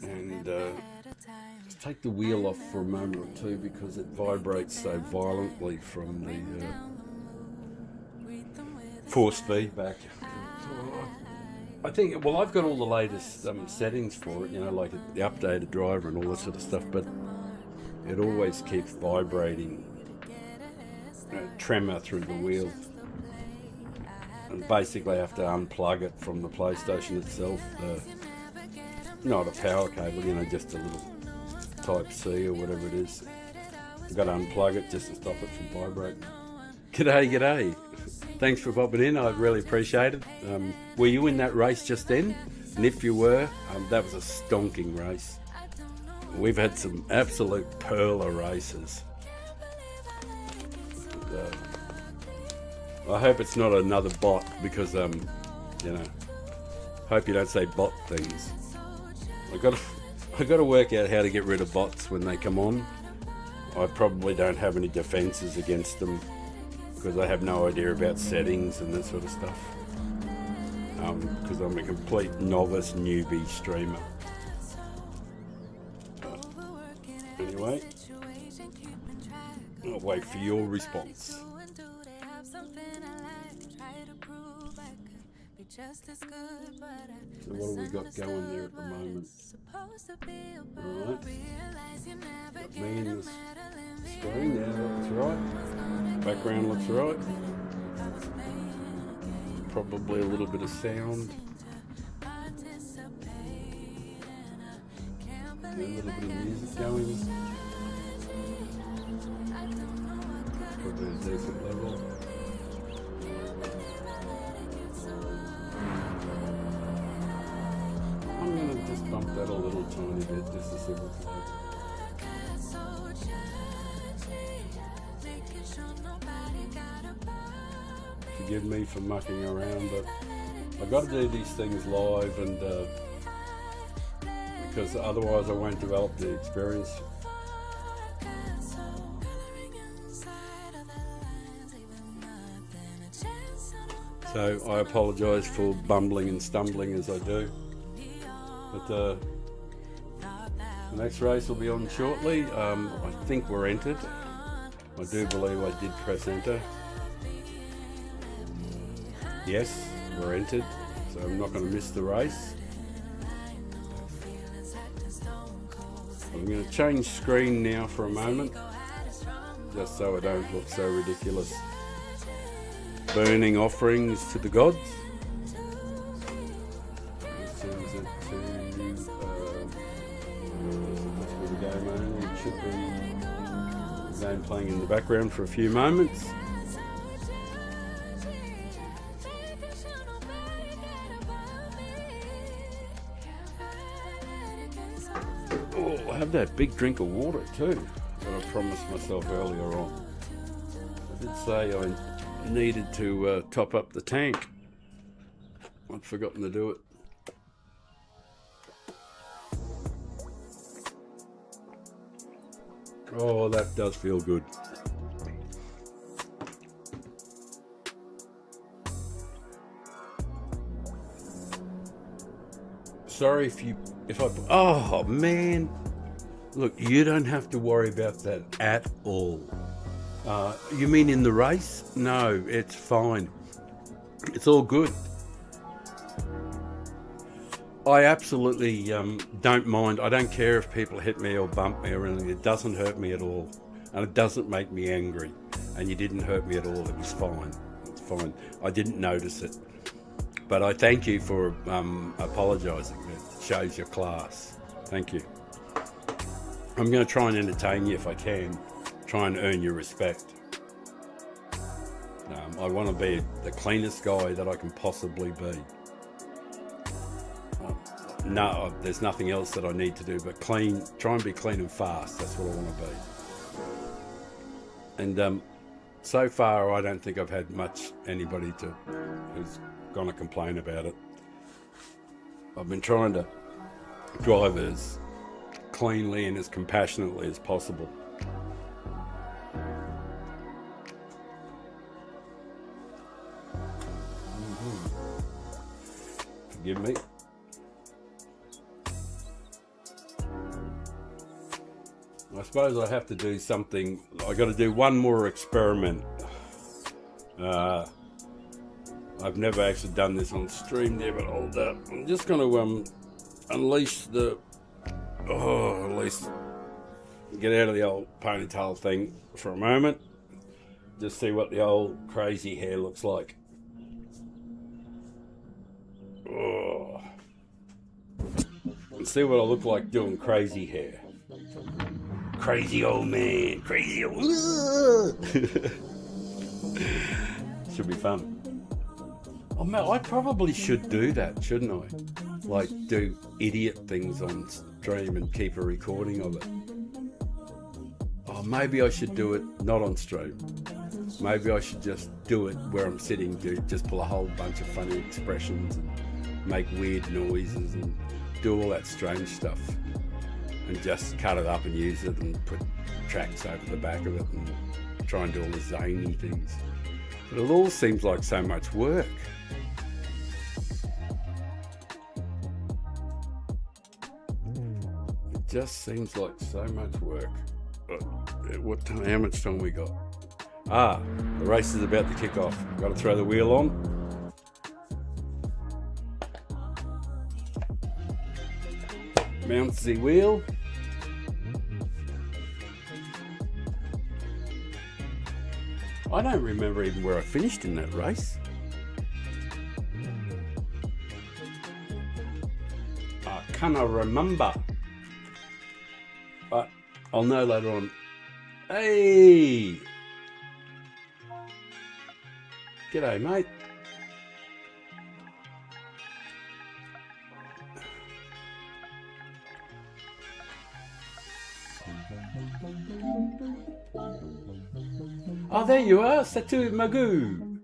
And just take the wheel off for a moment or two because it vibrates so violently from the force feedback. I think, well, I've got all the latest settings for it, you know, like the updated driver and all that sort of stuff, but it always keeps vibrating, tremor through the wheel. And basically I have to unplug it from the PlayStation itself. Not a power cable, you know, just a little Type-C or whatever it is. I've got to unplug it just to stop it from vibrating. G'day. Thanks for popping in, I really appreciate it. Were you in that race just then? And if you were, that was a stonking race. We've had some absolute perler races. I hope it's not another bot because, you know, hope you don't say bot things. I got to work out how to get rid of bots when they come on. I probably don't have any defenses against them because I have no idea about settings and that sort of stuff. Because I'm a complete novice newbie streamer. Anyway, I'll wait for your response. So what have we got going there at the moment? Alright, got me in the screen, yeah, that looks right. Background looks right. Probably a little bit of sound. A little bit of music going. Probably a decent level. I'm going to just bump that a little tiny bit just to see what's like. Forgive me for mucking around, but I've got to do these things live and because otherwise I won't develop the experience. So I apologise for bumbling and stumbling as I do. But the next race will be on shortly. I think we're entered. I do believe I did press enter. Yes, we're entered, so I'm not going to miss the race. I'm going to change screen now for a moment, just so I don't look so ridiculous. Burning offerings to the gods. This is it to that's where the game only. It should be the game playing in the background for a few moments. that big drink of water too that I promised myself earlier on. I did say I needed to top up the tank. I'd forgotten to do it. Oh, that does feel good. Sorry if I, oh man, look, you don't have to worry about that at all. You mean in the race? No, it's fine. It's all good. I absolutely don't mind. I don't care if people hit me or bump me or anything. It doesn't hurt me at all. And it doesn't make me angry. And you didn't hurt me at all. It was fine. It's fine. I didn't notice it. But I thank you for apologising. It shows your class. Thank you. I'm going to try and entertain you if I can. Try and earn your respect. I want to be the cleanest guy that I can possibly be. No, there's nothing else that I need to do but clean. Try and be clean and fast. That's what I want to be. And so far, I don't think I've had much anybody who's going to complain about it. I've been trying to drive as cleanly and as compassionately as possible. Forgive me. I suppose I have to do something. I got to do one more experiment. I've never actually done this on stream there, but I'm just going to unleash at least get out of the old ponytail thing for a moment. Just see what the old crazy hair looks like. Oh. And see what I look like doing crazy hair. Crazy old man, crazy old. Should be fun. Oh man, I probably should do that, shouldn't I? Like do idiot things on stream and keep a recording of it. Oh, maybe I should do it not on stream. Maybe I should just do it where I'm sitting, just pull a whole bunch of funny expressions and make weird noises and do all that strange stuff. And just cut it up and use it and put tracks over the back of it and try and do all the zany things. But it all seems like so much work. It just seems like so much work. What time? How much time we got? The race is about to kick off. Got to throw the wheel on. Mounts the wheel. I don't remember even where I finished in that race. I cannot remember. But I'll know later on. Hey! G'day, mate. Oh, there you are, Satu Magoo.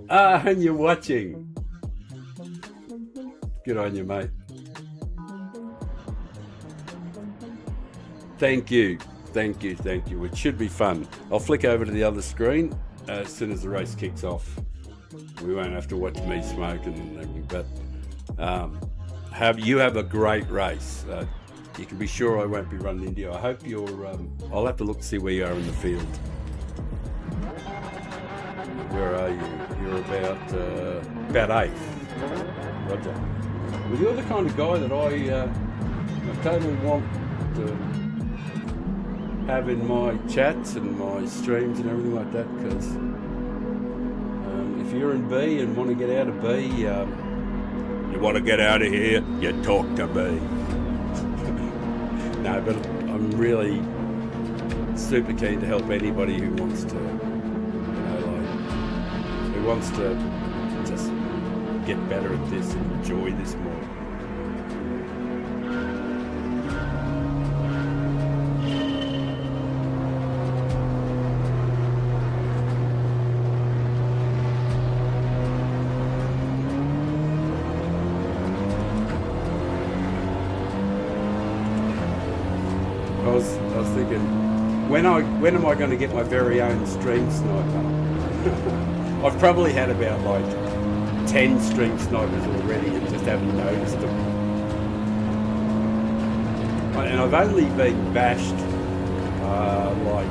And you're watching. Good on you, mate. Thank you. Thank you, thank you. It should be fun. I'll flick over to the other screen as soon as the race kicks off. We won't have to watch me smoke and everything, but you have a great race. You can be sure I won't be running into you. I hope you're, I'll have to look to see where you are in the field. Where are you? You're about eighth. Roger. Well, you're the kind of guy that I totally want to have in my chats and my streams and everything like that, because if you're in B and want to get out of B, you want to get out of here, you talk to B. No, but I'm really super keen to help anybody who wants to, who wants to just get better at this and enjoy this more. when am I going to get my very own stream sniper? I've probably had about like 10 stream snipers already and just haven't noticed them. And I've only been bashed like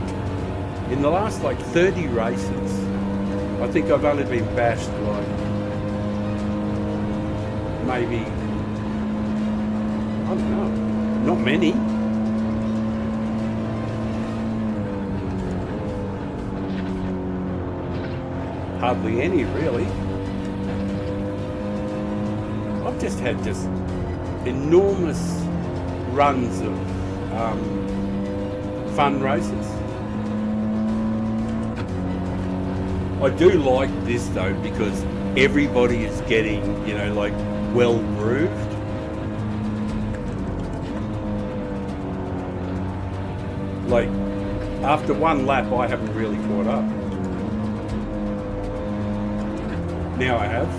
in the last like 30 races. I think I've only been bashed like maybe, I don't know, not many. Hardly any, really. I've just had enormous runs of fun races. I do like this though because everybody is getting, you know, like well grooved. Like after one lap I haven't really caught up. Now I have,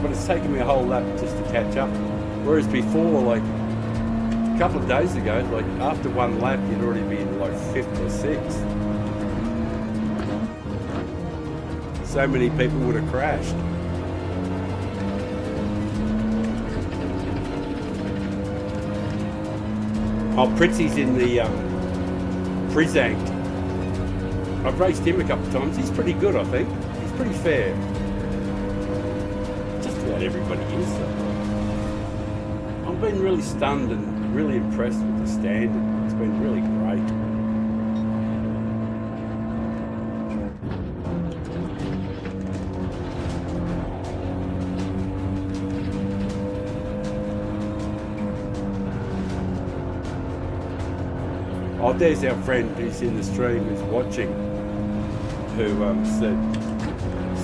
but it's taken me a whole lap just to catch up. Whereas before, like a couple of days ago, like after one lap, you'd already be in like 5th or 6th. So many people would have crashed. Oh, Pritzy's in the Prizank. I've raced him a couple of times. He's pretty good, I think. He's pretty fair. Everybody is. I've been really stunned and really impressed with the standard. It's been really great. Oh, there's our friend who's in the stream who's watching, who said,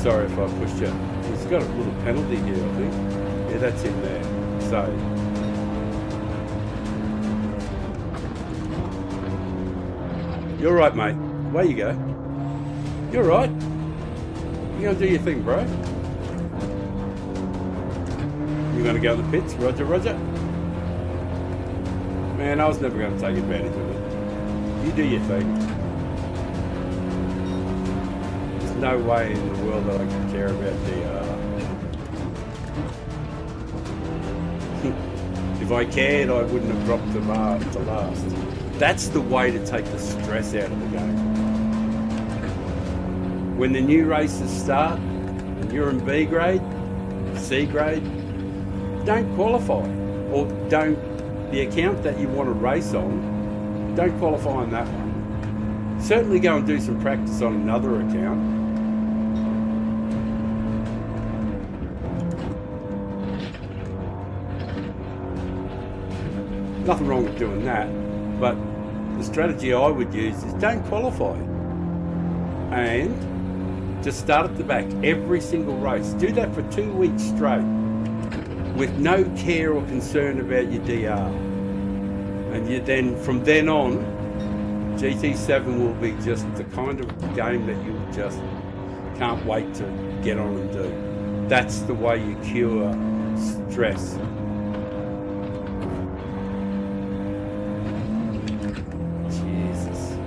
sorry if I pushed you. He's got a little penalty here, I think. Yeah, that's in there. So, you're right, mate. Away you go. You're right. You're going to do your thing, bro. You're going to go to the pits. Roger, roger. Man, I was never going to take advantage of it. You do your thing. There's no way in the world that I can care about DR. If I cared, I wouldn't have dropped the bar to last. That's the way to take the stress out of the game. When the new races start, and you're in B grade, C grade, don't qualify. Or don't, the account that you want to race on, don't qualify on that one. Certainly go and do some practice on another account. Nothing wrong with doing that, but the strategy I would use is don't qualify and just start at the back every single race. Do that for 2 weeks straight with no care or concern about your DR. And you then, from then on, GT7 will be just the kind of game that you just can't wait to get on and do. That's the way you cure stress. Jesus.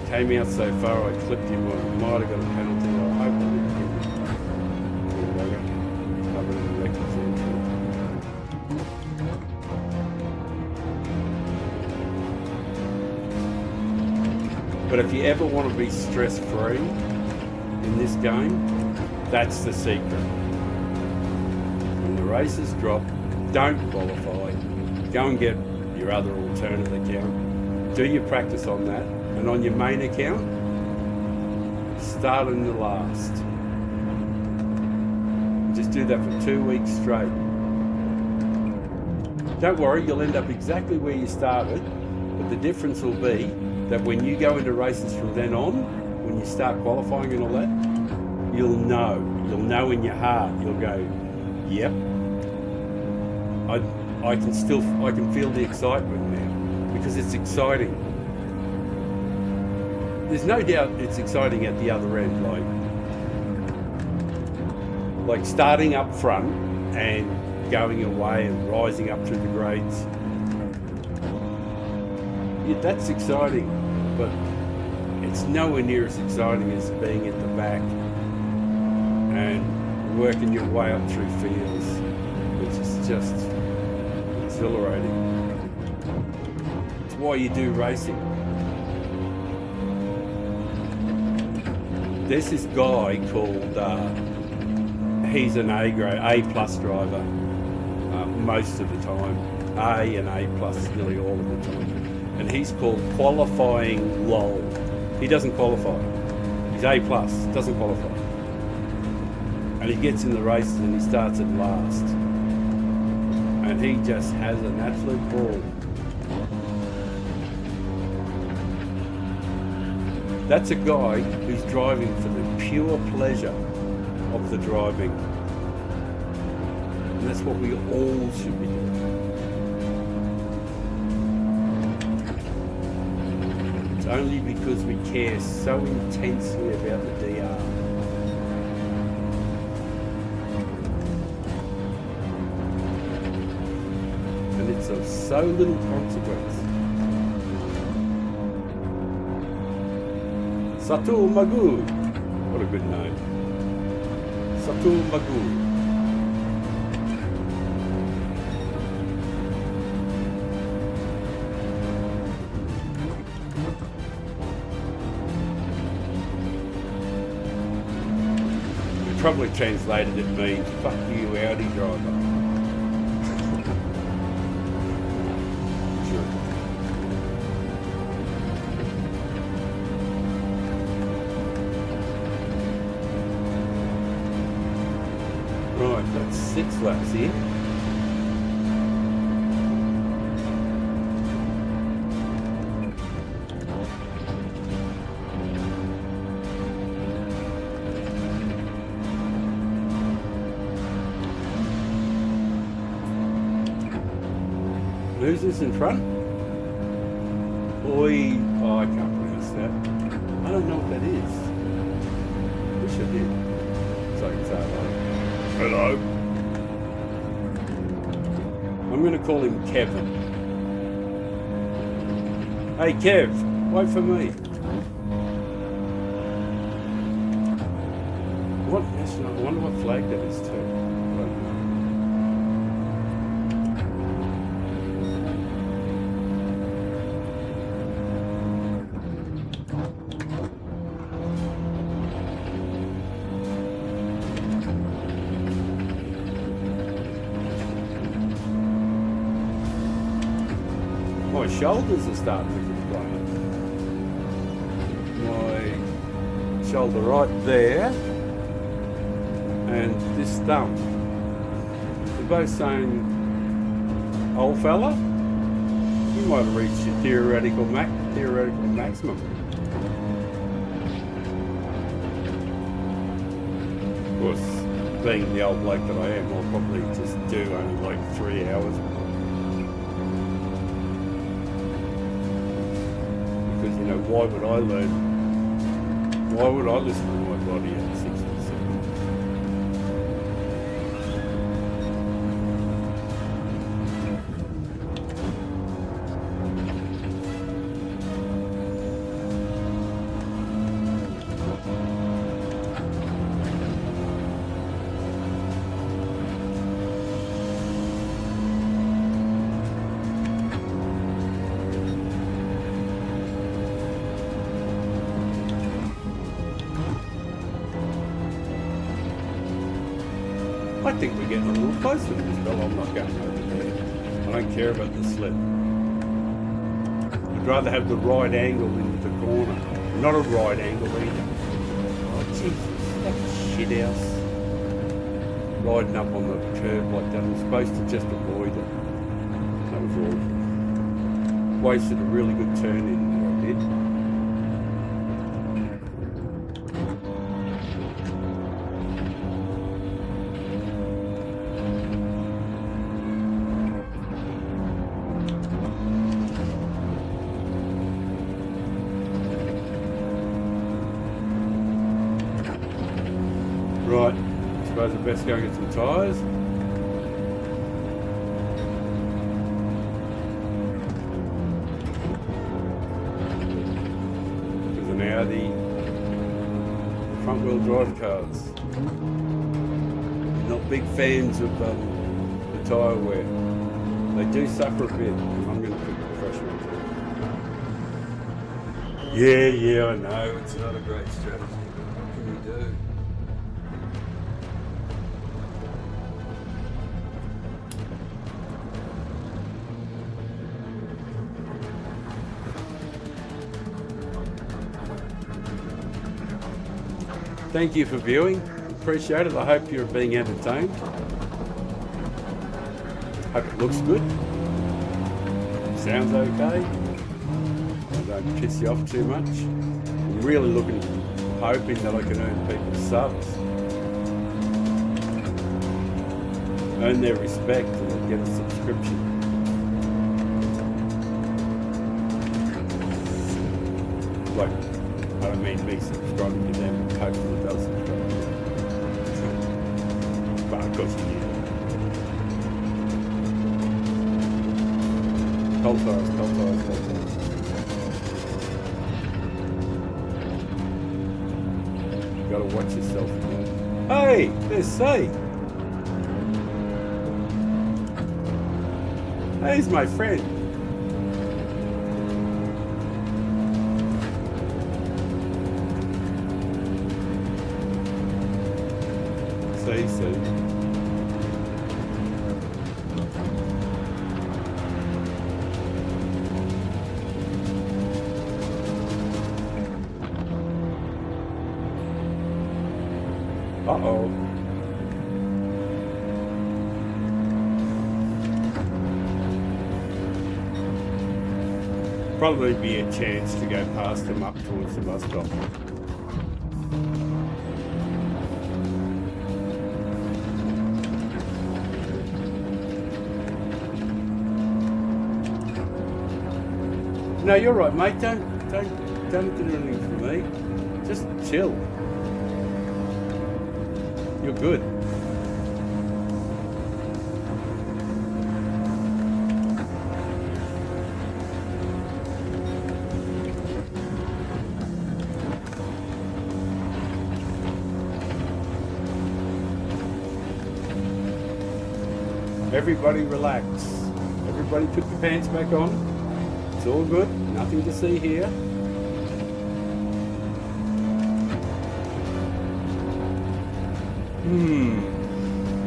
Came out so far, I clipped him. I might have got a penalty. I hope I didn't hit him. Covered in the records. But if you ever want to be stress-free in this game, that's the secret. When the races drop, don't qualify. Go and get your other alternate account. Do your practice on that. And on your main account, start in the last. Just do that for 2 weeks straight. Don't worry, you'll end up exactly where you started, but the difference will be that when you go into races from then on, when you start qualifying and all that, you'll know in your heart, you'll go, yep, I can feel the excitement now, because it's exciting. There's no doubt it's exciting at the other end, like starting up front and going away and rising up through the grades. Yeah, that's exciting. but it's nowhere near as exciting as being at the back and working your way up through fields, which is just exhilarating. It's why you do racing. There's this guy called, he's an A plus driver most of the time, A and A plus nearly all of the time, and he's called qualifying lol. He doesn't qualify. He's A plus, doesn't qualify, and he gets in the races and he starts at last, and he just has an absolute ball. That's a guy who's driving for the pure pleasure of the driving. And that's what we all should be doing. It's only because we care so intensely about the DR. And it's of so little consequence. Satu Magoo. What a good name. Satu Magoo. Probably translated it means fuck you Audi driver. Sure. Right, that's 6 laps here. Who's this in front? Oi, oh, I can't pronounce that. I don't know what that is. Wish I did. So I can say hello. Hello. I'm going to call him Kevin. Hey Kev, wait for me. What national? I wonder what flag that is too. I don't know. My shoulders are starting to complain. My shoulder right there and this thumb. They're both saying, old fella, you might have reached your theoretical maximum. Of course, being the old bloke that I am, I'll probably just do only like 3 hours. Because, you know, why would I learn? Why would I listen to my body at 6 or 7? I think we're getting a little closer to this bell. I'm not going over there. I don't care about the slip. I'd rather have the right angle into the corner. Not a right angle either. Oh Jesus, that shit house. Riding up on the curb like that. I'm supposed to just avoid it. That was awful. Wasted a really good turn in there, I did. Right, I suppose I best go and get some tyres. how the front wheel drive cars. Not big fans of the tyre wear. They do suffer a bit. I'm going to put the fresh one through. Yeah, I know. It's not a great strategy, but what can you do? Thank you for viewing. Appreciate it. I hope you're being entertained. Hope it looks good. Sounds okay. I don't piss you off too much. I'm really hoping that I can earn people's subs. Earn their respect and get a subscription. Like, I don't mean me subscribing to them, but hopefully they'll subscribe to them. But of course you do. Cold tires. You gotta watch yourself again. Hey, there's C. Hey, he's my friend. See. Uh-oh. Probably be a chance to go past them up towards the bus stop. No, you're right, mate. Don't do anything for me. Just chill. You're good. Everybody relax. Everybody put your pants back on. It's all good. Nothing to see here.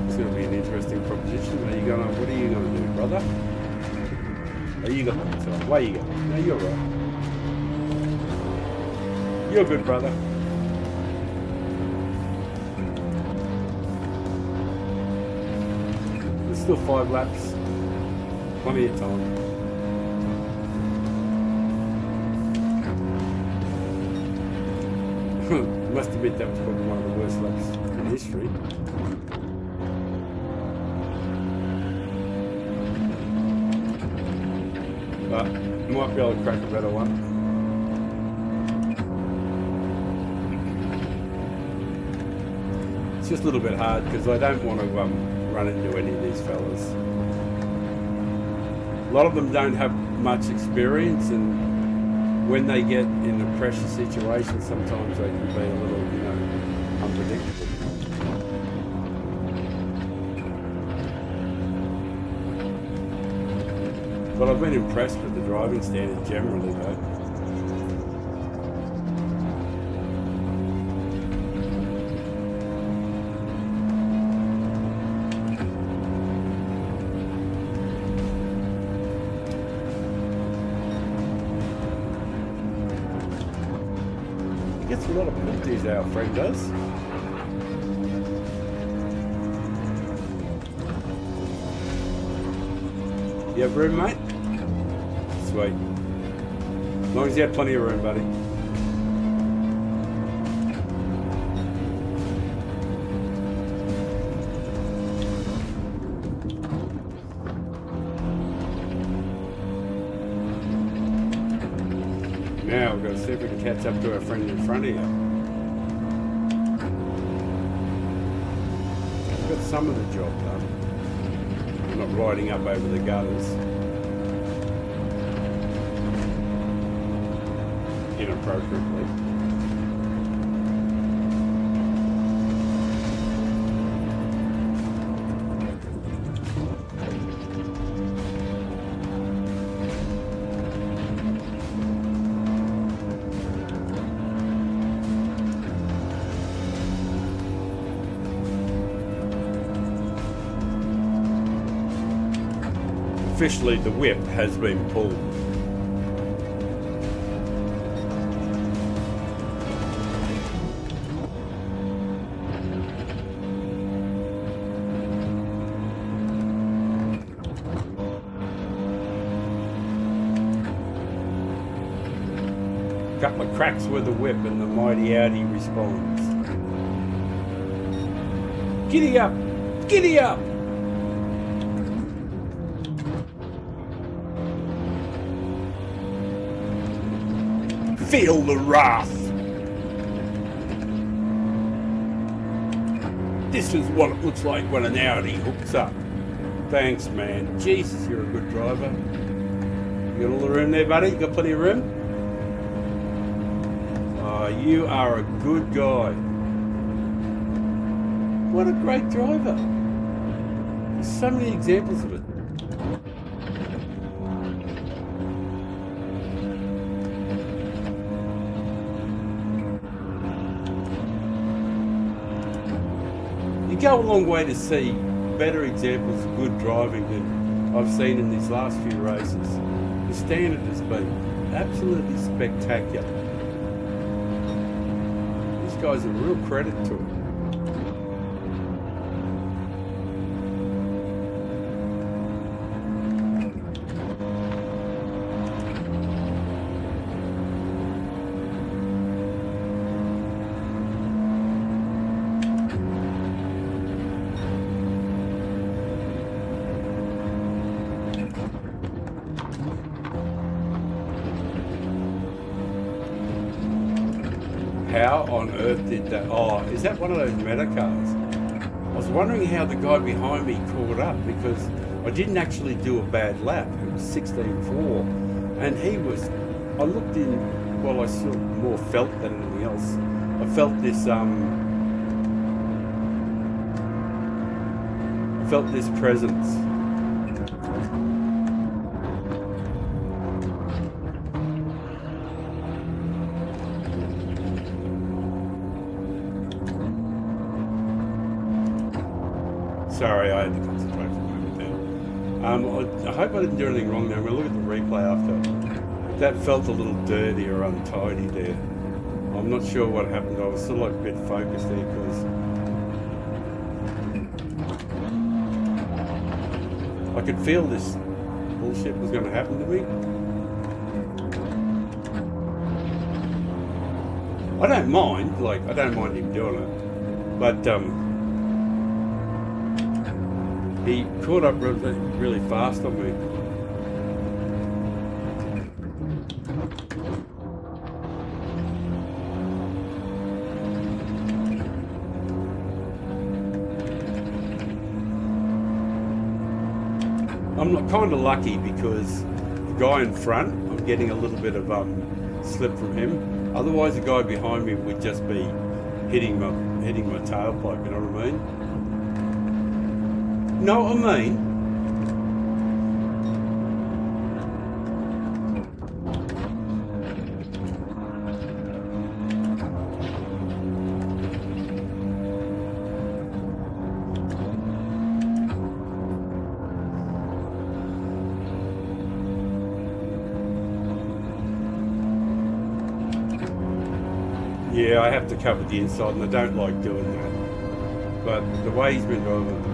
It's going to be an interesting proposition. What are you going to do, brother? Are you going to do? Why are you going? No, you're right. You're good, brother. There's still 5 laps. Plenty of time. I must admit that was probably one of the worst laps in history. But might be able to crack a better one. It's just a little bit hard because I don't want to run into any of these fellas. A lot of them don't have much experience, and when they get in a pressure situation, sometimes they can be a little, unpredictable. But I've been impressed with the driving standard generally, though. Gets a lot of penalties, our friend does. You have room, mate? Sweet. As long as you have plenty of room, buddy. Now we've got to see if we can catch up to our friend in front of you. We've got some of the job done. We're not riding up over the gutters inappropriately. officially the whip has been pulled. Couple of cracks with the whip and the mighty Audi responds. Giddy up! Giddy up! Feel the wrath! This is what it looks like when an Audi hooks up. Thanks, man. Jesus, you're a good driver. You got all the room there, buddy? You got plenty of room? Oh, you are a good guy. What a great driver. There's so many examples of it. You go a long way to see better examples of good driving than I've seen in these last few races. The standard has been absolutely spectacular. These guys are a real credit to it. How on earth did that? Oh, is that one of those meta cars? I was wondering how the guy behind me caught up because I didn't actually do a bad lap. It was 16.4, and he was. I looked in. Well, I sort of more felt than anything else. I felt this. I felt this presence. Sorry, I had to concentrate for a moment there. I hope I didn't do anything wrong there. I'm going to look at the replay after. That felt a little dirty or untidy there. I'm not sure what happened. I was sort of like a bit focused there because I could feel this bullshit was going to happen to me. I don't mind, I don't mind him doing it, but he caught up really fast on me. I'm kind of lucky because the guy in front, I'm getting a little bit of slip from him. Otherwise, the guy behind me would just be hitting my tailpipe. You know what I mean? Know what I mean? Yeah, I have to cover the inside, and I don't like doing that. But the way he's been driving.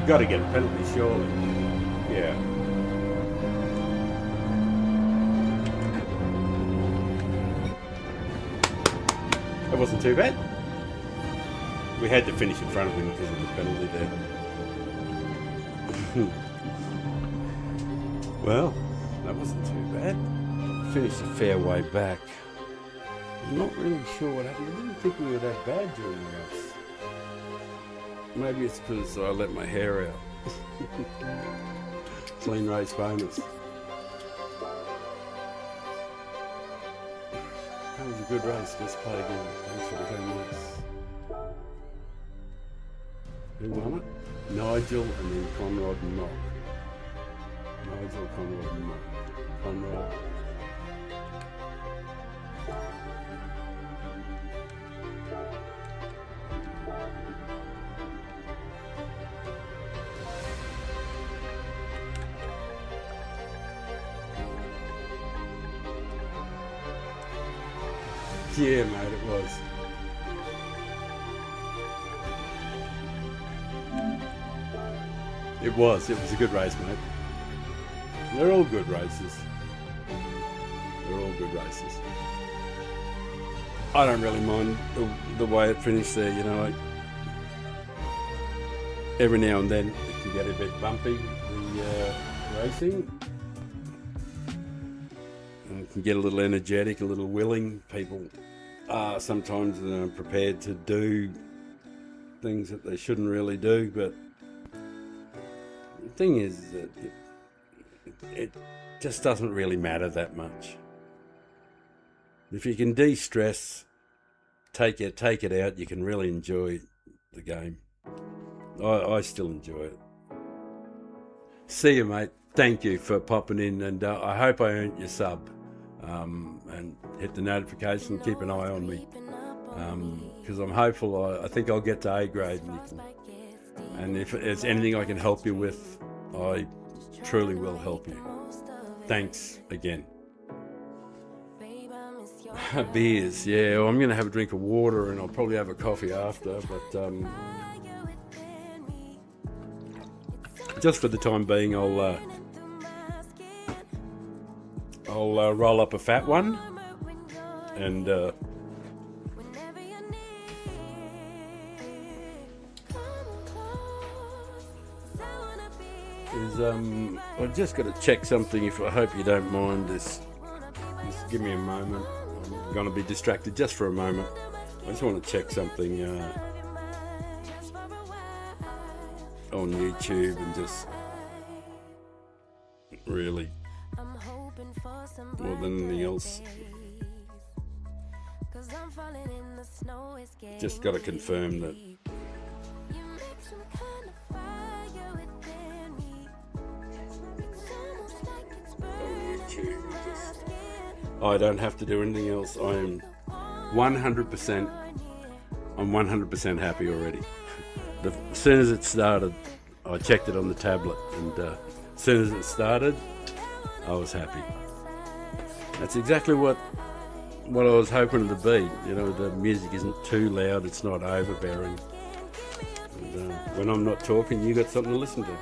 Got to get a penalty, surely. Yeah. That wasn't too bad. We had to finish in front of him because of the penalty there. Well, that wasn't too bad. Finished a fair way back. I'm not really sure what happened. I didn't think we were that bad during the race. Maybe it's because I let my hair out. Clean race bonus. That was a good race. Let's play again. Thanks for the 10 minutes. Who won it? Nigel and then Conrad and Knock. Nigel, Conrad and Knock. Conrad. Yeah, mate, it was. It was a good race, mate. They're all good races. They're all good races. I don't really mind the way it finished there, you know. Every now and then it can get a bit bumpy, the racing. And it can get a little energetic, a little willing. People are sometimes prepared to do things that they shouldn't really do, but the thing is that it just doesn't really matter that much. If you can de-stress, take it out, you can really enjoy the game. I still enjoy it. See you, mate. Thank you for popping in, and I hope I earned your sub. And hit the notification, keep an eye on me, because I'm hopeful. I think I'll get to A grade, and if there's anything I can help you with, I truly will help you. Thanks again. Beers, yeah. Well, I'm going to have a drink of water, and I'll probably have a coffee after. But just for the time being, I'll roll up a fat one, and I've just got to check something. If I hope you don't mind this. Just give me a moment. I'm going to be distracted just for a moment. I just want to check something on YouTube, and just really, more than anything else, just got to confirm that I don't have to do anything else. I'm 100% happy already. As soon as it started, I checked it on the tablet, and as soon as it started, I was happy. That's exactly what I was hoping it to be. You know, the music isn't too loud, it's not overbearing. And, when I'm not talking, you got something to listen to.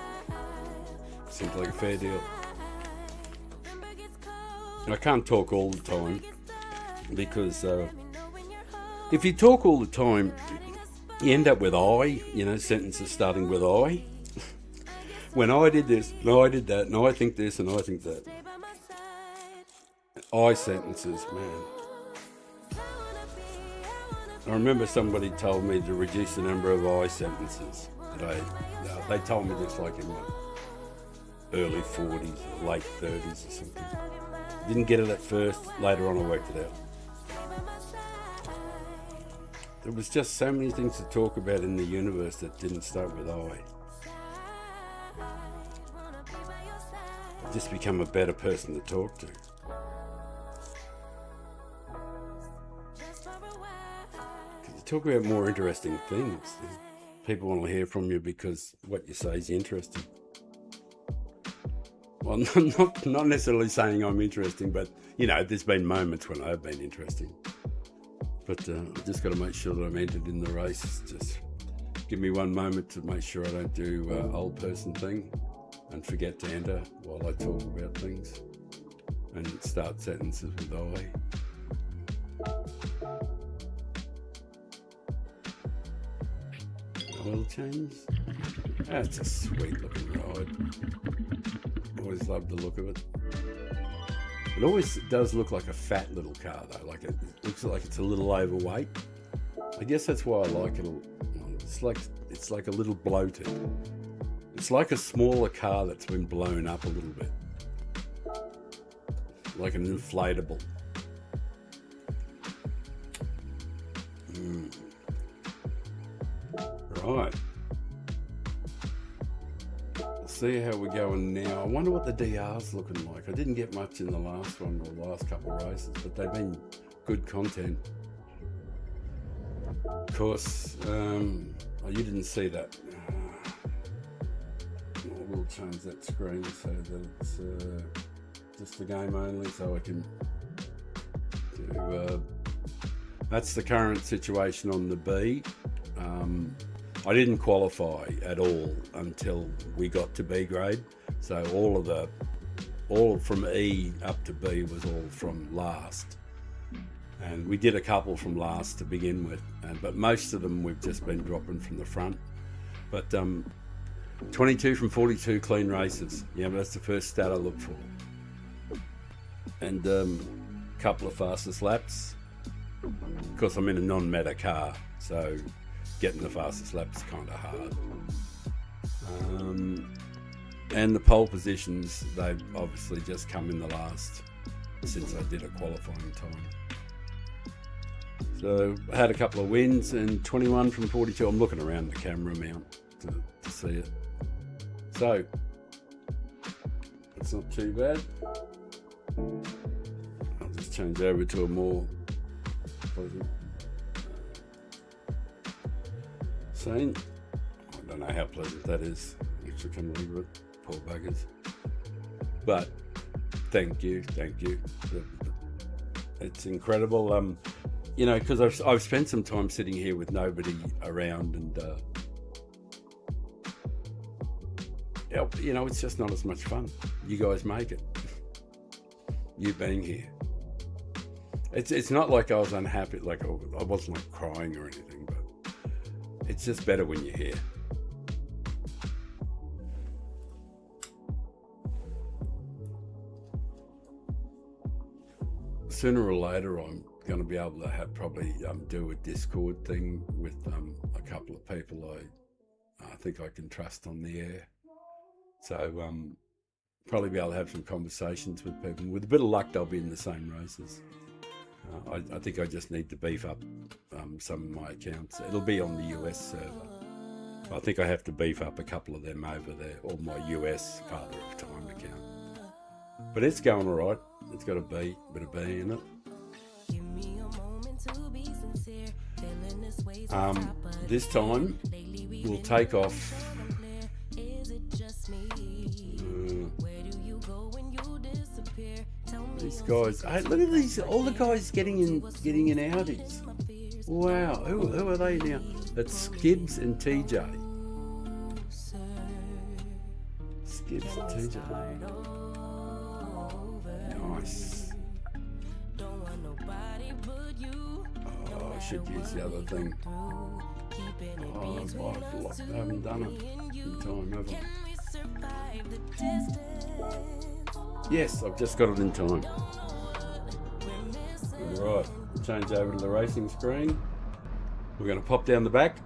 Seems like a fair deal. I can't talk all the time, because if you talk all the time, you end up with sentences starting with I. When I did this, and I did that, and I think this, and I think that. I sentences, man. I remember somebody told me to reduce the number of I sentences. They told me this like in my early 40s, or late 30s or something. Didn't get it at first, later on I worked it out. There was just so many things to talk about in the universe that didn't start with I. Just become a better person to talk to. Because you talk about more interesting things. People want to hear from you because what you say is interesting. Well, not necessarily saying I'm interesting, but, there's been moments when I've been interesting. But I've just got to make sure that I'm entered in the race. Just give me one moment to make sure I don't do old person thing and forget to enter while I talk about things and start sentences with I. Oil change. That's a sweet looking ride. Always love the look of it. It always does look like a fat little car though, like it looks like it's a little overweight. I guess that's why I like it. It's like a little bloated. It's like a smaller car that's been blown up a little bit. Like an inflatable. Right. See how we're going now. I wonder what the DR's looking like. I didn't get much in the last one or the last couple of races, but they've been good content. Of course, you didn't see that. We'll change that screen so that it's just the game only, so I can do That's the current situation on the B. I didn't qualify at all until we got to B grade. So all from E up to B was all from last. And we did a couple from last to begin with, but most of them we've just been dropping from the front. But 22 from 42 clean races. Yeah, that's the first stat I look for. And couple of fastest laps. Of course, I'm in a non-meta car, so getting the fastest laps is kind of hard. And the pole positions, they've obviously just come in the last, since I did a qualifying time. So I had a couple of wins, and 21 from 42. I'm looking around the camera mount to see it. So it's not too bad. I'll just change over to a more pleasant scene. I don't know how pleasant that is. Actually, can leave it. Poor buggers. But thank you. It's incredible. You know, because I've spent some time sitting here with nobody around, and you know, it's just not as much fun. You guys make it. You being here. It's not like I was unhappy, like I wasn't like crying or anything, but it's just better when you're here. Sooner or later, I'm going to be able to probably do a Discord thing with a couple of people I think I can trust on the air. So probably be able to have some conversations with people. With a bit of luck, they'll be in the same races. I think I just need to beef up some of my accounts. It'll be on the US server. I think I have to beef up a couple of them over there, or my US Father of Time account. But it's going all right. It's got a bit of B in it. This time we'll take off. These guys. Hey, look at these! All the guys getting in Audis. Wow, who are they now? That's Skibbs and TJ. Skibbs and TJ. Nice. Oh, I should use the other thing. Oh, I haven't done it in time, have I? Yes, I've just got it in time. Right, change over to the racing screen. We're going to pop down the back.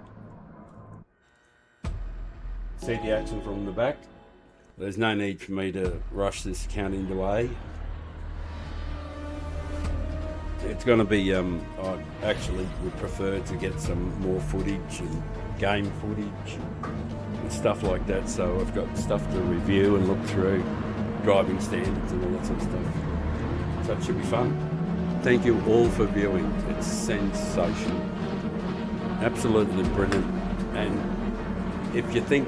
See the action from the back. There's no need for me to rush this account into A. It's going to be, I actually would prefer to get some more footage and game footage and stuff like that, so I've got stuff to review and look through, driving standards and all that sort of stuff. So it should be fun. Thank you all for viewing. It's sensational. Absolutely brilliant. And if you think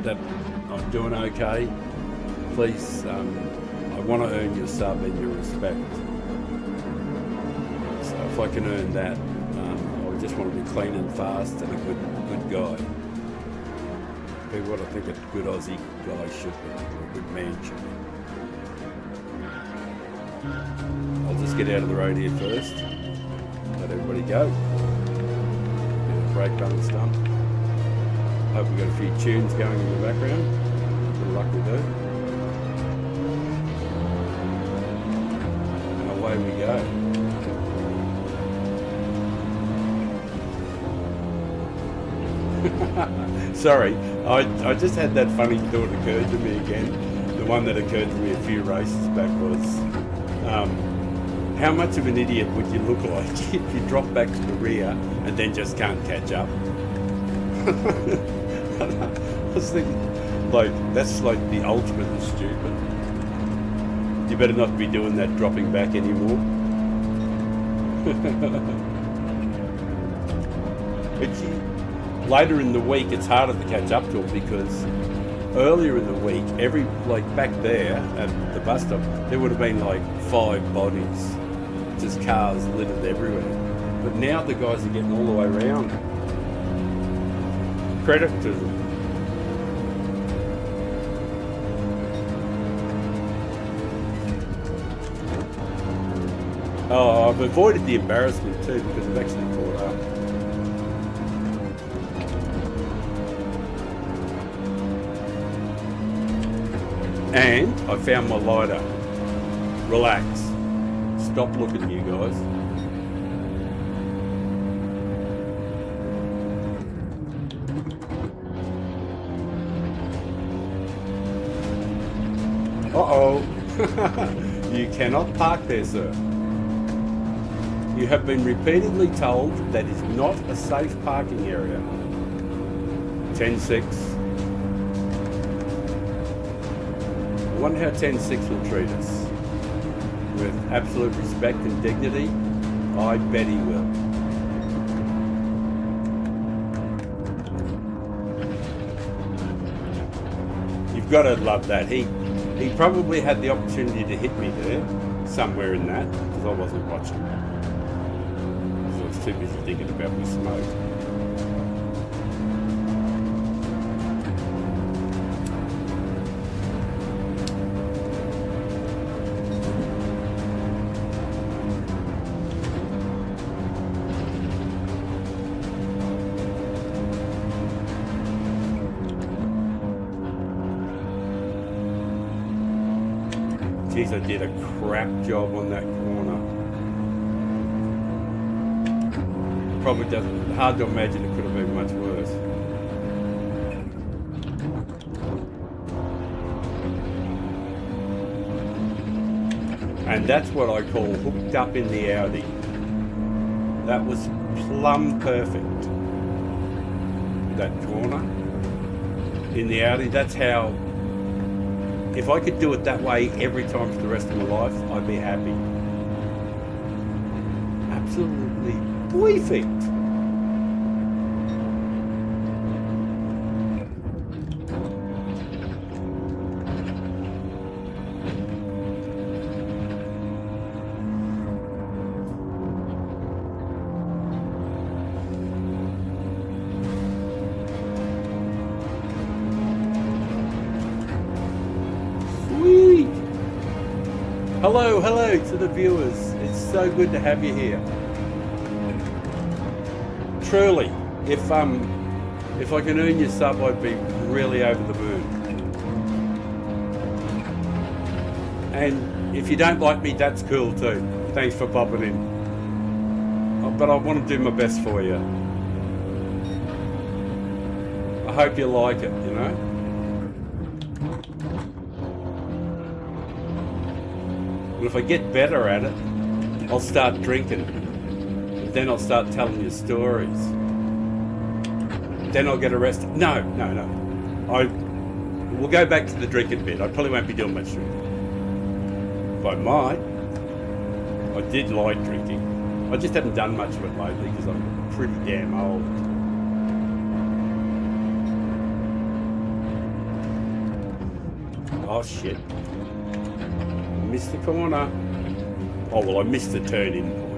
that I'm doing okay, please, I want to earn your sub and your respect. So if I can earn that, I just want to be clean and fast and a good guy. Be what I think a good Aussie guy should be, or a good man should be. I'll just get out of the road here first. Let everybody go. Get the brake balance done. Hope we've got a few tunes going in the background. Good luck we do. And away we go. Sorry, I just had that funny thought occurred to me again. The one that occurred to me a few races back was, how much of an idiot would you look like if you drop back to the rear and then just can't catch up? I was thinking, like, that's like the ultimate of stupid. You better not be doing that dropping back anymore. Later in the week, it's harder to catch up to it because earlier in the week, back there at the bus stop, there would have been like 5 bodies, just cars littered everywhere. But now the guys are getting all the way around. Credit to them. Oh, I've avoided the embarrassment too because I've actually caught up. And I found my lighter. Relax. Stop looking, you guys. Uh-oh. You cannot park there, sir. You have been repeatedly told that is not a safe parking area. 10-6. I wonder how 10-6 will treat us. With absolute respect and dignity, I bet he will. You've got to love that. He probably had the opportunity to hit me there, somewhere in that, because I wasn't watching. So I was too busy thinking about my smoke. Geez, I did a crap job on that corner. Probably doesn't, hard to imagine it could have been much worse. And that's what I call hooked up in the Audi. That was plumb perfect. That corner in the Audi, that's how. If I could do it that way every time for the rest of my life, I'd be happy. Absolutely perfect. Hello to the viewers. It's so good to have you here. Truly, if I can earn your sub, I'd be really over the moon. And if you don't like me, that's cool too. Thanks for popping in. But I want to do my best for you. I hope you like it, you know? And if I get better at it, I'll start drinking. And then I'll start telling you stories. Then I'll get arrested. No. We'll go back to the drinking bit. I probably won't be doing much drinking. But I might. I did like drinking. I just haven't done much of it lately because I'm pretty damn old. Oh shit. Missed the corner. Oh well, I missed the turn-in point.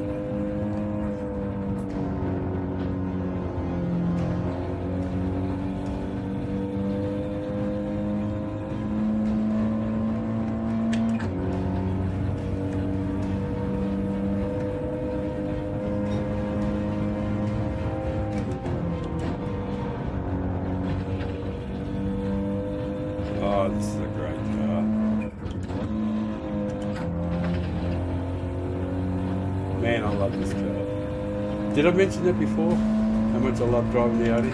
Oh, this is a great car. Man, I love this car. Did I mention that before? How much I love driving the Audi?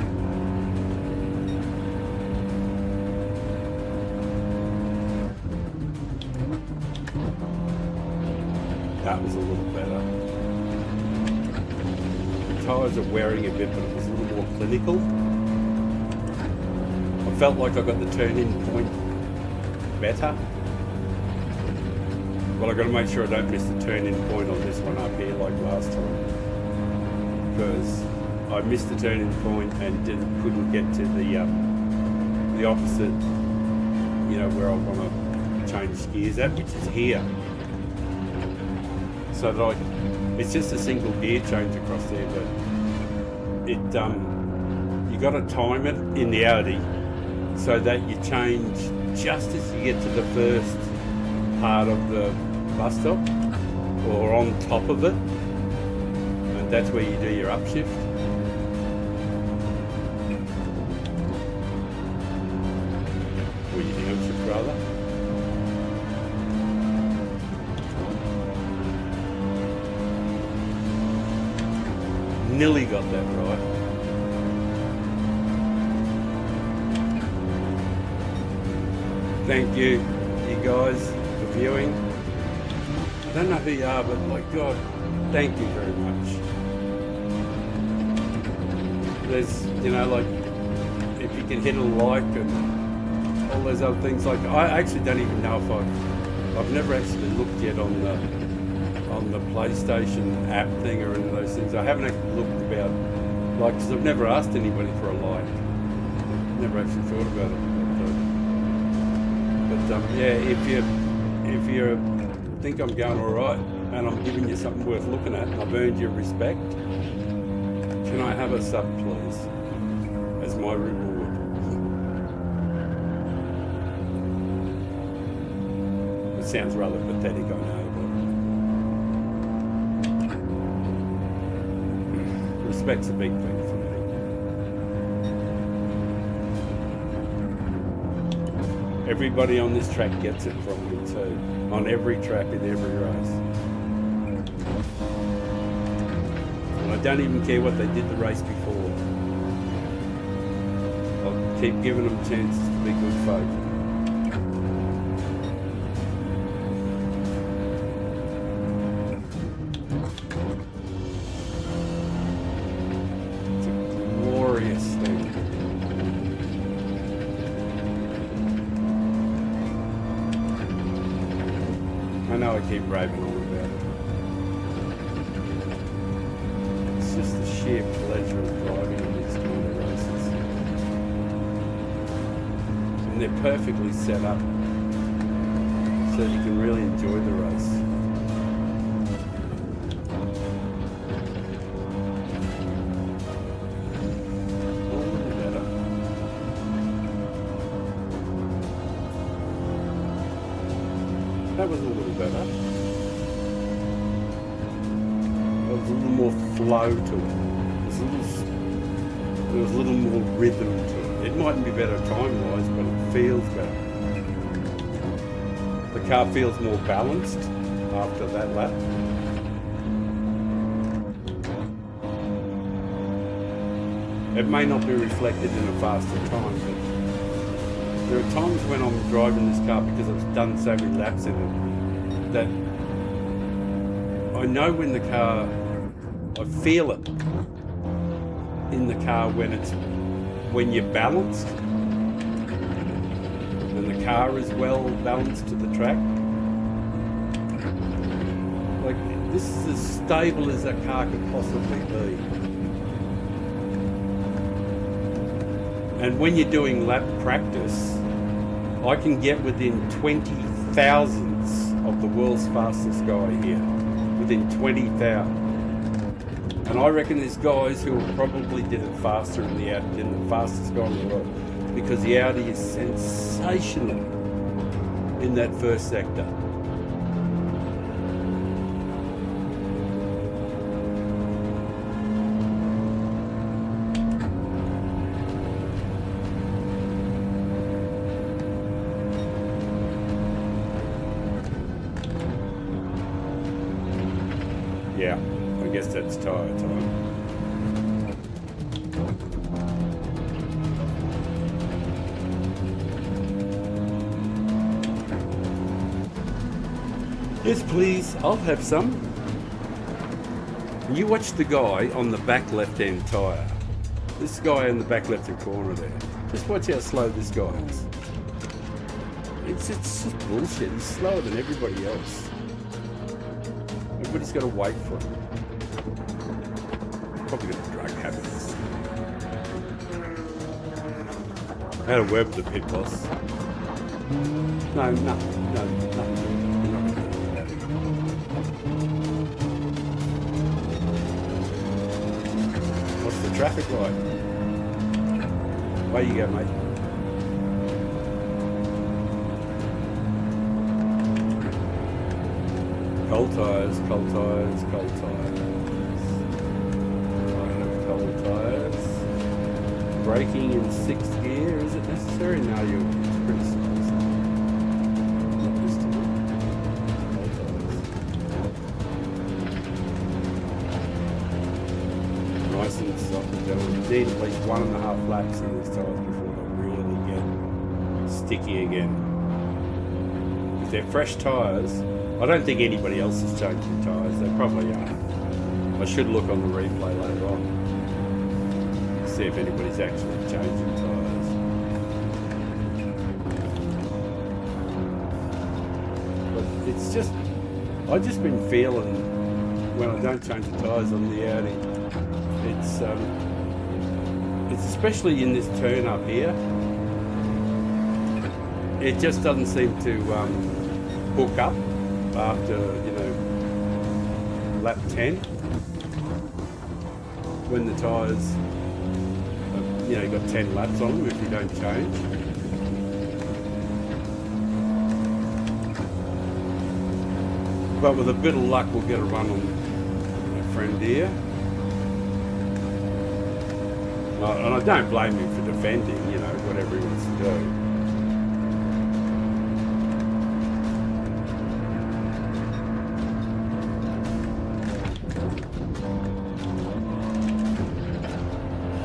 That was a little better. The tyres are wearing a bit, but it was a little more clinical. I felt like I got the turn-in point better. Well, I've got to make sure I don't miss the turn-in point on this one up here like last time. Because I missed the turn-in point and couldn't get to the opposite, you know, where I want to change gears at, which is here. So like, it's just a single gear change across there, but it you got to time it in the Audi so that you change just as you get to the first part of the bus stop or on top of it, and that's where you do your upshift. Or your downshift rather. Nearly got that right. Thank you guys for viewing. I don't know who you are, but my God, thank you very much. There's, you know, like, if you can hit a like and all those other things, like, I actually don't even know if I've never actually looked yet on the PlayStation app thing or any of those things. I haven't actually looked about, like, because I've never asked anybody for a like. Never actually thought about it. But yeah, if you think I'm going all right and I'm giving you something worth looking at and I've earned your respect, can I have a sub, please, as my reward? It sounds rather pathetic, I know, but respect's a big thing for me. Everybody on this track gets it from me too, on every track in every race. And I don't even care what they did the race before. I'll keep giving them chances to be good folk. It's a glorious thing. I know I keep raving on about it. It's just the sheer pleasure of driving in these kind of races. And they're perfectly set up so you can really enjoy the race. A little better. That was a little better. There was a little more flow to it. There was a little more rhythm to it. It mightn't be better time-wise, but it feels better. The car feels more balanced after that lap. It may not be reflected in a faster time, but there are times when I'm driving this car, because I've done so many laps in it, that I know when the car, I feel it in the car when you're balanced and the car is well balanced to the track. Like, this is as stable as that car could possibly be. And when you're doing lap practice, I can get within 20 thousandths of the world's fastest guy here. Within 20,000. And I reckon there's guys who probably did it faster in the Audi than the fastest guy in the world. Because the Audi is sensational in that first sector. Yeah, I guess that's tyre time. Yes, please, I'll have some. You watch the guy on the back left-hand tyre. This guy in the back left-hand corner there. Just watch how slow this guy is. It's just bullshit. He's slower than everybody else. Everybody's got to wait for him. Probably got a drug habit. I had a word with the pit boss. No. We're not gonna do that. traffic light. Away you go, mate. Cold tyres, cold tyres, cold tyres. I have cold tyres. Braking in 6th gear, is it necessary? No, it's pretty simple. Not this time. Cold tyres. Nice and soft and gentle. You need at least 1.5 laps in these tyres before they really get sticky again. If they're fresh tyres, I don't think anybody else is changing tyres. They probably are. I should look on the replay later on. See if anybody's actually changing tyres. But it's just, I've just been feeling when I don't change the tyres on the Audi. It's especially in this turn up here. It just doesn't seem to hook up after, lap 10, when the tyres, you've got 10 laps on them if you don't change. But with a bit of luck, we'll get a run on my friend here. And I don't blame him for defending, whatever he wants to do.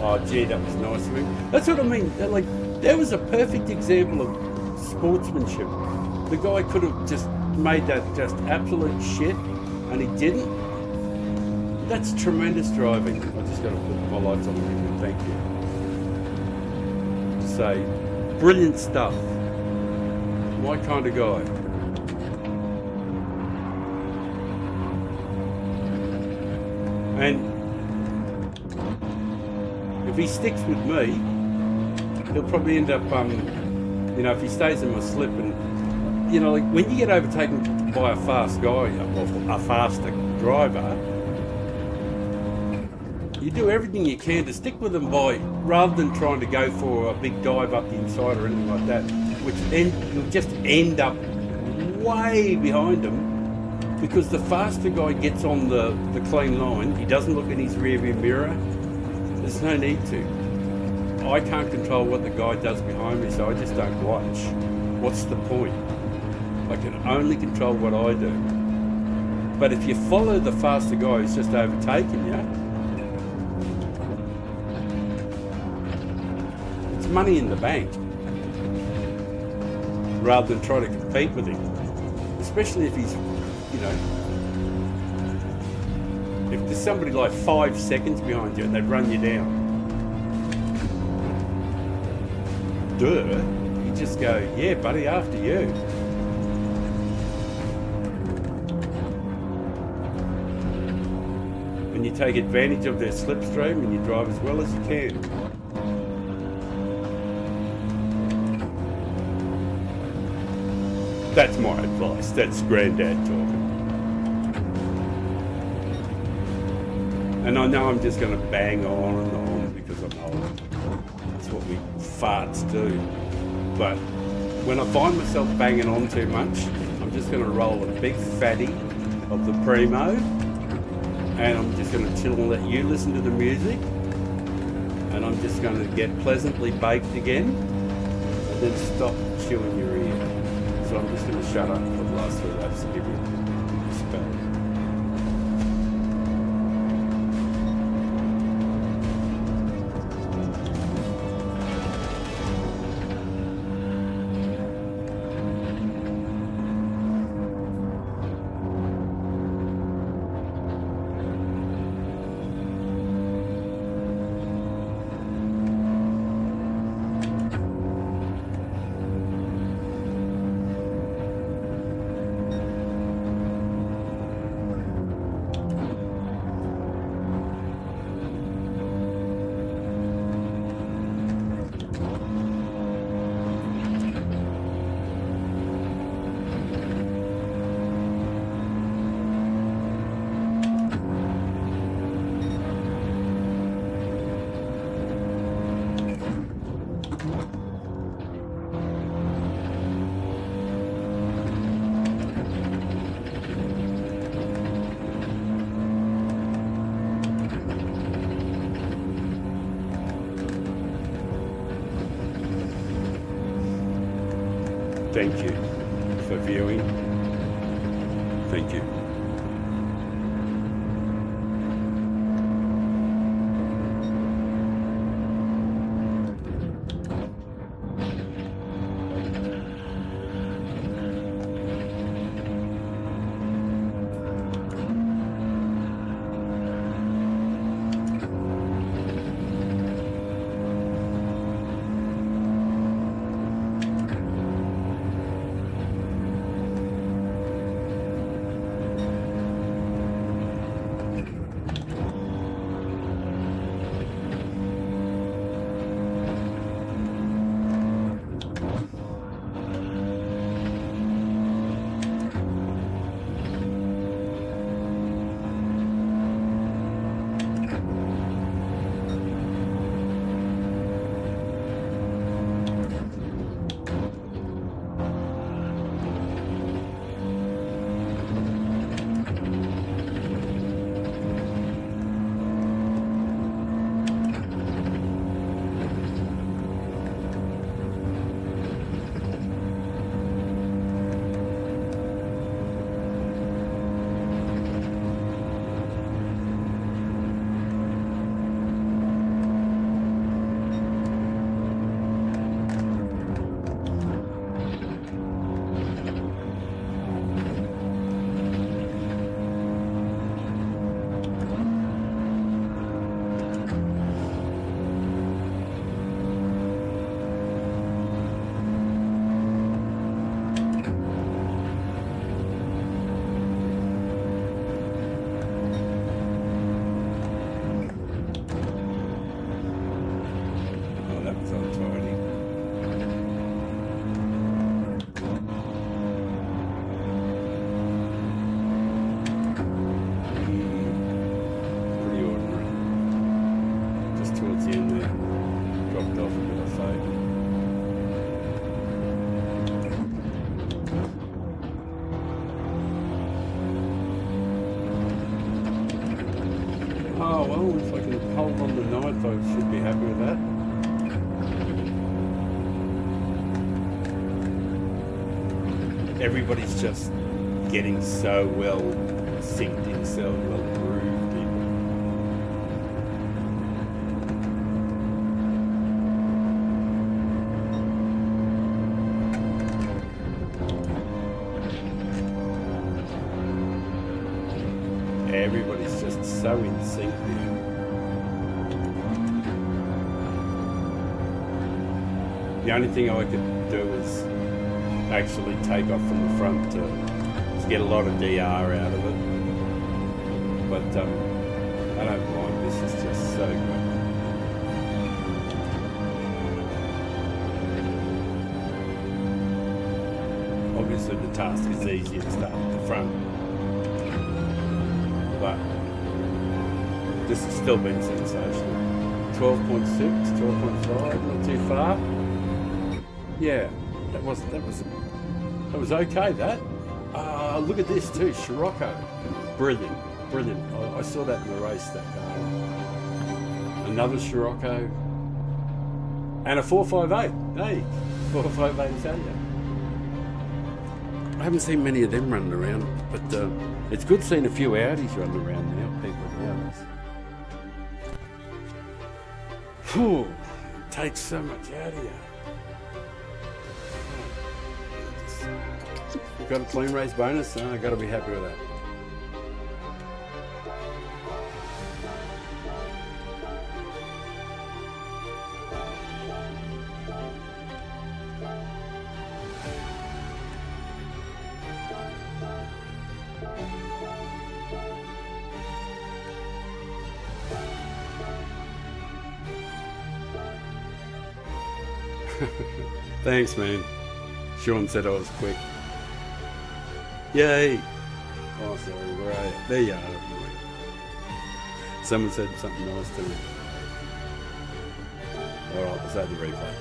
Oh, gee, that was nice of him. That's what I mean. That was a perfect example of sportsmanship. The guy could have just made that just absolute shit, and he didn't. That's tremendous driving. I just got to put my lights on again. Thank you. Say, brilliant stuff. My kind of guy. And if he sticks with me, he'll probably end up, if he stays in my slip and, when you get overtaken by a fast guy, or a faster driver, you do everything you can to stick with them rather than trying to go for a big dive up the inside or anything like that, which then you'll just end up way behind them, because the faster guy gets on the clean line, he doesn't look in his rear view mirror. There's no need to. I can't control what the guy does behind me, so I just don't watch. What's the point? I can only control what I do. But if you follow the faster guy who's just overtaken you, it's money in the bank, rather than try to compete with him. Especially if he's, if there's somebody like 5 seconds behind you and they run you down, you just go, yeah, buddy, after you. And you take advantage of their slipstream and you drive as well as you can. That's my advice. That's Granddad talking. And I know I'm just going to bang on and on because I'm old. That's what we farts do. But when I find myself banging on too much, I'm just going to roll a big fatty of the Primo, and I'm just going to chill and let you listen to the music, and I'm just going to get pleasantly baked again, and then stop chewing your ear. So I'm just going to shut up for the last 3 laps and give you a spell. thank you for viewing. Thank you. Oh well, if I can hold on the ninth, I should be happy with that. Everybody's just getting so well synced in, so well grooved in. Everybody's just so in sync now. The only thing I could do is actually take off from the front to get a lot of DR out of it. But I don't mind, this is just so good. Obviously the task is easier to start at the front. But this has still been sensational. 12.6, 12.5, not too far. Yeah, that was okay. That. Look at this too, Scirocco. Brilliant. I saw that in the race that day. Another Scirocco. And a 458. Hey, 458 Italia. I haven't seen many of them running around, but it's good seeing a few Audis running around now, people with Audis. Whew, it takes so much out of you. Got a clean race bonus, I got to be happy with that. Thanks, man. Sean said I was quick. Yay! Oh, sorry, where are you? There you are. Someone said something nice to me. Alright, was that the replay?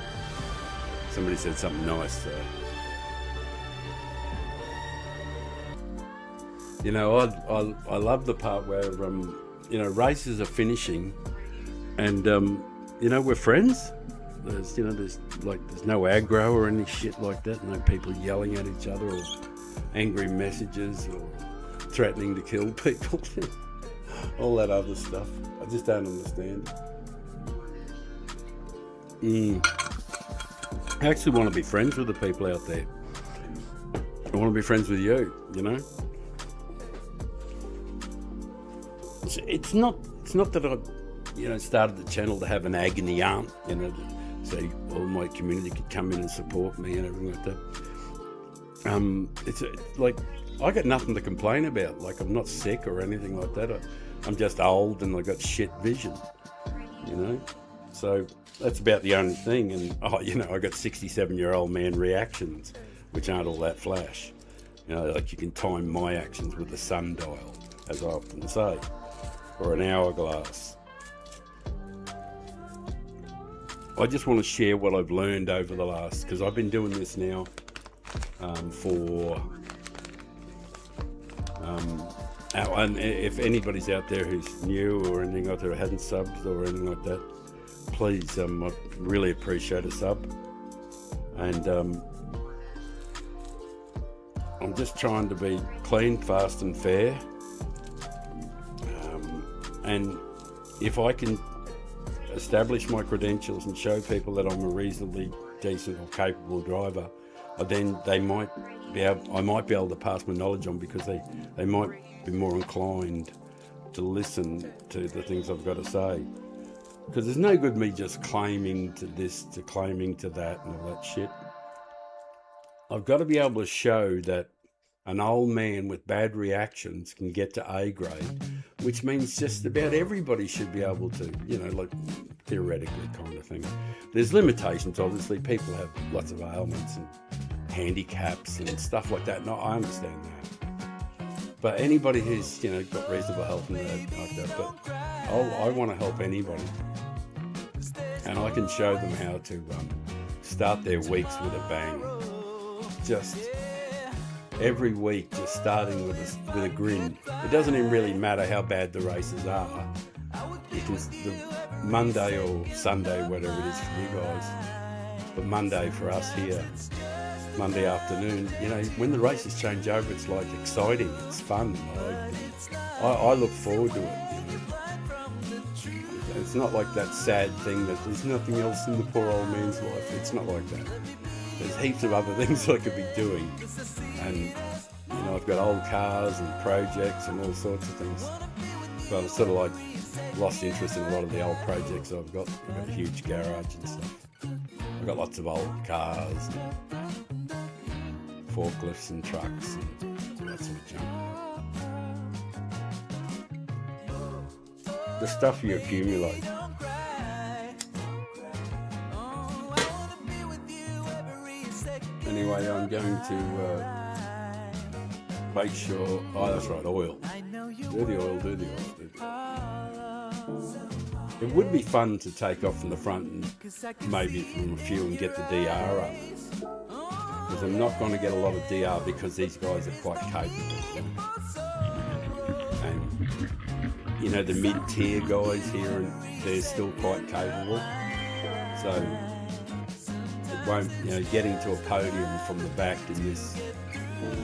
Somebody said something nice. You know, I love the part where, you know, races are finishing and, you know, we're friends. there's there's no aggro or any shit like that. No people yelling at each other or angry messages or threatening to kill people. All that other stuff. I just don't understand. I actually want to be friends with the people out there. I want to be friends with you, It's not that I, started the channel to have an agony aunt, so all my community could come in and support me and everything like that. It's like, I got nothing to complain about. Like, I'm not sick or anything like that. I'm just old and I got shit vision, So that's about the only thing. And, I got 67-year-old man reactions, which aren't all that flash. Like you can time my actions with a sundial, as I often say, or an hourglass. I just want to share what I've learned over the last, because I've been doing this now and if anybody's out there who's new or anything like that, or hasn't subbed or anything like that, please, I really appreciate a sub. And I'm just trying to be clean, fast and fair. And if I can establish my credentials and show people that I'm a reasonably decent or capable driver, then I might be able to pass my knowledge on, because they might be more inclined to listen to the things I've got to say. Because there's no good me just claiming to this, to claiming to that and all that shit. I've got to be able to show that an old man with bad reactions can get to A grade, which means just about everybody should be able to, like theoretically kind of thing. There's limitations, obviously. People have lots of ailments and handicaps and stuff like that. No, I understand that. But anybody who's, got reasonable health and like that, but I want to help anybody. And I can show them how to start their weeks with a bang. Just every week, just starting with a grin. It doesn't even really matter how bad the races are. You can, the Monday or Sunday, whatever it is for you guys, but Monday for us here, Monday afternoon, when the races change over, it's like exciting, it's fun. I look forward to it. It's not like that sad thing that there's nothing else in the poor old man's life. It's not like that. There's heaps of other things I could be doing, and I've got old cars and projects and all sorts of things. But I've sort of like lost interest in a lot of the old projects I've got. I've got a huge garage and stuff. I've got lots of old cars, and forklifts and trucks and that sort of junk. The stuff you accumulate. Anyway, I'm going to make sure. Oh, that's right, oil. Do the oil. It would be fun to take off from the front and maybe from a few and get the DR up. Because I'm not going to get a lot of DR because these guys are quite capable. And the mid-tier guys here, and they're still quite capable. So it won't, getting to a podium from the back in this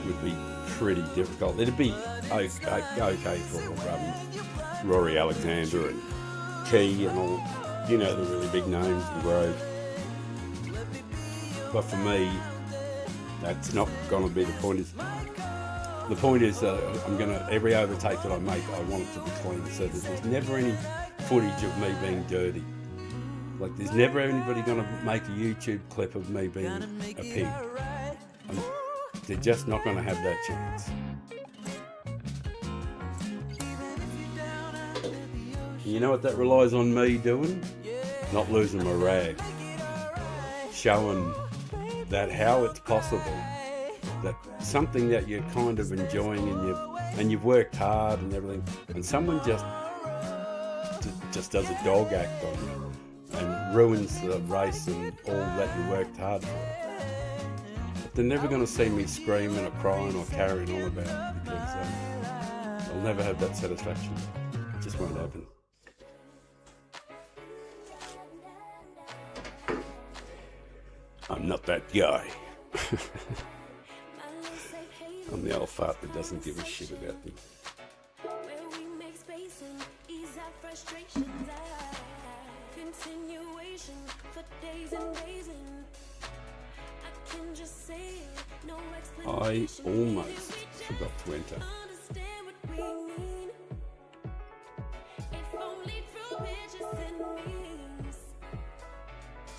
would be pretty difficult. It'd be okay for Rory Alexander and Key and all, the really big names in Grove. But for me, that's not going to be the point. The point is that every overtake that I make, I want it to be clean, so that there's never any footage of me being dirty. Like, there's never anybody going to make a YouTube clip of me being a pig. They're just not going to have that chance. You know what that relies on me doing? Not losing my rag. Showing that how it's possible. That something that you're kind of enjoying and you've worked hard and everything, and someone just does a dog act on you and ruins the race and all that you worked hard for. But they're never going to see me screaming or crying or carrying on about it, because I'll never have that satisfaction. It just won't happen. I'm not that guy. I'm the old fart that doesn't give a shit about them. I almost forgot to enter.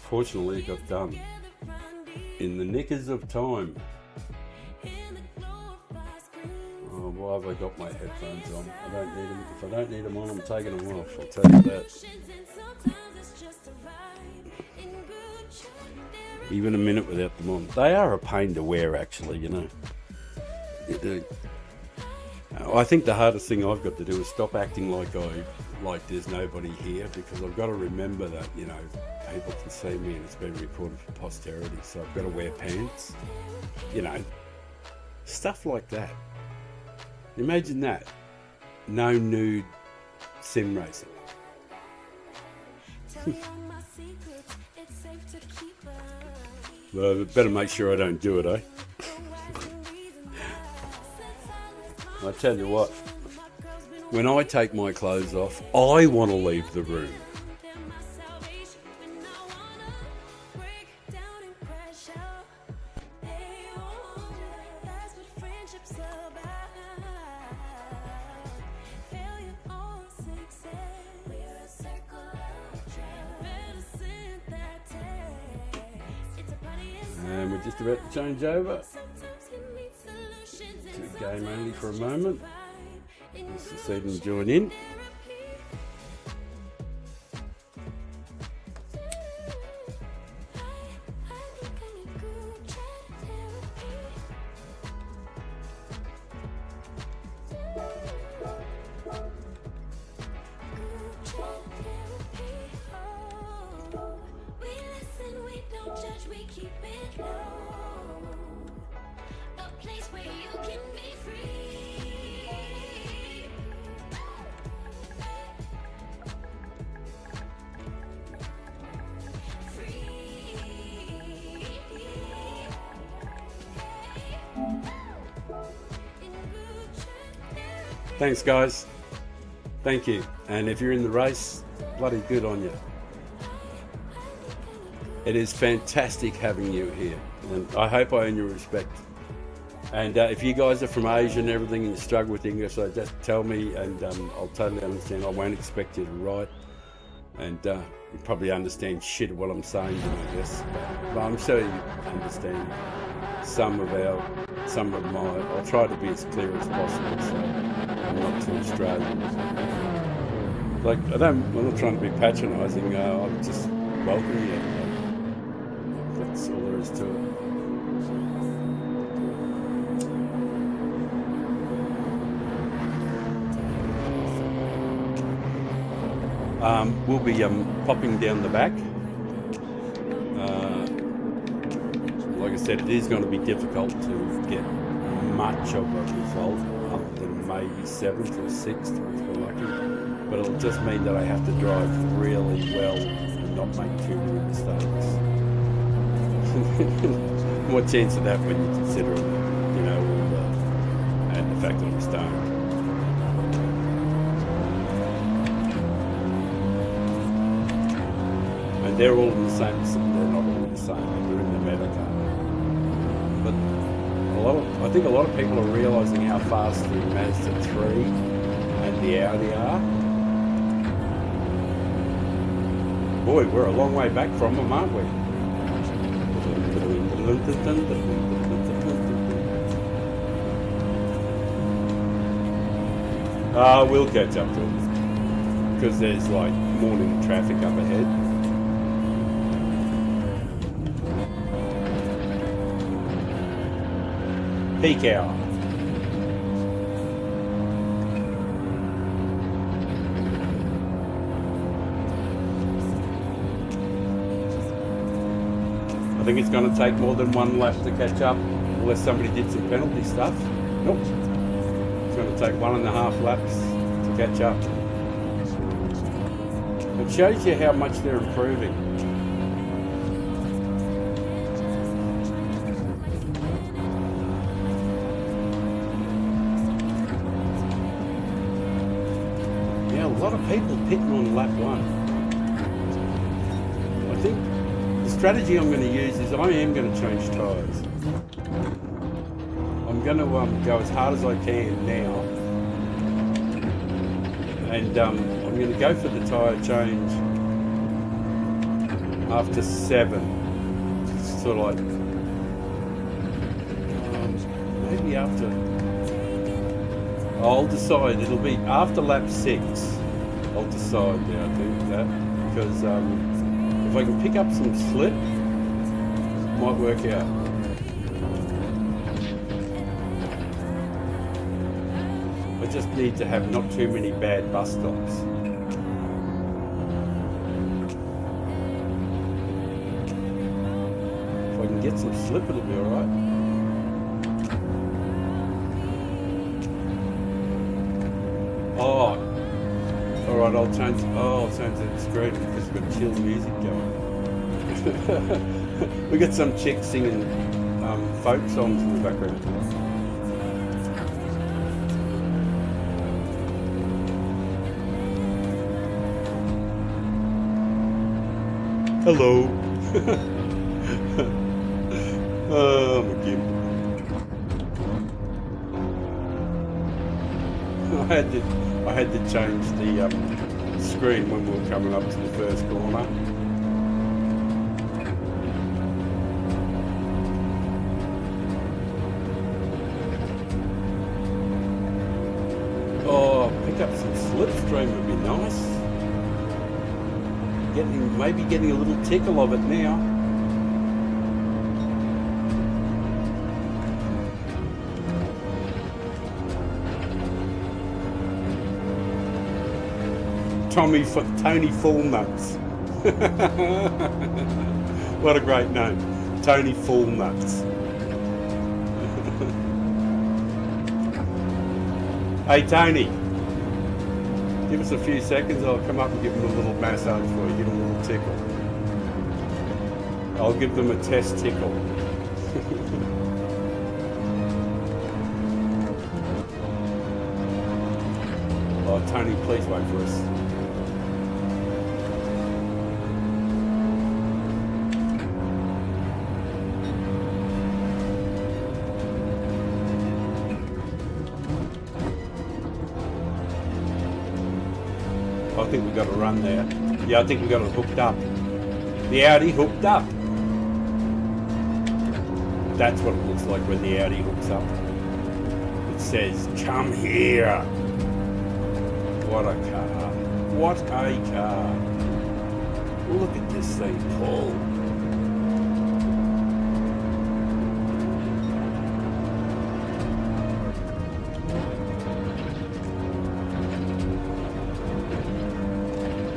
Fortunately, it got done in the knickers of time. Oh, why have I got my headphones on? I don't need them. If I don't need them on, I'm taking them off. I'll tell you that. Even a minute without them on. They are a pain to wear, actually, you know. You do. I think the hardest thing I've got to do is stop acting like there's nobody here, because I've got to remember that, you know, people can see me and it's been recorded for posterity, so I've got to wear pants, you know, stuff like that. Imagine that. No nude sim racing. Well, I better make sure I don't do it, eh? I tell you what, when I take my clothes off, I want to leave the room. And we're just about to change over to game only for a moment. Mr. Seaton join in. Thanks, guys. Thank you. And if you're in the race, bloody good on you. It is fantastic having you here, and I hope I earn your respect. And if you guys are from Asia and everything and you struggle with English, so just tell me, and I'll totally understand. I won't expect you to write, and you probably understand shit of what I'm saying, I guess. But I'm sure you understand some of my. I'll try to be as clear as possible, so I'm not too Australian. Like I'm not trying to be patronising. I'm just welcome you. That's all there is to it. We'll be popping down the back. Like I said, it is going to be difficult to get much of a result, other than maybe 7th or 6th if we're lucky. But it'll just mean that I have to drive really well and not make too many mistakes. What chance of that when you consider, you know, and the fact that I'm stoned. And they're all in the same, they're not all in the same, they're in the meta. But I think a lot of people are realising how fast the Mazda 3 and the Audi are. Boy, we're a long way back from them, aren't we? We'll catch up to it, because there's like morning traffic up ahead. Peak hour. I think it's going to take more than one lap to catch up, unless somebody did some penalty stuff. Nope. It's going to take 1.5 laps to catch up. It shows you how much they're improving. lot of people pitting on lap 1. I think the strategy I'm going to use is I am going to change tyres. I'm going to go as hard as I can now, and I'm going to go for the tyre change after 7. Sort of like maybe after. I'll decide. It'll be after lap 6. I'll decide now. I think that because if I can pick up some slip, it might work out. I just need to have not too many bad bus stops. If I can get some slip, it'll be alright. Oh, alright, I'll change the screen because we've got chill music going. We got some chick singing folk songs in the background. Hello. Oh, my gimp. I had to change the screen when we were coming up to the first corner. Oh, pick up some slipstream would be nice. Maybe getting a little tickle of it now. Tony Fullnuts. What a great name. Tony Fullnuts. Hey Tony, give us a few seconds, I'll come up and give them a little massage for you, give them a little tickle. I'll give them a test tickle. Oh Tony, please wait for us. I think we got to run there. Yeah, I think we got it hooked up. The Audi hooked up. That's what it looks like when the Audi hooks up. It says, "Come here." What a car. What a car. Look at this thing, Paul.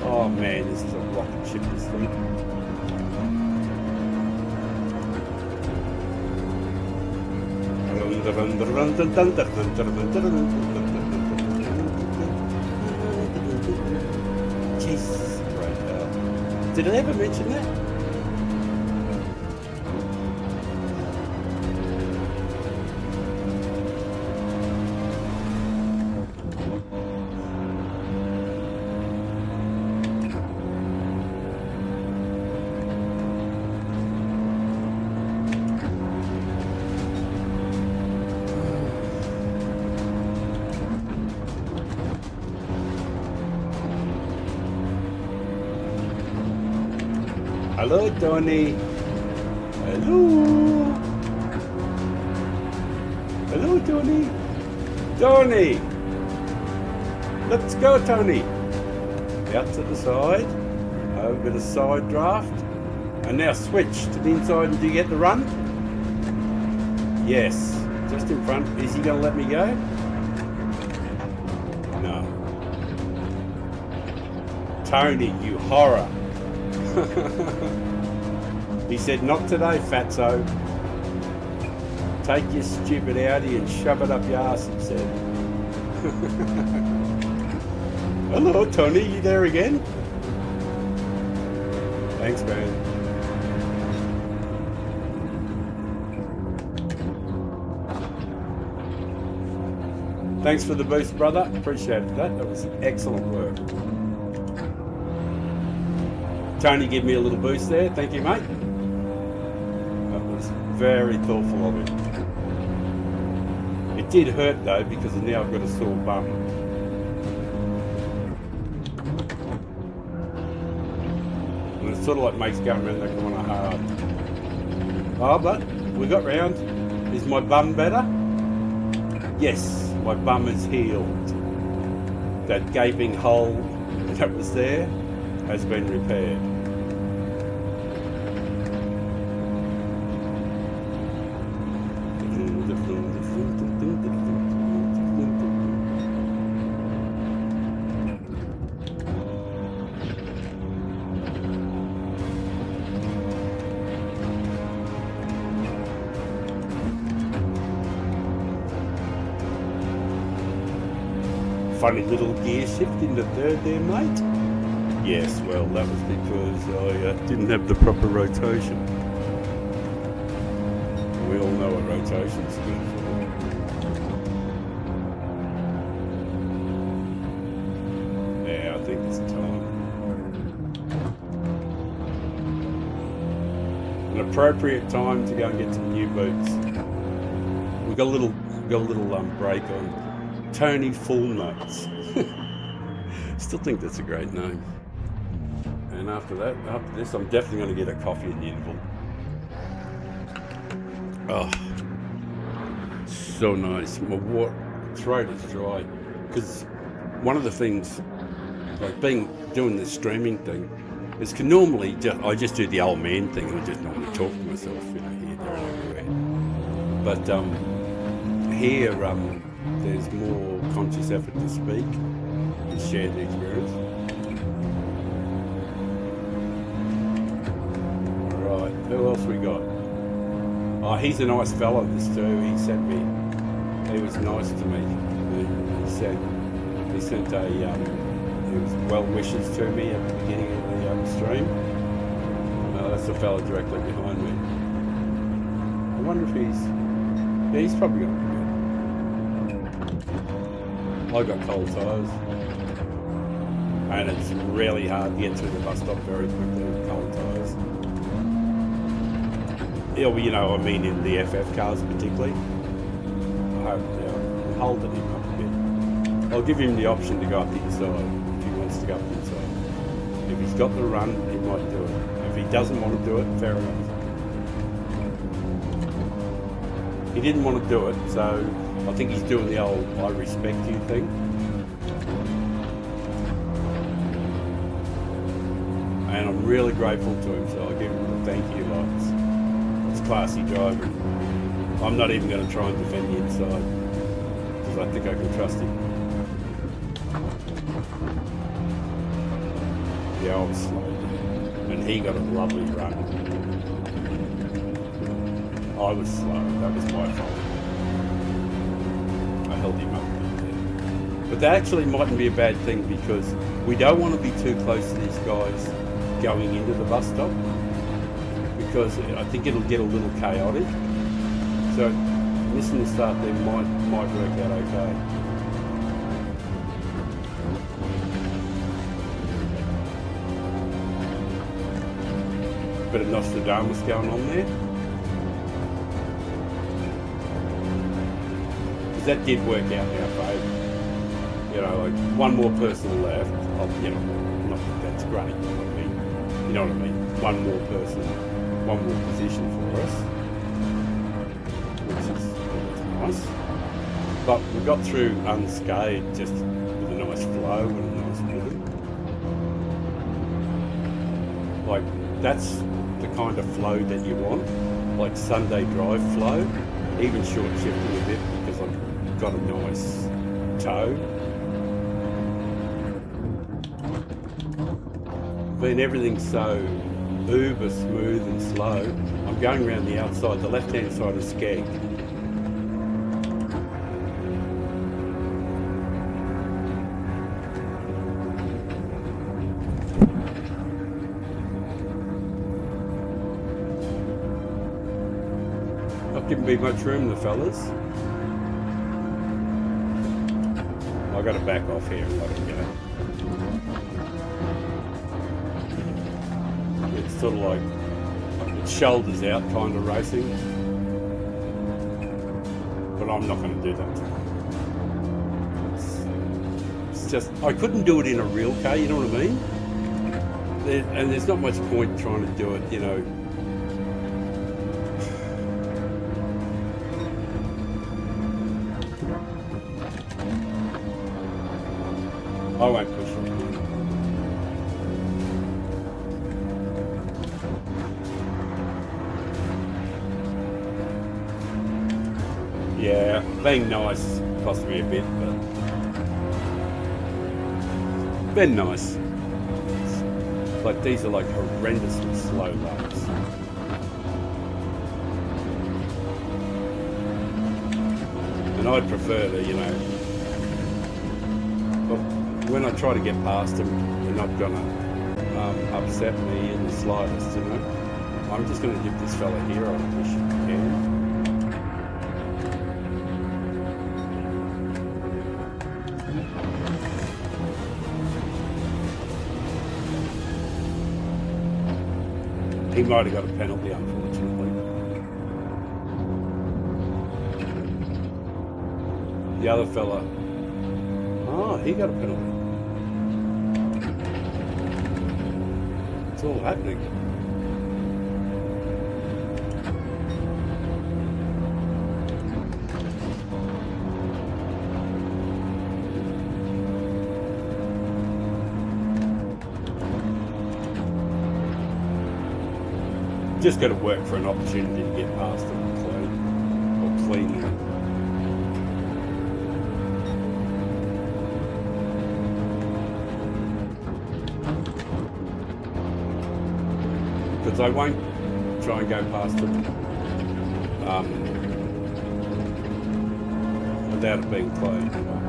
Oh man, this is a rocket ship, this thing. Jesus, great hell. Did I ever mention that? Hello, Tony. Hello. Hello, Tony. Tony. Let's go, Tony. Out to the side. Over the side draft. And now switch to the inside and do you get the run? Yes. Just in front. Is he going to let me go? No. Tony, you horror. He said, "Not today, fatso. Take your stupid Audi and shove it up your ass," he said. Hello, Tony, you there again? Thanks, man. Thanks for the boost, brother. Appreciated that. That was excellent work. Tony, give me a little boost there. Thank you, mate. That was very thoughtful of him. It did hurt though, because now I've got a sore bum. And it sort of like makes going around that corner hard. Oh, but we got round. Is my bum better? Yes, my bum is healed. That gaping hole that was there has been repaired. Funny little gear shift into third there, mate. Yes, well, that was because I didn't have the proper rotation. We all know what rotation's good for. Yeah, I think it's time. An appropriate time to go and get some new boots. We got a little break on Tony Full Nuts. Still think that's a great name. And after this, I'm definitely going to get a coffee in the interval. Oh, so nice. My throat is dry. Because one of the things, like doing this streaming thing, is normally I just do the old man thing and I just normally talk to myself, here, there, and everywhere. But here, there's more conscious effort to speak and share the experience. Right, who else we got? Oh, he's a nice fella, this too. He was nice to me. He sent his well wishes to me at the beginning of the stream. That's the fella directly behind me. I wonder if he's probably going to be good. I got cold tyres, and it's really hard to get through the bus stop very quickly with cold tyres. Yeah, well, I mean in the FF cars particularly. I'm holding him up a bit. I'll give him the option to go up the inside if he wants to go up the inside. If he's got the run, he might do it. If he doesn't want to do it, fair enough. He didn't want to do it, so I think he's doing the old I respect you thing. And I'm really grateful to him, so I'll give him the thank you lights. It's classy driving. I'm not even going to try and defend the inside, because I think I can trust him. Yeah, I was slow, and he got a lovely run. I was slow, that was my fault. I held him up a bit there. But that actually mightn't be a bad thing, because we don't want to be too close to these guys going into the bus stop, because I think it'll get a little chaotic. So missing the start there might work out okay. Bit of Nostradamus going on there. Because that did work out in our favour. Like one more person left. Not that that's great. You know what I mean? One more person, one more position for us, which is nice. But we got through unscathed, just with a nice flow and a nice rhythm. Like that's the kind of flow that you want, like Sunday drive flow, even short shifting a bit because I've got a nice toe. When everything's so uber smooth and slow, I'm going around the outside, the left-hand side of Skeg. Not giving me much room, the fellas. I got to back off here and let him go. It's sort of like it's shoulders out kind of racing, but I'm not going to do that. It's just I couldn't do it in a real car. You know what I mean? And there's not much point trying to do it, you know. I won't push it. Yeah, being nice cost me a bit, but been nice. Like these are like horrendously slow laps. And I'd prefer to, you know, but when I try to get past them, they're not gonna upset me in the slightest, you know. I'm just gonna give this fella here on a push if I can. He might have got a penalty, unfortunately. The other fella, oh, he got a penalty. It's all happening. Just got to work for an opportunity to get past them cleanly. Because I won't try and go past them without it being clean. You know?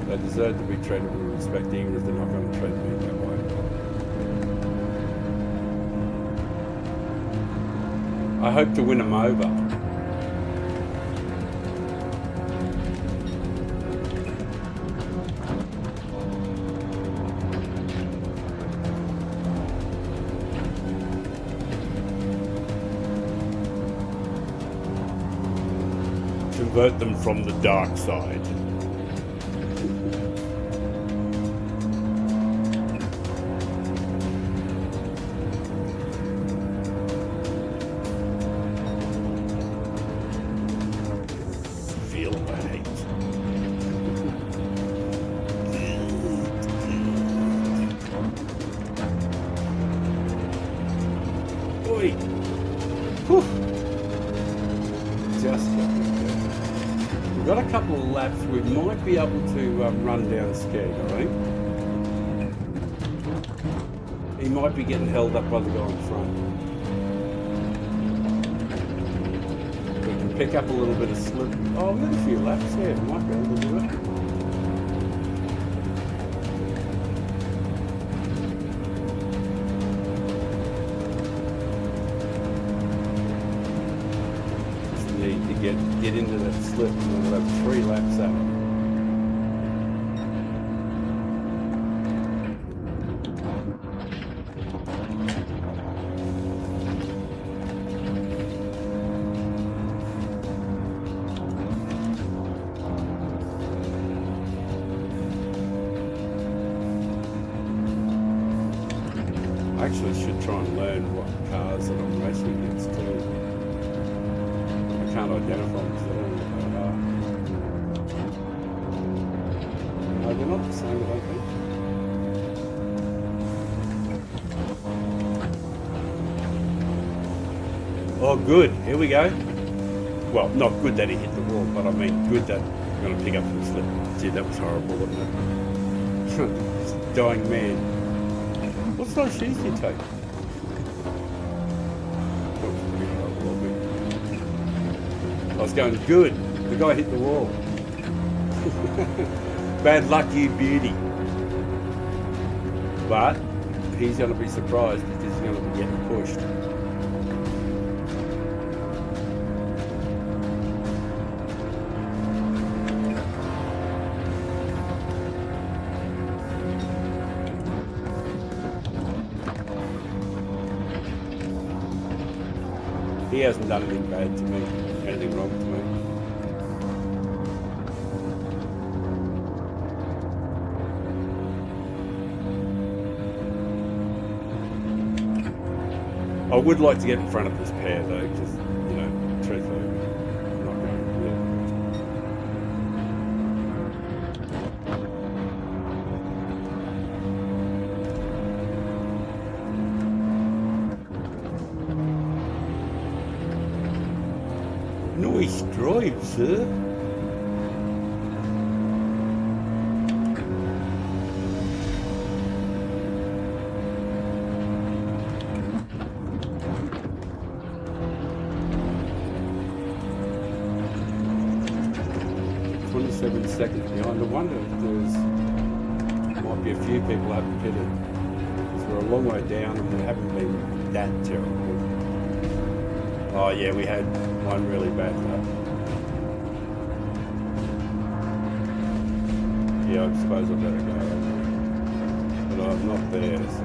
They deserve to be treated with respect, even if they're not going to treat me that way. I hope to win them over. Convert them from the dark side. We've got a couple of laps. We might be able to run down Skeg, I think. He might be getting held up by the guy in front. We can pick up a little bit of slip. Oh, we've got a few laps here. We might be able to do it. Get into that slip and we'll have 3 laps out. I actually should try and learn what cars that I'm racing against too. Can't identify them because I don't know what they are. No, they're not the same, I don't think. Oh, good. Here we go. Well, not good that he hit the wall, but I mean good that I'm going to pick up the slip. Gee, that was horrible, wasn't it? It's a dying man. What size shoes do you take? I was going, good. The guy hit the wall. Bad luck, you beauty. But he's going to be surprised because he's going to be getting pushed. He hasn't done anything bad to me, anything wrong to me. I would like to get in front of this pair though, because, you know, truthfully, I'm not going to do it. Nice drive, sir. Seconds behind. I wonder if might be a few people who haven't pitted, because we're a long way down and we haven't been that terrible. Oh yeah, we had one really bad lap. Yeah, I suppose I better go, but I'm not there, so.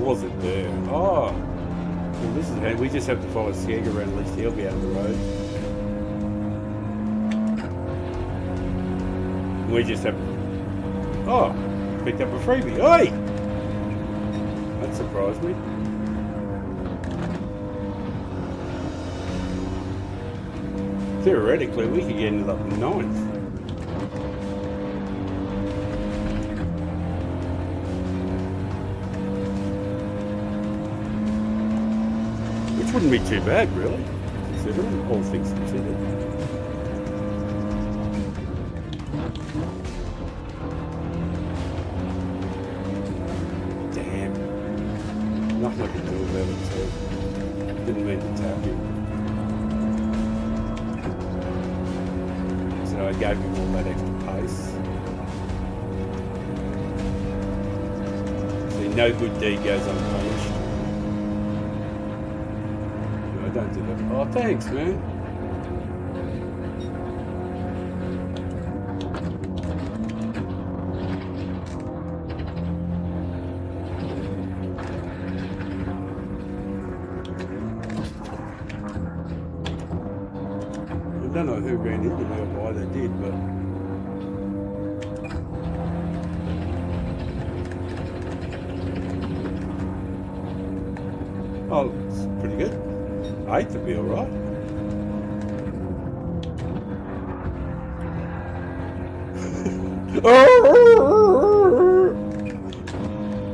Was it there? Oh, well, this is handy. We just have to follow Skeg around, at least he'll be out of the road. We just have to... Oh, picked up a freebie. Oi! That surprised me. Theoretically, we could get ended up in ninth. Wouldn't be too bad, really, considering all things considered. Damn. Nothing I can do about it, so didn't mean to tap him. So I gave him all that extra pace. See, no good deed goes unpunished. Don't do that. Oh, thanks, man. I don't know who ran into me or why they did, but... Oh, it's pretty good. 8th would be alright.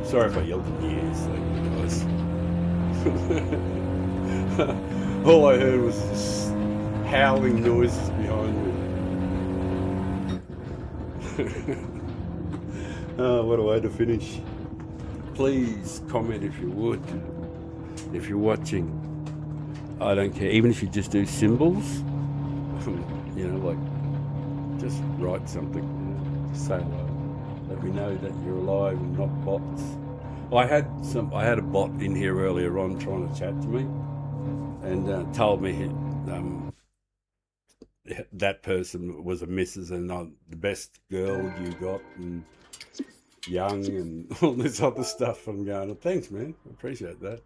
Sorry if I yelled in your ears, guys. All I heard was just howling noises behind me. Oh, what a way to finish. Please comment if you would. If you're watching. I don't care, even if you just do symbols, you know, like, just write something, you know, just say hello, let me know that you're alive and not bots. I had a bot in here earlier on trying to chat to me, and told me that person was a missus and the best girl you got, and young, and all this other stuff. I'm going, oh, thanks, man, I appreciate that.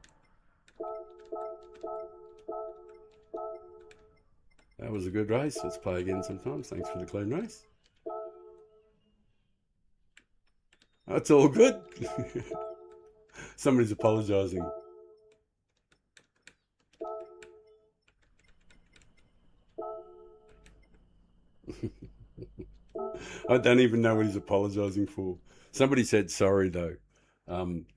That was a good race. Let's play again sometimes. Thanks for the clean race. That's all good. Somebody's apologising. I don't even know what he's apologising for. Somebody said sorry though.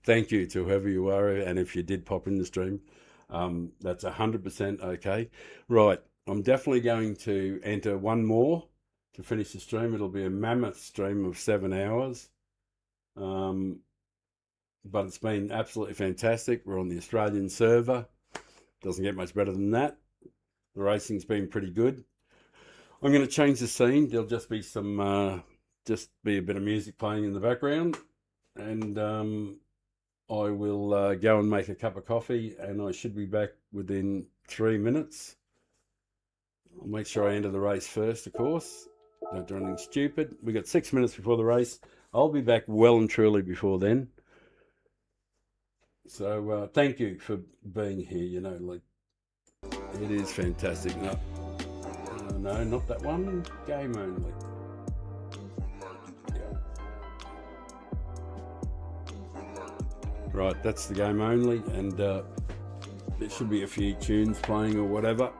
Thank you to whoever you are, and if you did pop in the stream, that's 100% okay. Right. I'm definitely going to enter one more to finish the stream. It'll be a mammoth stream of 7 hours. But it's been absolutely fantastic. We're on the Australian server. Doesn't get much better than that. The racing's been pretty good. I'm going to change the scene. There'll just be some, just be a bit of music playing in the background. And I will go and make a cup of coffee, and I should be back within 3 minutes. I'll make sure I enter the race first, of course. Don't do anything stupid. We got 6 minutes before the race. I'll be back well and truly before then. So thank you for being here. You know, like, it is fantastic. No, no, not that one. Game only. Yeah. Right, that's the game only, and there should be a few tunes playing or whatever.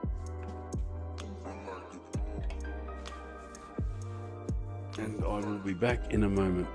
And I will be back in a moment.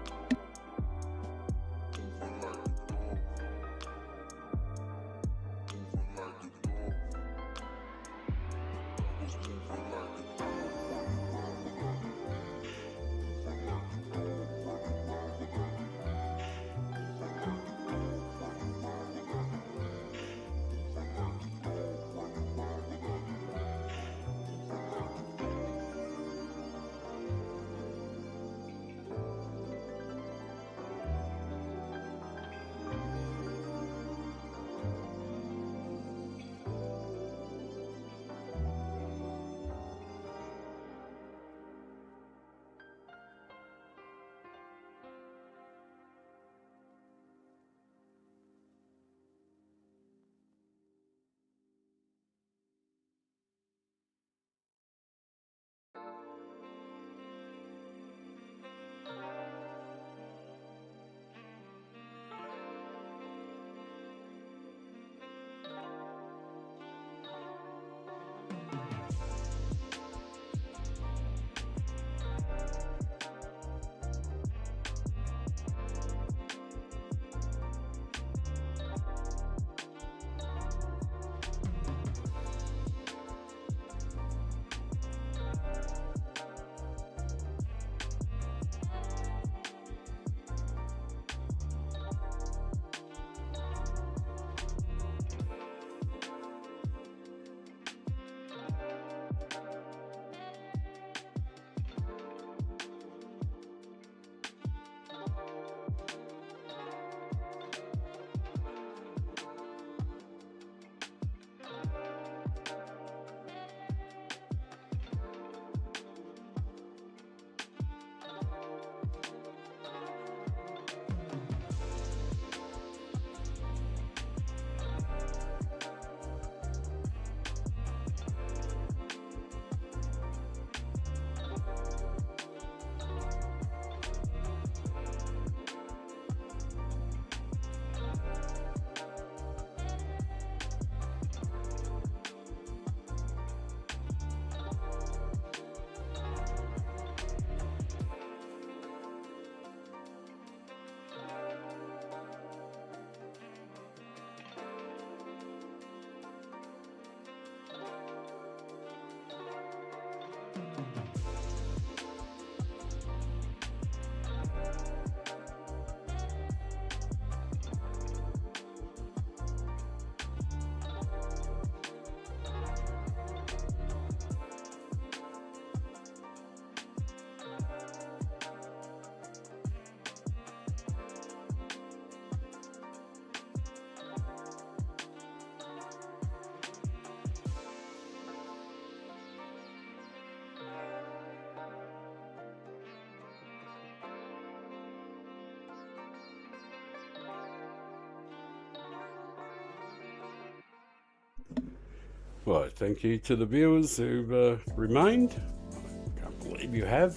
Well, thank you to the viewers who've remained. I can't believe you have,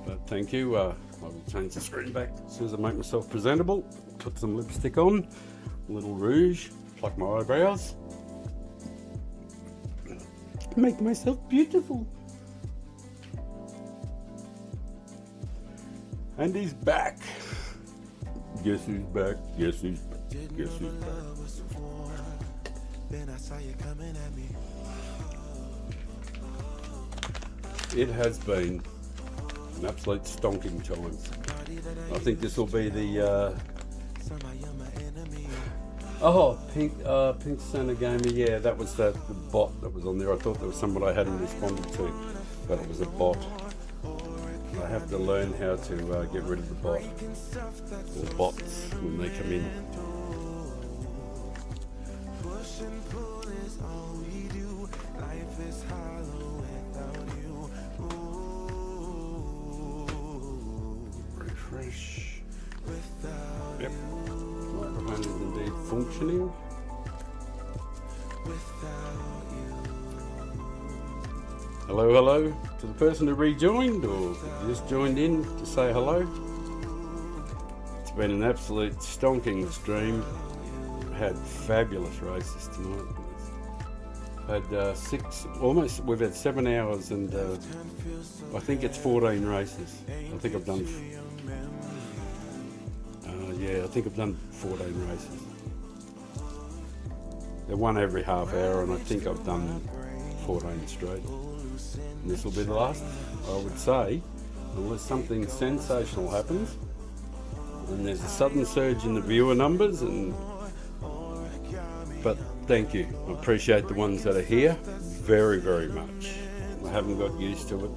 but thank you. I will change the screen back as soon as I make myself presentable. Put some lipstick on, a little rouge, pluck my eyebrows, make myself beautiful. And he's back. Guess who's back? Guess who's back? Guess who's back? It has been an absolute stonking time. I think this will be the Pink Santa Gamer. Yeah, that was the bot that was on there. I thought there was someone I hadn't responded to, but it was a bot. I have to learn how to get rid of the bot or bots when they come in. malfunctioning. Hello to the person who rejoined or just joined in to say hello. It's been an absolute stonking stream. Had fabulous races tonight. Had we've had 7 hours and I think it's 14 races. I think I've done, I think I've done 14 races. They're one every half hour and I think I've done 14 straight. And this will be the last, I would say, unless something sensational happens and there's a sudden surge in the viewer numbers. But thank you, I appreciate the ones that are here very, very much. I haven't got used to it,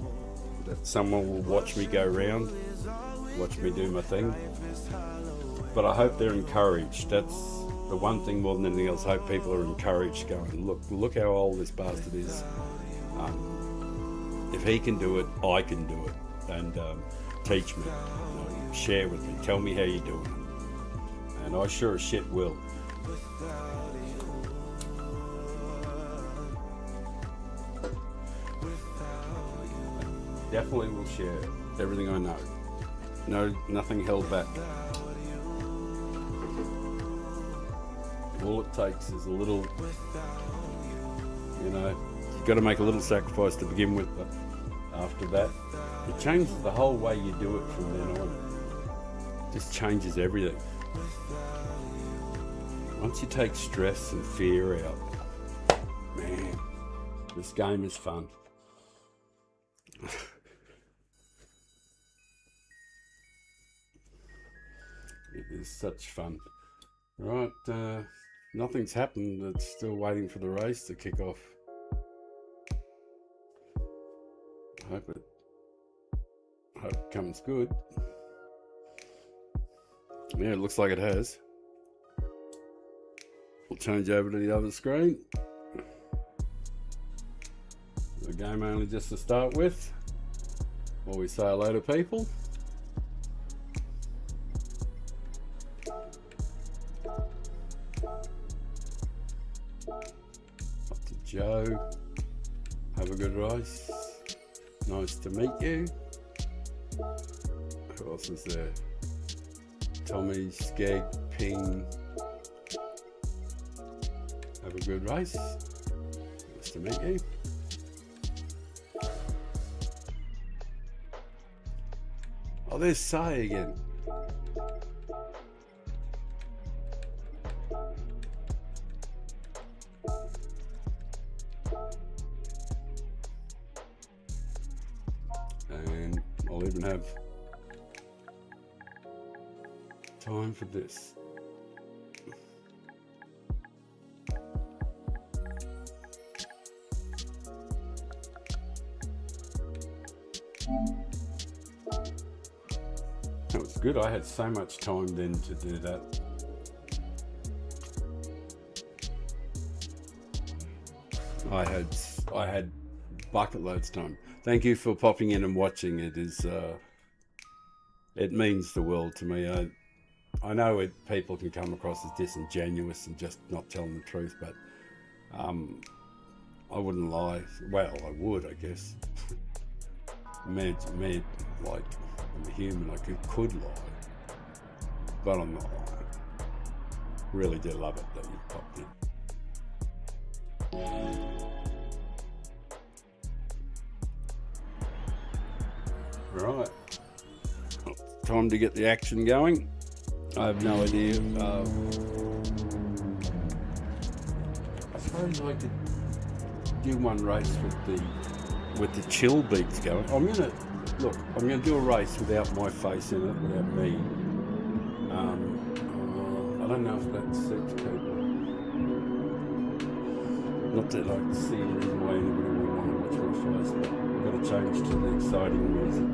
that someone will watch me go round, watch me do my thing. But I hope they're encouraged. That's the one thing more than anything else. I hope people are encouraged, going, look how old this bastard is. If he can do it, I can do it. And teach me, share with me, tell me how you're doing it. And I sure as shit will. Definitely will share everything I know. No, nothing held back. All it takes is a little, you've got to make a little sacrifice to begin with, but after that, it changes the whole way you do it from then on. It just changes everything. Once you take stress and fear out, man, this game is fun. It is such fun. Right, nothing's happened. It's still waiting for the race to kick off. I hope it comes good. Yeah, it looks like it has. We'll change over to the other screen. The game only just to start with. While we say hello to people. Up to Joe. Have a good race. Nice to meet you. Who else is there? Tommy, Skeg, Ping. Have a good race. Nice to meet you. Oh, there's Sai again. And I'll even have time for this. That was good. I had so much time then to do that. I had bucket loads time. Thank you for popping in and watching. It is it means the world to me. I know people can come across as disingenuous and just not telling the truth, but I wouldn't lie. Well, I would, I guess. Mad, like I'm a human, I could lie, but I'm not lying. Really do love it that you popped in. Right, time to get the action going. I have no idea. I suppose I could do one race with the chill beats going. I'm gonna do a race without my face in it, without me. I don't know if that suits people. Not that I see any reason why anybody would want to watch my face, but I've got to change to the exciting music,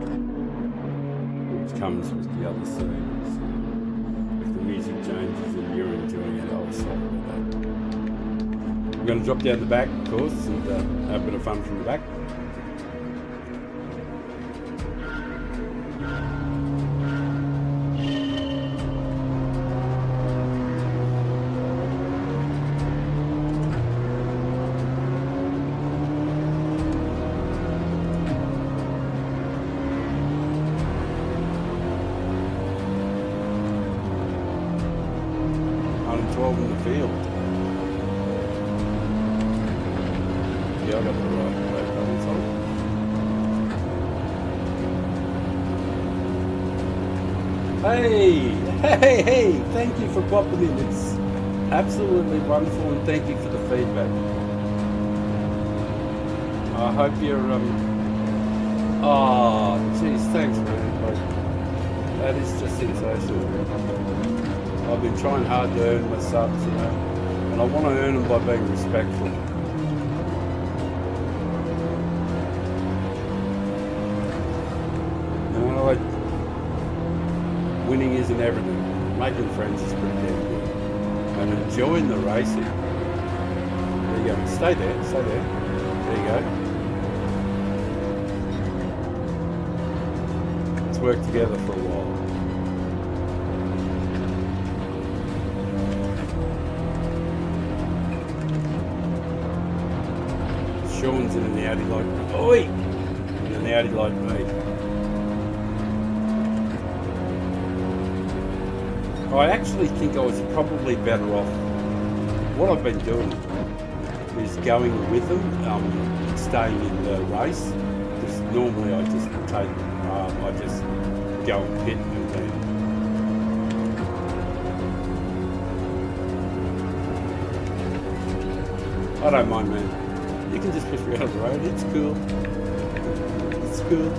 which comes with the other scenes. If the music changes and you're enjoying it, I'll sorry about that. I'm going to drop down the back, of course, and have a bit of fun from the back. holding the field. Yeah, I got the right balance on. Hey, thank you for popping in. It's absolutely wonderful, and thank you for the feedback. I hope you're, oh, geez, thanks, man. Like, that is just sensational. I've been trying hard to earn my subs, you know, and I want to earn them by being respectful. You know, like, winning isn't everything. Making friends is pretty damn good. And enjoying the racing. There you go. Stay there, stay there. There you go. Let's work together for a while. Sean's in an Audi like me. Oi! In an Audi like me. I actually think I was probably better off. What I've been doing is going with them, staying in the race. Because normally I just go and pit and then. I don't mind, man. You can just push me out of the road. It's cool. It's cool.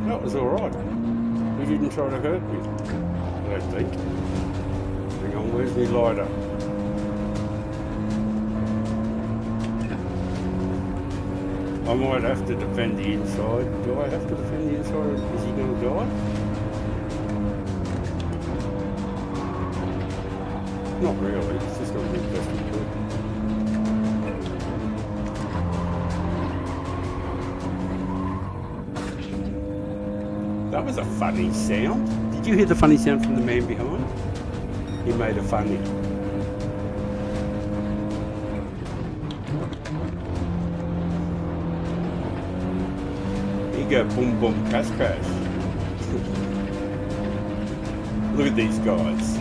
That was alright. He didn't try to hurt me, I don't think. Hang on, where's my lighter? I might have to defend the inside. Do I have to defend the inside? Is he going to die? Not really, it's just going to be best we could. That was a funny sound. Did you hear the funny sound from the man behind? He made a funny. Here you go, boom boom crash crash. Look at these guys.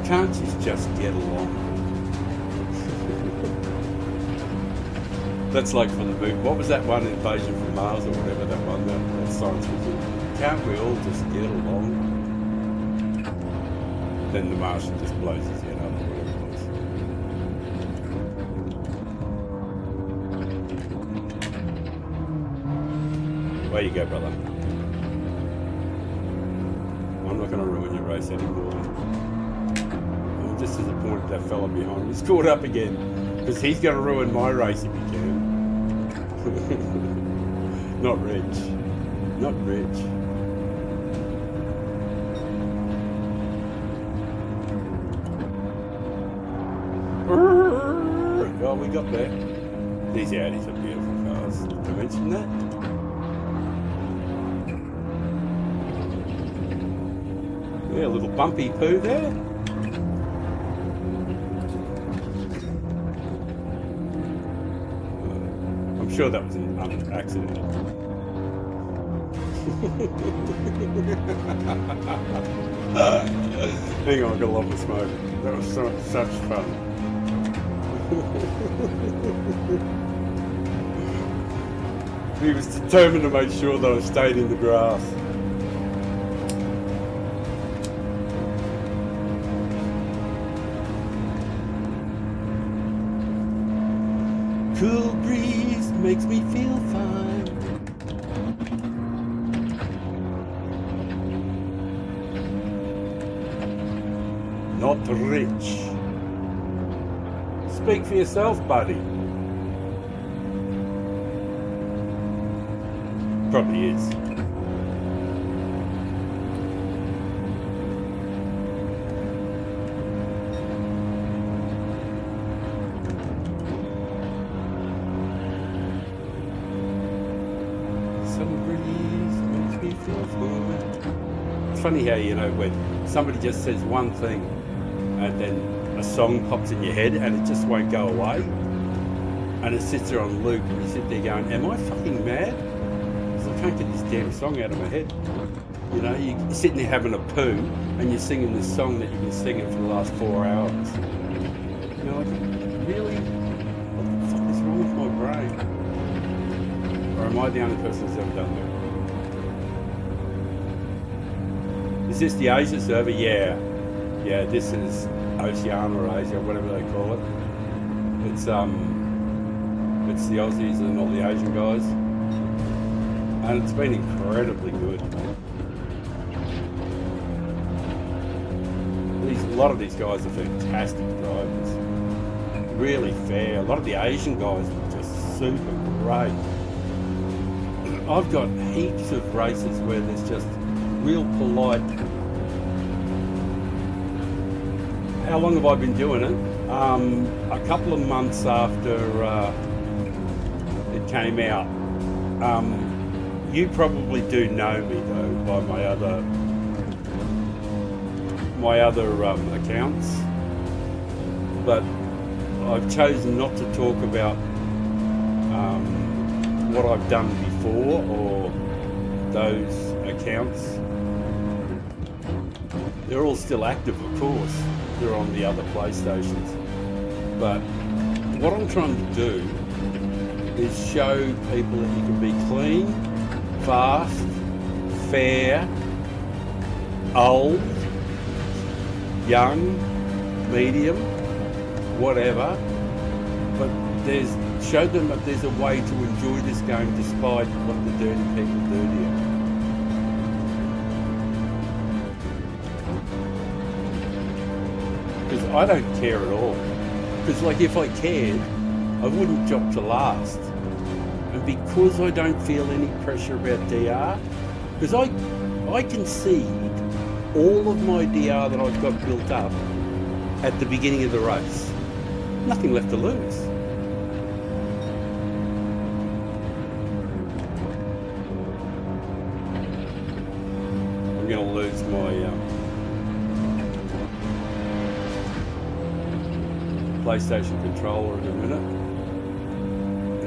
Can't you just get along? That's like from the movie. What was that one, Invasion from Mars or whatever that one, that science fiction? Can't we all just get along? Then the Martian just blows his head up or whatever it was. Where you go, brother? I'm not going to ruin your race anymore. I'm just disappointed that fella behind me's caught up again. Because he's going to ruin my race if he can. Not rich. Not rich. Oh, we got there. These Audis are beautiful cars. Did I mention that? Yeah, a little bumpy poo there. I'm sure that was an accident. Hang on, I got a lot of smoke. That was such fun. He was determined to make sure that I stayed in the grass. Cool breeze makes me feel fine. Not rich. Speak for yourself, buddy. Probably is. Some breeze makes me feel fine. It's funny how, you know, when somebody just says one thing and then a song pops in your head and it just won't go away, and it sits there on loop, and you sit there going, am I fucking mad? Because I can't get this damn song out of my head. You know, you're sitting there having a poo and you're singing this song that you've been singing for the last 4 hours. You know, like, really? What the fuck is wrong with my brain? Or am I the only person who's ever done that? Is this the Asia server? Yeah. Yeah, this is Oceania or Asia, whatever they call it. It's the Aussies and all the Asian guys. And it's been incredibly good. A lot of these guys are fantastic drivers. Really fair. A lot of the Asian guys are just super great. I've got heaps of races where there's just real polite. How long have I been doing it? A couple of months after it came out. You probably do know me though by my other accounts, but I've chosen not to talk about what I've done before or those accounts. They're all still active, of course. They're on the other PlayStations. But what I'm trying to do is show people that you can be clean, fast, fair, old, young, medium, whatever, but show them that there's a way to enjoy this game despite what the dirty people do to you. Because I don't care at all. Because like if I cared, I wouldn't drop to last. And because I don't feel any pressure about DR, because I concede all of my DR that I've got built up at the beginning of the race. Nothing left to lose. I'm going to lose my PlayStation controller in a minute.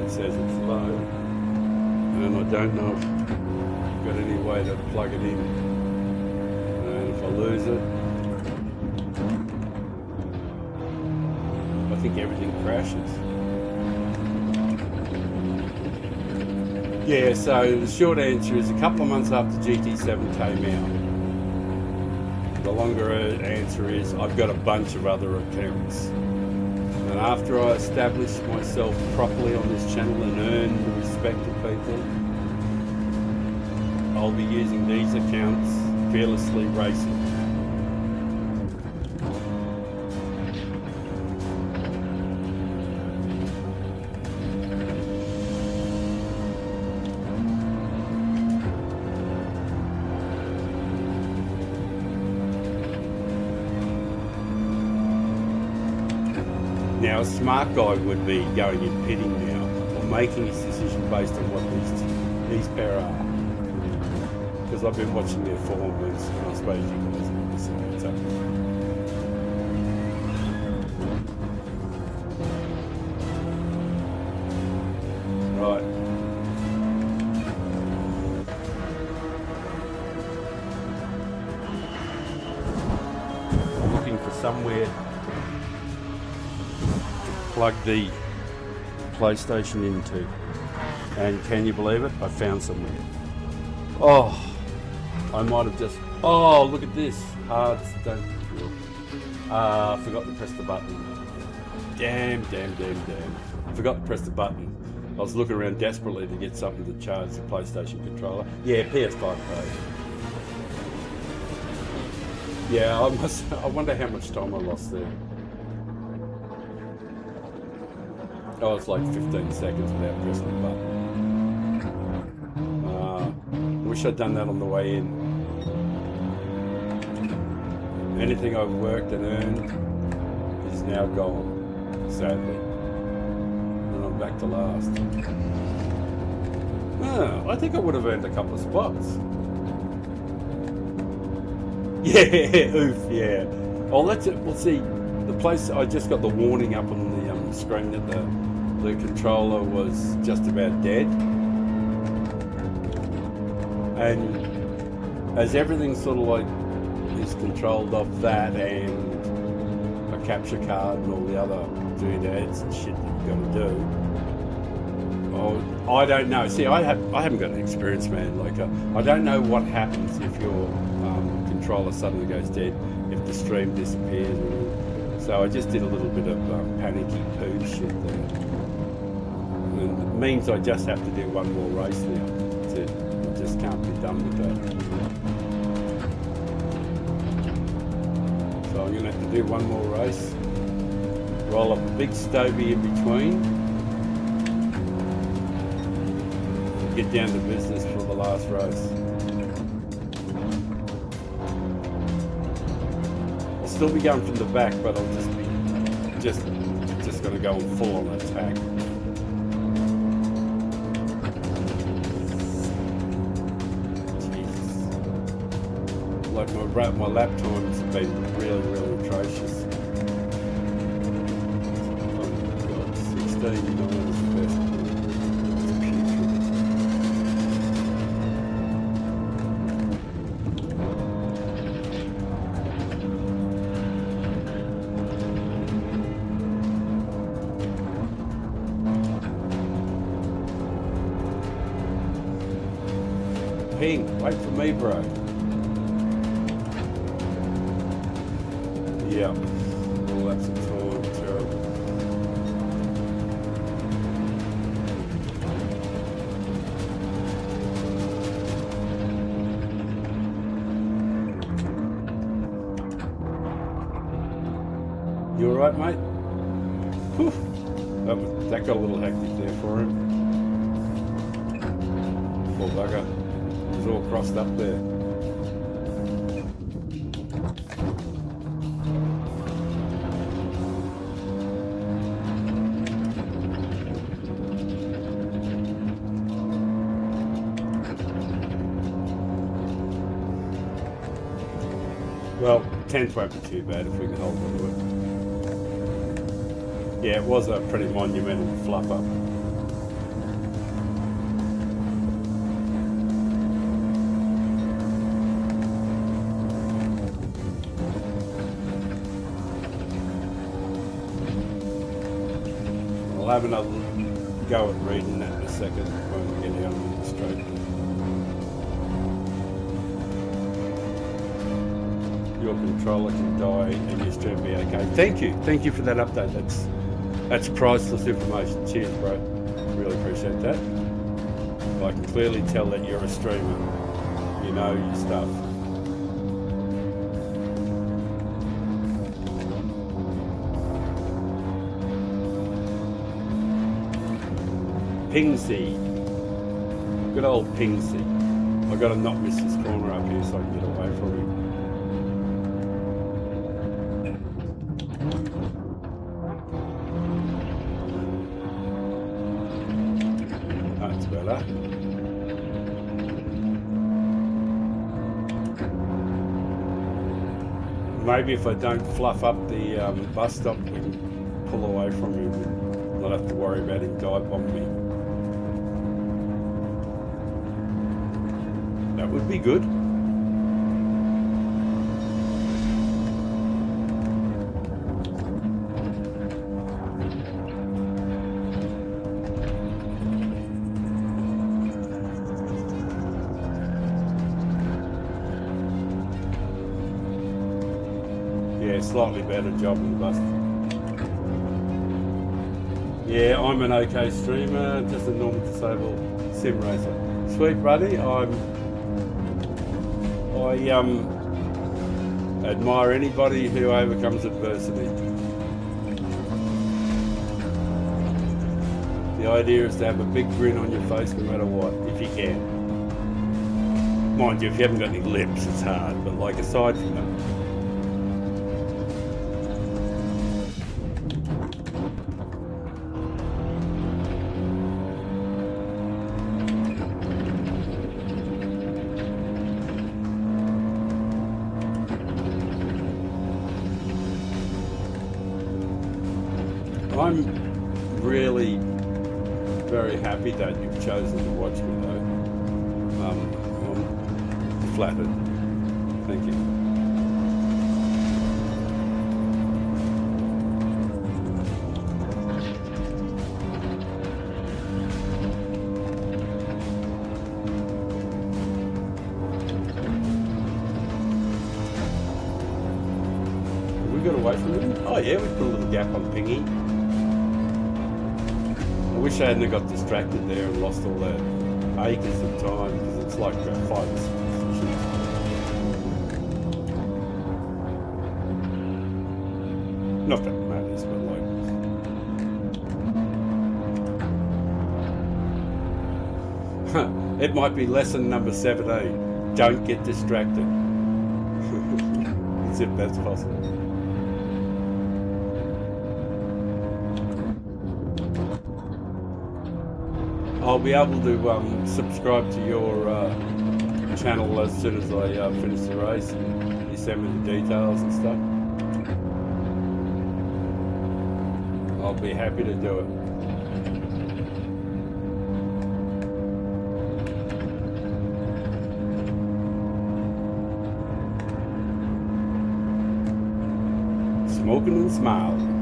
It says it's low, and I don't know if I've got any way to plug it in. And if I lose it, I think everything crashes. Yeah, so the short answer is a couple of months after GT7 came out. The longer answer is I've got a bunch of other accounts. And after I establish myself properly on this channel and earn the respect of people, I'll be using these accounts fearlessly racing. Now, a smart guy would be going in pitting now, or making his decision based on what these pair are. Because I've been watching their form, and I suppose you guys have been listening to it. Right. I'm looking for somewhere plug the PlayStation into, and can you believe it? I found somewhere. Oh, I might have just. Oh, look at this. Don't. I forgot to press the button. Damn. I forgot to press the button. I was looking around desperately to get something to charge the PlayStation controller. Yeah, PS5 Pro. Yeah, I wonder how much time I lost there. Oh, it's like 15 seconds without pressing the button. Wish I'd done that on the way in. Anything I've worked and earned is now gone, sadly. And I'm back to last. I think I would have earned a couple of spots. Yeah, oof, yeah. Oh, that's it. Well, see, the place, I just got the warning up on the screen that the controller was just about dead. And as everything sort of like is controlled off that and a capture card and all the other doodads and shit that you got to do, oh, I don't know. See, I haven't got an experience, man. Like, I don't know what happens if your controller suddenly goes dead, if the stream disappears. So I just did a little bit of panicky poo shit there. And it means I just have to do one more race now. That's it. I just can't be done with that. So I'm going to have to do one more race. Roll up a big stovey in between. Get down to business for the last race. I'll still be going from the back, but I'll just be just going to go on full on attack. Jesus. Like my lap times have been really, really atrocious. Oh God, 16 was the best. Ping, wait for me, bro. Yeah. Well, that's a time, terrible. You alright, mate? Whew. That got a little hectic there for him. Poor bugger. All crossed up there. Well, 10th won't be too bad if we can hold on to it. Yeah, it was a pretty monumental fluff up. I'll have another go at reading that in a second when we get out on the straight. Your controller can die and your stream be okay. Thank you for that update. That's priceless information. Cheers, bro. Really appreciate that. I can clearly tell that you're a streamer. You know your stuff. Pingsy. Good old Pingsy. I've got to not miss this corner up here so I can get away from him. That's better. Maybe if I don't fluff up the bus stop, we can pull away from him and not have to worry about him dive bombing me. That would be good. Yeah, slightly better job in the bus. Yeah, I'm an okay streamer, just a normal disabled sim racer. Sweet buddy, I admire anybody who overcomes adversity. The idea is to have a big grin on your face no matter what, if you can. Mind you, if you haven't got any lips, it's hard, but like aside from that. I'm really very happy that you've chosen to watch me though. I'm flattered. Thank you. We got away from him? Oh yeah, we put a little gap on Pingy. I wish I hadn't got distracted there and lost all that acres of time, because it's like 5 or 6 positions. Not that it matters, but like... It might be lesson number 17. Don't get distracted. As if that's possible. I'll be able to subscribe to your channel as soon as I finish the race and you send me the details and stuff. I'll be happy to do it. Smoking and smiling.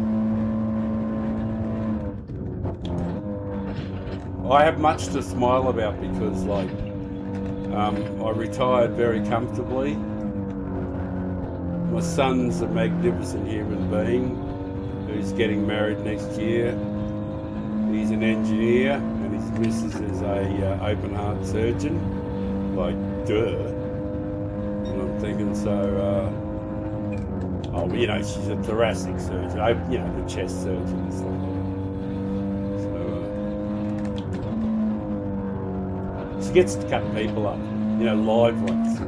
I have much to smile about because, like, I retired very comfortably. My son's a magnificent human being who's getting married next year. He's an engineer and his missus is a open heart surgeon. Like, duh. And I'm thinking, so, oh, you know, she's a thoracic surgeon, you know, the chest surgeon and stuff. She gets to cut people up, you know, live ones.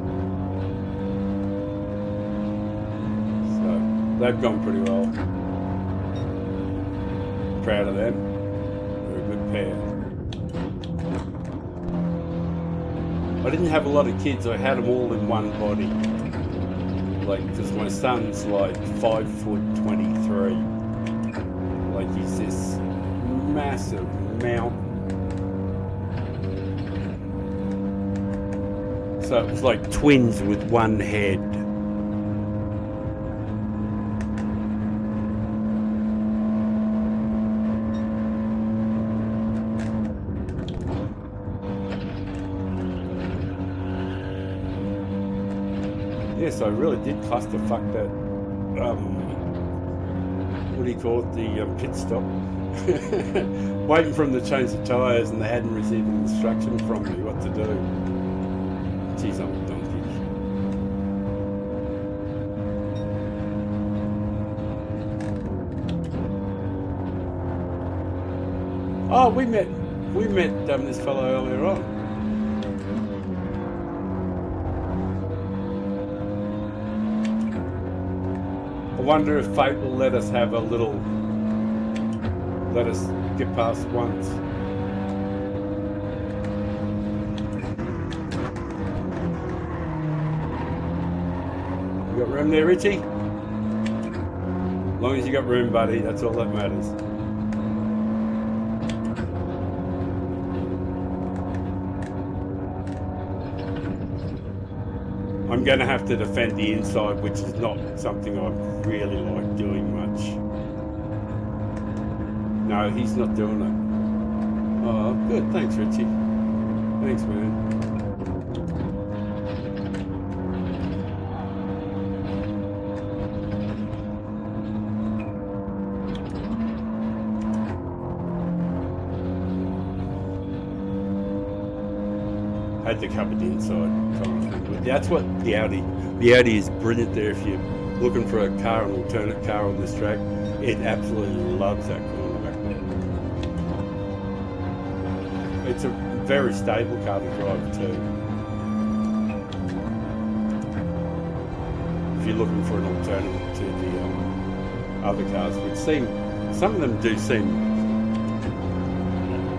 So they've gone pretty well. Proud of them. They're a good pair. I didn't have a lot of kids. I had them all in one body. Like, because my son's like 5'23". Like, he's this massive mountain. So it was like twins with one head. Yes, I really did clusterfuck that, what do you call it, the pit stop. Waiting for them to change the tyres and they hadn't received an instruction from me what to do. Jeez, I'm a donkey. Oh, we met this fellow earlier on. I wonder if fate will let us have a little, let us get past once. You got room there, Richie? As long as you got room, buddy, that's all that matters. I'm going to have to defend the inside, which is not something I really like doing much. No, he's not doing it. Oh, good. Thanks, Richie. Thanks, man. Had to cover the inside. That's what the Audi is brilliant there. If you're looking for a car, an alternate car on this track, it absolutely loves that corner back there. It's a very stable car to drive too. If you're looking for an alternative to the other cars, which some of them do seem,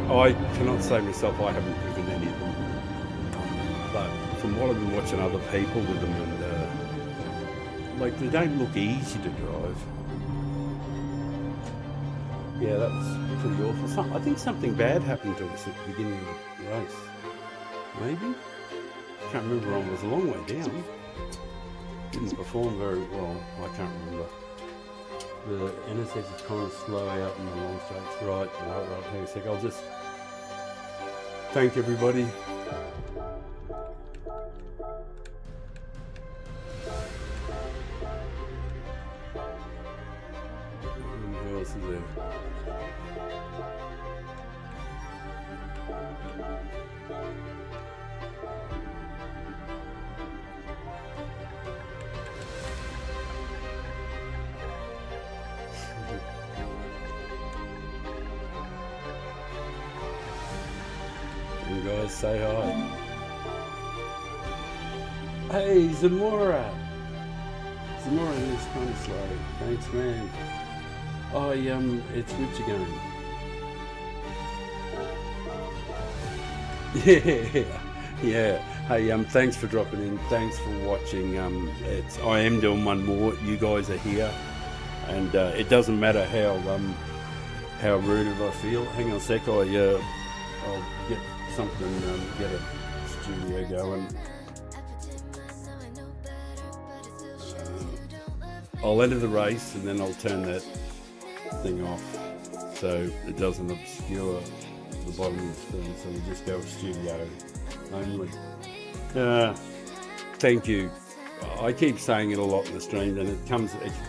I cannot say myself I haven't driven any of them. But from what I've been watching other people with them, and like, they don't look easy to drive. Yeah, that was pretty awful. I think something bad happened to us at the beginning of the race. Maybe? Can't remember. I was a long way down. Didn't perform very well. I can't remember. The NSX is kind of slow out in the long straights. Right. Hang on a sec. I'll just thank everybody. Who else is there? You guys say hi. Hey, Zamora! Zamora is kind of slow. Thanks, man. Oh, it's Rich again. Yeah. Hey, thanks for dropping in. Thanks for watching. I am doing one more. You guys are here, and it doesn't matter how rude I feel. Hang on a sec. I'll get something. Get a studio going. I'll enter the race and then I'll turn that thing off so it doesn't obscure the bottom of the screen. So we just go studio only. Thank you. I keep saying it a lot in the stream, and it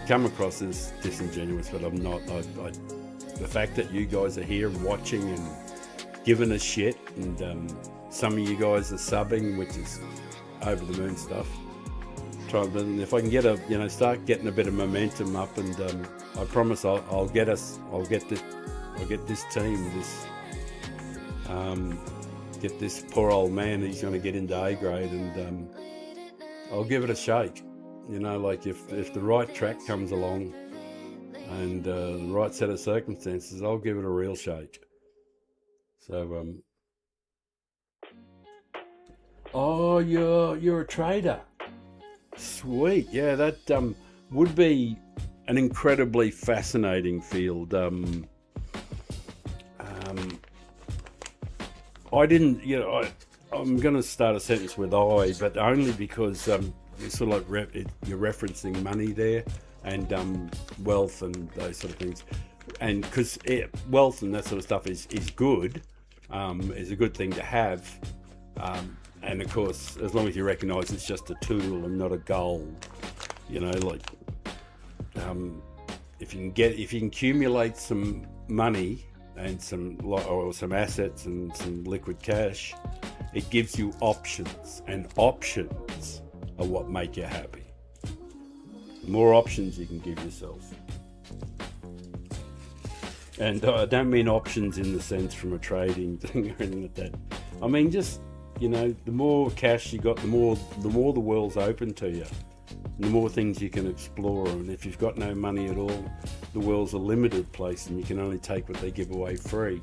come across as disingenuous, but I'm not. The fact that you guys are here watching and giving us shit, and some of you guys are subbing, which is over the moon stuff. If I can get start getting a bit of momentum up, and I promise I'll get this team, get this poor old man. He's going to get into A grade, and I'll give it a shake. Like if the right track comes along and the right set of circumstances, I'll give it a real shake. So oh, you're a trader. Sweet. Yeah, that would be an incredibly fascinating field. I didn't, I'm going to start a sentence with I, but only because it's sort of like you're referencing money there, and wealth and those sort of things. And because wealth and that sort of stuff is good, is a good thing to have. And of course, as long as you recognise it's just a tool and not a goal, if you can accumulate some money and some assets and some liquid cash, it gives you options, and options are what make you happy. The more options you can give yourself. And I don't mean options in the sense from a trading thing or anything like that. I mean just, the more cash you got, the more the world's open to you, the more things you can explore. And if you've got no money at all, the world's a limited place, and you can only take what they give away free.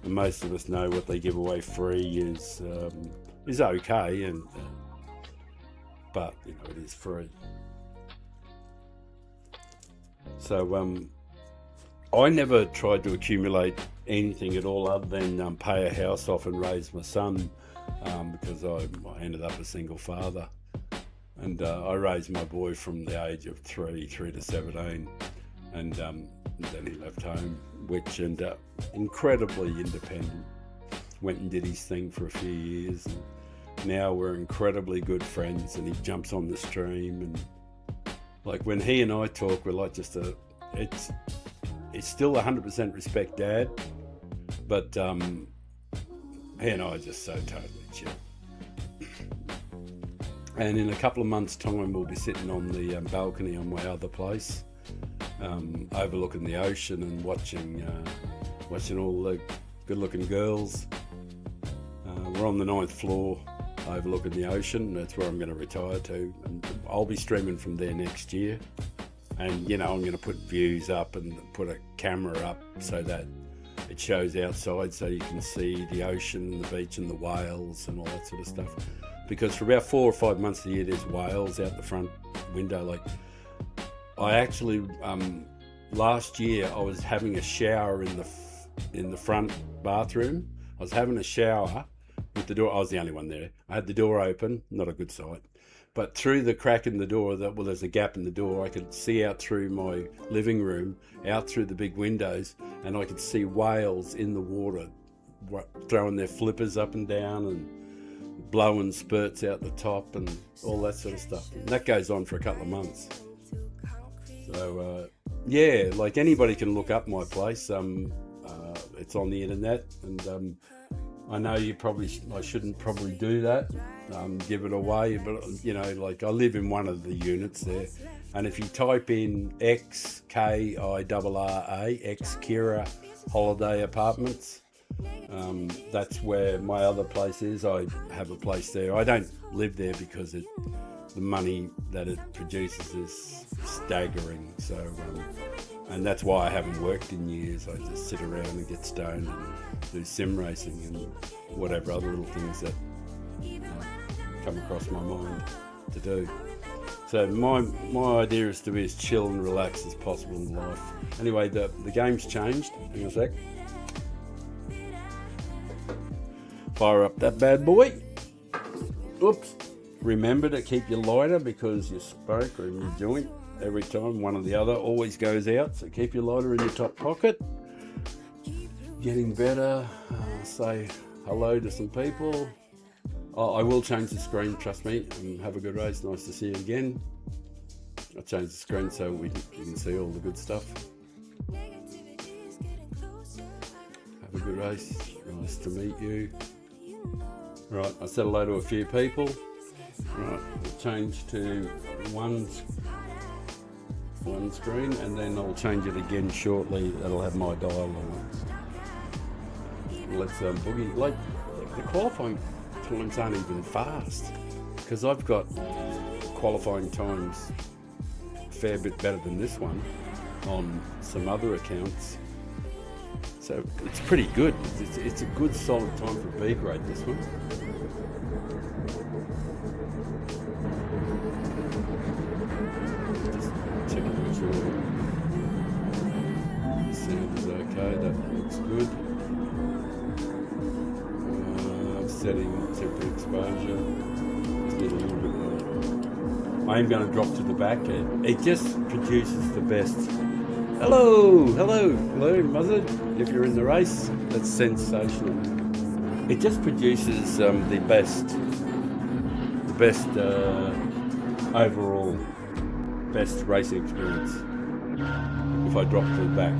And most of us know what they give away free is okay, but it is free. So I never tried to accumulate anything at all other than pay a house off and raise my son, because I ended up a single father, and I raised my boy from the age of 3 to 17, and then he left home, which ended up incredibly independent, went and did his thing for a few years, and now we're incredibly good friends, and he jumps on the stream, and like when he and I talk, we're like it's still 100% respect Dad, but he and I are just so totally chill. And in a couple of months' time, we'll be sitting on the balcony on my other place, overlooking the ocean and watching all the good-looking girls. We're on the 9th floor, overlooking the ocean. That's where I'm going to retire to, and I'll be streaming from there next year. And I'm going to put views up and put a camera up so that it shows outside, so you can see the ocean, the beach, and the whales and all that sort of stuff. Because for about 4 or 5 months of the year, there's whales out the front window. Like, I actually last year I was having a shower in the front bathroom. I was having a shower with the door. I was the only one there. I had the door open, not a good sight. But through the crack in the door, there's a gap in the door, I could see out through my living room, out through the big windows, and I could see whales in the water, throwing their flippers up and down and blowing spurts out the top and all that sort of stuff. And that goes on for a couple of months. So, yeah, like anybody can look up my place. It's on the internet, and I know I shouldn't probably do that, give it away, but you know, like I live in one of the units there, and if you type in XKIRRA, X-Kira Holiday Apartments, that's where my other place is. I have a place there. I don't live there because the money that it produces is staggering. So, and that's why I haven't worked in years. I just sit around and get stoned and do sim racing and whatever other little things that come across my mind to do. So my idea is to be as chill and relaxed as possible in life. Anyway, the game's changed. Hang on a sec. Fire up that bad boy. Oops. Remember to keep your lighter, because your smoke or your joint, every time one or the other always goes out. So keep your lighter in your top pocket. Getting better. Say hello to some people. I will change the screen, trust me, and have a good race. Nice to see you again. I'll change the screen so you can see all the good stuff. Have a good race. Nice to meet you. Right, I said hello to a few people. Right, we'll change to one screen, and then I'll change it again shortly. That'll have my dial on it. Let's boogie. Like the qualifying times aren't even fast, because I've got qualifying times a fair bit better than this one on some other accounts. So it's pretty good. It's a good solid time for B grade, this one. Just checking make sure the sound is okay. That looks good. Setting temporary exposure. Just need a little bit more. I am going to drop to the back. It just produces the best. Hello, Mother. If you're in the race, that's sensational. It just produces the best overall best racing experience. If I drop to the back.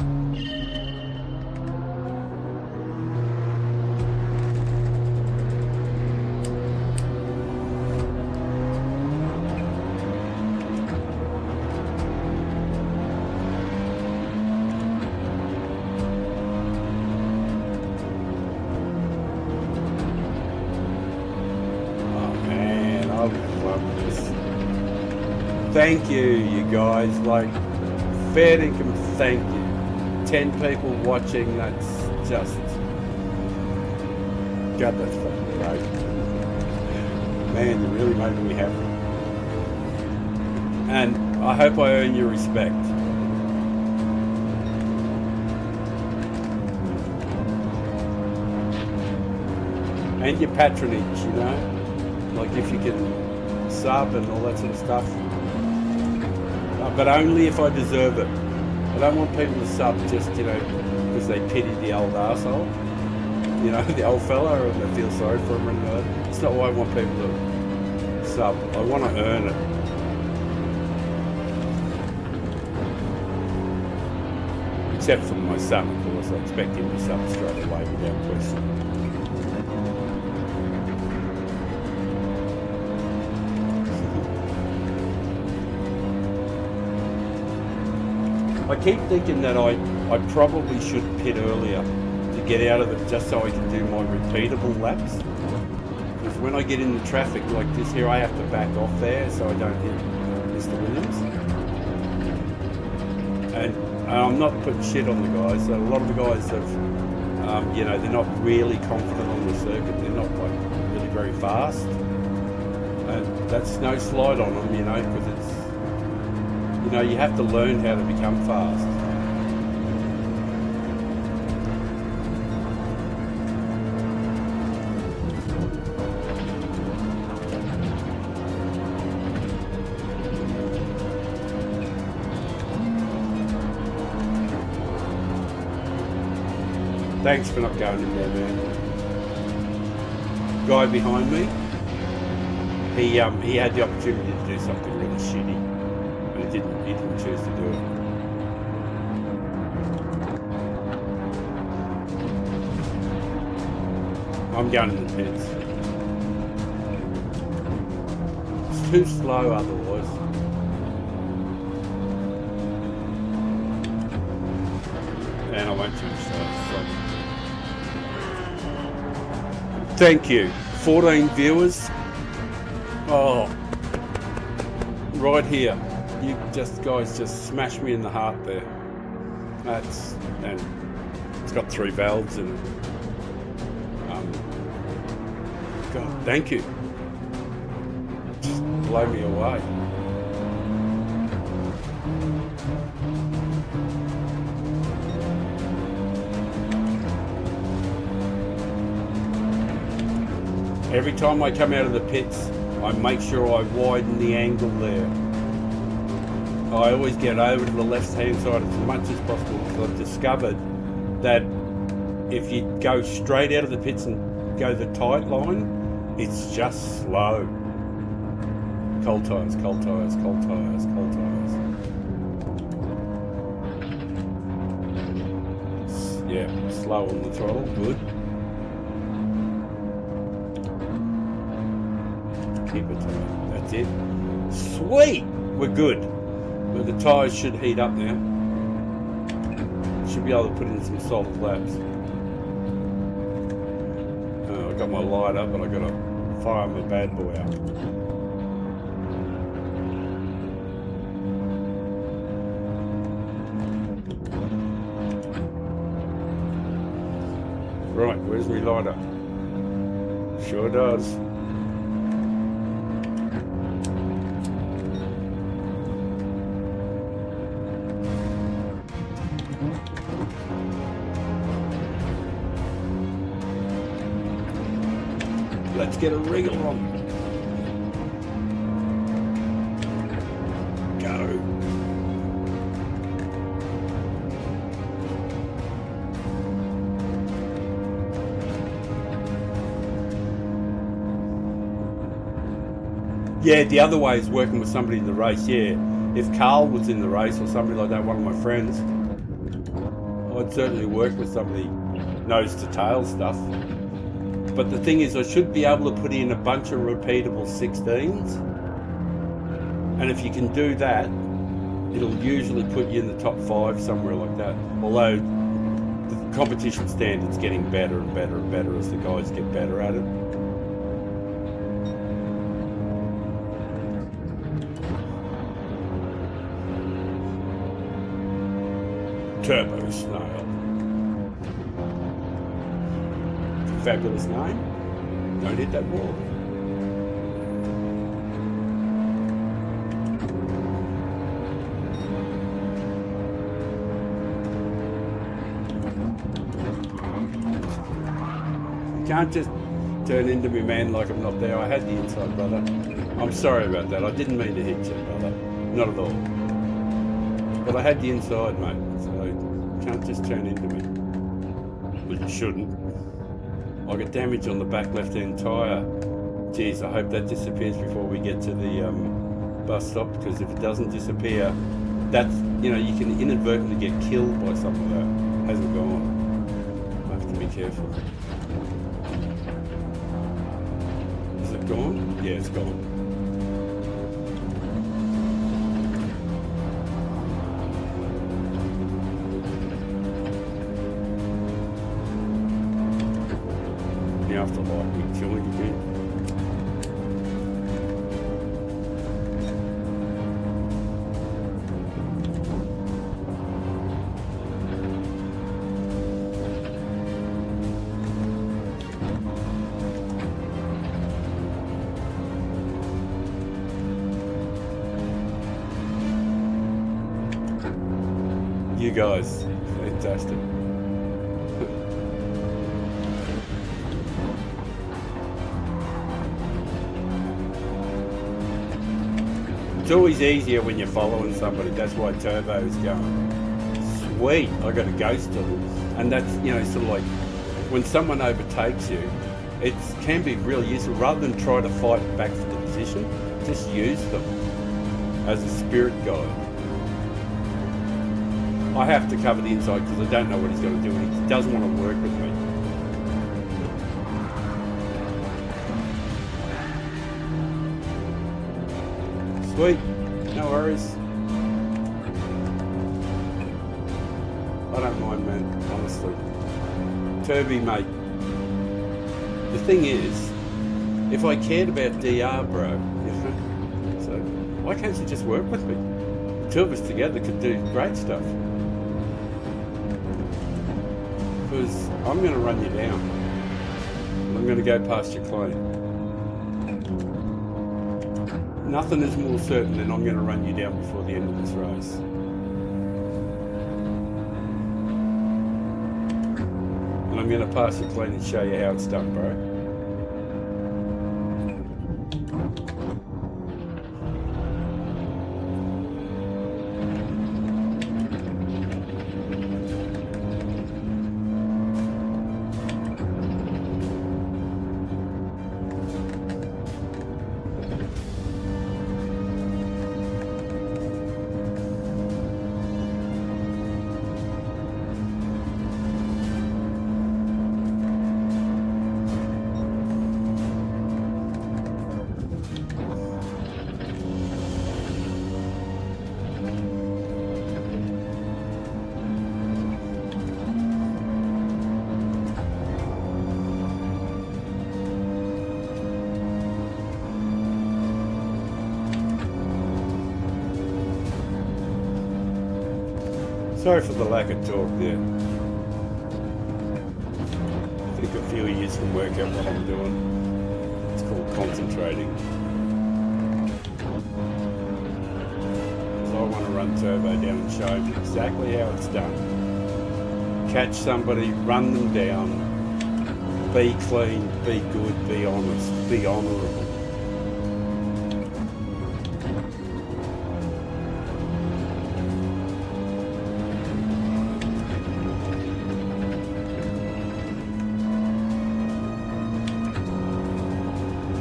Thank you, you guys. Like, fair income, thank you. 10 people watching, that's just... God, that's fucking great. Man, you're really making me happy. And I hope I earn your respect. And your patronage, you know? Like, if you can sub and all that sort of stuff. But only if I deserve it. I don't want people to sub just, you know, because they pity the old arsehole. You know, the old fella, or they feel sorry for him or anything. It's not why I want people to sub. I want to earn it. Except for my son, of course. I expect him to sub straight away without question. I keep thinking that I probably should pit earlier to get out of it, just so I can do my repeatable laps. Because when I get in the traffic like this here, I have to back off there so I don't hit Mr. Williams. And I'm not putting shit on the guys. So a lot of the guys have, you know, they're not really confident on the circuit. They're not like really very fast. And that's no slight on them, you know, because it's, you know, you have to learn how to become fast. Thanks for not going in there, man. Guy behind me, he had the opportunity to do something really shitty, but he didn't choose to do it. I'm going in the pits. It's too slow otherwise. And I won't change that. Thank you. 14 viewers. Oh, right here. You guys just smashed me in the heart there. And it's got 3 valves in it. God, thank you. Just blow me away. Every time I come out of the pits, I make sure I widen the angle there. I always get over to the left-hand side as much as possible because I've discovered that if you go straight out of the pits and go the tight line, it's just slow. Cold tyres, cold tyres, cold tyres, cold tyres. Yeah, slow on the throttle, good. Keep it tight. That's it. Sweet! We're good. Well, the tyres should heat up now. Should be able to put in some solid laps. I got my light up, but I got to fire my bad boy up. Right, where's my lighter? Sure does. Let's get a wriggle on. Go. Yeah, the other way is working with somebody in the race, yeah. If Carl was in the race or somebody like that, one of my friends, I'd certainly work with somebody nose to tail stuff. But the thing is, I should be able to put in a bunch of repeatable 16s. And if you can do that, it'll usually put you in the top 5 somewhere like that. Although the competition standard's getting better and better and better as the guys get better at it. Turbo Snail. Fabulous name. Don't hit that wall. You can't just turn into me, man, like I'm not there. I had the inside, brother. I'm sorry about that. I didn't mean to hit you, brother. Not at all. But I had the inside, mate. So you can't just turn into me. Well, you shouldn't. I got damage on the back left-hand tyre. Geez, I hope that disappears before we get to the bus stop, because if it doesn't disappear, that's, you know, you can inadvertently get killed by something that hasn't gone. I have to be careful. Is it gone? Yeah, it's gone. After lightning killing again. You guys, fantastic. It's always easier when you're following somebody. That's why Turbo's going. Sweet, I got a ghost of them. And that's, you know, sort of like when someone overtakes you, it can be really useful. Rather than try to fight back for the position, just use them as a spirit guide. I have to cover the inside because I don't know what he's going to do, and he doesn't want to work with me. Sweet, no worries. I don't mind, man, honestly. Turby, mate. The thing is, if I cared about DR, bro, you know, so why can't you just work with me? The two of us together could do great stuff. Because I'm going to run you down. And I'm going to go past you clean. Nothing is more certain than I'm going to run you down before the end of this race. And I'm going to pass you clean and show you how it's done, bro. Sorry for the lack of talk there. I think a few of you can work out what I'm doing. It's called concentrating. Because I want to run turbo down and show you exactly how it's done. Catch somebody, run them down, be clean, be good, be honest, be honourable.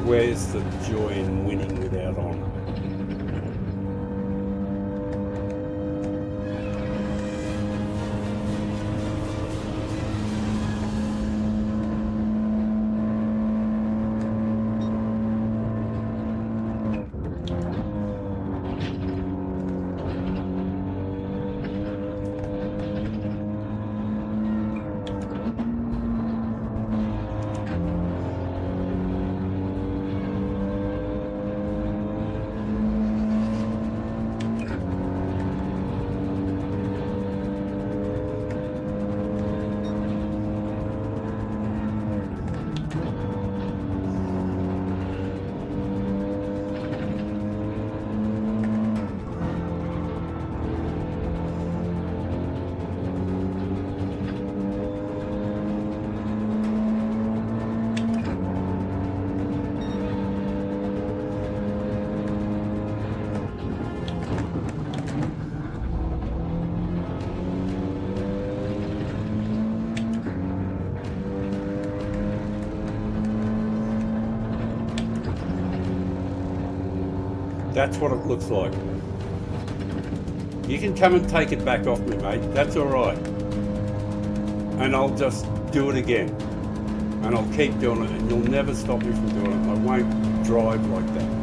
Where's the joy in winning without honour? That's what it looks like. You can come and take it back off me, mate. That's all right. And I'll just do it again. And I'll keep doing it, and you'll never stop me from doing it. I won't drive like that.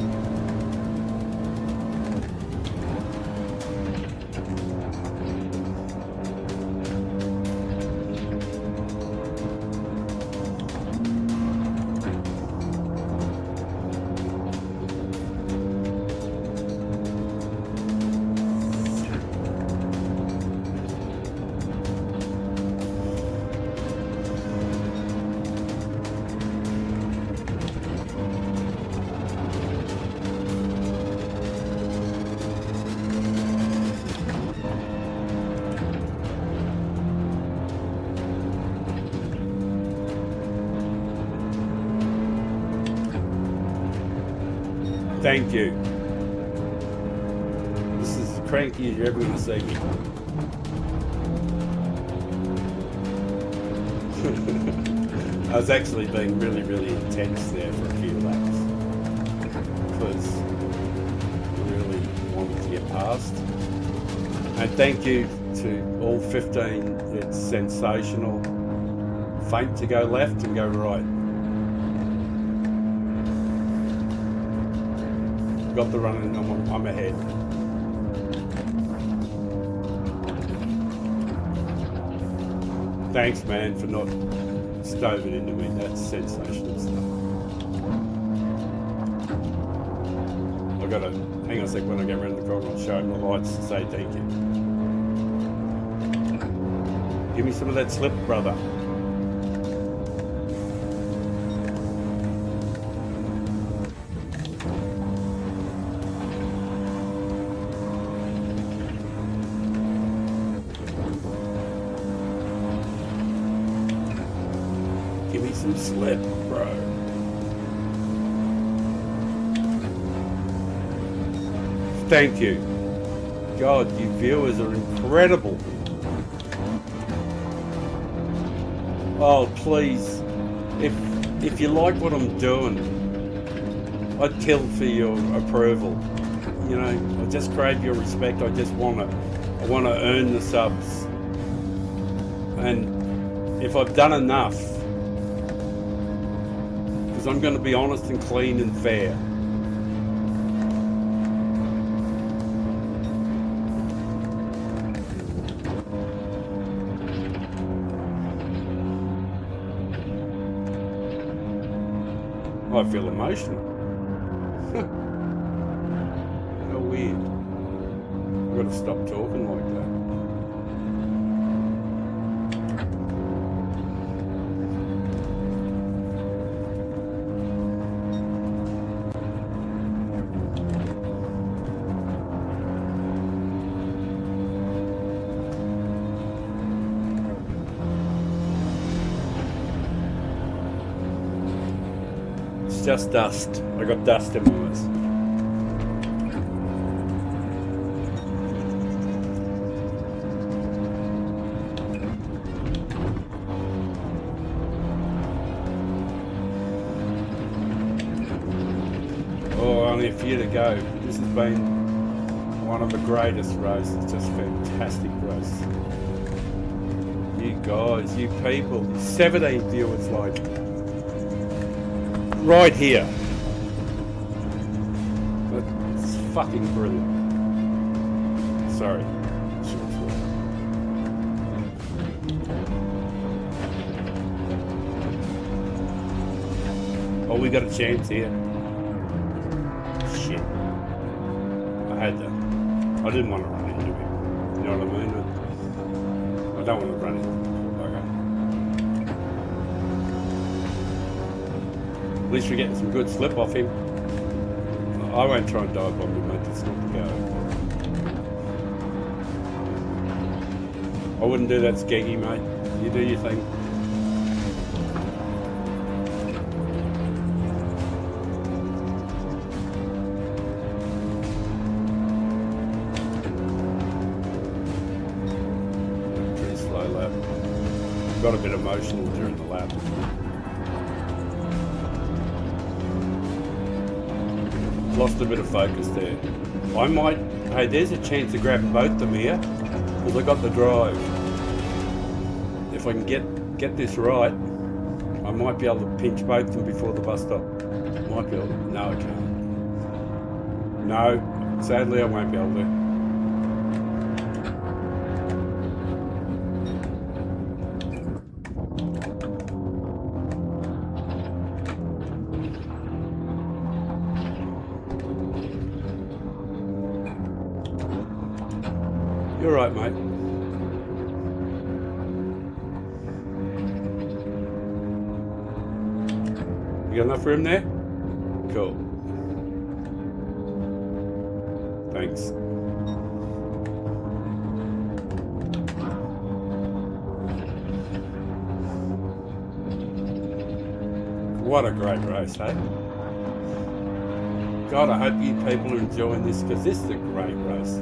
Thank you. This is as cranky as you're ever going to see me. I was actually being really, really intense there for a few laps because I really wanted to get past. And thank you to all 15. It's sensational. Faint to go left and go right. Got the run and I'm ahead. Thanks, man, for not stoving into me. That's sensational stuff. I've got to hang on a sec when I get around the corner. I'll show him the lights and say thank you. Give me some of that slip, brother. Give me some slip, bro. Thank you. God, you viewers are incredible. Oh, please, if you like what I'm doing, I'd kill for your approval. You know, I just crave your respect. I want to earn the subs. And if I've done enough, because I'm going to be honest and clean and fair. I feel emotional. How weird. I've got to stop talking like that. Just dust. I got dust in my eyes. Oh, only a few to go. This has been one of the greatest races. Just fantastic race. You guys, you people, 17 viewers like. Right here. It's fucking brilliant. Sorry. Oh, we got a chance here. Shit. I had to. I didn't want to run into him. You know what I mean? I don't want to run into him. At least we're getting some good slip off him. I won't try and dive bomb him, mate. That's not the go. I wouldn't do that skeggy, mate. You do your thing. Pretty slow lap. Got a bit emotional during the lap. Lost a bit of focus there. I might, hey, there's a chance of grabbing both of them here, because I got the drive. If I can get this right, I might be able to pinch both of them before the bus stop. Might be able to, no I can't. No, sadly I won't be able to. You're right, mate. You got enough room there? Cool. Thanks. What a great race, hey? God, I hope you people are enjoying this, because this is a great race.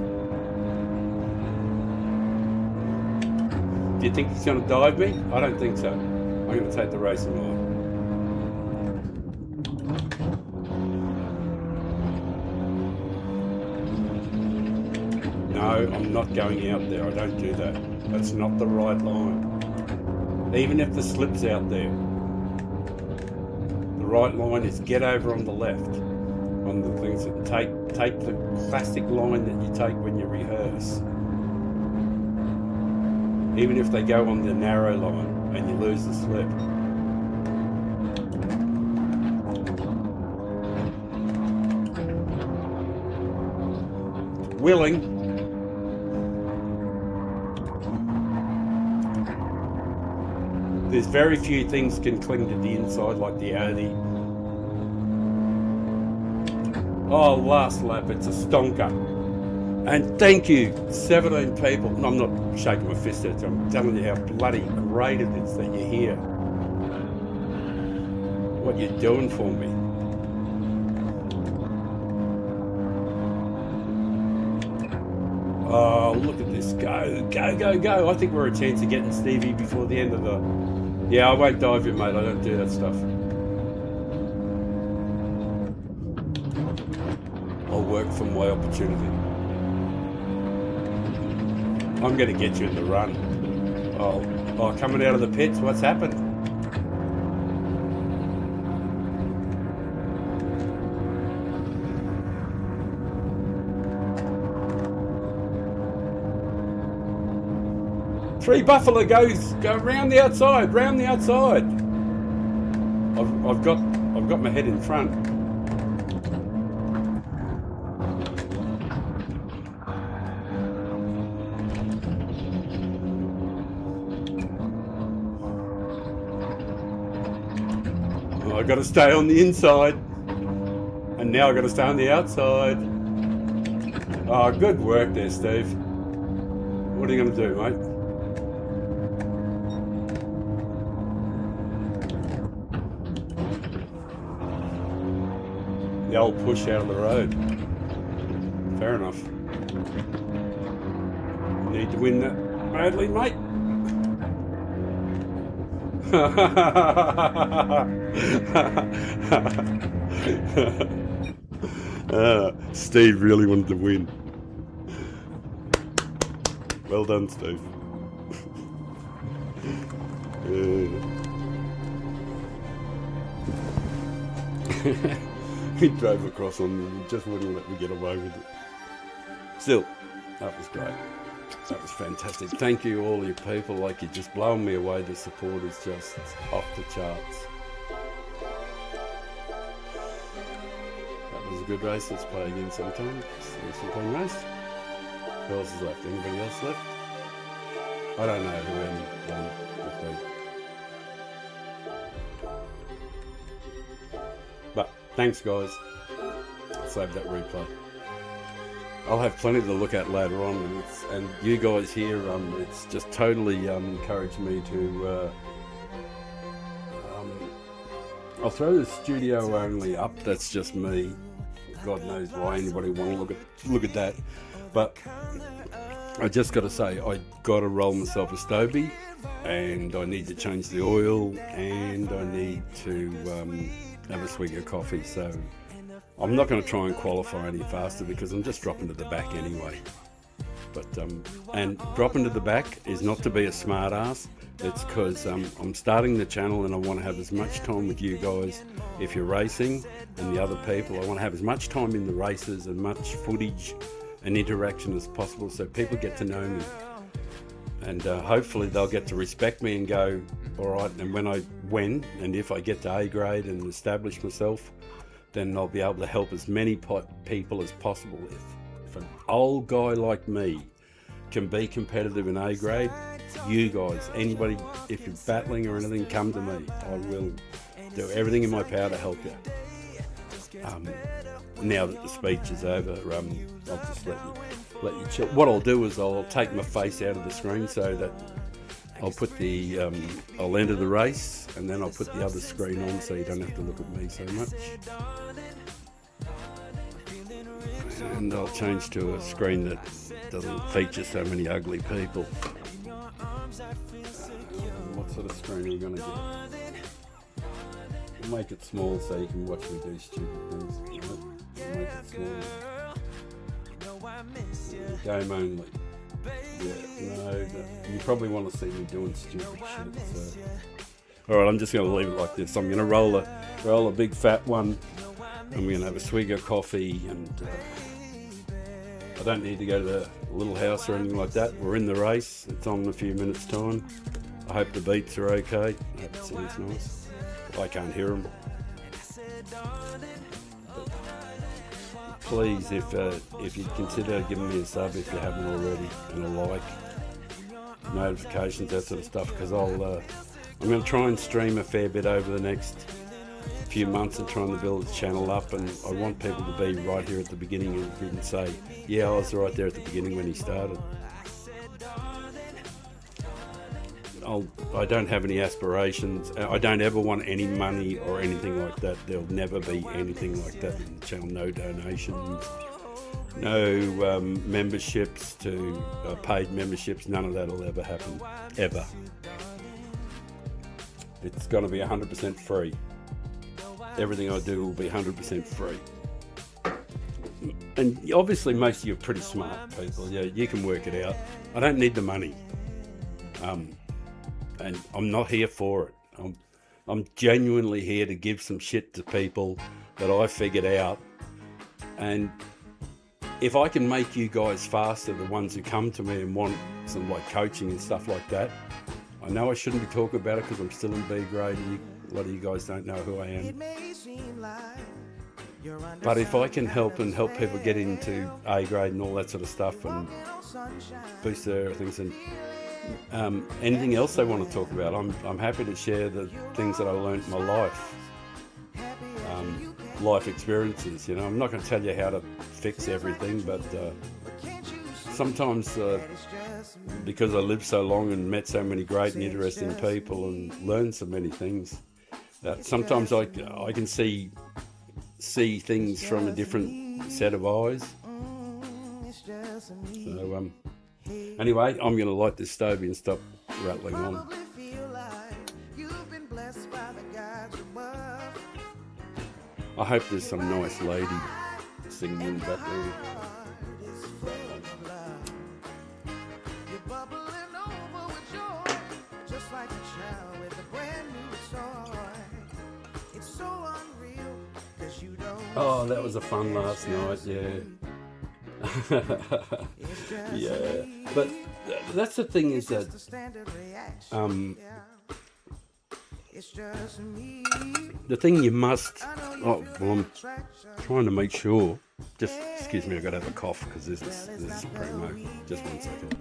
Do you think he's going to dive me? I don't think so. I'm going to take the racing line. No, I'm not going out there. I don't do that. That's not the right line. Even if the slip's out there, the right line is get over on the left. On the things that take the classic line that you take when you rehearse. Even if they go on the narrow line and you lose the slip. Willing. There's very few things can cling to the inside like the Audi. Oh, last lap, it's a stonker. And thank you, 17 people. No, I'm not shaking my fist at you. I'm telling you how bloody great it is that you're here. What you're doing for me. Oh, look at this. Go, go, go, go. I think we're a chance of getting Stevie before the end of the... Yeah, I won't dive you, mate. I don't do that stuff. I'll work for my opportunity. I'm going to get you in the run. Oh, coming out of the pits, what's happened? Three Buffalo goes, go round the outside, round the outside. I've got my head in front. I've got to stay on the inside, and now I've got to stay on the outside. Oh, good work there, Steve. What are you going to do, mate? The old push out of the road. Fair enough. Need to win that badly, mate. Steve really wanted to win. Well done, Steve. He drove across on me and just wouldn't let me get away with it. Still, that was great. That was fantastic. Thank you, all you people. Like, you're just blowing me away. The support is just off the charts. That was a good race. Let's play again sometime. Sometime race. Who else is left? Anybody else left? I don't know who anyone will be. But thanks, guys. I'll save that replay. I'll have plenty to look at later on, and you guys here, it's just totally encouraged me to. I'll throw the studio only up. That's just me. God knows why anybody want to look at that, but I just got to say, I got to roll myself a Stobie, and I need to change the oil, and I need to have a swig of coffee. So I'm not going to try and qualify any faster because I'm just dropping to the back anyway. But and dropping to the back is not to be a smart ass. It's because I'm starting the channel and I want to have as much time with you guys if you're racing, and the other people. I want to have as much time in the races and much footage and interaction as possible, so people get to know me, and hopefully they'll get to respect me and go, all right. And when and if I get to A grade and establish myself, then I'll be able to help as many people as possible. If an old guy like me can be competitive in A grade, you guys, anybody, if you're battling or anything, come to me. I will do everything in my power to help you. Now that the speech is over, I'll just let you chill. What I'll do is I'll take my face out of the screen so that I'll put the I'll enter the race, and then I'll put the other screen on so you don't have to look at me so much. And I'll change to a screen that doesn't feature so many ugly people. What's sort of screen are you going to get? We'll make it small so you can watch me do stupid things. We'll make it small. Game only. Yeah, no, you probably want to see me doing stupid shit. So. Alright, I'm just going to leave it like this. I'm going to roll a big fat one. I'm going to have a swig of coffee, and I don't need to go to the little house or anything like that. We're in the race. It's on in a few minutes' time. I hope the beats are okay. That sounds nice. I can't hear them. Please, if you'd consider giving me a sub if you haven't already, and a like, notifications, that sort of stuff, because I'm going to try and stream a fair bit over the next few months and trying to build the channel up, and I want people to be right here at the beginning and you can say, yeah, I was right there at the beginning when he started. I don't have any aspirations. I don't ever want any money or anything like that. There'll never be anything like that in the channel. No donations, no memberships to paid memberships. None of that will ever happen, ever. It's going to be 100% free. Everything I do will be 100% free. And obviously most of you are pretty smart people. Yeah, you can work it out. I don't need the money. And I'm not here for it. I'm genuinely here to give some shit to people that I figured out. And if I can make you guys faster, the ones who come to me and want some like coaching and stuff like that, I know I shouldn't be talking about it because I'm still in B grade and a lot of you guys don't know who I am. But if I can help people get into A grade and all that sort of stuff and boost their things and anything else they want to talk about, I'm happy to share the things that I learned in my life, life experiences. You know, I'm not going to tell you how to fix everything, but sometimes because I lived so long and met so many great and interesting people and learned so many things, that sometimes I can see things from a different set of eyes. So anyway, I'm going to light this stove and stop rattling on. I hope there's some nice lady singing in the background. Oh, that was a fun last night, yeah. Yeah, but that's the thing is that the thing you must, oh, well, I'm trying to make sure, just excuse me, I've got to have a cough because this is primo, just 1 second.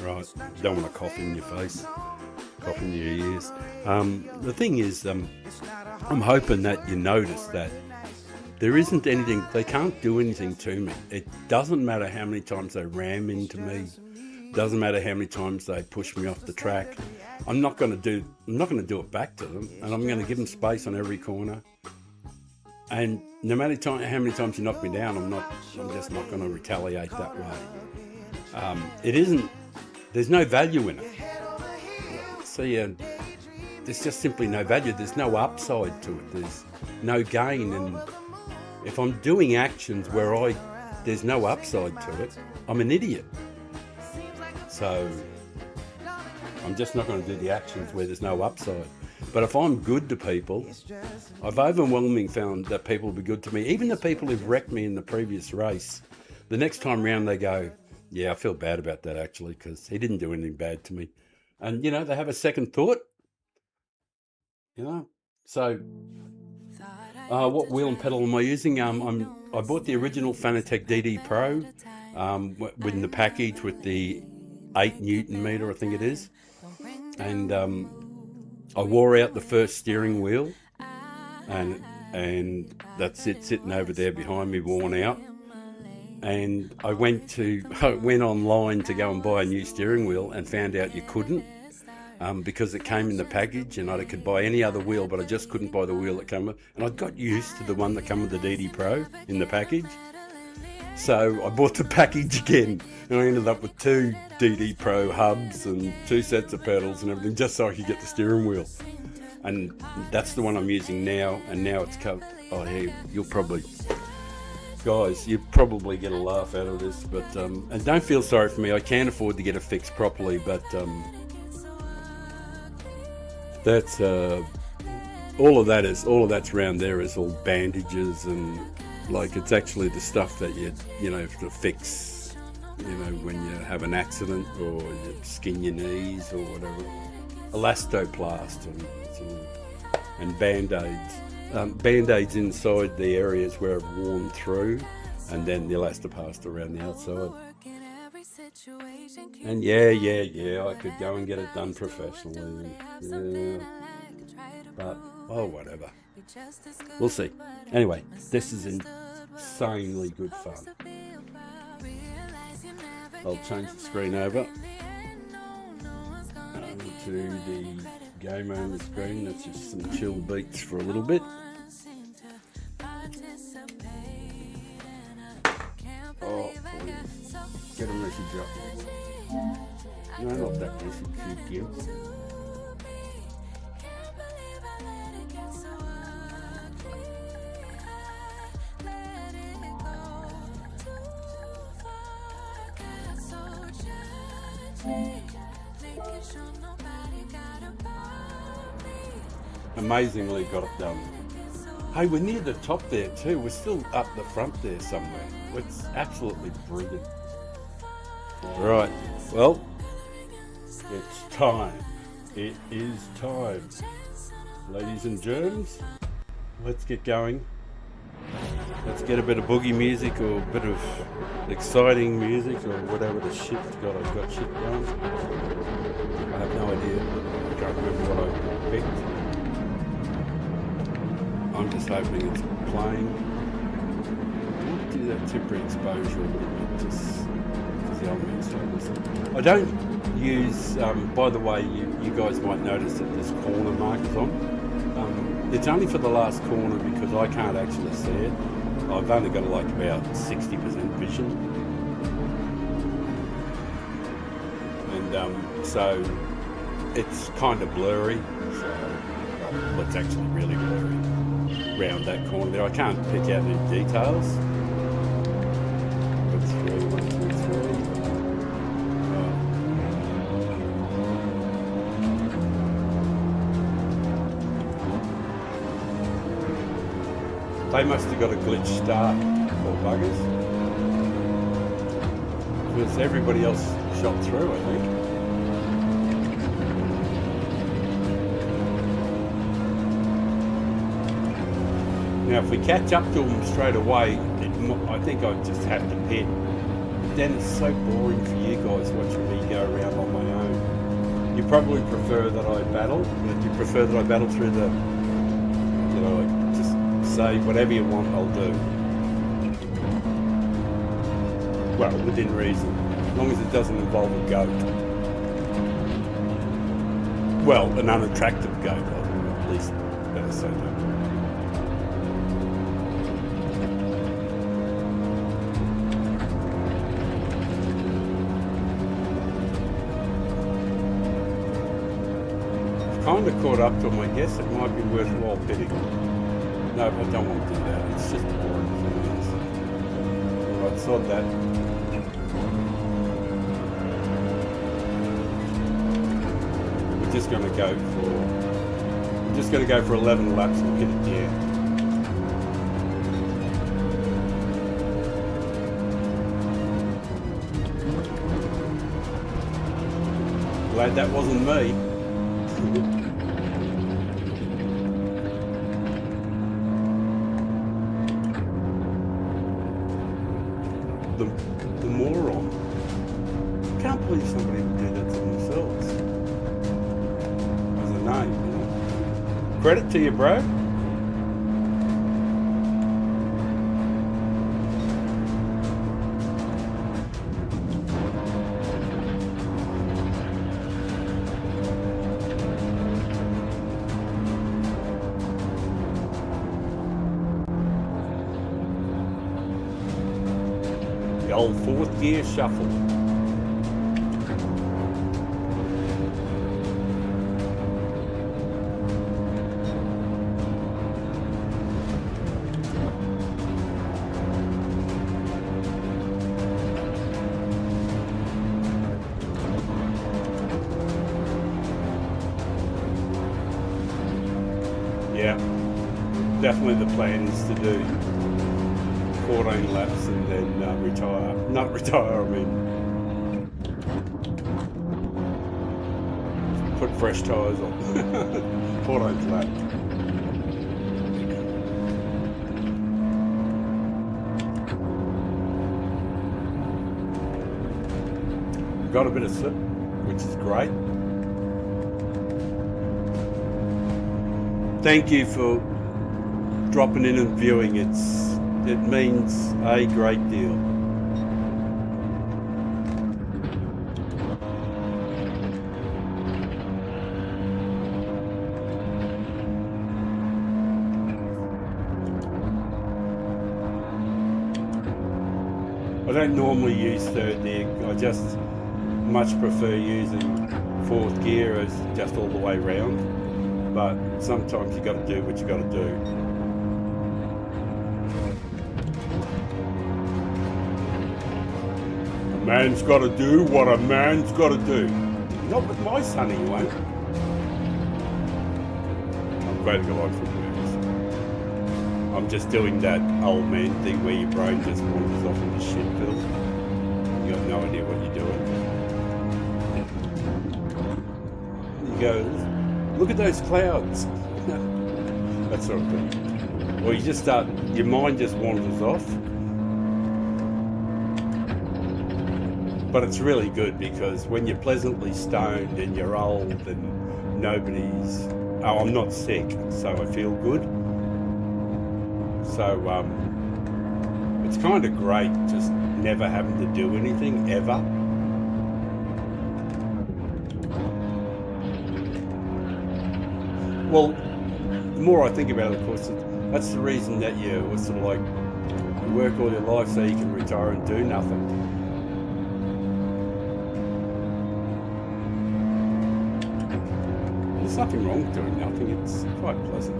Right, don't want to cough in your face, cough in your ears. The thing is, I'm hoping that you notice that there isn't anything, they can't do anything to me. It doesn't matter how many times they ram into me, doesn't matter how many times they push me off the track. I'm not going to do it back to them, and I'm going to give them space on every corner. And no matter how many times you knock me down, I'm just not going to retaliate that way. It isn't. There's no value in it. See, there's just simply no value. There's no upside to it. There's no gain. And if I'm doing actions where there's no upside to it, I'm an idiot. So I'm just not going to do the actions where there's no upside. But if I'm good to people, I've overwhelmingly found that people will be good to me. Even the people who've wrecked me in the previous race, the next time round they go, yeah, I feel bad about that actually because he didn't do anything bad to me. And, you know, they have a second thought, you know. So what wheel and pedal am I using? I bought the original Fanatec DD Pro with the package with the 8 Newton meter, I think it is. And I wore out the first steering wheel and that's it sitting over there behind me, worn out. And I went online to go and buy a new steering wheel and found out you couldn't. because it came in the package, and I could buy any other wheel, but I just couldn't buy the wheel that came with. And I got used to the one that came with the DD Pro in the package. So I bought the package again, and I ended up with 2 DD Pro hubs and 2 sets of pedals and everything, just so I could get the steering wheel. And that's the one I'm using now, and now it's come. Oh, yeah, you'll probably get a laugh out of this, but and don't feel sorry for me. I can't afford to get it fixed properly, but that's all of that's around there is all bandages, and like it's actually the stuff that you know to fix, you know, when you have an accident or you skin your knees or whatever. Elastoplast and band-aids. Band-aids inside the areas where I've worn through, and then the elastoplast around the outside. And yeah, I could go and get it done professionally. Yeah. But, oh, whatever. We'll see. Anyway, this is insanely good fun. I'll change the screen over to the game on the screen. That's just some chill beats for a little bit. Oh, please. Get a message up. No, not that message, you give. Amazingly got it done. Hey, we're near the top there too. We're still up the front there somewhere. It's absolutely brilliant. Right, well, it's time. It is time. Ladies and germs, let's get going. Let's get a bit of boogie music or a bit of exciting music or whatever the shit. God, I've got shit going. I have no idea. I can't remember what I picked. I'm just hoping it's playing. I'll do that temporary exposure a little bit, just because the old mix. I don't use, by the way, you guys might notice that this corner marker's on. It's only for the last corner because I can't actually see it. I've only got like about 60% vision. And so it's kind of blurry. So it's actually really blurry around that corner there. I can't pick out any details. That's 3, 1, 2, 3. They must have got a glitch start, poor buggers. Because everybody else shot through, I think. Now, if we catch up to them straight away, I think I just have to pit. But then it's so boring for you guys watching me go around on my own. You probably prefer that I battle. You prefer that I battle through the, you know, like just say whatever you want, I'll do. Well, within reason, as long as it doesn't involve a goat. Well, an unattractive goat, at least better say that. Kind of caught up to them. I guess it might be worthwhile pitting. No, I don't want to do that. It's just boring as it is. Alright, sod that. We're just going to go for 11 laps and hit it down. Glad that wasn't me. The moron. Can't believe somebody would do that to themselves. As a name, you know. Credit to you, bro. The old fourth gear shuffle. Yeah, definitely the plan is to do 14 laps and then retire. Not retire, I mean put fresh tyres on. 14th lap. Got a bit of slip, which is great. Thank you for dropping in and viewing. It means a great deal. I don't normally use third gear. I just much prefer using fourth gear as just all the way round. But sometimes you got to do what you got to do. A man's got to do what a man's got to do. Not with my son, he won't. I'm glad to go on from words. I'm just doing that old man thing where your brain just wanders off into shit pill. You got no idea what you're doing. You go, look at those clouds. That sort of thing. Or you just start, your mind just wanders off. But it's really good because when you're pleasantly stoned and you're old and nobody's, oh, I'm not sick, so I feel good. So it's kind of great just never having to do anything ever. Well, the more I think about it, of course, that's the reason that you sort of like you work all your life so you can retire and do nothing. There's nothing wrong with doing nothing. It's quite pleasant.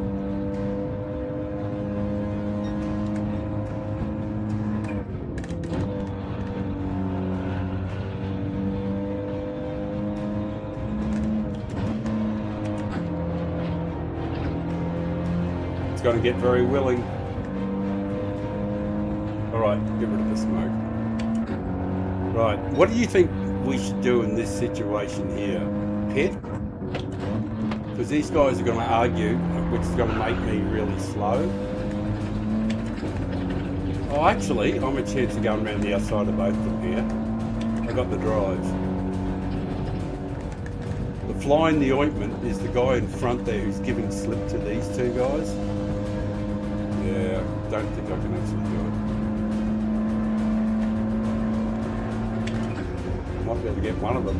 It's going to get very willing. All right, get rid of the smoke. Right, what do you think we should do in this situation here? Pit? Because these guys are going to argue, which is going to make me really slow. Oh, actually, I'm a chance of going around the outside of both of them here. I got the drive. The fly in the ointment is the guy in front there who's giving slip to these two guys. Yeah, don't think I can actually do it. Might be able to get one of them.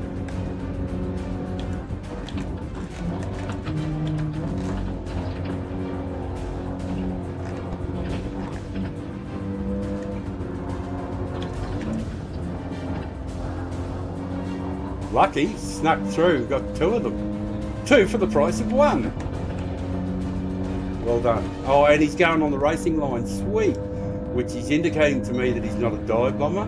Lucky, snuck through, got two of them. Two for the price of one. Well done. Oh, and he's going on the racing line, sweet. Which is indicating to me that he's not a dive bomber.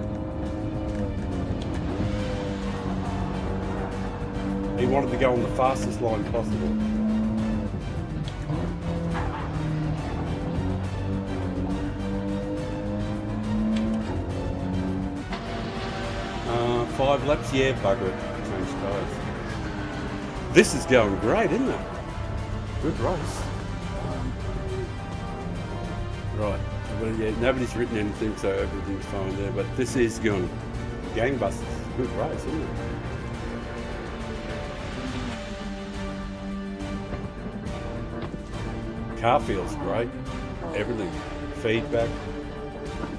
He wanted to go on the fastest line possible. Five laps, yeah, bugger it. Change tyres. This is going great, isn't it? Good race. Right, well, yeah, nobody's written anything, so everything's fine there, but this is going gangbusters. Good race, isn't it? Car feels great. Everything. Feedback.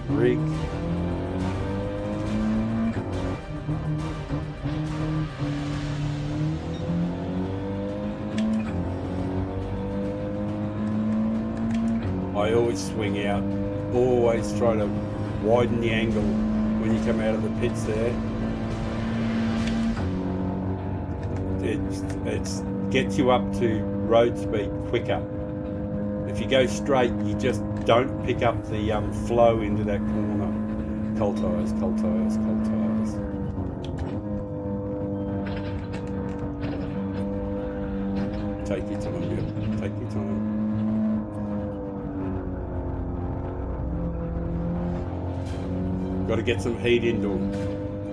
Rig. I always swing out, always try to widen the angle when you come out of the pits there. It gets you up to road speed quicker. If you go straight, you just don't pick up the flow into that corner. Cold tyres, cold tyres, cold tyres. Take your time, yeah. Take your time. Got to get some heat into them.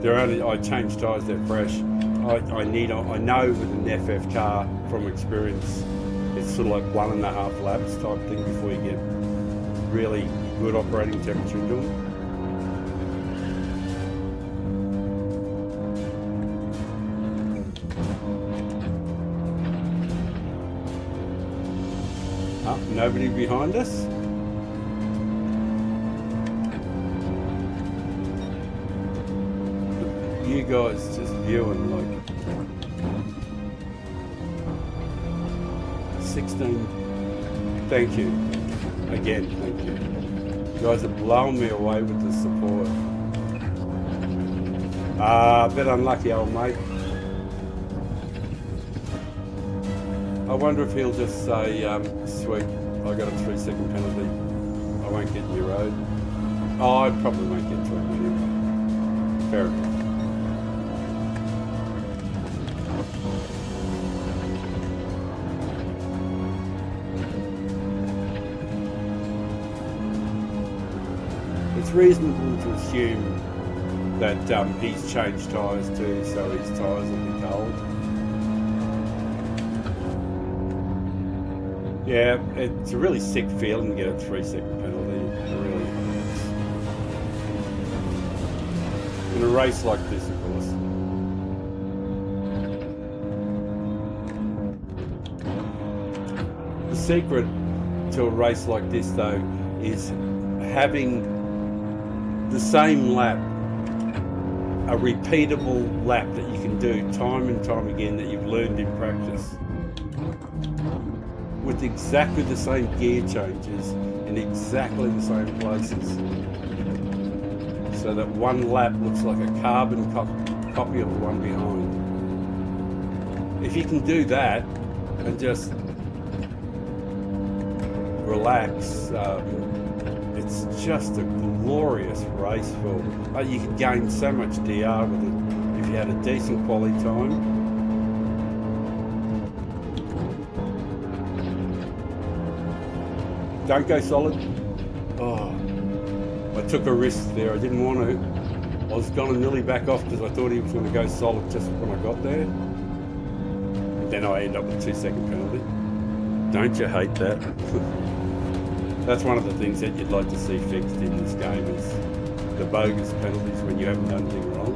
They're only. I change tyres, they're fresh. I know with an FF car from experience, it's sort of like 1.5 laps type thing before you get really good operating temperature into them. Nobody behind us. You guys just viewing like 16. Thank you. Again, thank you. You guys are blowing me away with the support. A bit unlucky, old mate. I wonder if he'll just say, sweet, I got a 3-second penalty. I won't get in your road. Oh, I probably won't get to him anyway. Fair enough. It's reasonable to assume that he's changed tyres too, so his tyres will be cold. Yeah, it's a really sick feeling to get a 3-second penalty. It really is. In a race like this, of course. The secret to a race like this, though, is having the same lap, a repeatable lap that you can do time and time again that you've learned in practice, with exactly the same gear changes in exactly the same places, so that one lap looks like a carbon copy of the one behind. If you can do that and just relax, it's just a glorious race for. You could gain so much DR with it if you had a decent quality time. Don't go solid. Oh, I took a risk there. I didn't want to. I was going to nearly back off because I thought he was going to go solid just when I got there. And then I end up with a 2-second penalty. Don't you hate that? That's one of the things that you'd like to see fixed in this game, is the bogus penalties when you haven't done anything wrong.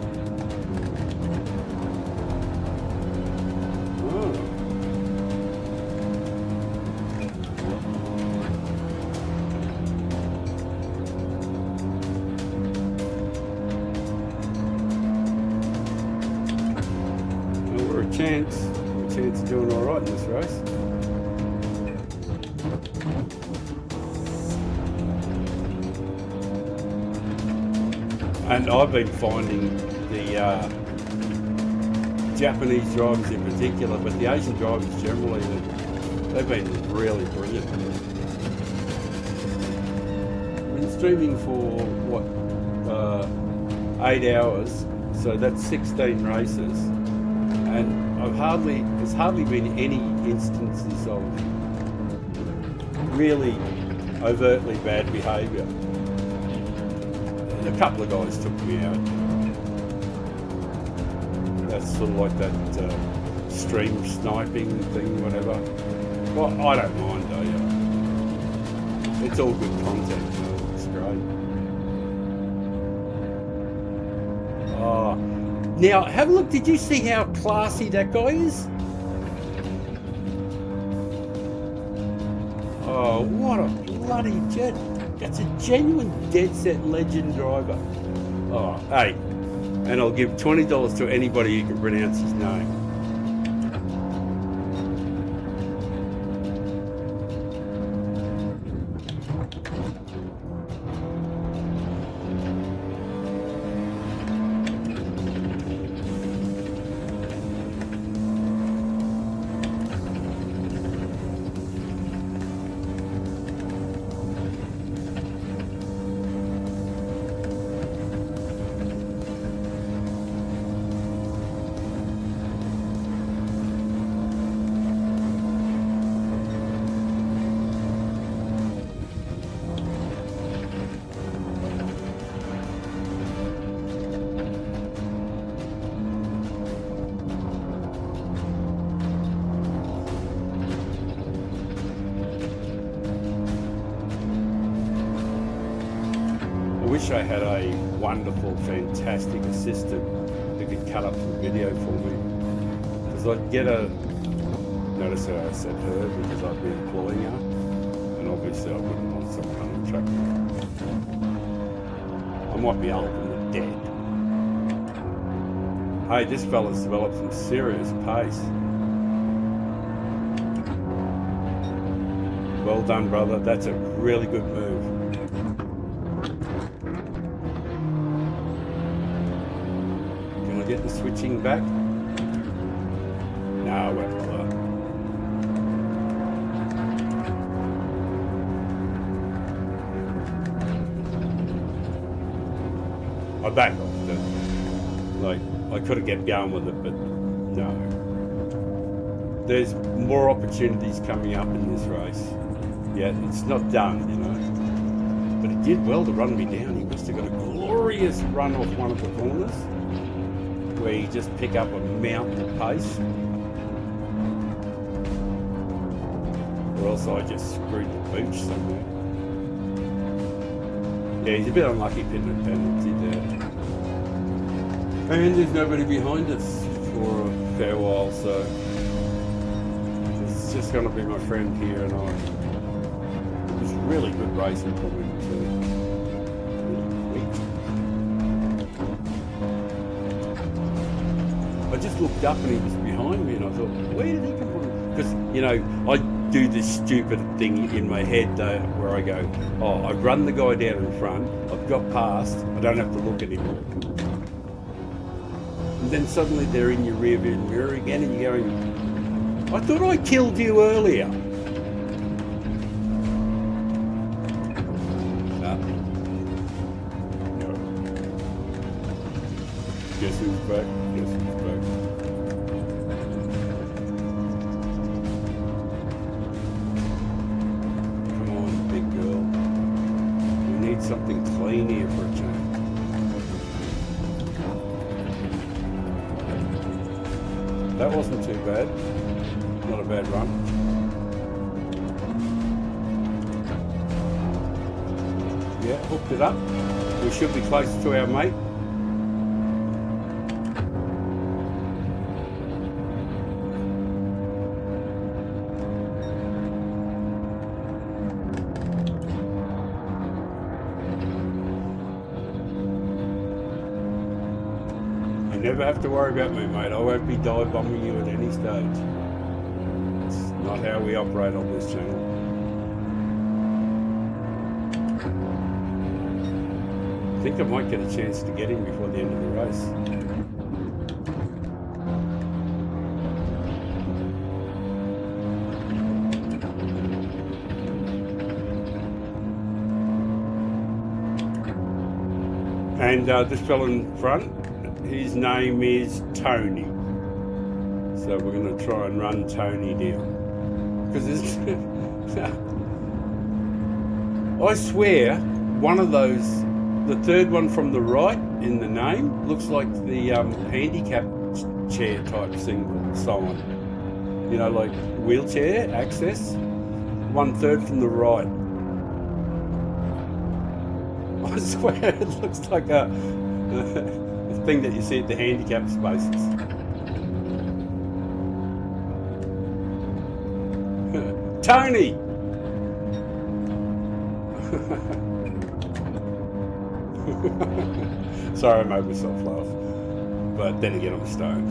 Well, we're a chance of doing all right in this race. And I've been finding the Japanese drivers in particular, but the Asian drivers generally, they've been really brilliant. I've been streaming for, 8 hours, so that's 16 races, and there's hardly been any instances of really overtly bad behaviour. A couple of guys took me out. That's sort of like that stream sniping thing, whatever. Well, I don't mind though. It's all good content, so it's great. Oh, now have a look. Did you see how classy that guy is? Oh, what a bloody jet! That's a genuine dead set legend driver. Oh, hey, and I'll give $20 to anybody who can pronounce his name. wish I had a wonderful, fantastic assistant that could cut up some video for me. Because I'd get a... Notice how I said her, because I'd be employing her. And obviously I wouldn't want someone on the track. I might be old and dead. Hey, this fella's developed some serious pace. Well done, brother. That's a really good move. Can I get the switching back? No, I won't bother. I back off it. Like, I could have kept going with it, but no. There's more opportunities coming up in this race. Yeah, it's not done, you know. But he did well to run me down. He must have got a glorious run off one of the corners where you just pick up a mountain of pace. Or else I just screwed the booch somewhere. Yeah, he's a bit unlucky pitting a penalty there. And there's nobody behind us for a fair while, so it's just going to be my friend here and I. It was really good racing from him too. Really quick. I just looked up and he was behind me and I thought, where did he come from? Because, you know, I do this stupid thing in my head where I go, oh, I've run the guy down in front, I've got past, I don't have to look anymore. And then suddenly they're in your rear view mirror again and you're going, I thought I killed you earlier. No. Guess who's back? Guess who's back? Come on, big girl. We need something clean here for a change. That wasn't too bad. Not a bad run. Yeah, hooked it up. We should be close to our mate. Never have to worry about me, mate. I won't be dive bombing you at any stage. It's not how we operate on this channel. I think I might get a chance to get him before the end of the race. And this fellow in front, his name is Tony. So we're going to try and run Tony down. Because it's... I swear, one of those, the third one from the right in the name, looks like the handicap chair type sign. You know, like wheelchair access. 1/3 from the right. I swear it looks like a... thing that you see at the handicap spaces. Tony! Sorry, I made myself laugh. But then again, I'm stoned.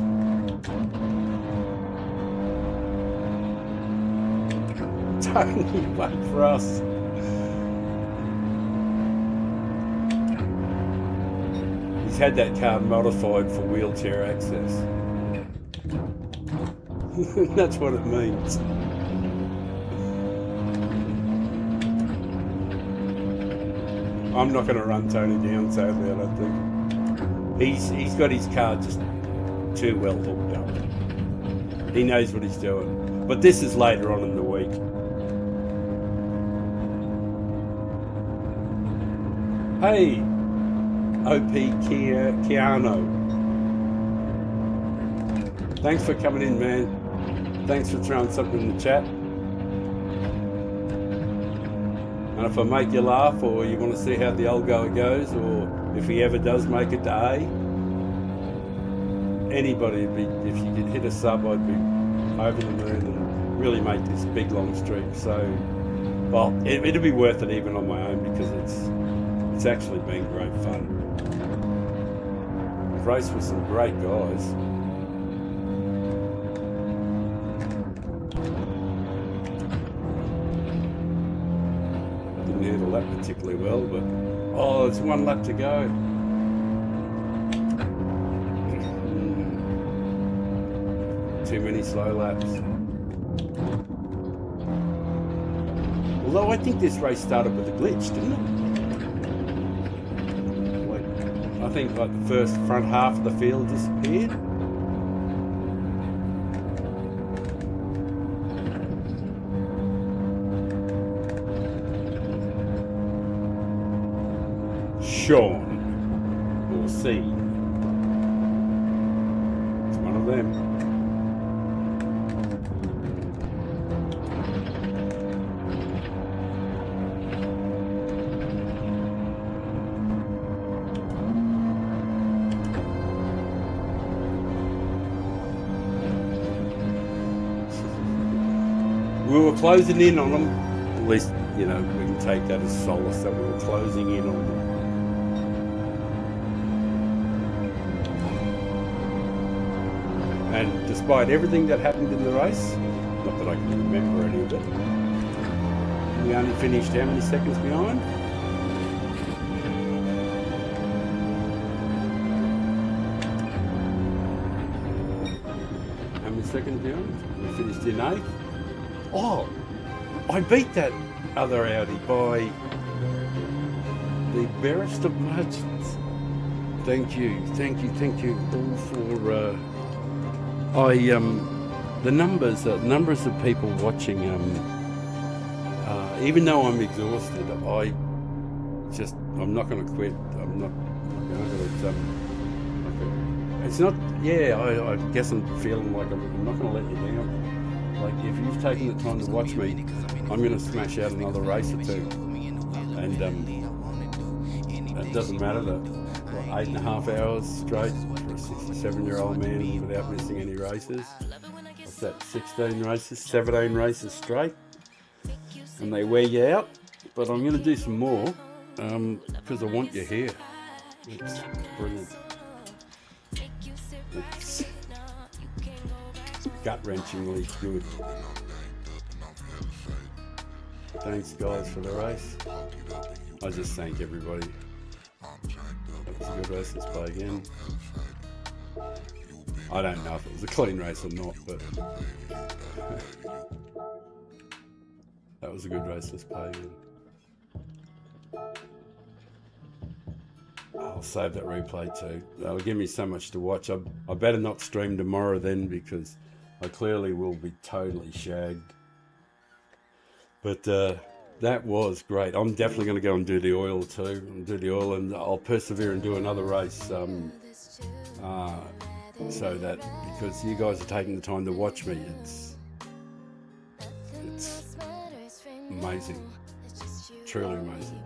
Tony, wait for us. He's had that car modified for wheelchair access. That's what it means. I'm not going to run Tony down, sadly, I don't think. He's got his car just too well hooked up. He knows what he's doing. But this is later on in the week. Hey, OP Keanu. Thanks for coming in, man. Thanks for throwing something in the chat. And if I make you laugh, or you want to see how the old goer goes, or if he ever does make it to A, anybody would be, if you could hit a sub, I'd be over the moon and really make this big long streak. So, well, it'll be worth it even on my own, because it's actually been great fun. I've raced with some great guys. Didn't handle that particularly well, but oh, it's one lap to go. Too many slow laps. Although I think this race started with a glitch, didn't it? Like, I think like the first front half of the field disappeared. Sean or C. It's one of them. We were closing in on them. At least, you know, we can take that as solace that we were closing in on them. And despite everything that happened in the race, not that I can remember any of it, we only finished how many seconds behind? How many seconds behind? We finished in 8th. Oh, I beat that other Audi by the barest of margins. Thank you all for the numbers of people watching. Even though I'm exhausted, I'm not going to quit. I'm not going to. It's not. Yeah, I guess I'm feeling like I'm not going to let you down. Like, if you've taken the time to watch me, I'm going to smash out another race or two. And it doesn't matter that 8.5 hours straight for a 67-year-old man without missing any races. What's that, 16 races, 17 races straight? And they wear you out. But I'm going to do some more because I want you here. It's brilliant. It's gut-wrenchingly good. Thanks guys for the race. I just thank everybody. That was a good race. Let's play again. I don't know if it was a clean race or not, but that was a good race. Let's play again. I'll save that replay too. That'll give me so much to watch. I better not stream tomorrow then, because I clearly will be totally shagged. But that was great. I'm definitely going to go and do the oil too. And I'll persevere and do another race. So that, because you guys are taking the time to watch me, it's amazing. Truly amazing.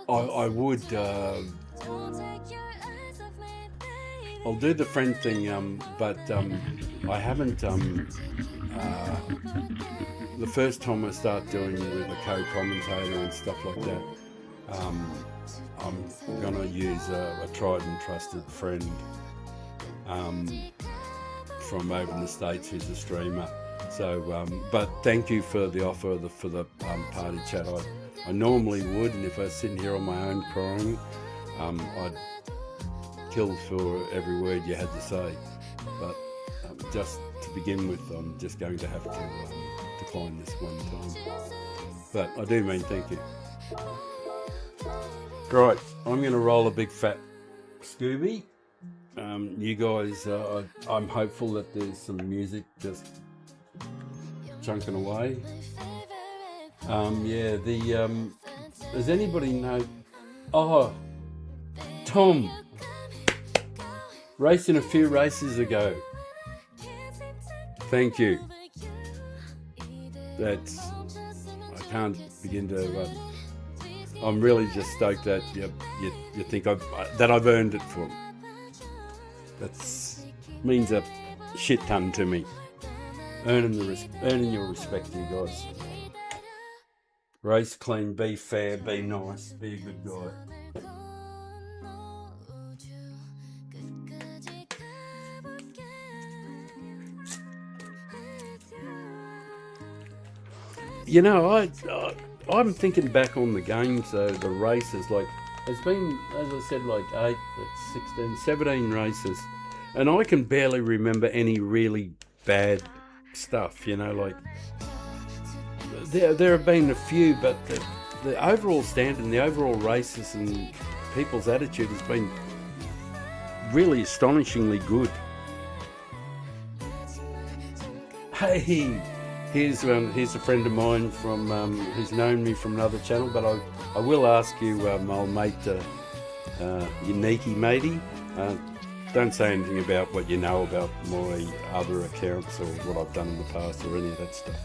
I would. I'll do the friend thing, but I haven't. The first time I start doing with a co-commentator and stuff like that, I'm gonna use a tried and trusted friend from over in the States who's a streamer. So, but thank you for the offer for the party chat. I normally would, and if I was sitting here on my own crying, I'd kill for every word you had to say. But just to begin with, I'm just going to have to decline this one time. But I do mean thank you. Right, I'm going to roll a big fat Scooby. You guys, I'm hopeful that there's some music just chunking away. Yeah, does anybody know? Oh, Tom, racing a few races ago. Thank you. that's, I can't begin to. I'm really just stoked that you think that I've earned it for 'em. That means a shit ton to me. Earning your respect, you guys. Race clean, be fair, be nice, be a good guy. You know, I'm thinking back on the games, though, the races. Like, it's been, as I said, like 16, 17 races, and I can barely remember any really bad stuff. You know, like there have been a few, but the overall standard, and the overall races, and people's attitude has been really astonishingly good. Hey. Here's a friend of mine from who's known me from another channel, but I will ask you, old mate, Uniquey matey, don't say anything about what you know about my other accounts or what I've done in the past or any of that stuff.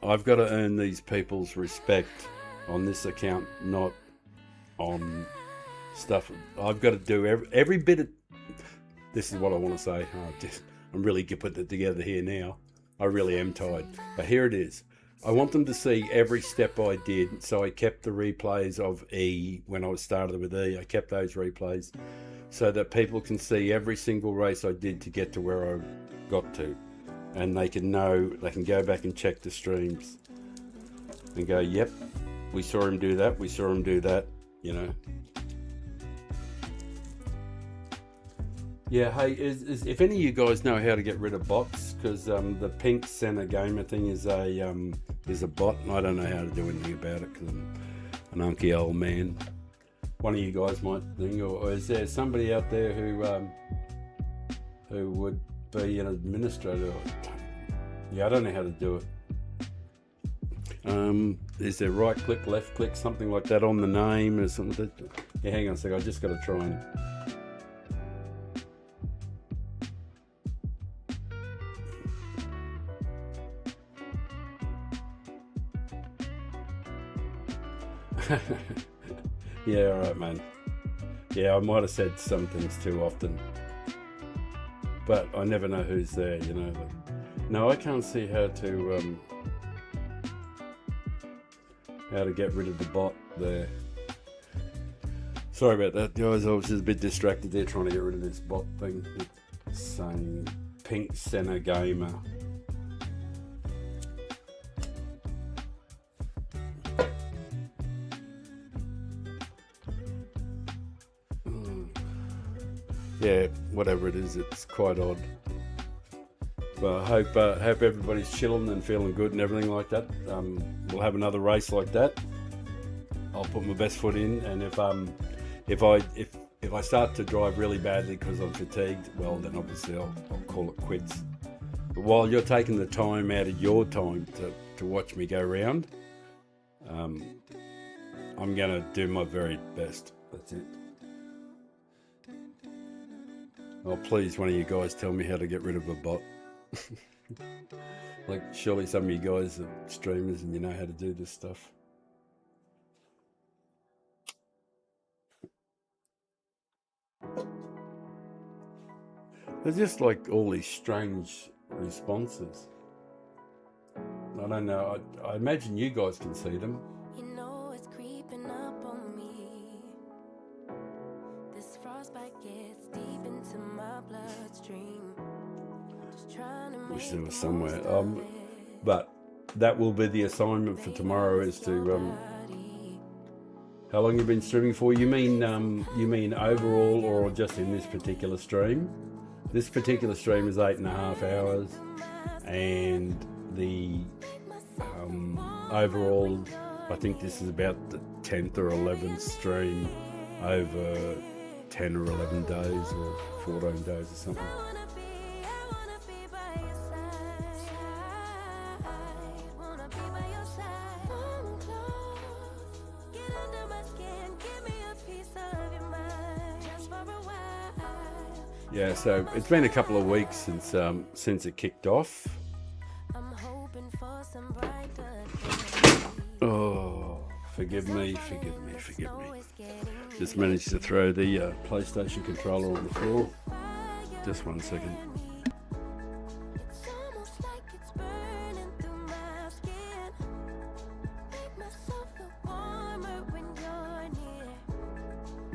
I've got to earn these people's respect on this account, not on stuff. I've got to do every bit of. This is what I want to say. I'm really putting it together here now. I really am tired, but here it is. I want them to see every step I did, so I kept the replays of E when I started with E. I kept those replays so that people can see every single race I did to get to where I got to, and they can know, they can go back and check the streams and go, yep, we saw him do that, we saw him do that, you know. Yeah, hey, if any of you guys know how to get rid of bots, because the pink center gamer thing is a bot, and I don't know how to do anything about it because I'm an unky old man. One of you guys might think, or is there somebody out there who would be an administrator? Yeah, I don't know how to do it. Is there right click, left click, something like that on the name or something? Yeah, hang on a second, I just got to try and. Yeah, alright, man. Yeah, I might have said some things too often, but I never know who's there, you know. No, I can't see how to get rid of the bot there. Sorry about that, guys. I was just a bit distracted there trying to get rid of this bot thing. It's saying pink center gamer. Yeah, whatever it is, it's quite odd. But I hope everybody's chilling and feeling good and everything like that. We'll have another race like that. I'll put my best foot in, and if I start to drive really badly because I'm fatigued, well, then obviously I'll call it quits. But while you're taking the time out of your time to watch me go round, I'm gonna do my very best. That's it. Oh, please, one of you guys tell me how to get rid of a bot. Like, surely some of you guys are streamers and you know how to do this stuff. There's just like all these strange responses. I don't know. I imagine you guys can see them. You know it's creeping up on me. This frostbite gets deep into my bloodstream. Just trying to Wish make there was most somewhere. of it. But that will be the assignment for tomorrow, is to how long you been streaming for? You mean overall, or just in this particular stream? This particular stream is 8.5 hours, and the overall, I think this is about the 10th or 11th stream over 10 or 11 days or 14 days or something. Yeah, so it's been a couple of weeks since it kicked off. Forgive me. Just managed to throw the PlayStation controller on the floor. Just 1 second. It's almost like it's burning through my skin. Make myself feel warmer when you're near.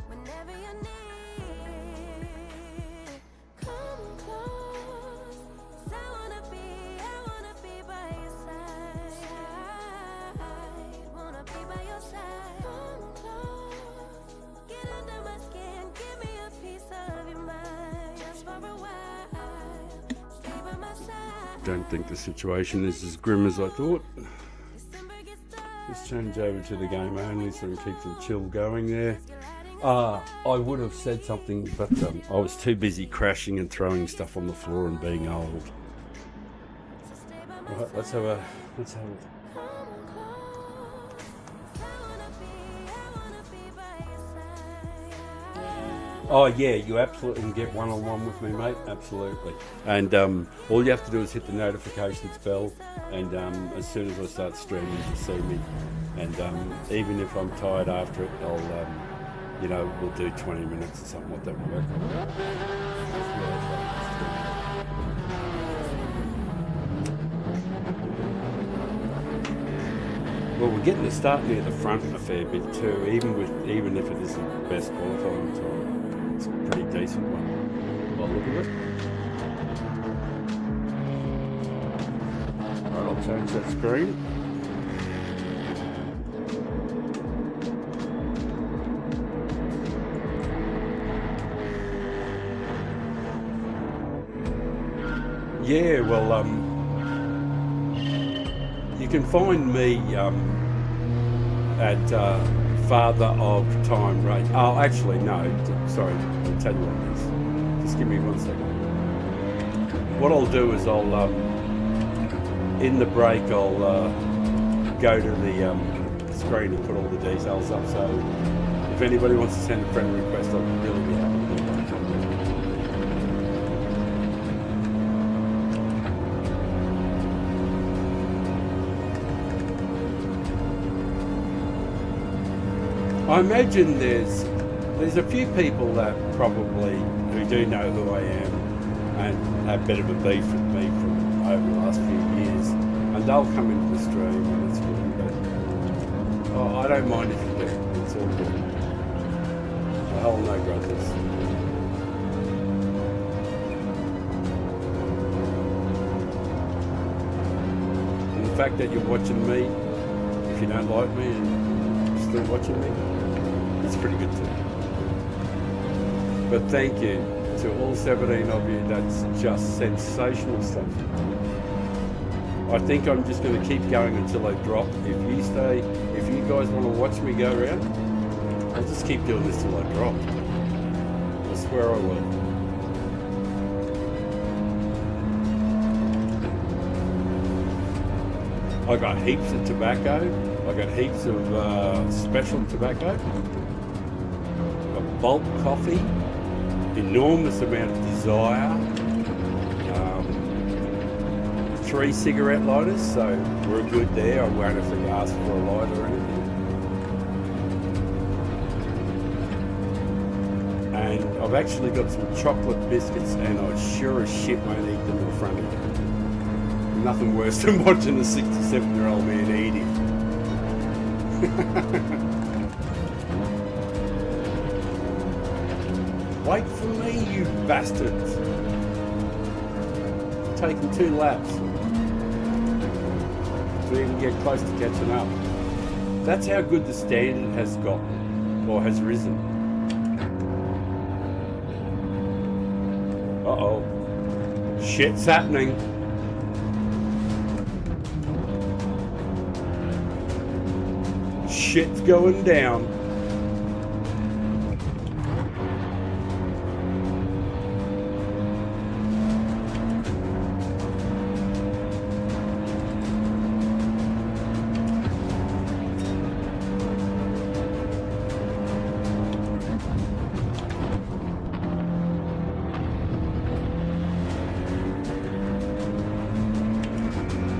Whenever you're near, come close. 'Cause I wanna be by your side. Wanna be by your side. Come close. Get under my skin. Give me a piece of your mind. Just for a while. Stay by my side. Don't think the situation is as grim as I thought. December gets dark. Let's change over to the game only so we keep the chill going there. I would have said something, but I was too busy crashing and throwing stuff on the floor and being old. So stay by my Right, let's have a Come close. I wanna be by your side. Oh yeah, you absolutely can get one-on-one with me, mate. Absolutely. And all you have to do is hit the notifications bell, and as soon as I start streaming, you see me. And even if I'm tired after it, I'll, we'll do 20 minutes or something like that. Work. Well, we're getting a start near the front a fair bit too, even if it isn't the best qualifying time. It's a pretty decent one. By the look of it. Right, I'll change that screen. Yeah, well, you can find me at Father of Time Race. Oh, actually, no. Sorry, I'll tell you what it is. Just give me 1 second. What I'll do is I'll, in the break, I'll go to the screen and put all the details up. So if anybody wants to send a friend request, I'll really be happy to do that. I imagine there's a few people that probably who do know who I am and have a bit of a beef with me from over the last few years, and they'll come into the stream and it's good. But I don't mind if you do. It's all good. The whole no grudges. And the fact that you're watching me, if you don't like me and you're still watching me, it's pretty good too. But thank you to all 17 of you. That's just sensational stuff. I think I'm just going to keep going until I drop. If you guys want to watch me go around, I'll just keep doing this till I drop. I swear I will. I got heaps of tobacco. I got heaps of special tobacco. Bulk coffee, enormous amount of desire, 3 cigarette lighters, so we're good there. I won't have to ask for a lighter or anything. And I've actually got some chocolate biscuits, and I sure as shit won't eat them in front of you. Nothing worse than watching a 67-year-old man eating. Wait for me, you bastards. Taking 2 laps to even get close to catching up. That's how good the standard has gotten, or has risen. Uh-oh. Shit's happening. Shit's going down.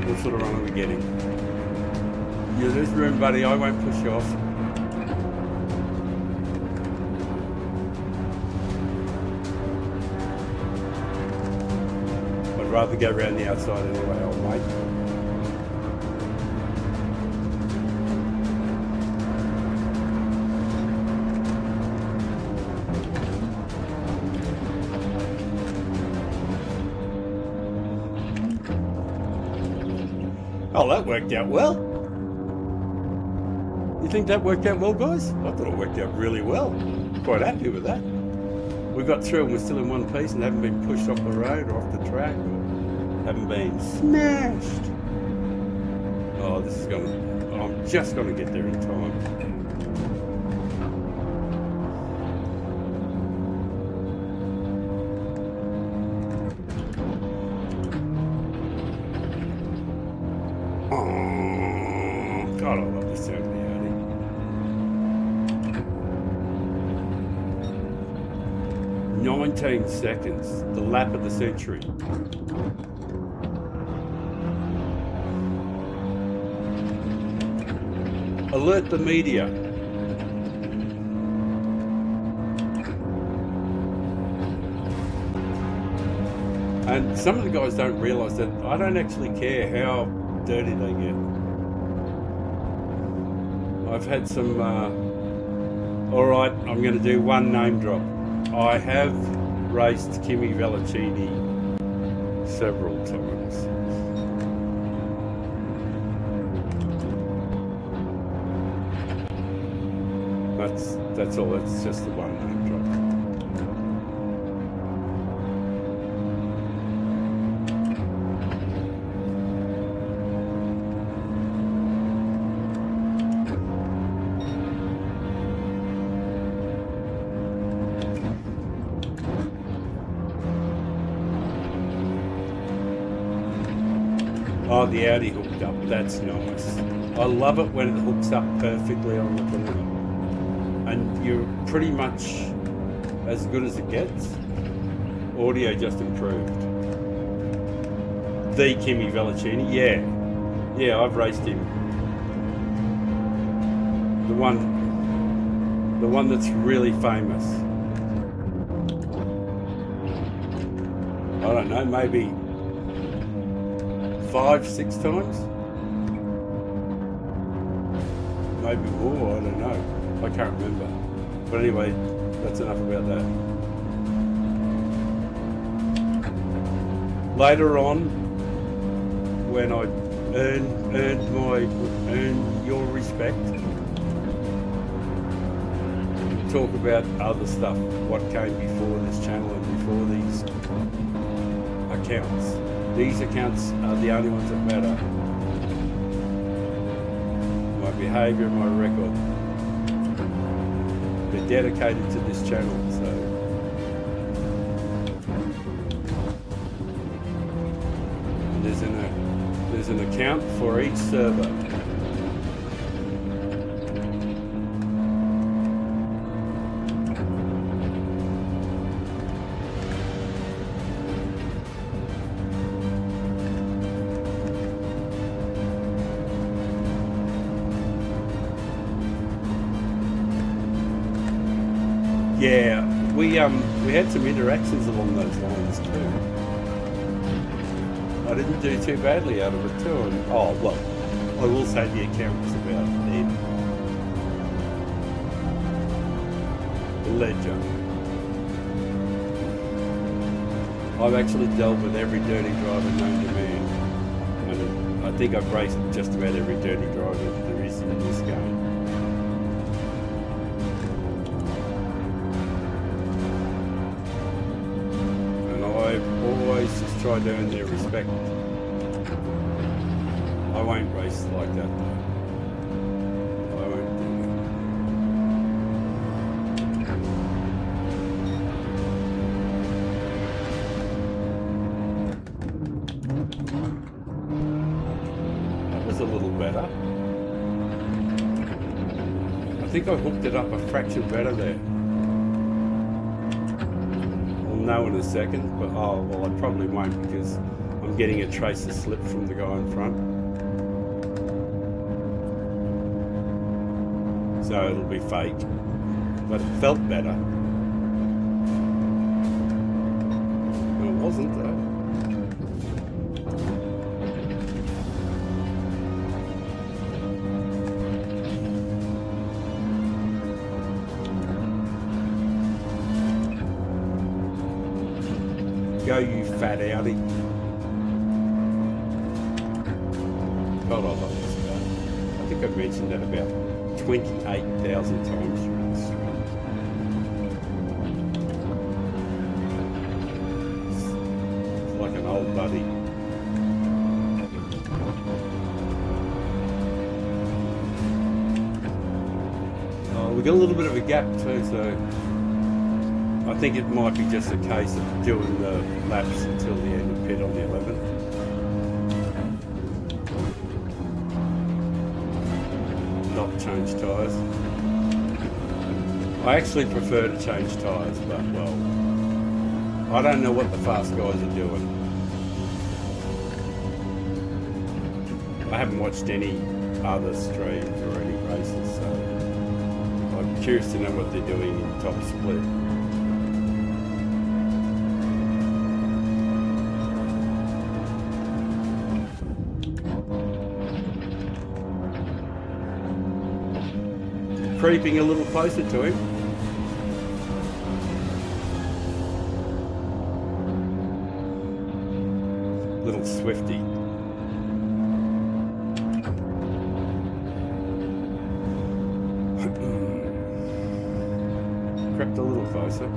What sort of run are we getting? Yeah, there's room, buddy. I won't push you off. I'd rather go around the outside anyway, old mate. Oh, that worked out well. You think that worked out well, guys? I thought it worked out really well. Quite happy with that. We got through and we're still in one piece and haven't been pushed off the road or off the track. Or haven't been smashed. Oh, this is gonna... I'm just gonna get there in time. God, I love the sound of the Audi. 19 seconds, the lap of the century. Alert the media. And some of the guys don't realise that I don't actually care how dirty they get. I've had some, all right, I'm going to do one name drop. I have raced Kimi Vellicini several times. That's all, that's just the one name drop. Oh, the Audi hooked up. That's nice. I love it when it hooks up perfectly on the corner. And you're pretty much as good as it gets. Audio just improved. The Kimi Vellicini, yeah, I've raced him. The one that's really famous. I don't know, maybe 5-6 times, maybe more, I don't know. I can't remember. But anyway, that's enough about that. Later on, when I earn your respect, talk about other stuff, what came before this channel and before these accounts. These accounts are the only ones that matter. My behaviour and my record. They're dedicated to this channel, so there's an account for each server. Yeah, we had some interactions along those lines too. I didn't do too badly out of it too. And, oh well, I will say the account was about them. Ledger. I've actually dealt with every dirty driver known to man, and I think I've raced just about every dirty driver there is in this game. I've always just tried to earn their respect. I won't race like that though. I won't do that. That was a little better. I think I hooked it up a fraction better there. Know in a second, but oh well, I probably won't because I'm getting a trace of slip from the guy in front. so it'll be fake. But it felt better. Well, it wasn't though. Go, you fat outie. God, I love this car. I think I've mentioned that about 28,000 times through this stream. It's like an old buddy. Oh, we got a little bit of a gap too, so I think it might be just a case of doing the laps until the end of pit on the 11th. Not change tyres. I actually prefer to change tyres, but well, I don't know what the fast guys are doing. I haven't watched any other streams or any races, so I'm curious to know what they're doing in top split. Creeping a little closer to him. Little Swifty. Crept a little closer.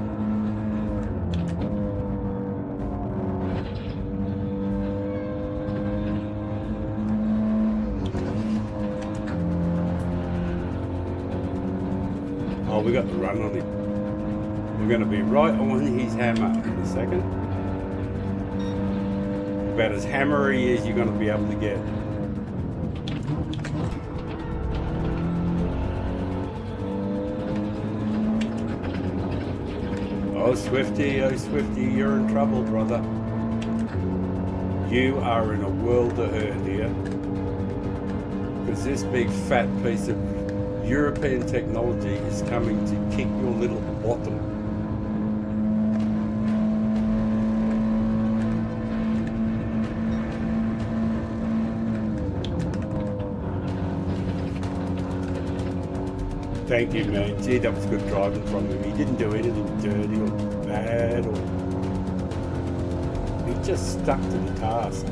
Oh, we got the run on him. We're going to be right on his hammer in a second. About as hammery as you're going to be able to get. Oh, Swifty, you're in trouble, brother. You are in a world of hurt here. Because this big fat piece of European technology is coming to kick your little bottom. Thank you, man. Gee, that was good driving from him. He didn't do anything dirty or bad, or he just stuck to the task.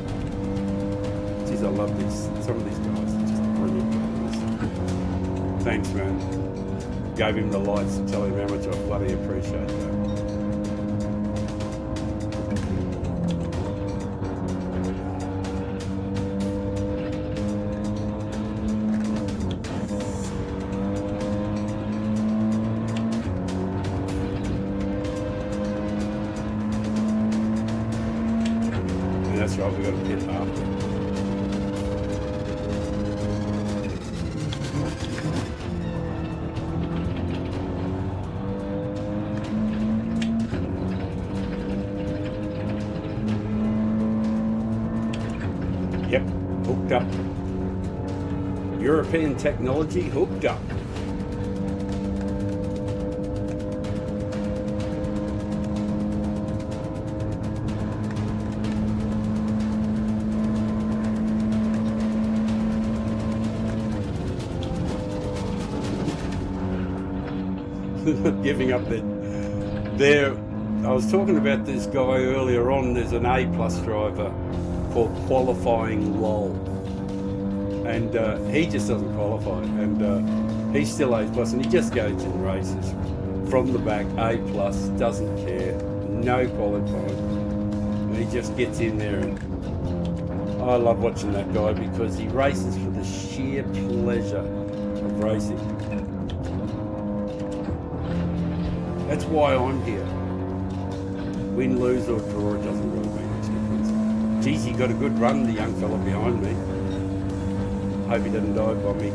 Geez, I love these. Some of these guys are just brilliant drivers. Thanks, man. Gave him the lights to tell him how much I bloody appreciate that. And that's right, we got to pit after. Yep, hooked up. European technology hooked up. Giving up there. I was talking about this guy earlier on. There's an A+ driver called Qualifying LOL, and he just doesn't qualify, and he's still A+, and he just goes in races from the back, A+, doesn't care, no qualifying, and he just gets in there. And I love watching that guy because he races for the sheer pleasure of racing. That's why I'm here. Win, lose or draw, it doesn't really make much difference. Geez, he got a good run, the young fella behind me. Hope he doesn't dive on me.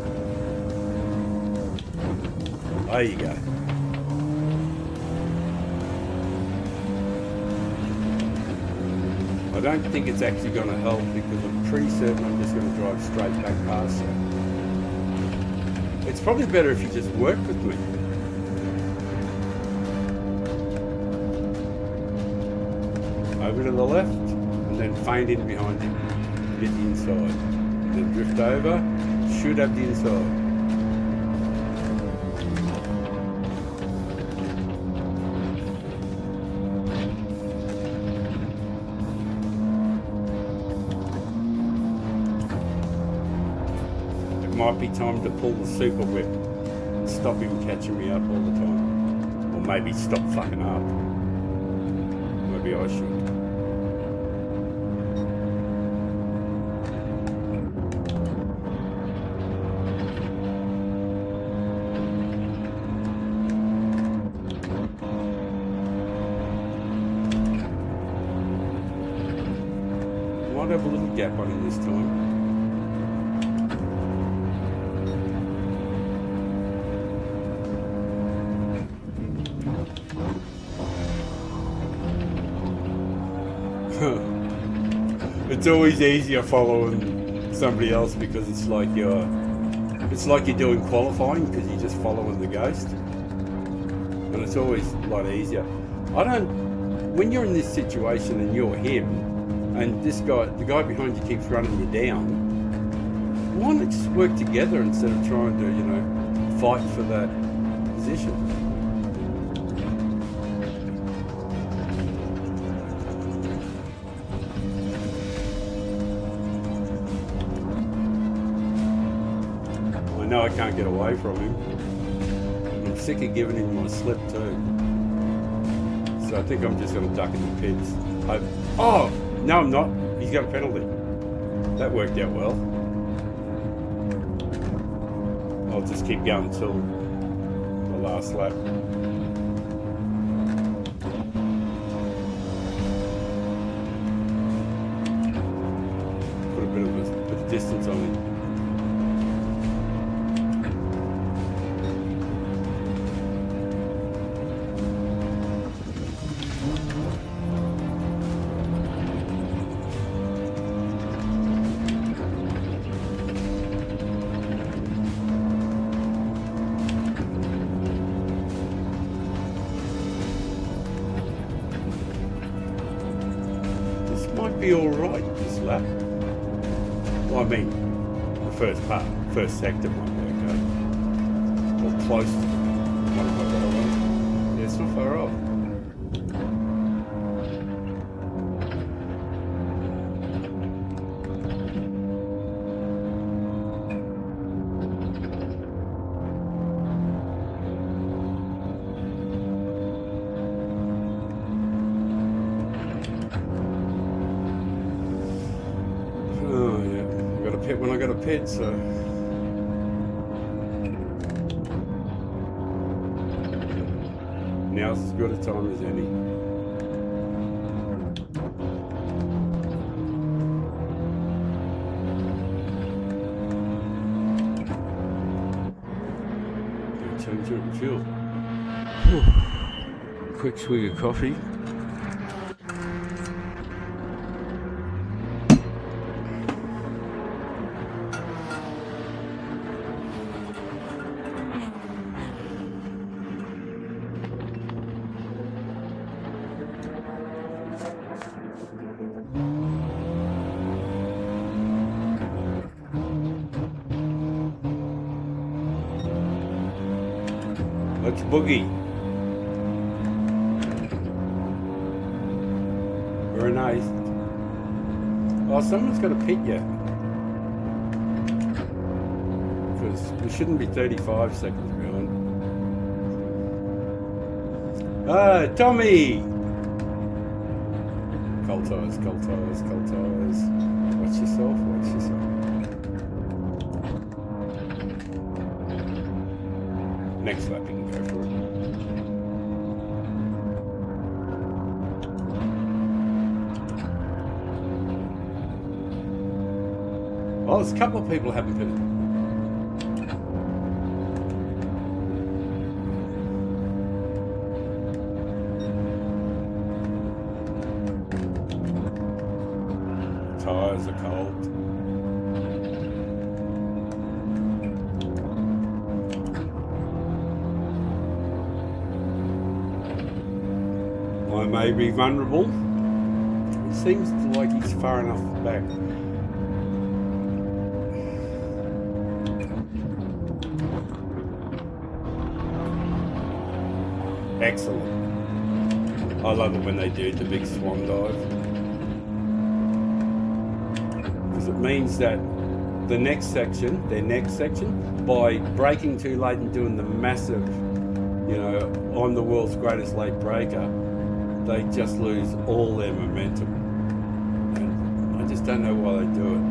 There you go. I don't think it's actually going to help because I'm pretty certain I'm just going to drive straight back past him. It's probably better if you just work with me. Over to the left, and then feint in behind him. Get the inside. Then drift over. Should have the inside. It might be time to pull the super whip and stop him catching me up all the time. Or maybe stop fucking up. Maybe I should. Might have a little gap on him this time. It's always easier following somebody else because it's like you're doing qualifying because you're just following the ghost, and it's always a lot easier. When you're in this situation and you're him, and the guy behind you keeps running you down, why not just work together instead of trying to, fight for that position? I know I can't get away from him. I'm sick of giving him my slip too. So I think I'm just going to duck in the pits. Oh! No, I'm not. He's got a penalty. That worked out well. I'll just keep going until the last lap. Put a bit of distance on him. Might be alright this lap. Well, I mean, the first sector might be okay. Or close to one of my better ones. Yeah, it's not far off. When I got a pit, so now's as good a time as any. Change your fuel. Quick swig of coffee. Let's boogie. Very nice. Oh, someone's got to pit yet. Because we shouldn't be 35 seconds behind. Ah, Tommy! Cold tires, cold tires, cold tires. Watch yourself, watch yourself. Next lap you can go for it. Well, there's a couple of people who haven't pitted. Tires are cold. maybe vulnerable. It seems like he's far enough back. Excellent. I love it when they do the big swan dive, because it means that the next section, their next section, by braking too late and doing the massive, you know, I'm the world's greatest late breaker, they just lose all their momentum. And I just don't know why they do it.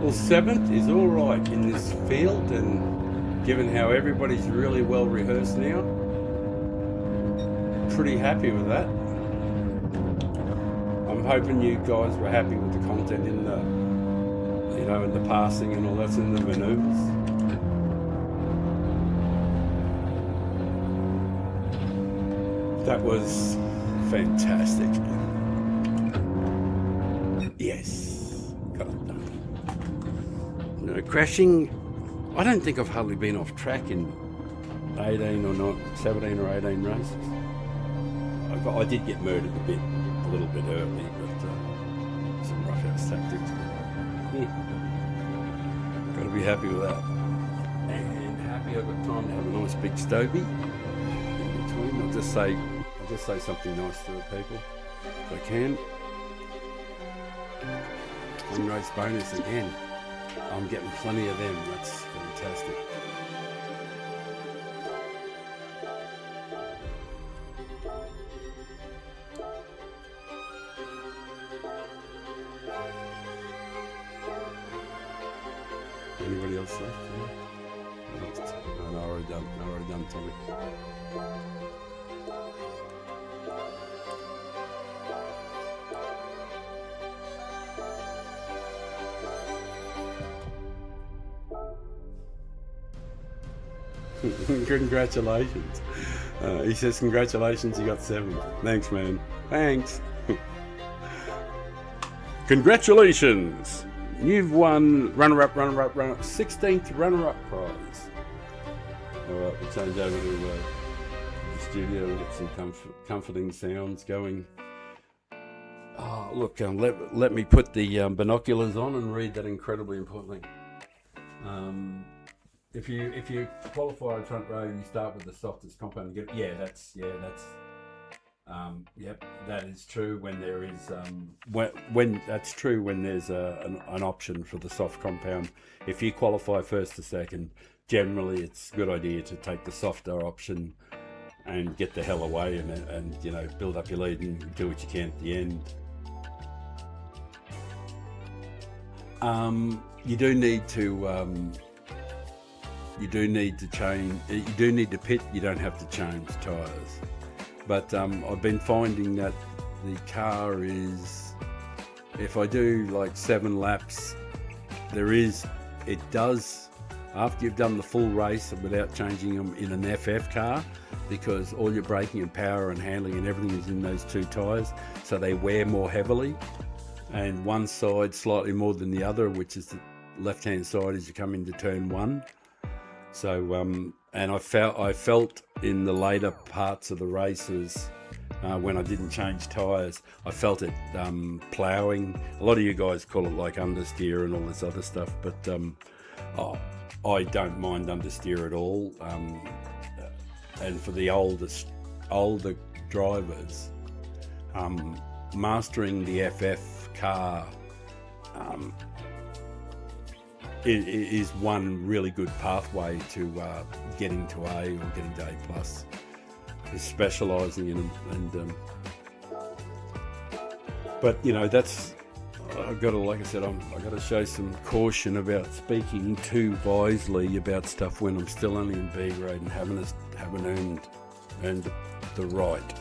Well, 7th is all right in this field, and given how everybody's really well rehearsed now, pretty happy with that. I'm hoping you guys were happy with the content in the, you know, in the passing and all that's in the manoeuvres. That was fantastic. Yes, got it done. No crashing. I don't think I've hardly been off track in 18 or not 17 or 18 races. I did get murdered a little bit early, but some rough house tactics. Yeah. Got to be happy with that. And happy I've got time to have a nice big Stovey in between. I'll just say something nice to the people if I can. And race bonus again. I'm getting plenty of them. That's fantastic. Anybody else left? Yeah. No, already done, Tommy. Congratulations. He says, congratulations, you got 7th. Thanks, man. Thanks. Congratulations. You've won runner-up, 16th runner-up prize. All right, we'll change over to the studio and get some comforting sounds going. Oh, look, let me put the binoculars on and read that incredibly important thing. If you qualify in front row, you start with the softest compound. Yep, that is true when there is when that's true when there's an option for the soft compound. If you qualify first or second, generally it's a good idea to take the softer option and get the hell away and you know, build up your lead and do what you can at the end. You do need to change. You do need to pit. You don't have to change tyres. But I've been finding that the car is, if I do like 7 laps, it does, after you've done the full race without changing them in an FF car, because all your braking and power and handling and everything is in those 2 tyres, so they wear more heavily, and one side slightly more than the other, which is the left-hand side as you come into turn 1. So, and I felt in the later parts of the races, when I didn't change tyres, I felt it ploughing. A lot of you guys call it like understeer and all this other stuff, but I don't mind understeer at all. And for the older drivers, mastering the FF car is one really good pathway to getting to A or getting to A+, is specialising in them. And but you know, that's, I've got to, like I said, I've got to show some caution about speaking too wisely about stuff when I'm still only in B grade and haven't earned the right.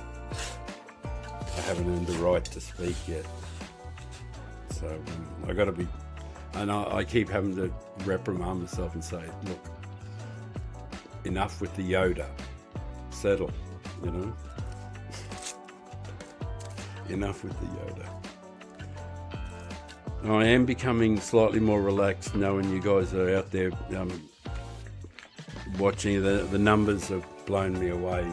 I haven't earned the right to speak yet. So I got to be. And I keep having to reprimand myself and say, look, enough with the Yoda. settle, you know. Enough with the Yoda. I am becoming slightly more relaxed knowing you guys are out there watching. The numbers have blown me away.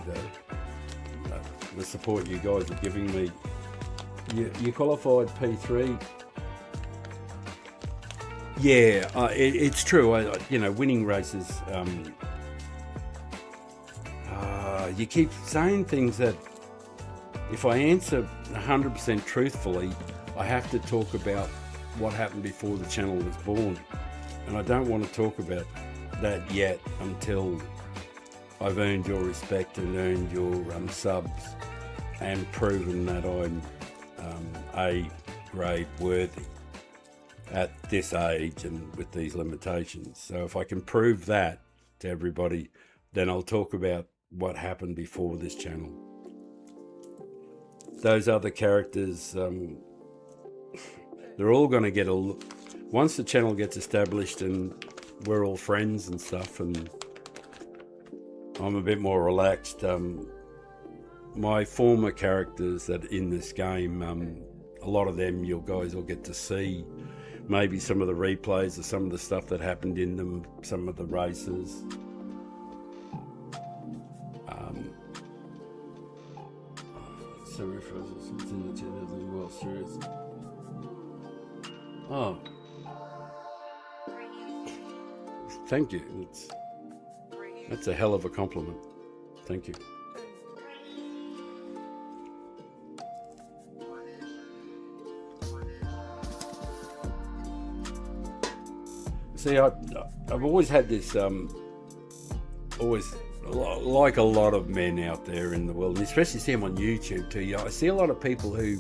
The support you guys are giving me. You qualified P3. Yeah, it's true. Winning races. You keep saying things that if I answer 100% truthfully, I have to talk about what happened before the channel was born. And I don't want to talk about that yet until I've earned your respect and earned your subs and proven that I'm A grade worthy at this age and with these limitations. So if I can prove that to everybody, then I'll talk about what happened before this channel. Those other characters, they're all going to get once the channel gets established and we're all friends and stuff, and I'm a bit more relaxed. My former characters that in this game, a lot of them you guys will get to see. Maybe some of the replays of some of the stuff that happened in them, some of the races. It's in the chat as well, serious. Oh, thank you. That's a hell of a compliment. Thank you. See, I've always had this, always like a lot of men out there in the world, and especially see them on YouTube too. I see a lot of people who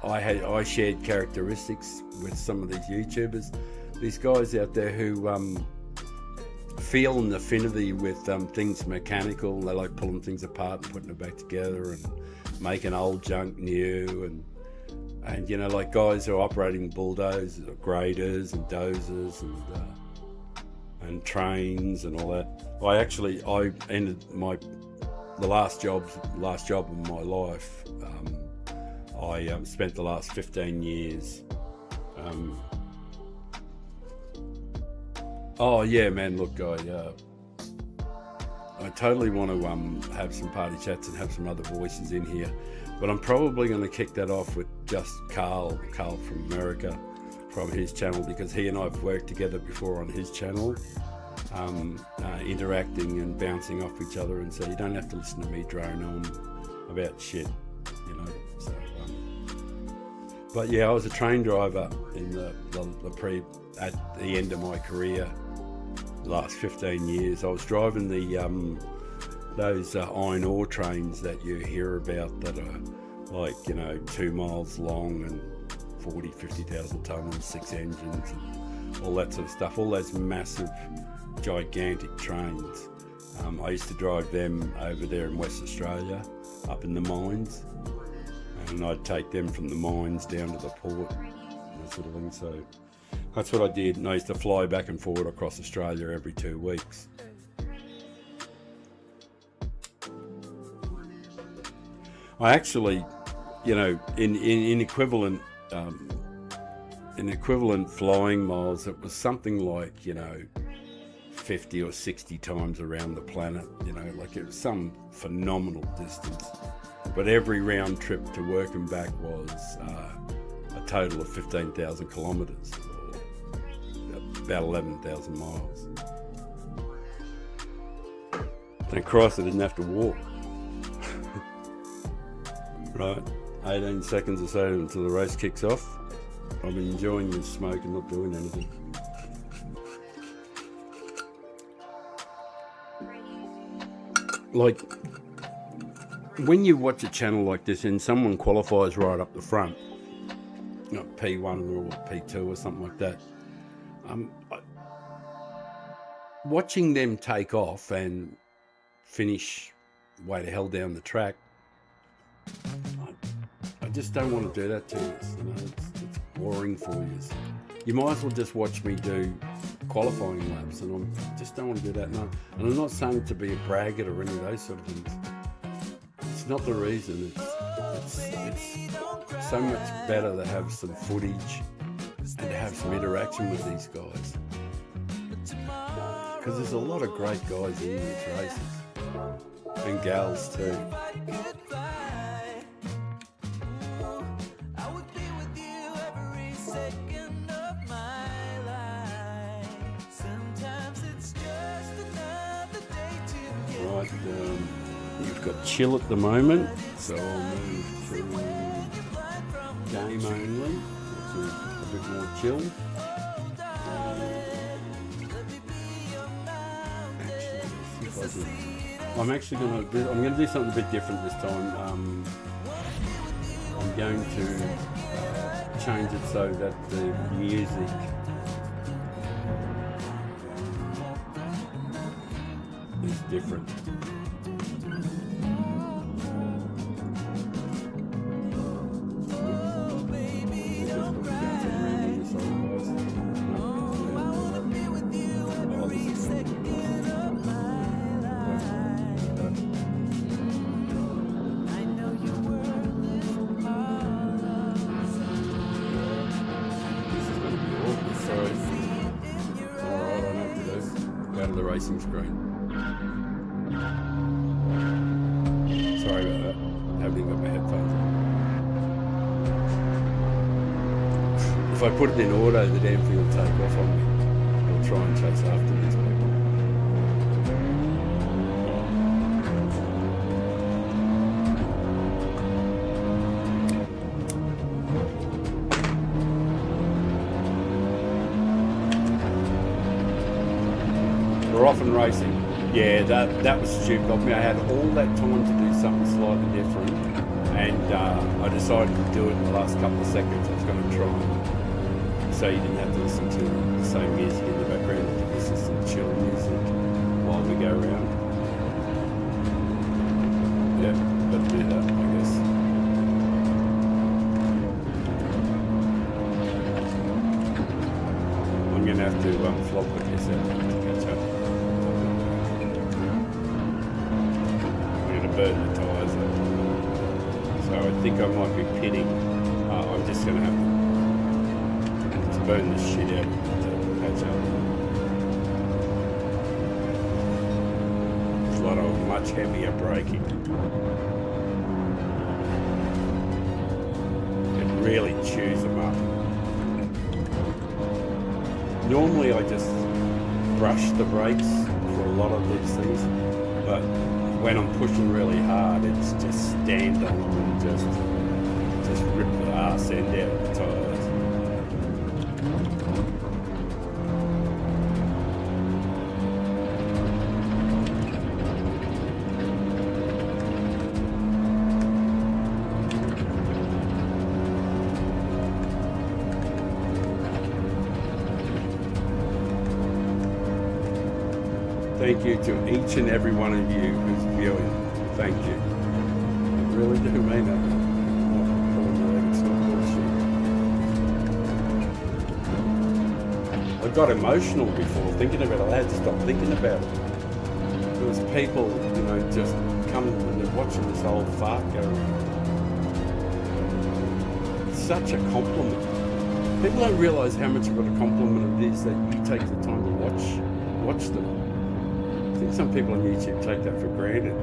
I shared characteristics with some of these YouTubers. These guys out there who feel an affinity with things mechanical. They like pulling things apart and putting it back together and making old junk new, and like guys who are operating bulldozers or graders and dozers and trains and all that. I ended the last job of my life. I spent the last 15 years. Oh yeah, man! Look, I totally want to have some party chats and have some other voices in here, but I'm probably going to kick that off with just Carl from America, from his channel, because he and I have worked together before on his channel. Interacting and bouncing off each other, and so you don't have to listen to me drone on about shit, So, but yeah, I was a train driver in at the end of my career, the last 15 years. I was driving those iron ore trains that you hear about that are like 2 miles long and 50,000 tons, 6 engines, and all that sort of stuff. All those massive, gigantic trains. I used to drive them over there in West Australia, up in the mines, and I'd take them from the mines down to the port, and that sort of thing. So that's what I did, and I used to fly back and forward across Australia every 2 weeks. I actually, in equivalent flying miles, it was something like 50 or 60 times around the planet, like it was some phenomenal distance. But every round trip to work and back was a total of 15,000 kilometres, or about 11,000 miles. Thank Christ I didn't have to walk. Right, 18 seconds or so until the race kicks off. I've been enjoying this smoke and not doing anything. Like, when you watch a channel like this and someone qualifies right up the front, P1 or P2 or something like that, watching them take off and finish way the hell down the track, I just don't want to do that to you. It's boring for you. You might as well just watch me do qualifying laps, and I just don't want to do that. No, and I'm not saying to be a braggart or any of those sort of things. It's not the reason. It's so much better to have some footage and to have some interaction with these guys, because there's a lot of great guys in these races, and gals too. Right, you've got chill at the moment, so I'll move to game only, which is a bit more chill. I'm actually going to do something a bit different this time. I'm going to change it so that the music is different. The racing screen. Sorry about that. I haven't got my headphones on. If I put it in auto, the damn thing will take off on me. I'll try and chase after these people. We're off and racing. Yeah, that was stupid of me. I had all that time to do something slightly different, and I decided to do it in the last couple of seconds. I was going to try, so you didn't have to listen to the same music in the background. This is some chill music while we go around. Yeah, got to do that, I guess. I'm going to have to flop with this out to catch up. Burn the tyres up. So I think I might be pitting. I'm just going to have to just burn the shit out to catch up. There's a lot of much heavier braking. It really chews them up. Normally I just brush the brakes for a lot of these things, but when I'm pushing really hard, it's just stand on them and just rip the arse end out of the tyres. Thank you to each and every one of you who's viewing. Thank you. I really do mean that. I got emotional before thinking about it. I had to stop thinking about it. There was people, just coming and they're watching this old fart go around. It's such a compliment. People don't realise how much of a compliment it is that you take the time to watch them. I think some people on YouTube take that for granted.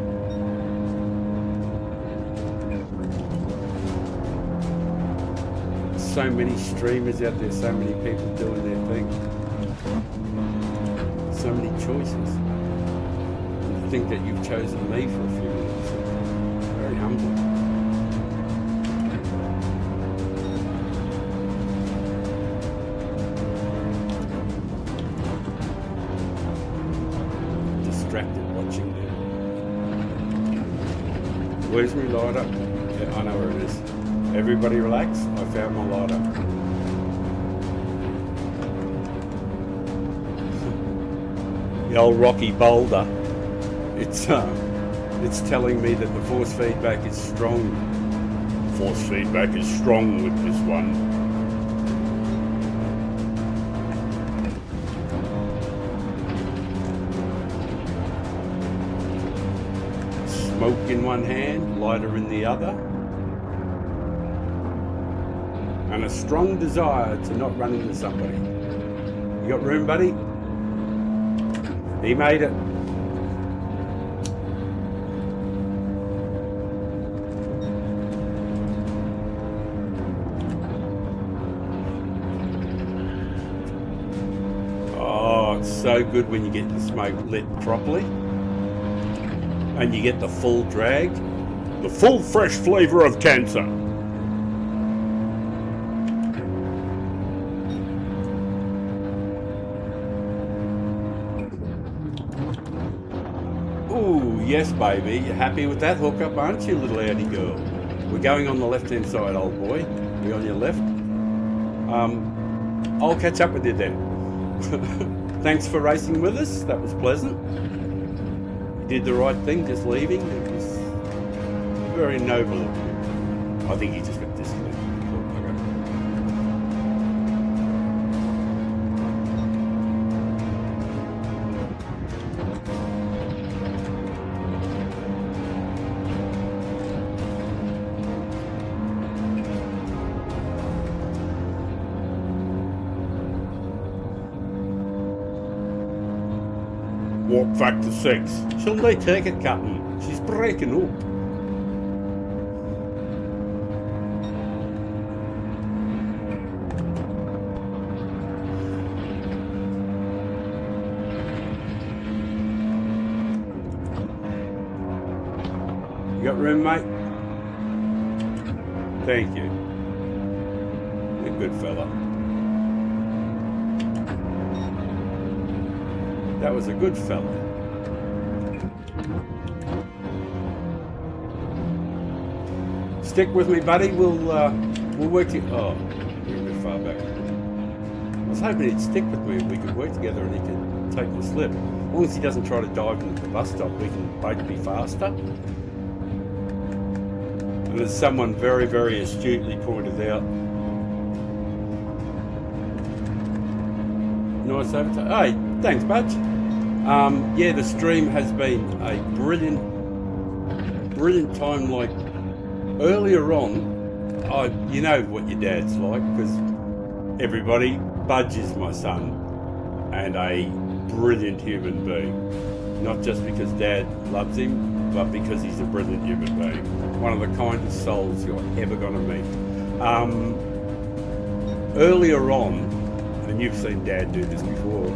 So many streamers out there, so many people doing their thing. So many choices. And to think that you've chosen me for a few minutes. It's very humbling. Watching them. Where's my lighter? Yeah, I know where it is. Everybody relax. I found my lighter. The old rocky boulder. It's telling me that the force feedback is strong. Force feedback is strong with this one. smoke in one hand, lighter in the other, and a strong desire to not run into somebody. You got room, buddy? He made it. Oh, it's so good when you get the smoke lit properly and you get the full drag, the full fresh flavour of cancer. Ooh, yes, baby. You're happy with that hookup, aren't you, little Audi girl? We're going on the left-hand side, old boy. We're on your left. I'll catch up with you then. Thanks for racing with us. That was pleasant. You did the right thing, just leaving. It was very noble of you. I think he just got disconnected. Walk factor 6. Shouldn't they take it, Captain? She's breaking up. You got room, mate? Thank you. You're a good fella. That was a good fella. Stick with me, buddy. We'll work it. Oh, you're a bit far back. I was hoping he'd stick with me and we could work together and he could take the slip. As long as he doesn't try to dive into the bus stop, we can both be faster. And as someone very, very astutely pointed out, nice overtake. Hey, thanks, Budge. Yeah, the stream has been a brilliant time. Like earlier on, you know what your dad's like, because everybody, Budge is my son and a brilliant human being. Not just because Dad loves him, but because he's a brilliant human being. One of the kindest souls you're ever going to meet. Earlier on, and you've seen Dad do this before,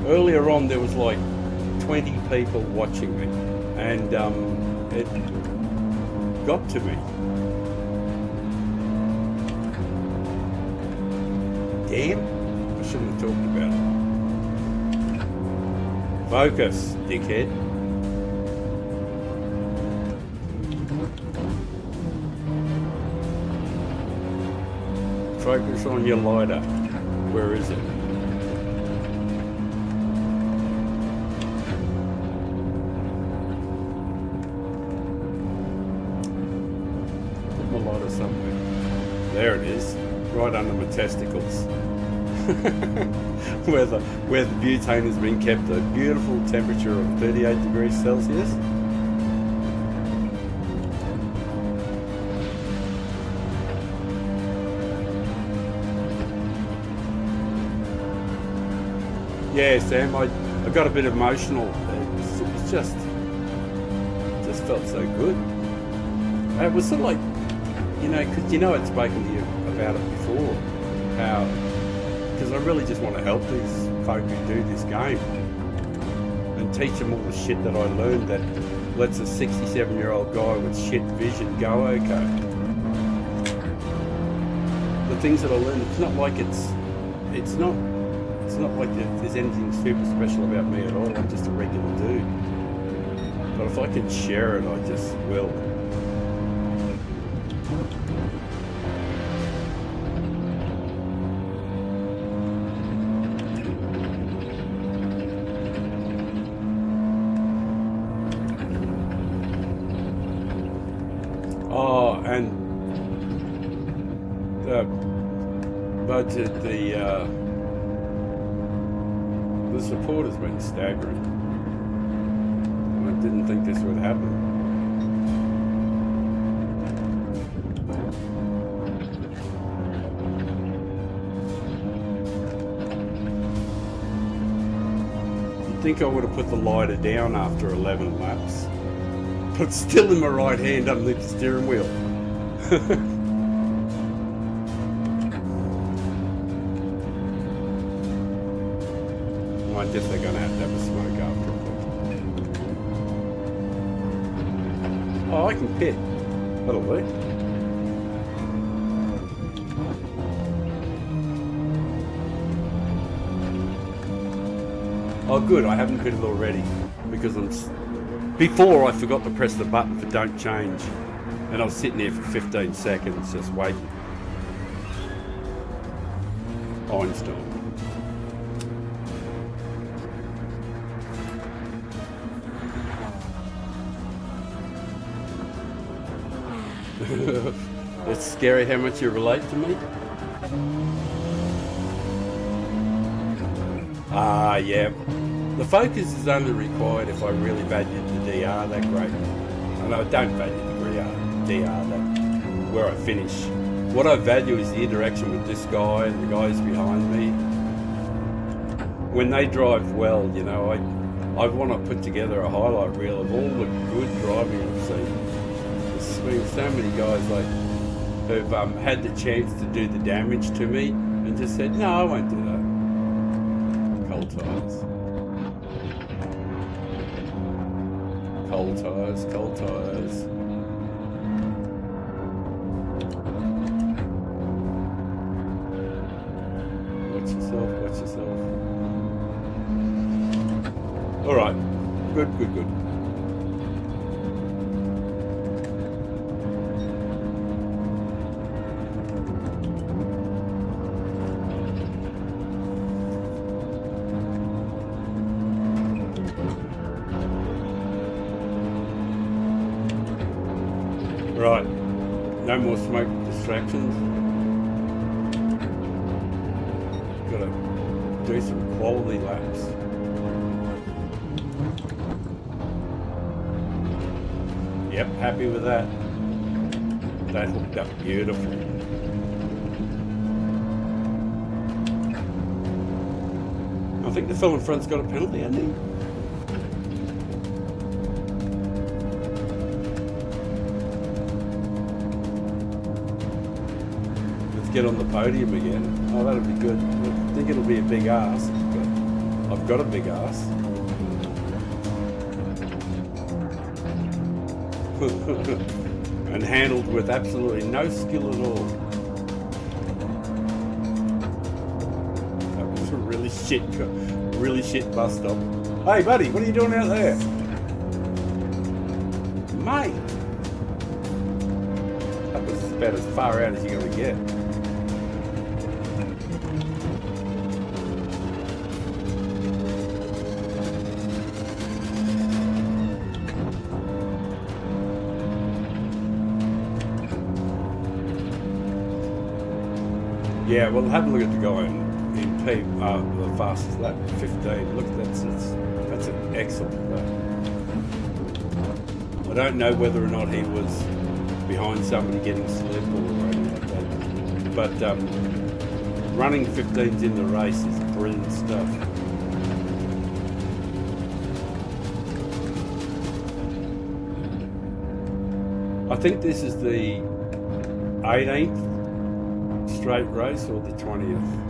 earlier on there was like 20 people watching me, and it got to me. Damn, I shouldn't have talked about it. Focus, dickhead. Focus on your lighter. Where is it? Somewhere. There it is, right under my testicles. where the butane has been kept at a beautiful temperature of 38 degrees Celsius. Yeah, Sam, I got a bit emotional. It just felt so good. It was sort of like, you know, because I'd spoken to you about it before, how, because I really just want to help these folk who do this game and teach them all the shit that I learned that lets a 67-year-old guy with shit vision go okay. The things that I learned, it's not like it's not like there's anything super special about me at all. I'm just a regular dude. But if I can share it, I just will. Oh, and the budget, the support has been staggering. I didn't think this would happen. think I would have put the lighter down after 11 laps, but still in my right hand underneath the steering wheel. I guess they're going to have a smoke after. Oh, I can pit. That'll do. Oh good, I haven't pitted already because before I forgot to press the button for don't change and I was sitting there for 15 seconds just waiting. Einstein. It's scary how much you relate to me. Ah, yeah. The focus is only required if I really valued the DR that great. And I don't value the DR that where I finish. What I value is the interaction with this guy and the guys behind me. When they drive well, you know, I want to put together a highlight reel of all the good driving I've seen. There's been so many guys like who've had the chance to do the damage to me and just said, no, I won't do that. Cold tires. Cold tires, cold tires. Watch yourself, watch yourself. Alright, good, good, good. Right, no more smoke distractions. Gotta do some quality laps. Yep, happy with that. That hooked up beautifully. I think the fellow in front's got a penalty, hasn't he? Get on the podium again. Oh, that'll be good. I think it'll be a big ass, but I've got a big ass. And handled with absolutely no skill at all. That was a really shit bus stop. Hey buddy, what are you doing out there? Mate! That was about as far out as you're gonna get. Yeah, well, have a look at the guy in P, the fastest lap, 15. Look, that's an excellent lap. I don't know whether or not he was behind somebody getting slip or anything like that. But running 15s in the race is brilliant stuff. I think this is the 18th straight race or the 20th.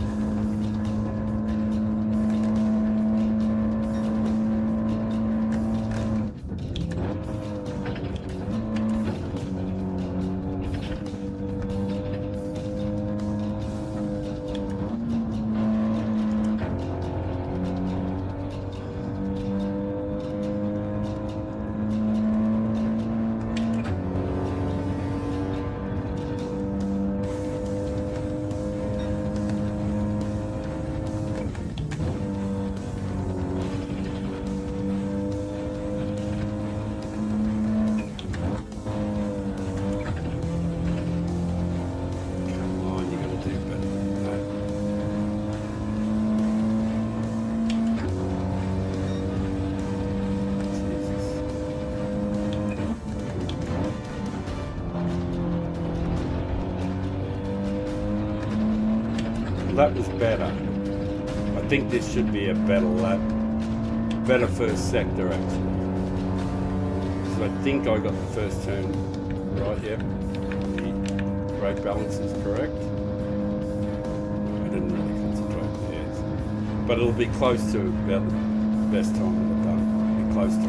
That was better. I think this should be a better lap. better first sector actually. So I think I got the first turn right, yep. The brake balance is correct. I didn't really concentrate there. But it'll be close to about the best time that I've done. It'll be close to it.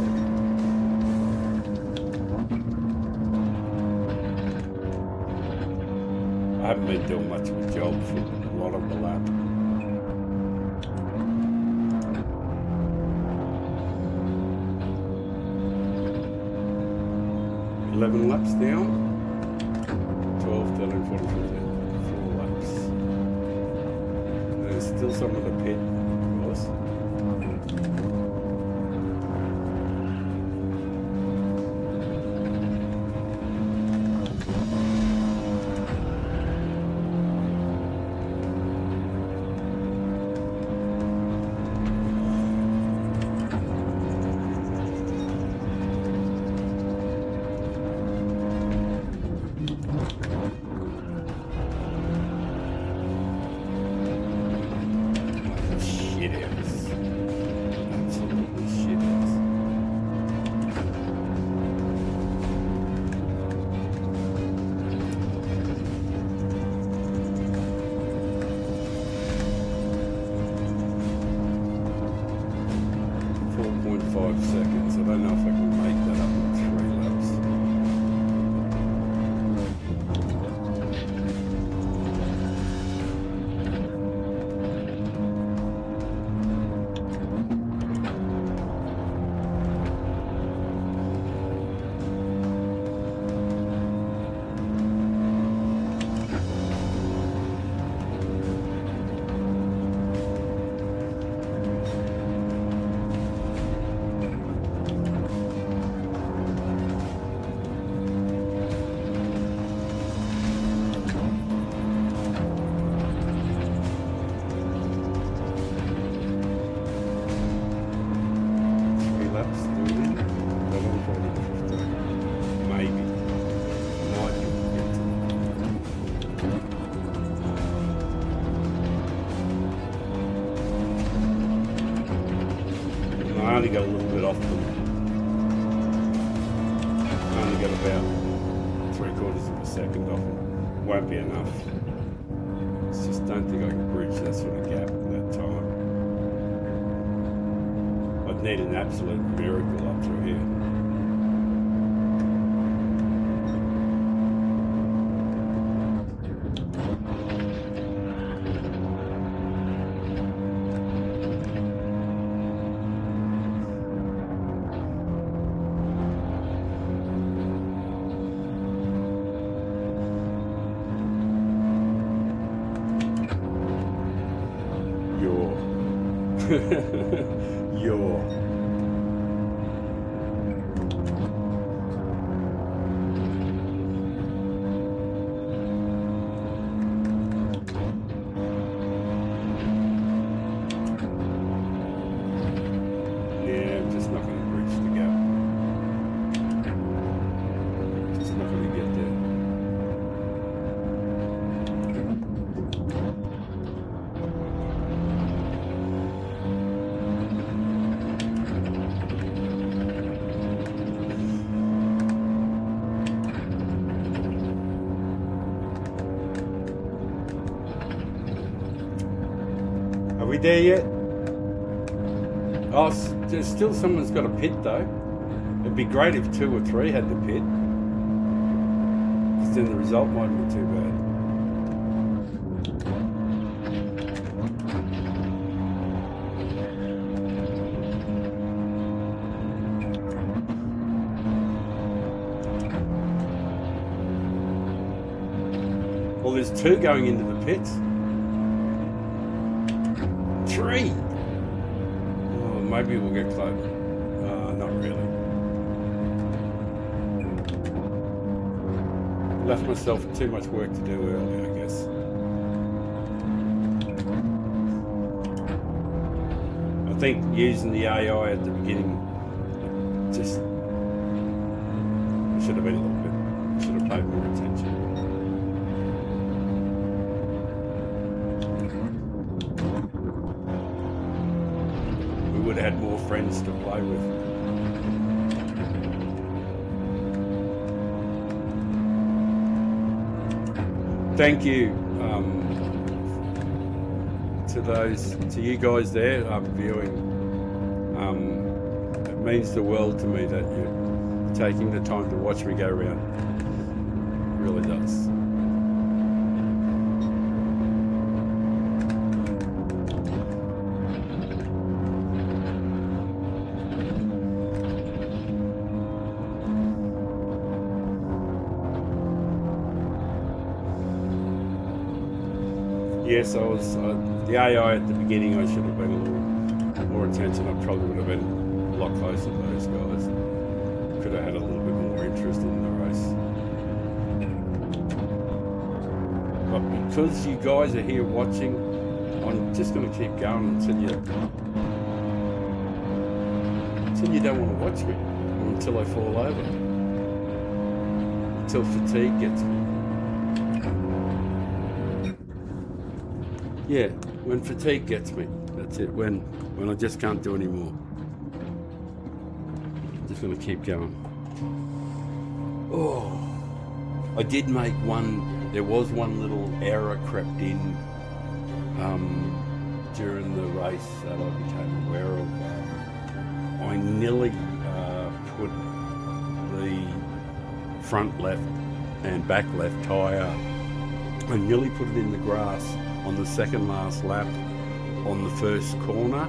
I haven't been doing much of a job for a lot of the lap. 11 laps down. 12, 13, 14, 15, 4 laps. There's still some of the pit, of course. Seconds. I don't know if I can make that up in 3 laps. I only got a little bit off them. I only got about 3/4 of a second off them. Won't be enough. I just don't think I can bridge that sort of gap at that time. I'd need an absolute miracle up through here. Your yeah, I'm just not going to bridge the gap. Just not going to get there. Are we there yet? Oh, there's still someone's got a pit though. It'd be great if 2 or 3 had the pit, because then the result mightn't be too bad. Well, there's 2 going into the pits. 3! Oh, maybe we'll get close. Not really. Left myself too much work to do early, I guess. I think using the AI at the beginning, just should have been a little bit, should have paid more attention. Would have had more more friends to play with. Thank you to you guys there viewing. It means the world to me that you're taking the time to watch me go around. It really does. Yes, I was the AI at the beginning. I should have been a little more attention. I probably would have been a lot closer to those guys. Could have had a little bit more interest in the race. But because you guys are here watching, I'm just going to keep going until you don't want to watch me, or until I fall over, until fatigue gets me. Yeah, when fatigue gets me, that's it. When I just can't do anymore. I'm just going to keep going. Oh, I did make one. There was one little error crept in during the race that I became aware of. I nearly put the front left and back left tyre. I nearly put it in the grass on the second last lap on the first corner,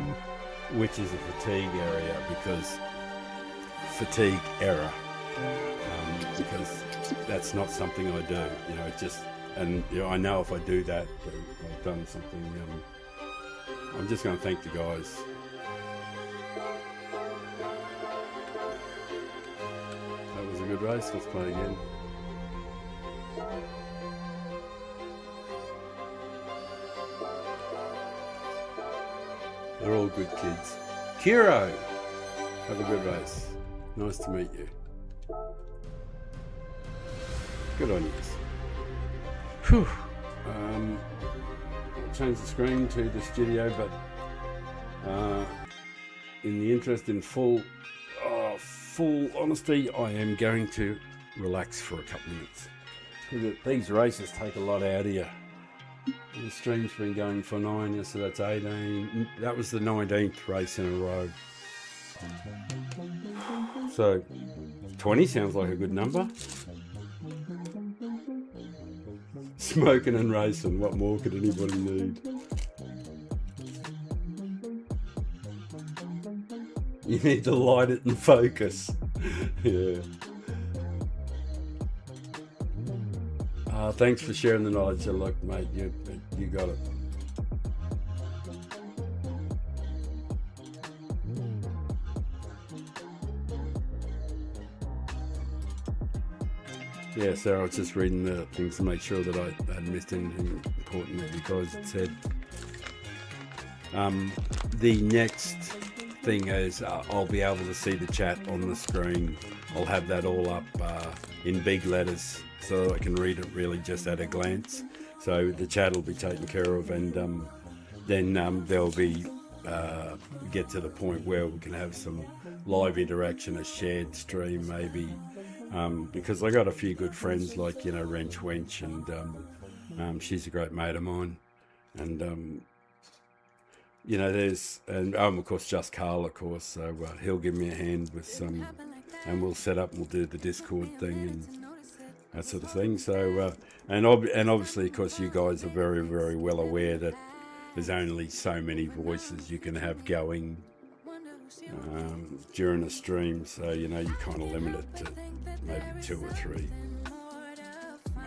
which is a fatigue area because that's not something I do, I know if I do that, I've done something. I'm just going to thank the guys. That was a good race. Let's play again. They're all good kids. Kiro, have a good race. Nice to meet you. Good on you. Whew. I'll change the screen to the studio, but in the interest in full honesty, I am going to relax for a couple minutes. These races take a lot out of you. The stream's been going for 9, so that's 18. That was the 19th race in a row. So 20 sounds like a good number. Smoking and racing, what more could anybody need? You need to light it and focus. Yeah. Thanks for sharing the knowledge. Look, mate, you got it. Yeah, Sarah, I was just reading the things to make sure that I hadn't missed anything important that you guys had said. The next thing is I'll be able to see the chat on the screen. I'll have that all up in big letters so I can read it really just at a glance. So the chat will be taken care of, and then there'll be get to the point where we can have some live interaction, a shared stream maybe, because I got a few good friends like Wrench Wench, and she's a great mate of mine, and there's of course Just Carl, of course, so he'll give me a hand with some, and we'll set up and we'll do the Discord thing and that sort of thing. So and obviously, of course, you guys are very, very well aware that there's only so many voices you can have going during a stream, so you kind of limit it to maybe 2 or 3,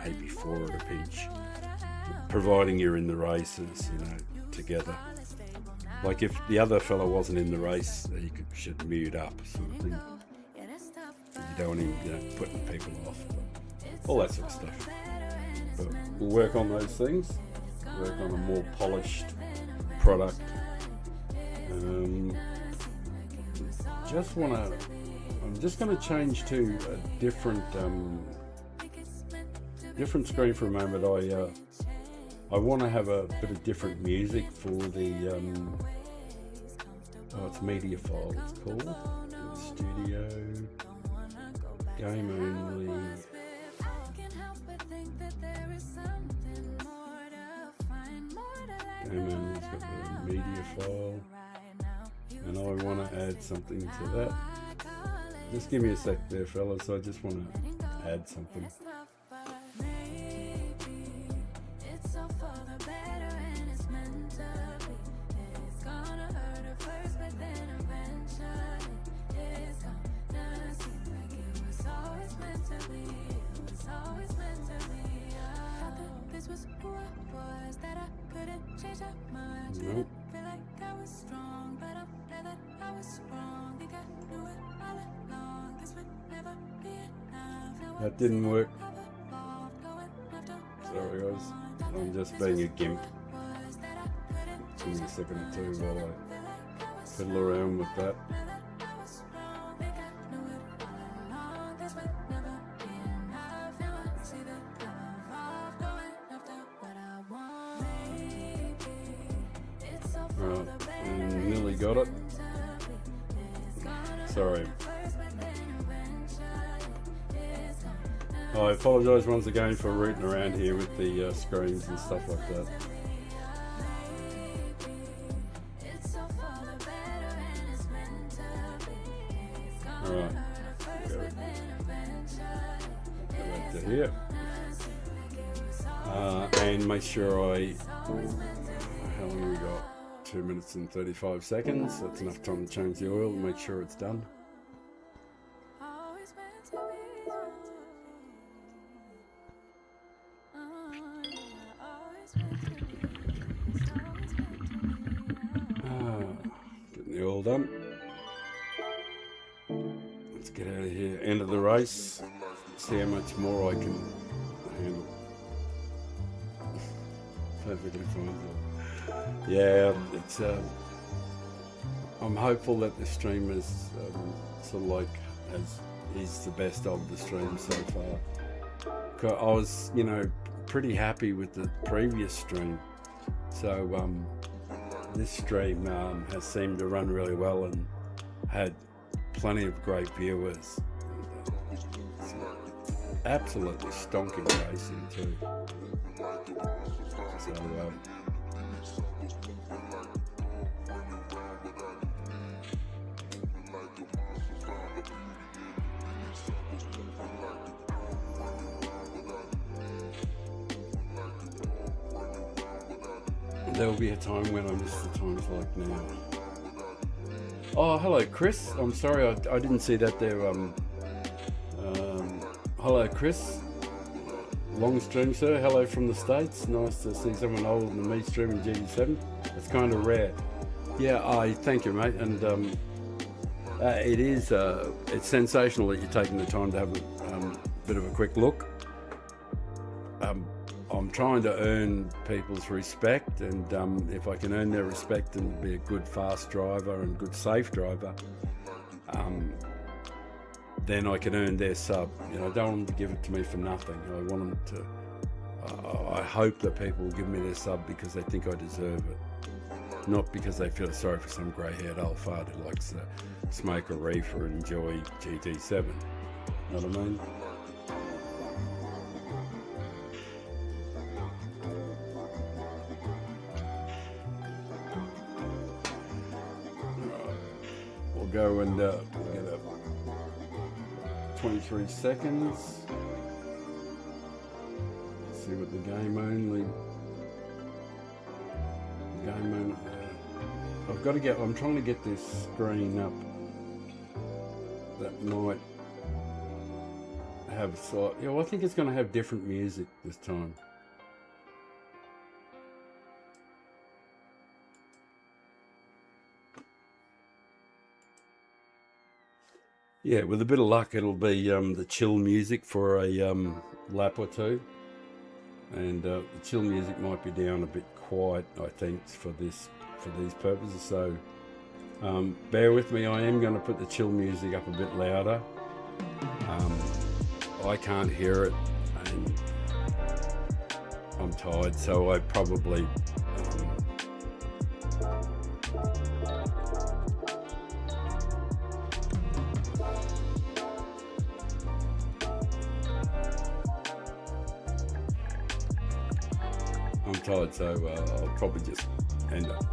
maybe 4 at a pinch, providing you're in the races together. Like if the other fellow wasn't in the race, you should mute up sort of thing. You don't want him putting people off, all that sort of stuff. But we'll work on those things, work on a more polished product. I'm just going to change to a different screen for a moment. I want to have a bit of different music for the Oh, it's media file, it's called. Studio. Game only. Game only's got the media file. And I want to add something to that. Just give me a sec there, fellas. I just want to add something. Nope. That didn't work. Sorry guys, I'm just being a gimp. Give me a second or two while I fiddle around with that. Right, and nearly got it. Sorry. I apologise once again for rooting around here with the screens and stuff like that. Alright, go back to here. And make sure how long we got? 2 minutes and 35 seconds. That's enough time to change the oil and make sure it's done. Getting the oil done. Let's get out of here. End of the race. See how much more I can handle. Perfectly fine. Yeah, it's. I'm hopeful that the stream is sort of like is the best of the stream so far. I was, pretty happy with the previous stream, so this stream has seemed to run really well and had plenty of great viewers. Absolutely stonking racing too. So. There will be a time when I miss the times like now. Oh, hello, Chris. I'm sorry, I didn't see that there. Hello, Chris. Long stream, sir. Hello from the States. Nice to see someone older than me streaming GT7. It's kind of rare. Yeah, I thank you, mate. And it's sensational that you're taking the time to have a bit of a quick look. I'm trying to earn people's respect, and if I can earn their respect and be a good fast driver and good safe driver, then I can earn their sub. I don't want them to give it to me for nothing. I want them to. I hope that people will give me their sub because they think I deserve it, not because they feel sorry for some grey-haired old fart who likes to smoke a reefer and enjoy GT7. Know what I mean? We'll go and we'll get up 23 seconds. Let's see what the game only. I've got to get. I'm trying to get this screen up. That might have I think it's going to have different music this time. Yeah, with a bit of luck, it'll be the chill music for a lap or two, and the chill music might be down a bit quiet, I think, for these purposes. So bear with me. I am going to put the chill music up a bit louder. I can't hear it, and I'm tired, so I probably I'm tired, so I'll probably just end up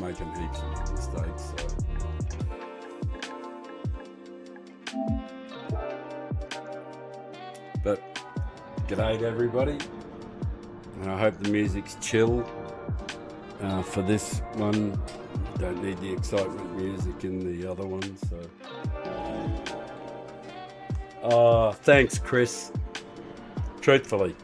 making heaps of mistakes. So. But g'day to everybody, and I hope the music's chill for this one. Don't need the excitement music in the other one. So, thanks, Chris. Truthfully.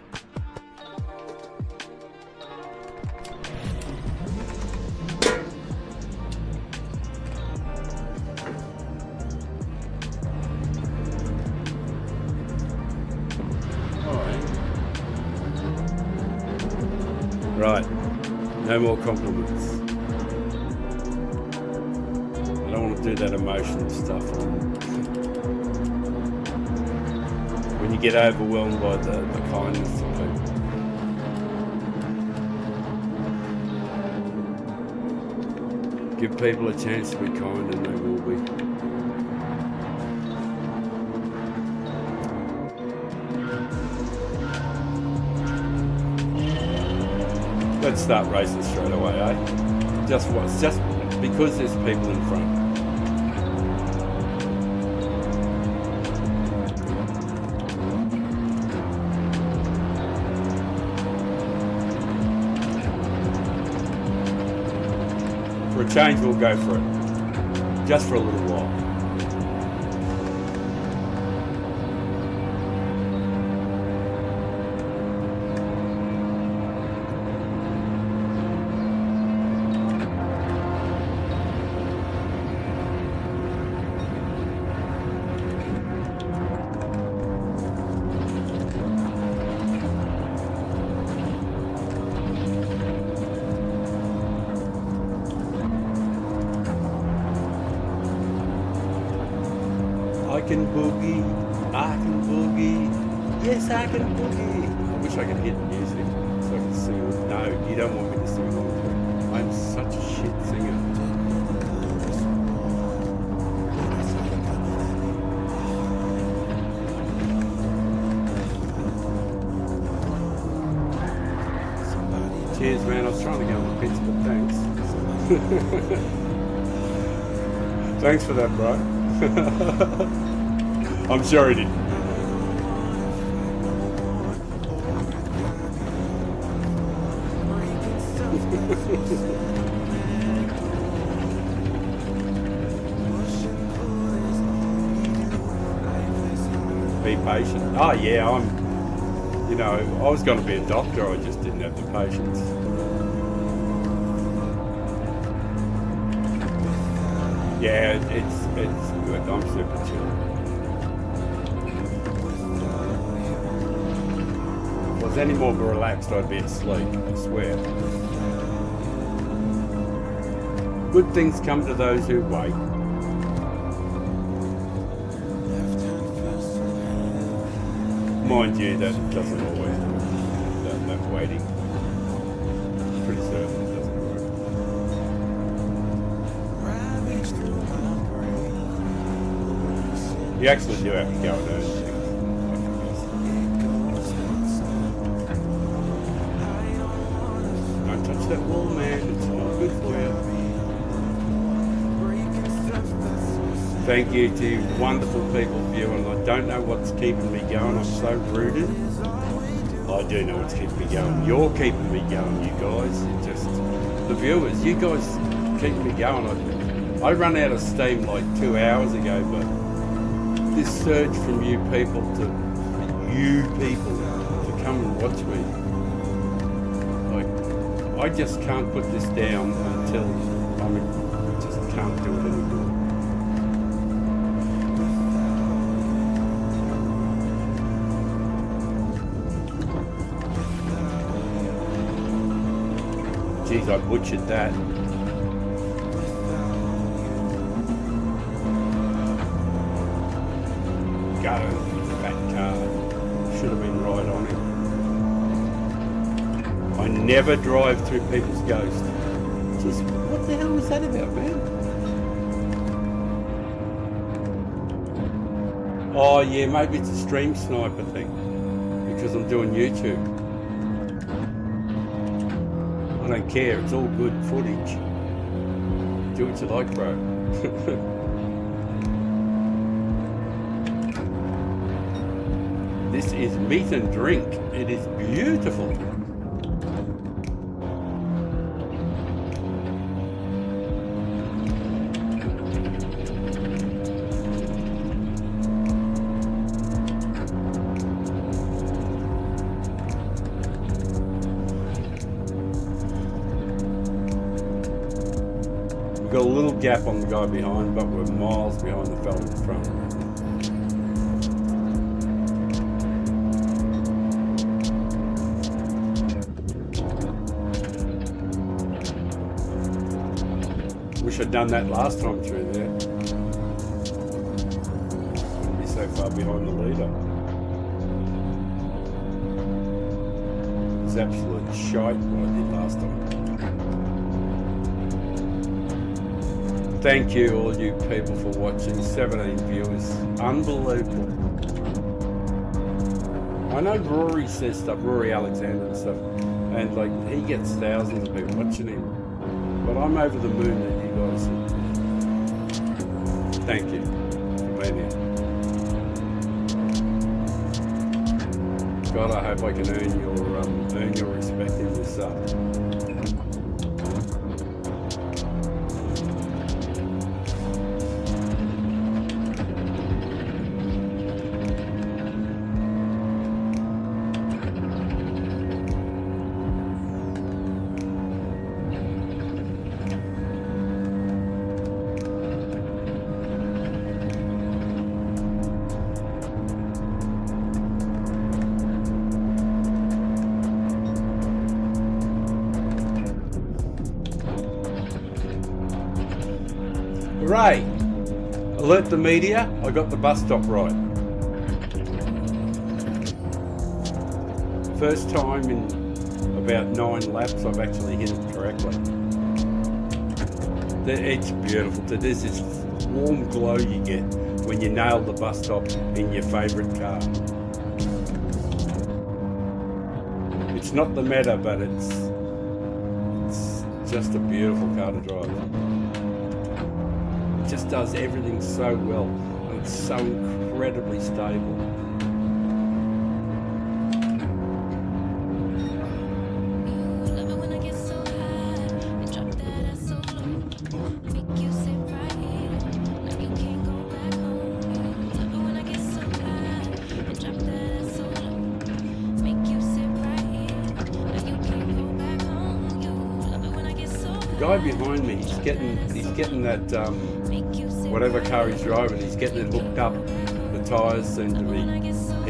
Right, no more compliments. I don't want to do that emotional stuff. When you get overwhelmed by the kindness of people. Give people a chance to be kind and they will be. Let's start racing straight away, eh? Just because there's people in front. For a change, we'll go for it. Just for a little while. I can boogie, yes I can boogie. I wish I could hear the music so I could sing. No, you don't want me to sing along to it. I'm such a shit singer. Cheers man, I was trying to go on the pizza, but thanks. Thanks for that, bro. I'm sure he did. Be patient. Oh yeah, I was going to be a doctor, I just didn't have the patience. Yeah, it's good. I'm super chill. If I was any more relaxed, I'd be asleep, I swear. Good things come to those who wait. Mind you, that doesn't always work. That waiting. Pretty certain it doesn't work. You actually do have to go and earn things. Don't touch that wall, man. It's not good for you. Thank you to wonderful people viewing. I don't know what's keeping me going. I'm so rooted. I do know what's keeping me going. You're keeping me going, you guys. Just the viewers. You guys keep me going. I ran out of steam like 2 hours ago, but this surge from you people to come and watch me. I just can't put this down until I just can't do it anymore. Geez, I butchered that. Go, fat car. Should have been right on it. I never drive through people's ghosts. Jeez, what the hell was that about, man? Oh yeah, maybe it's a stream sniper thing. Because I'm doing YouTube. I don't care. It's all good footage. Do what you like, bro. This is meat and drink. It is beautiful. We've got a little gap on the guy behind, but we're miles behind the fella in front. Wish I'd done that last time through there. Wouldn't be so far behind the leader. It's absolute shite what I did last time. Thank you, all you people, for watching. 17 viewers. Unbelievable. I know Rory says stuff, Rory Alexander and stuff, and like he gets thousands of people watching him. But I'm over the moon that you guys are. Thank you for being here. God, I hope I can earn your respect in this up. Hooray! Alert the media, I got the bus stop right. First time in about 9 laps I've actually hit it correctly. It's beautiful. This is warm glow you get when you nail the bus stop in your favourite car. It's not the Meta, but it's just a beautiful car to drive. Just does everything so well, and it's so incredibly stable. The guy behind me, he's getting that whatever car he's driving, he's getting it hooked up. The tyres seem to be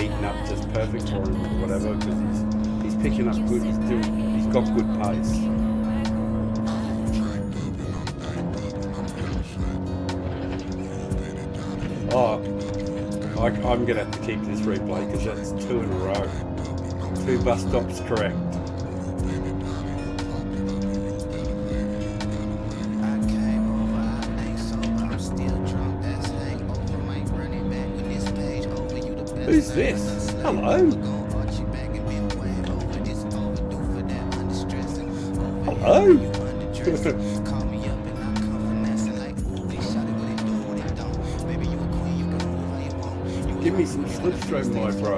heating up just perfect for him or whatever, because he's picking up good. He's got good pace. Oh, I'm gonna have to keep this replay because that's 2 in a row. 2 bus stops correct. Who's this? Hello? Hello? Give me some slipstream, my bro.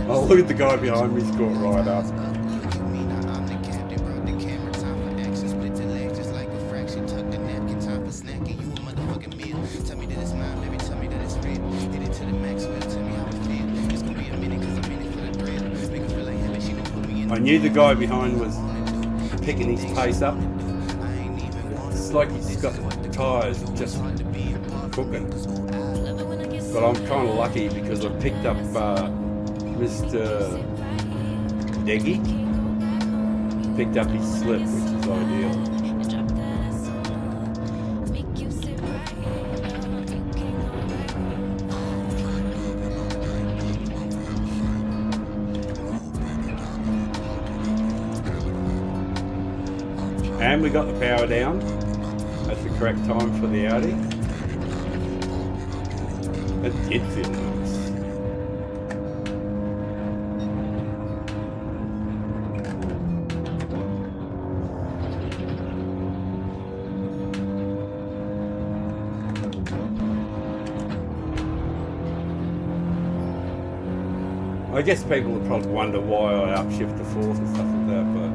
Oh, look at the guy behind me, he's got right up. I knew the guy behind was picking his pace up. It's like he's got the tyres just cooking. But I'm kind of lucky because I picked up Mr. Deggy. Picked up his slip, which is ideal. And we got the power down at the correct time for the Audi. It did feel nice. I guess people would probably wonder why I upshift to fourth and stuff like that, but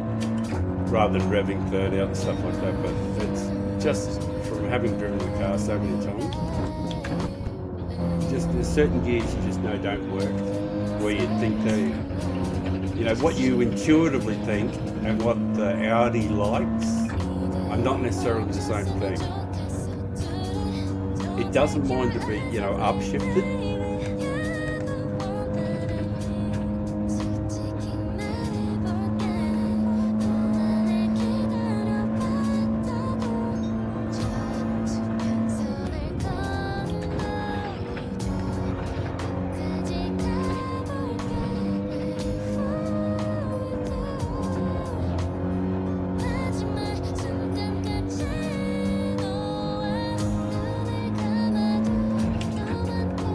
rather than revving third out and stuff like that. But it's just from having driven the car so many times. Just there's certain gears you just know don't work, where you think they, what you intuitively think and what the Audi likes are not necessarily the same thing. It doesn't mind to be, upshifted.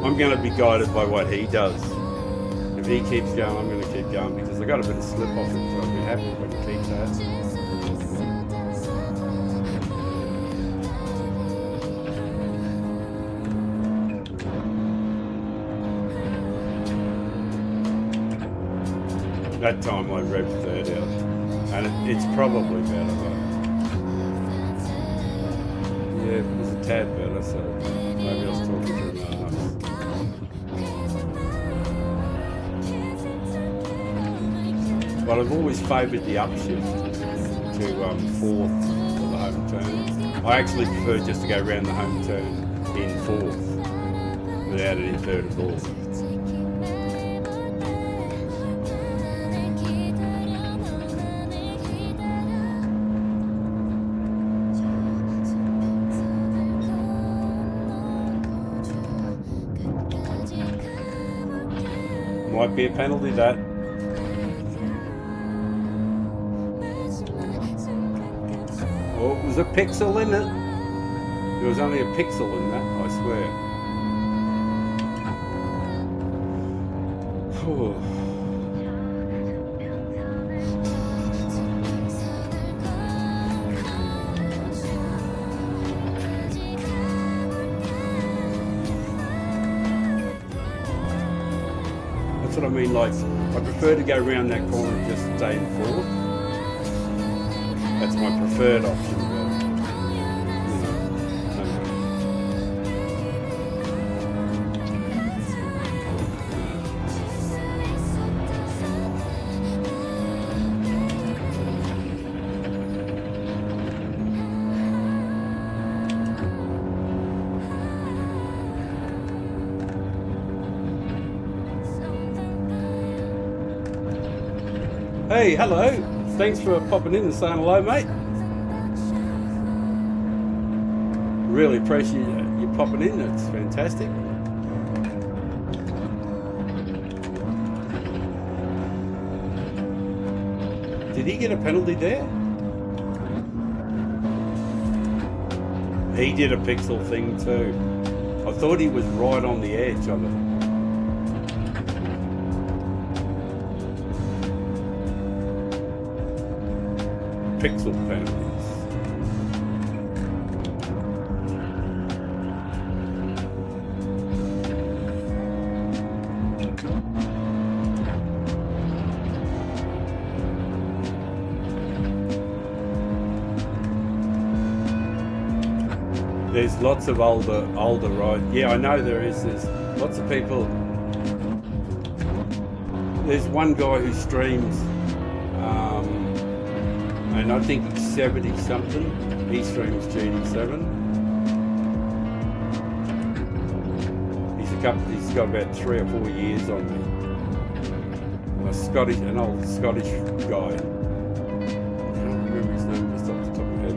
I'm going to be guided by what he does. If he keeps going, I'm going to keep going because I got a bit of slip off him, so I'll be happy if I can keep that. That time I revved third out, and it's probably better, but yeah, it was a tad better, so maybe I was talking to him. But I've always favoured the upshift to fourth for the home turn. I actually prefer just to go around the home turn in fourth without it in third at all. Might be a penalty, that. Oh, it was a pixel in it. There was only a pixel in that, I swear. Oh. That's what I mean, like, I prefer to go around that corner and just stay in fourth. That's my preferred option, but, Hey, hello. Thanks for popping in and saying hello, mate. Really appreciate you popping in. It's fantastic. Did he get a penalty there? He did a pixel thing too. I thought he was right on the edge of it. Pixel penalties. There's lots of older rides. Yeah, I know there is. There's lots of people. There's one guy who streams. And I think he's 70 something. He streams GT7. He's got about 3 or 4 years on me. An old Scottish guy. I can't remember his name just off the top of my head.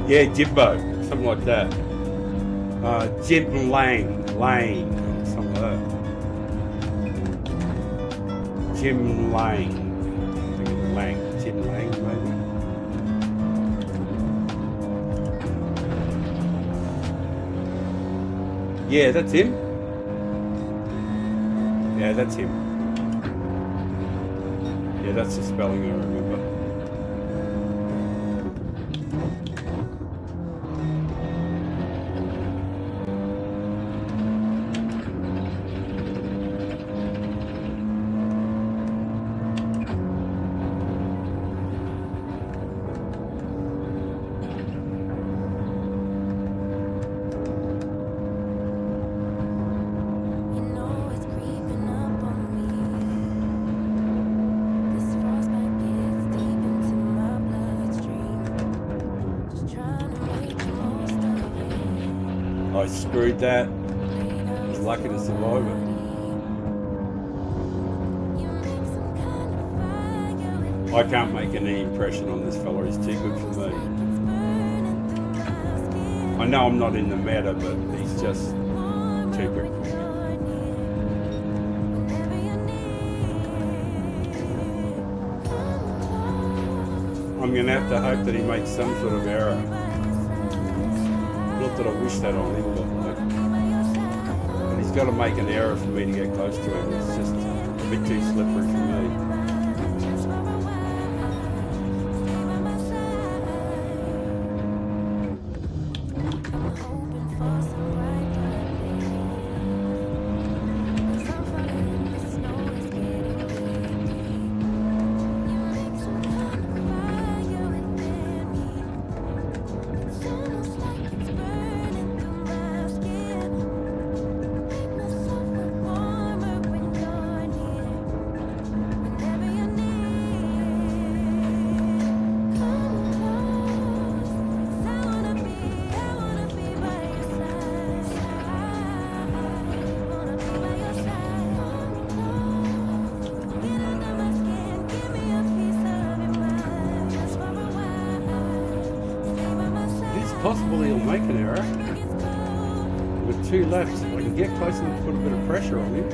Yeah, Jimbo, something like that. Jim Lane, something like that. Jim Lane. I think it's Jim Lang, maybe. Yeah, that's him. Yeah, that's him. Yeah, that's the spelling I remember. You know it's creeping up on me. This frostbite gets deep into my bloodstream. Just trying to make the most of it. I screwed that. Lay I down was lucky to survive it. you make some kind of fire with I can't make any impression on this fella. He's too good for me. it's burning through my skin. I know I'm not in the meta, but he's just Warmer too good when for me. you're near. Whenever you're near, come close. I'm going to have to hope that he makes some sort of error. Not that I wish that on him, but he's got to make an error for me to get close to him. It's just a bit too slippery for me. It's possible he'll make an error. With 2 laps, if I can get close enough to put a bit of pressure on him.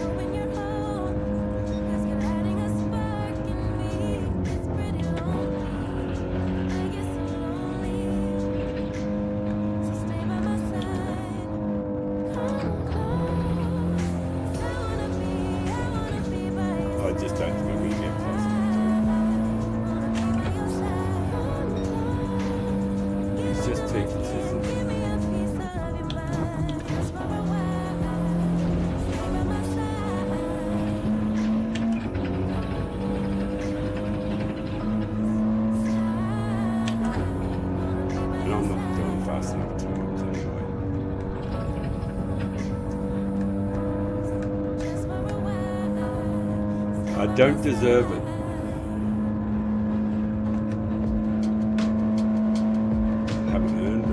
I just don't think I'm going to get close enough. He's just too consistent. And I'm not doing fast enough times anyway. I don't deserve it. I haven't earned it.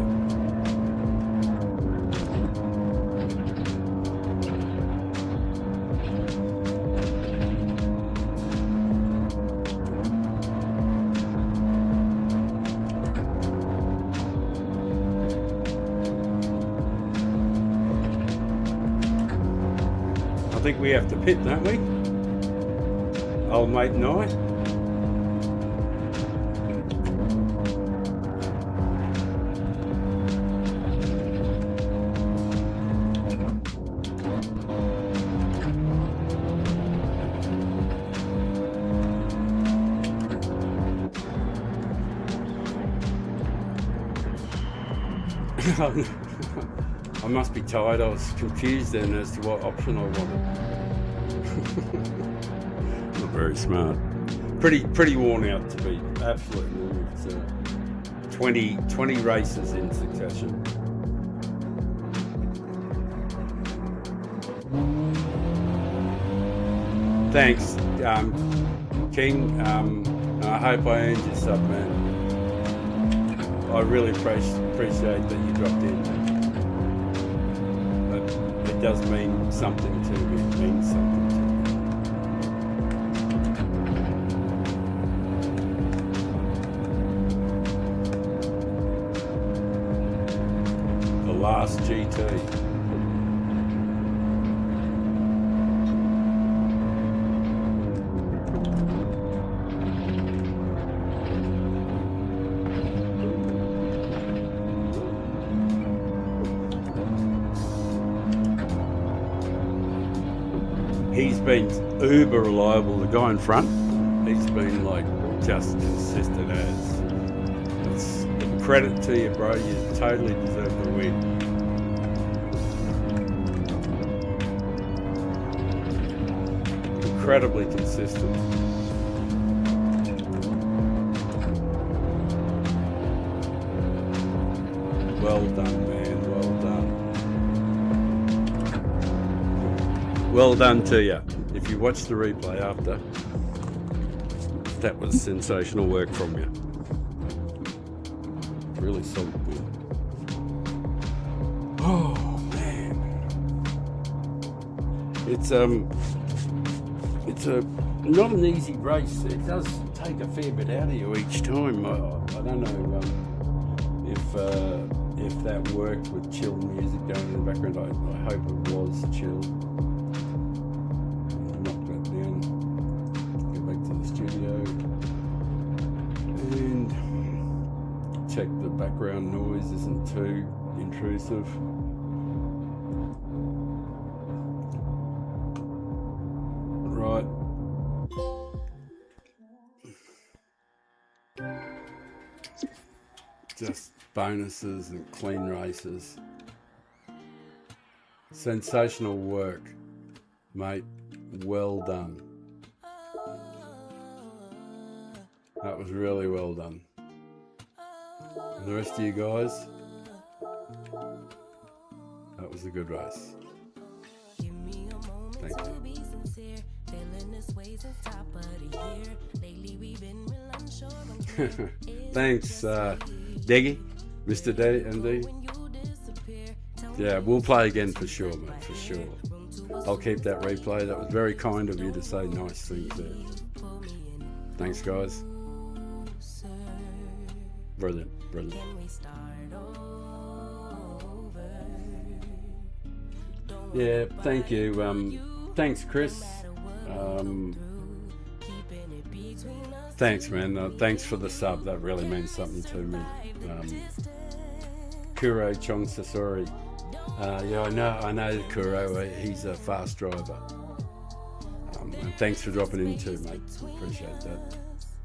I think we have to pit, don't we? Old mate and I. I must be tired. I was confused then as to what option I wanted. Not very smart. Pretty worn out to be absolutely worn. It's 20 races in succession. Thanks, King. I hope I earned your sub, man. I really appreciate that you dropped in. But it does mean something to me. It means something to me. The last GT. He's been uber reliable. The guy in front, he's been like just consistent as. It's credit to you, bro. You totally deserve the win. Incredibly consistent. Well done, man. Well done. Well done to you. If you watch the replay after, that was sensational work from you. Really solid win. Oh man, it's not an easy race. It does take a fair bit out of you each time. I don't know if that worked with chill music going in the background. I hope it was chill. Knock that down. Go back to the studio and check the background noise isn't too intrusive. Right. Just bonuses and clean races. Sensational work, mate. Well done. That was really well done. And the rest of you guys, that was a good race. Thank you. Thanks, Deggy, Mr. D and D. Yeah, we'll play again for sure, mate, for sure. I'll keep that replay. That was very kind of you to say nice things there. Thanks, guys. Brilliant, brilliant. Yeah, thank you. Thanks, Chris. Thanks, man. Thanks for the sub. That really means something to me. Kuro Chong Sasori. Yeah, I know Kuro. He's a fast driver. And thanks for dropping in too, mate. Appreciate that.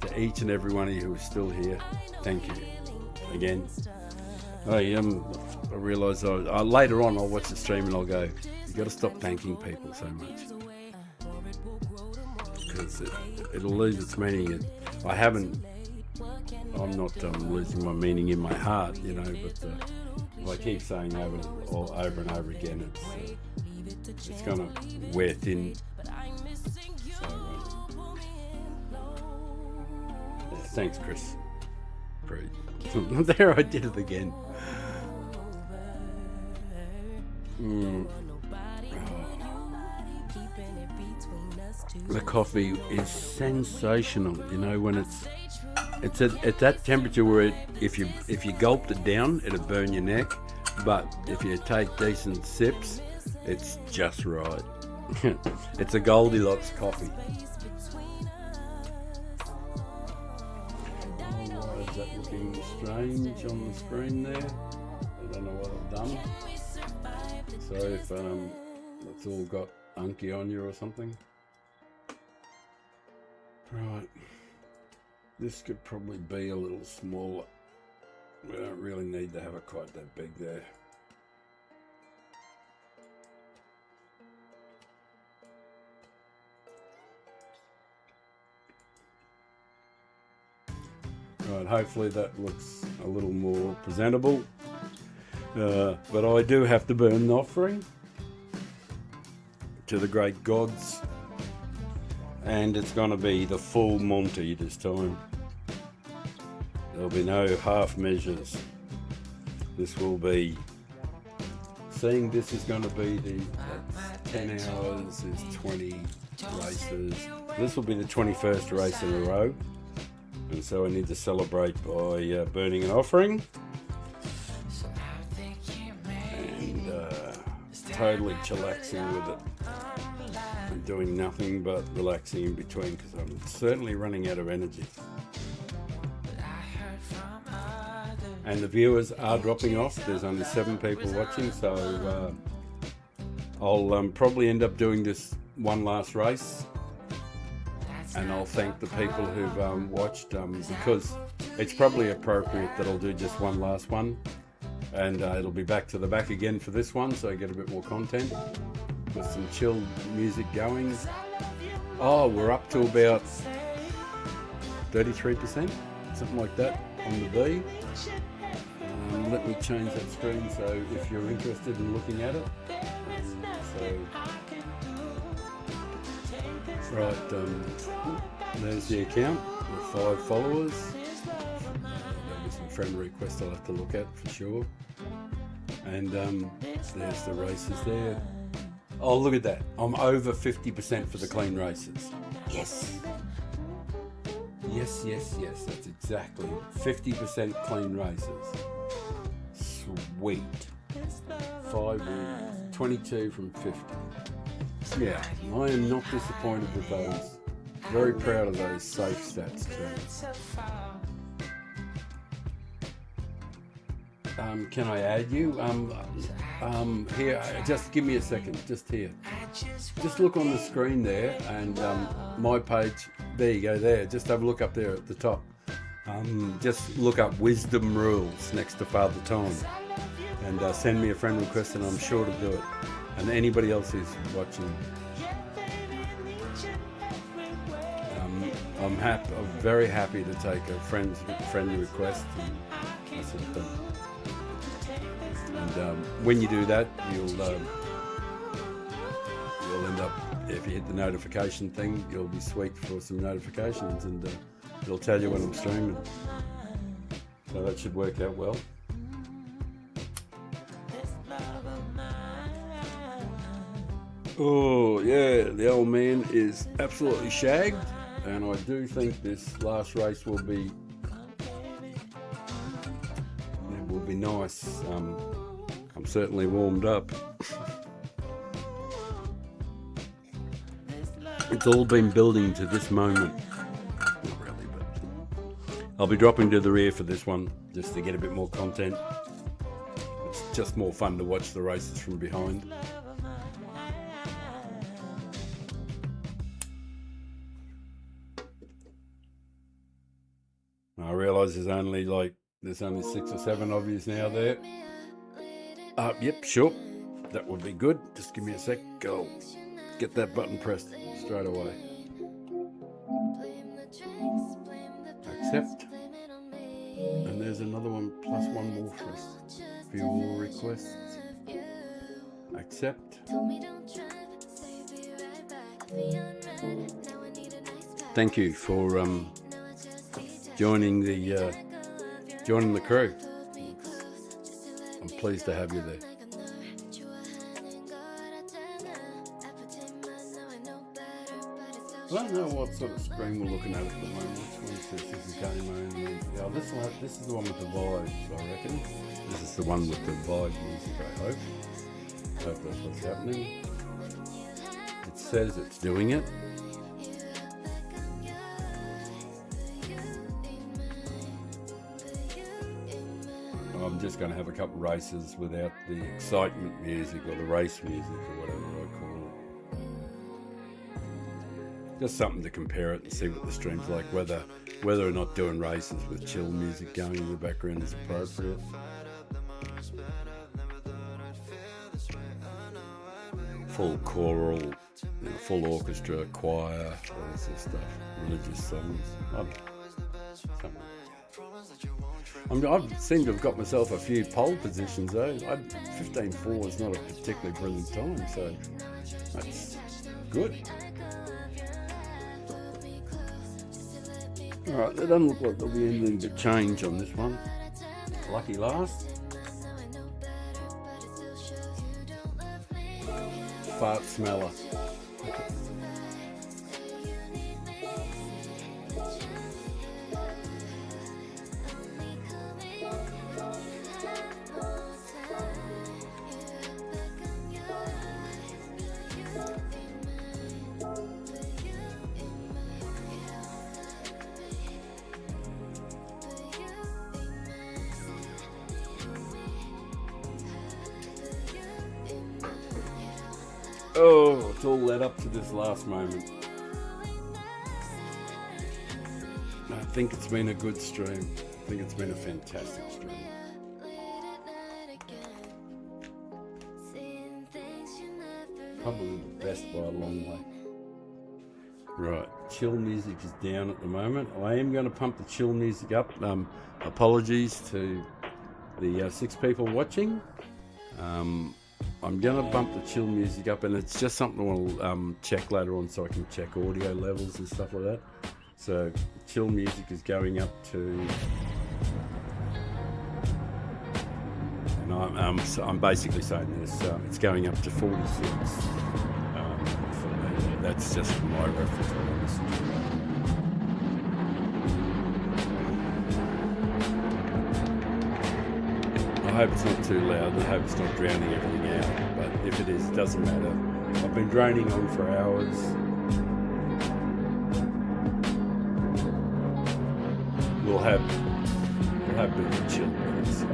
To each and every one of you who is still here, thank you again. I realise later on I'll watch the stream and I'll go, you got to stop thanking people so much because it'll lose its meaning. I'm not losing my meaning in my heart, you know, but if I keep saying over and over again, it's gonna wear thin. So, yeah, thanks, Chris. Great. There, I did it again. The coffee is sensational, you know, when it's at that temperature where if you gulped it down, it'll burn your neck, but if you take decent sips, it's just right. It's a Goldilocks coffee. Why is that looking strange on the screen there? I don't know what I've done. So if it's all got unky on you or something. Right. This could probably be a little smaller. We don't really need to have it quite that big there. Right, hopefully that looks a little more presentable. But I do have to burn an offering to the great gods. And it's going to be the full Monty this time. There'll be no half measures. This will be, seeing this is going to be 10 hours is 20 races. This will be the 21st race in a row. And so I need to celebrate by burning an offering. And totally chillaxing with it. I'm doing nothing but relaxing in between because I'm certainly running out of energy. And the viewers are dropping off. There's only 7 people watching, so I'll probably end up doing this one last race, and I'll thank the people who've watched, because it's probably appropriate that I'll do just one last one, and it'll be back to the back again for this one, so I get a bit more content with some chill music going. Oh, we're up to about 33%, something like that on the B. Let me change that screen so if you're interested in looking at it. There's the account with 5 followers. There'll be some friend requests I'll have to look at for sure. And there's the races there. Oh, look at that. I'm over 50% for the clean races. Yes. Yes, that's exactly 50% clean races. Sweet. 5 wins, 22 from 50. Yeah, I am not disappointed with those. Very proud of those safe stats too. Can I add you? Here, just give me a second, just here. Just look on the screen there, and my page, there you go there. Just have a look up there at the top. Just look up Wisdom Rules next to Father Time, and send me a friend request, and I'm sure to do it. And anybody else who's watching, I'm very happy to take a friend request and that sort of thing. And when you do that, you'll end up, if you hit the notification thing, you'll be sweet for some notifications, and it'll tell you when I'm streaming. So that should work out well. Oh yeah, the old man is absolutely shagged, and I do think this last race will be nice. I'm certainly warmed up. It's all been building to this moment. Not really, but I'll be dropping to the rear for this one just to get a bit more content. It's just more fun to watch the races from behind. I realise there's only 6 or 7 of you now there. Yep, sure. That would be good. Just give me a sec. I'll get that button pressed straight away. Accept. And there's another one, plus one more for us. View all requests. Accept. Thank you for joining the crew. I'm pleased to have you there. I don't know what sort of screen we're looking at the moment. Which one says this is game only? Yeah, this is the one with the vibes, I reckon. This is the one with the vibe music, I hope. Hope that's what's happening. It says it's doing it. I'm just going to have a couple races without the excitement music or the race music or whatever I call it. Just something to compare it and see what the stream's like, whether or not doing races with chill music going in the background is appropriate. Full choral, full orchestra, choir, all this sort of stuff, religious songs. I don't know. I seem to have got myself a few pole positions though. 15.4 is not a particularly brilliant time, so that's good. Alright, it doesn't look like there'll be anything to change on this one. Lucky last. Fart smeller. Oh, it's all led up to this last moment. I think it's been a good stream. I think it's been a fantastic stream. Probably the best by a long way. Right, chill music is down at the moment. I am going to pump the chill music up. Apologies to the 6 people watching. I'm going to bump the chill music up, and it's just something I'll check later on so I can check audio levels and stuff like that. So chill music is going up to, and I'm basically saying this, it's going up to 46. That's just for my reference. I hope it's not too loud, and I hope it's not drowning everything out, but if it is, it doesn't matter. I've been droning on for hours. We'll have a bit of chill minutes.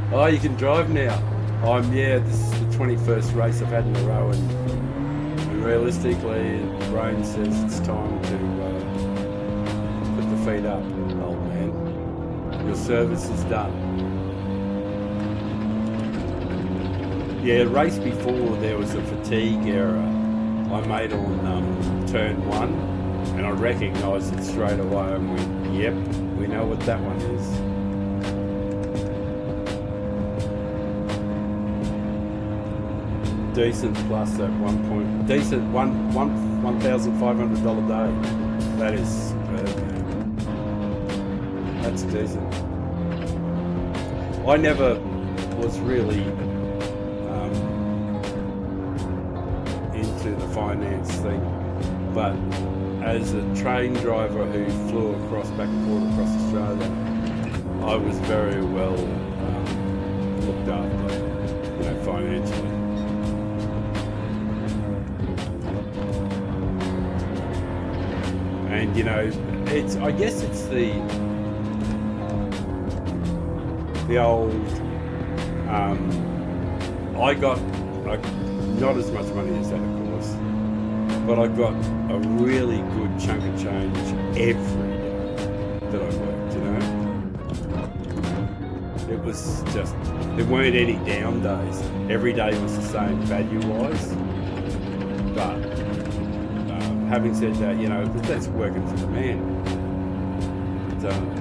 Oh, you can drive now. Yeah, this is the 21st race I've had in a row, and realistically, the brain says it's time to put the feet up, old man. Your service is done. Yeah, the race before, there was a fatigue error I made on turn 1, and I recognised it straight away and went, yep, we know what that one is. Decent plus at one point. Decent $1,500 day. That is superb, man. That's decent. I never was really into the finance thing, but as a train driver who flew back and forth across Australia, I was very well looked after, financially. And I guess it's the old. I got not as much money as that, of course, but I got a really good chunk of change every day that I worked. It was just, there weren't any down days. Every day was the same value-wise, but. Having said that, that's working for the man.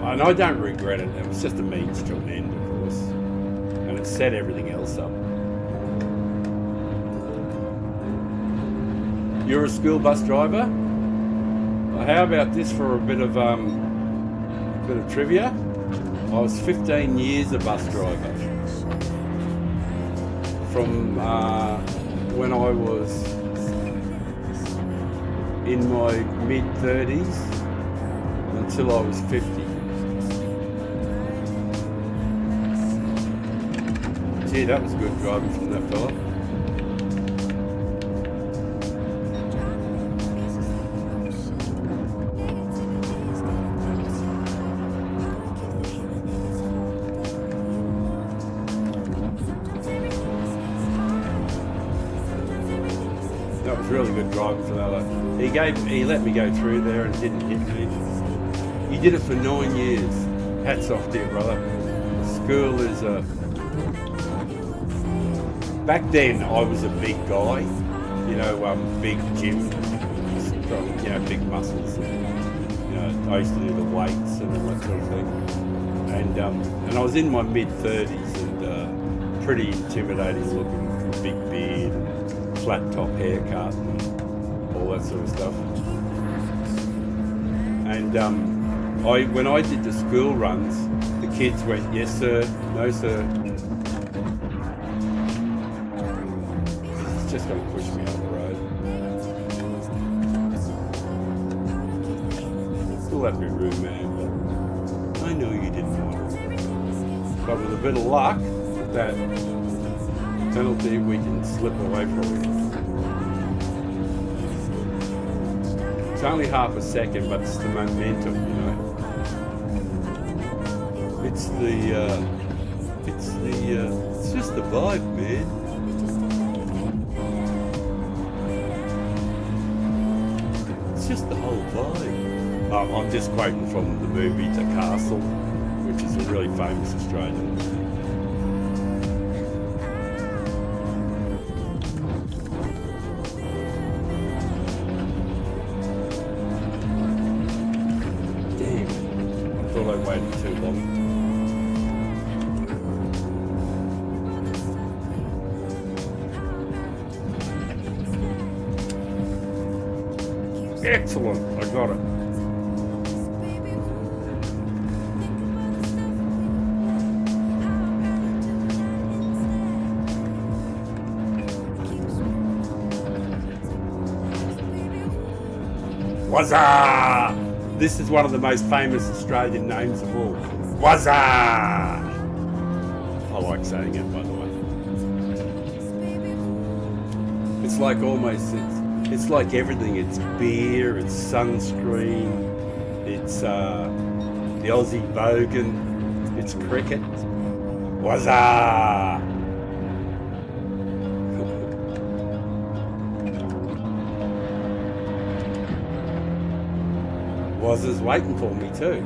And I don't regret it. It was just a means to an end, of course. And it set everything else up. You're a school bus driver? Well, how about this for a bit of trivia? I was 15 years a bus driver. From when I was in my mid-30s until I was 50. Gee, that was good driving from that fella. That was really good driving for that. He let me go through there and didn't hit me. He did it for 9 years. Hats off to you, brother. School is back then I was a big guy, big gym, big muscles. I used to do the weights and all that sort of thing. And I was in my mid-30s and pretty intimidating looking, big beard, and flat top haircut, and all that sort of stuff. And when I did the school runs, the kids went, yes sir, no sir. It's just going to push me out the road. Still have to be rude, man, but I know you didn't want it. But with a bit of luck, that penalty, we can slip away from it. It's only half a second, but it's the momentum, you know. It's just the vibe, man. It's just the whole vibe. I'm just quoting from the movie The Castle, which is a really famous Australian movie. Damn, I thought I waited too long. Excellent, I got it. Wazza! This is one of the most famous Australian names of all. Wazza! I like saying it, by the way. It's like almost, it's like everything. It's beer, it's sunscreen, it's the Aussie bogan, it's cricket. Wazza! Wazza's waiting for me too.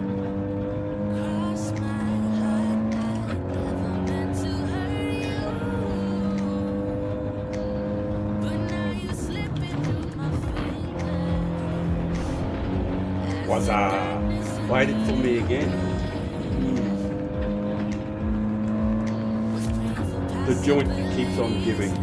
Wazza! Waited for me again. The joint that keeps on giving.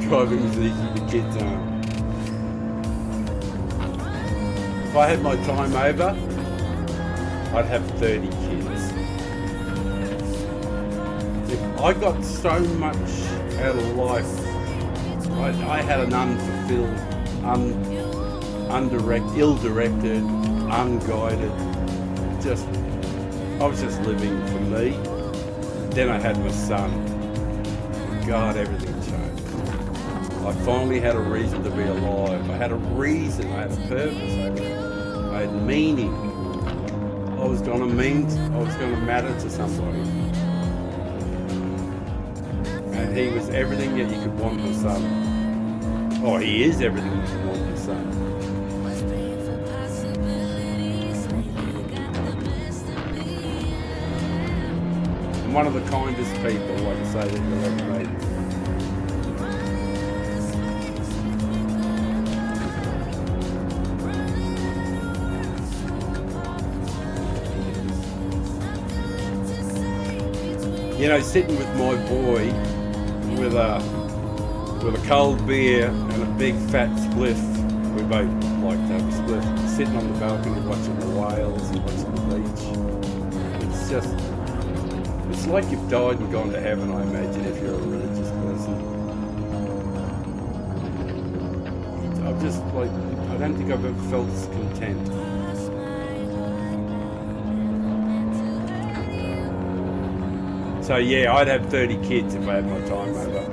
Driving's easy, the kids aren't. If I had my time over, I'd have 30 kids. I got so much out of life. I had an unfulfilled, ill-directed, unguided, I was just living for me. Then I had my son. God, everything changed. I finally had a reason to be alive. I had a reason, I had a purpose, I had meaning. I was going to matter to somebody. And he was everything that you could want in a son. Oh, he is everything you could want in a son. I'm one of the kindest people, like I say, that you'll ever meet. You know, sitting with my boy with a cold beer and a big fat spliff. We both like to have a spliff. Sitting on the balcony watching the whales and watching the beach. It's like you've died and gone to heaven, I imagine, if you're a religious person. I'm just like, I don't think I've ever felt this content. So yeah, I'd have 30 kids if I had my time over.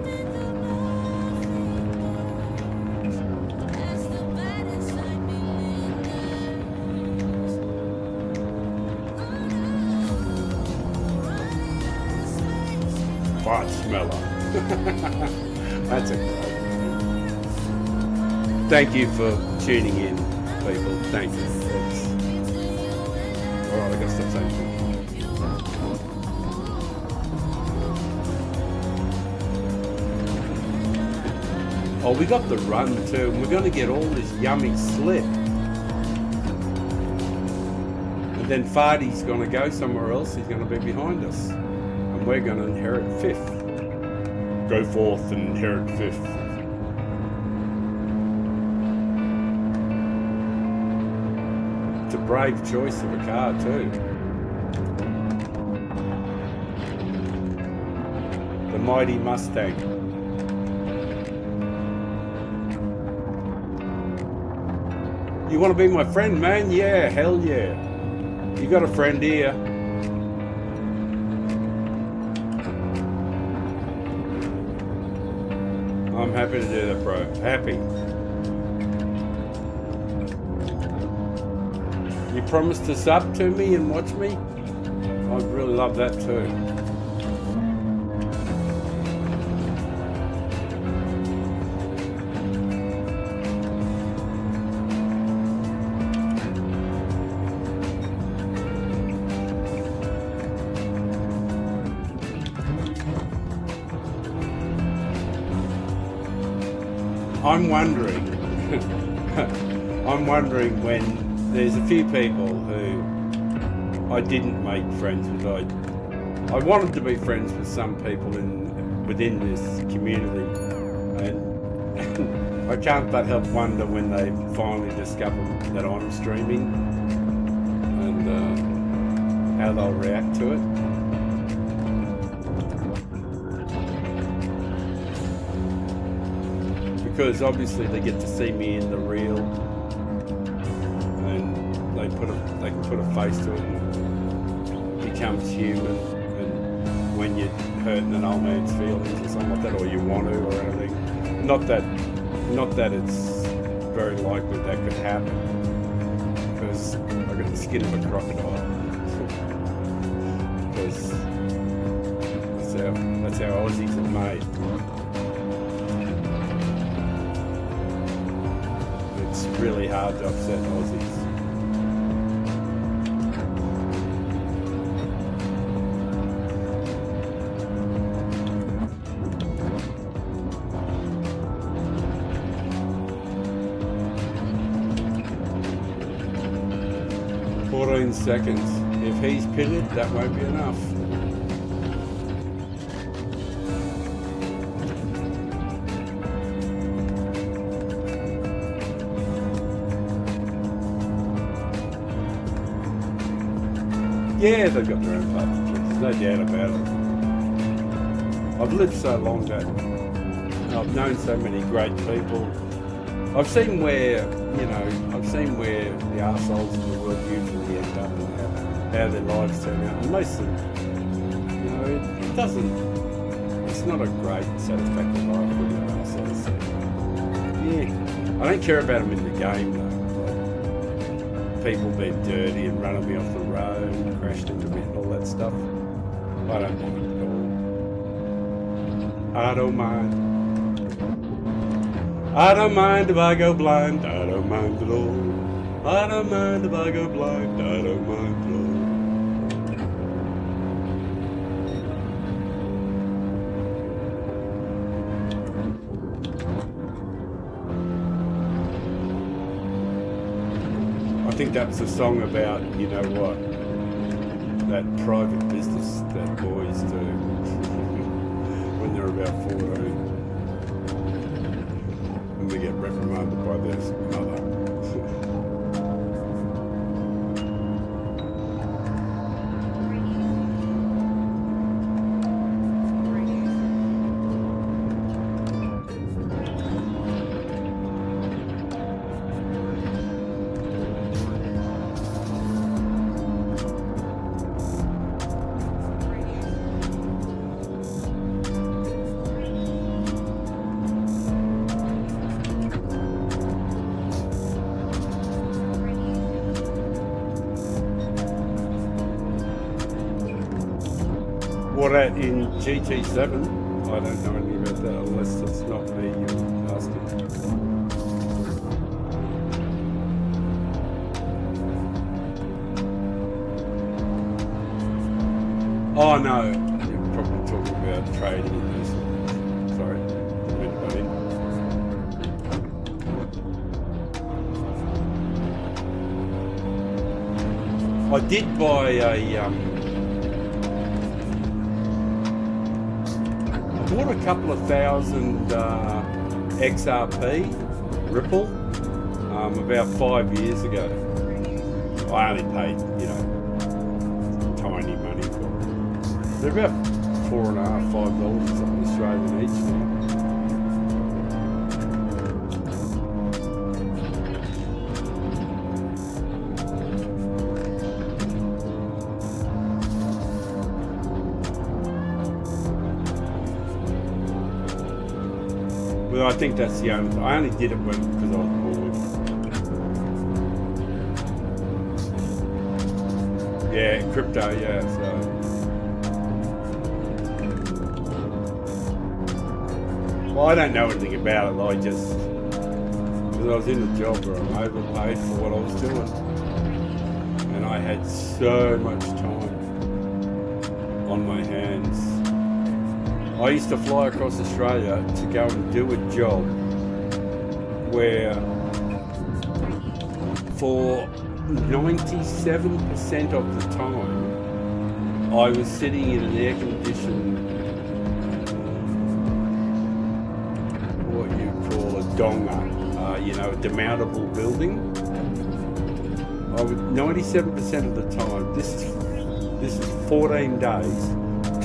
Fart smeller. That's a great name. Thank you for tuning in, people. Thank you. Alright, I gotta stop saying that. Oh, we got the run too, and we're going to get all this yummy slip. And then Fardy's going to go somewhere else, he's going to be behind us. And we're going to inherit fifth. Go forth and inherit fifth. It's a brave choice of a car too. The mighty Mustang. You want to be my friend, man? Yeah, hell yeah. You got a friend here. I'm happy to do that, bro. Happy. You promised to sub to me and watch me? I'd really love that too. I'm wondering when there's a few people who I didn't make friends with. I wanted to be friends with some people within this community, and I can't but help wonder when they finally discover that I'm streaming and how they'll react to it. Because obviously they get to see me in the real, and they can put a face to it and it becomes human. And when you're hurting an old man's feelings or something like that, or you want to or anything, not that it's very likely that could happen, because I got the skin of a crocodile. Because that's how Aussies are made. It's really hard to upset Aussies. Seconds. If he's pitted, that won't be enough. Yeah, they've got their own parts of tricks, no doubt about it. I've lived so long that I've known so many great people. I've seen where the arseholes in the world usually end up and how their lives turn out. And most of them, it's not a great, satisfactory life with the arseholes. Yeah, I don't care about them in the game though. Like, people being dirty and running me off the road and crashed into me and all that stuff. I don't mind at all. I don't mind. I don't mind if I go blind, I don't mind at all. I don't mind if I go blind, I don't mind at all. I think that's a song about, you know what, that private business that boys do when they're about 14. They get reprimanded by their mother. What at in GT7? I don't know anything about that unless it's not me you're asking. Oh no, you're probably talking about trading in this. Sorry, didn't mean to butt in. I did buy bought a couple of thousand XRP Ripple about 5 years ago. I only paid, tiny money for it. They're about $4.50, $5 or something Australian each now. Well, I think that's the only. I only did it because I was bored. Yeah, crypto. Yeah, so. Well, I don't know anything about it. I just because I was in a job where I'm overpaid for what I was doing, and I had so much time on my hands. I used to fly across Australia to go and do a job where for 97% of the time I was sitting in an air-conditioned, what you call a donga, a demountable building. I would 97% of the time, this is 14 days,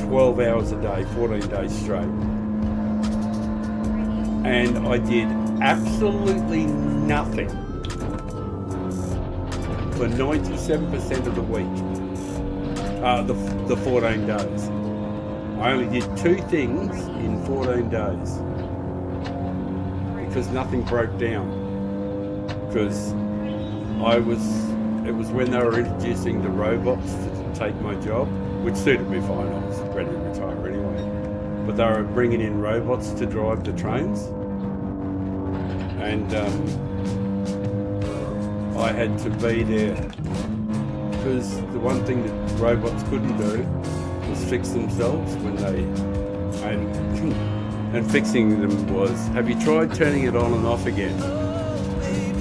12 hours a day, 14 days straight. And I did absolutely nothing for 97% of the week, the 14 days. I only did 2 things in 14 days because nothing broke down. Because it was when they were introducing the robots to take my job, which suited me fine. I was ready to retire anyway. But they were bringing in robots to drive the trains. And I had to be there because the one thing that robots couldn't do was fix themselves when they... And fixing them was, have you tried turning it on and off again?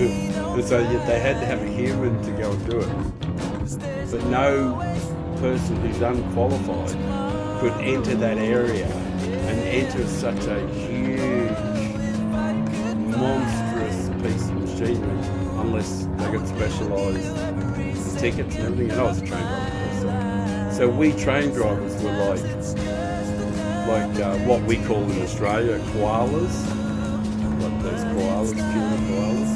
And so they had to have a human to go and do it. But no person who's unqualified could enter that area and enter such a huge, monstrous piece of machinery unless they got specialised tickets and everything. And I was a train driver. So we train drivers were like what we call in Australia koalas. Like those koalas, pure koalas.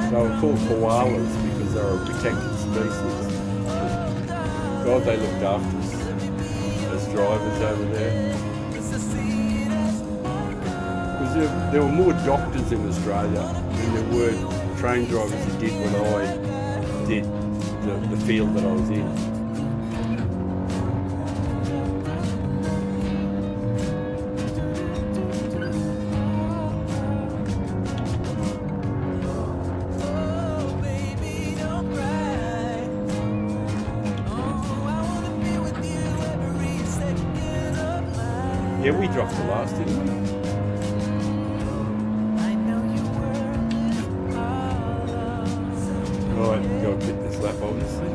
They were called koalas because they were a protected species. God, they looked after us as drivers over there. Because there were more doctors in Australia than there were train drivers who did what I did, the field that I was in. Yeah, we dropped the last, didn't we? Alright, go and pick this lap, obviously.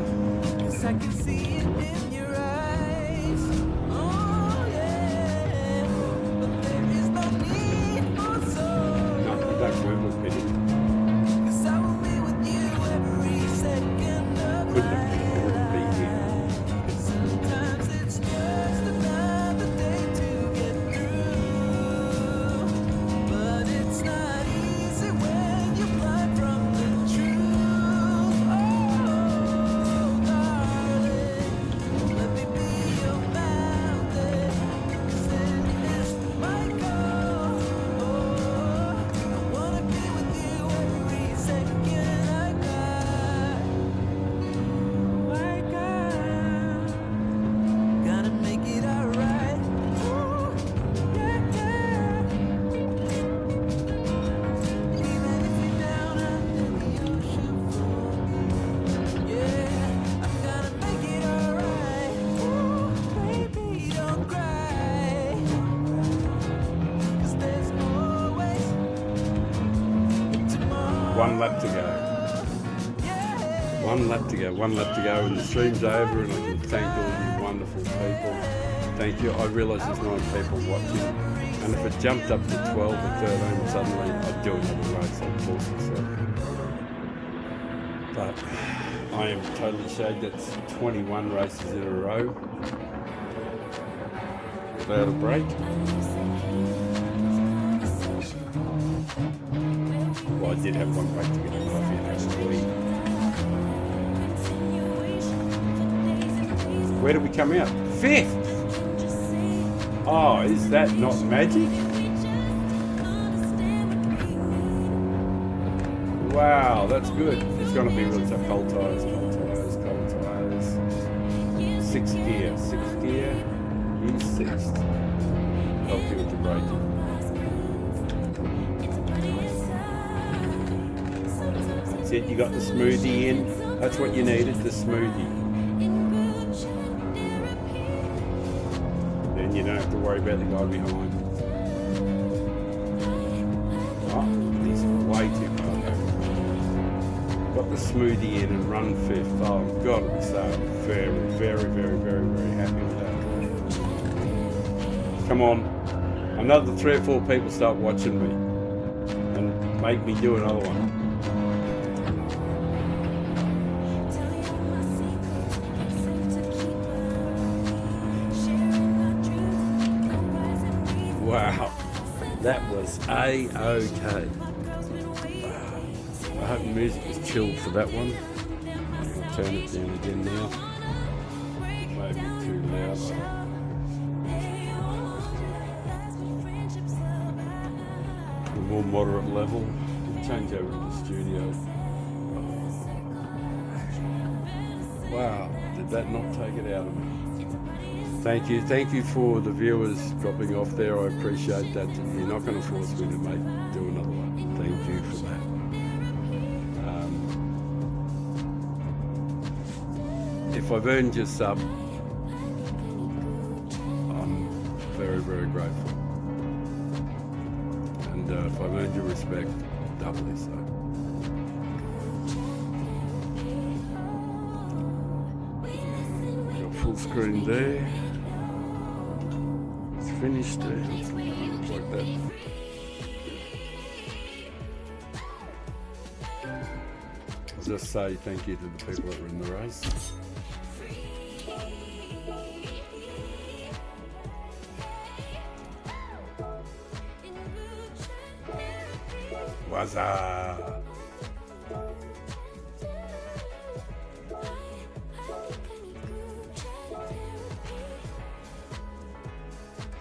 No, we don't move with Peter. Couldn't have been, it wouldn't be here. One lap to go and the stream's over, and I can thank all you wonderful people. Thank you. I realise there's 9 people watching, and if it jumped up to 12 or 13 suddenly, I'd do another race, I'd force myself. But I am totally shagged. That's 21 races in a row without a break. Well, I did have one break to get a coffee and have a weed. Where did we come out? 5th! Oh, is that not magic? Wow, that's good. It's going to be really tough. Cold tires, cold tires, cold tires. Sixth gear, use sixth. Help you with the braking. That's it, you got the smoothie in. That's what you needed, the smoothie. Then you don't have to worry about the guy behind. Oh, he's way too far back. Got the smoothie in and run fifth. Oh, I've got to be so very, very, very, very, very happy with that. Come on. Another 3 or 4 people start watching me and make me do another one. Wow, that was A-OK. Wow. I hope the music is chilled for that one. I'll turn it down again now. Maybe too loud. A more moderate level. We'll change over to the studio. Wow, did that not take it out of me? Thank you for the viewers dropping off there. I appreciate that. You're not going to force me to do another one. Thank you for that. If I've earned your sub, I'm very, very grateful. And if I've earned your respect, doubly so. Got full screen there. Finished there. Looks like that. I'll just say thank you to the people that were in the race. What's up?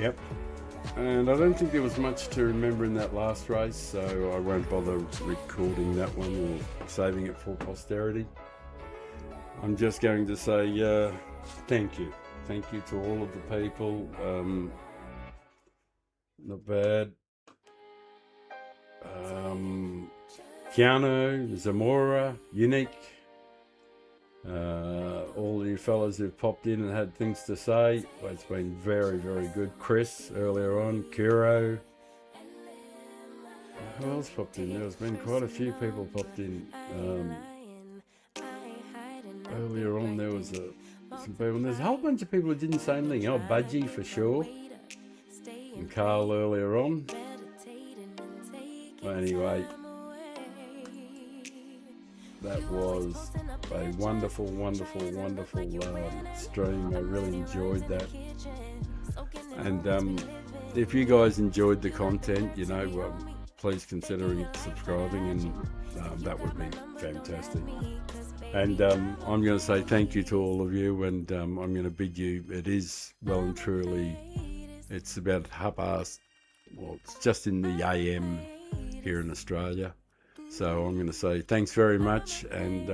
Yep, and I don't think there was much to remember in that last race, so I won't bother recording that one or saving it for posterity. I'm just going to say thank you to all of the people. Not bad. Keanu, Zamora, Unique, all you fellas who've popped in and had things to say. It's been very, very good. Chris earlier on, Kuro. Who else popped in? There's been quite a few people popped in. Earlier on there was some people, and there's a whole bunch of people who didn't say anything. Oh, Budgie for sure. And Carl earlier on. Anyway, that was a wonderful, wonderful, wonderful stream. I really enjoyed that. And if you guys enjoyed the content, you know, please consider subscribing, and that would be fantastic. And I'm going to say thank you to all of you, and I'm going to bid you, it is well and truly, it's about 1:30, well, it's just in the AM here in Australia. So I'm going to say thanks very much, and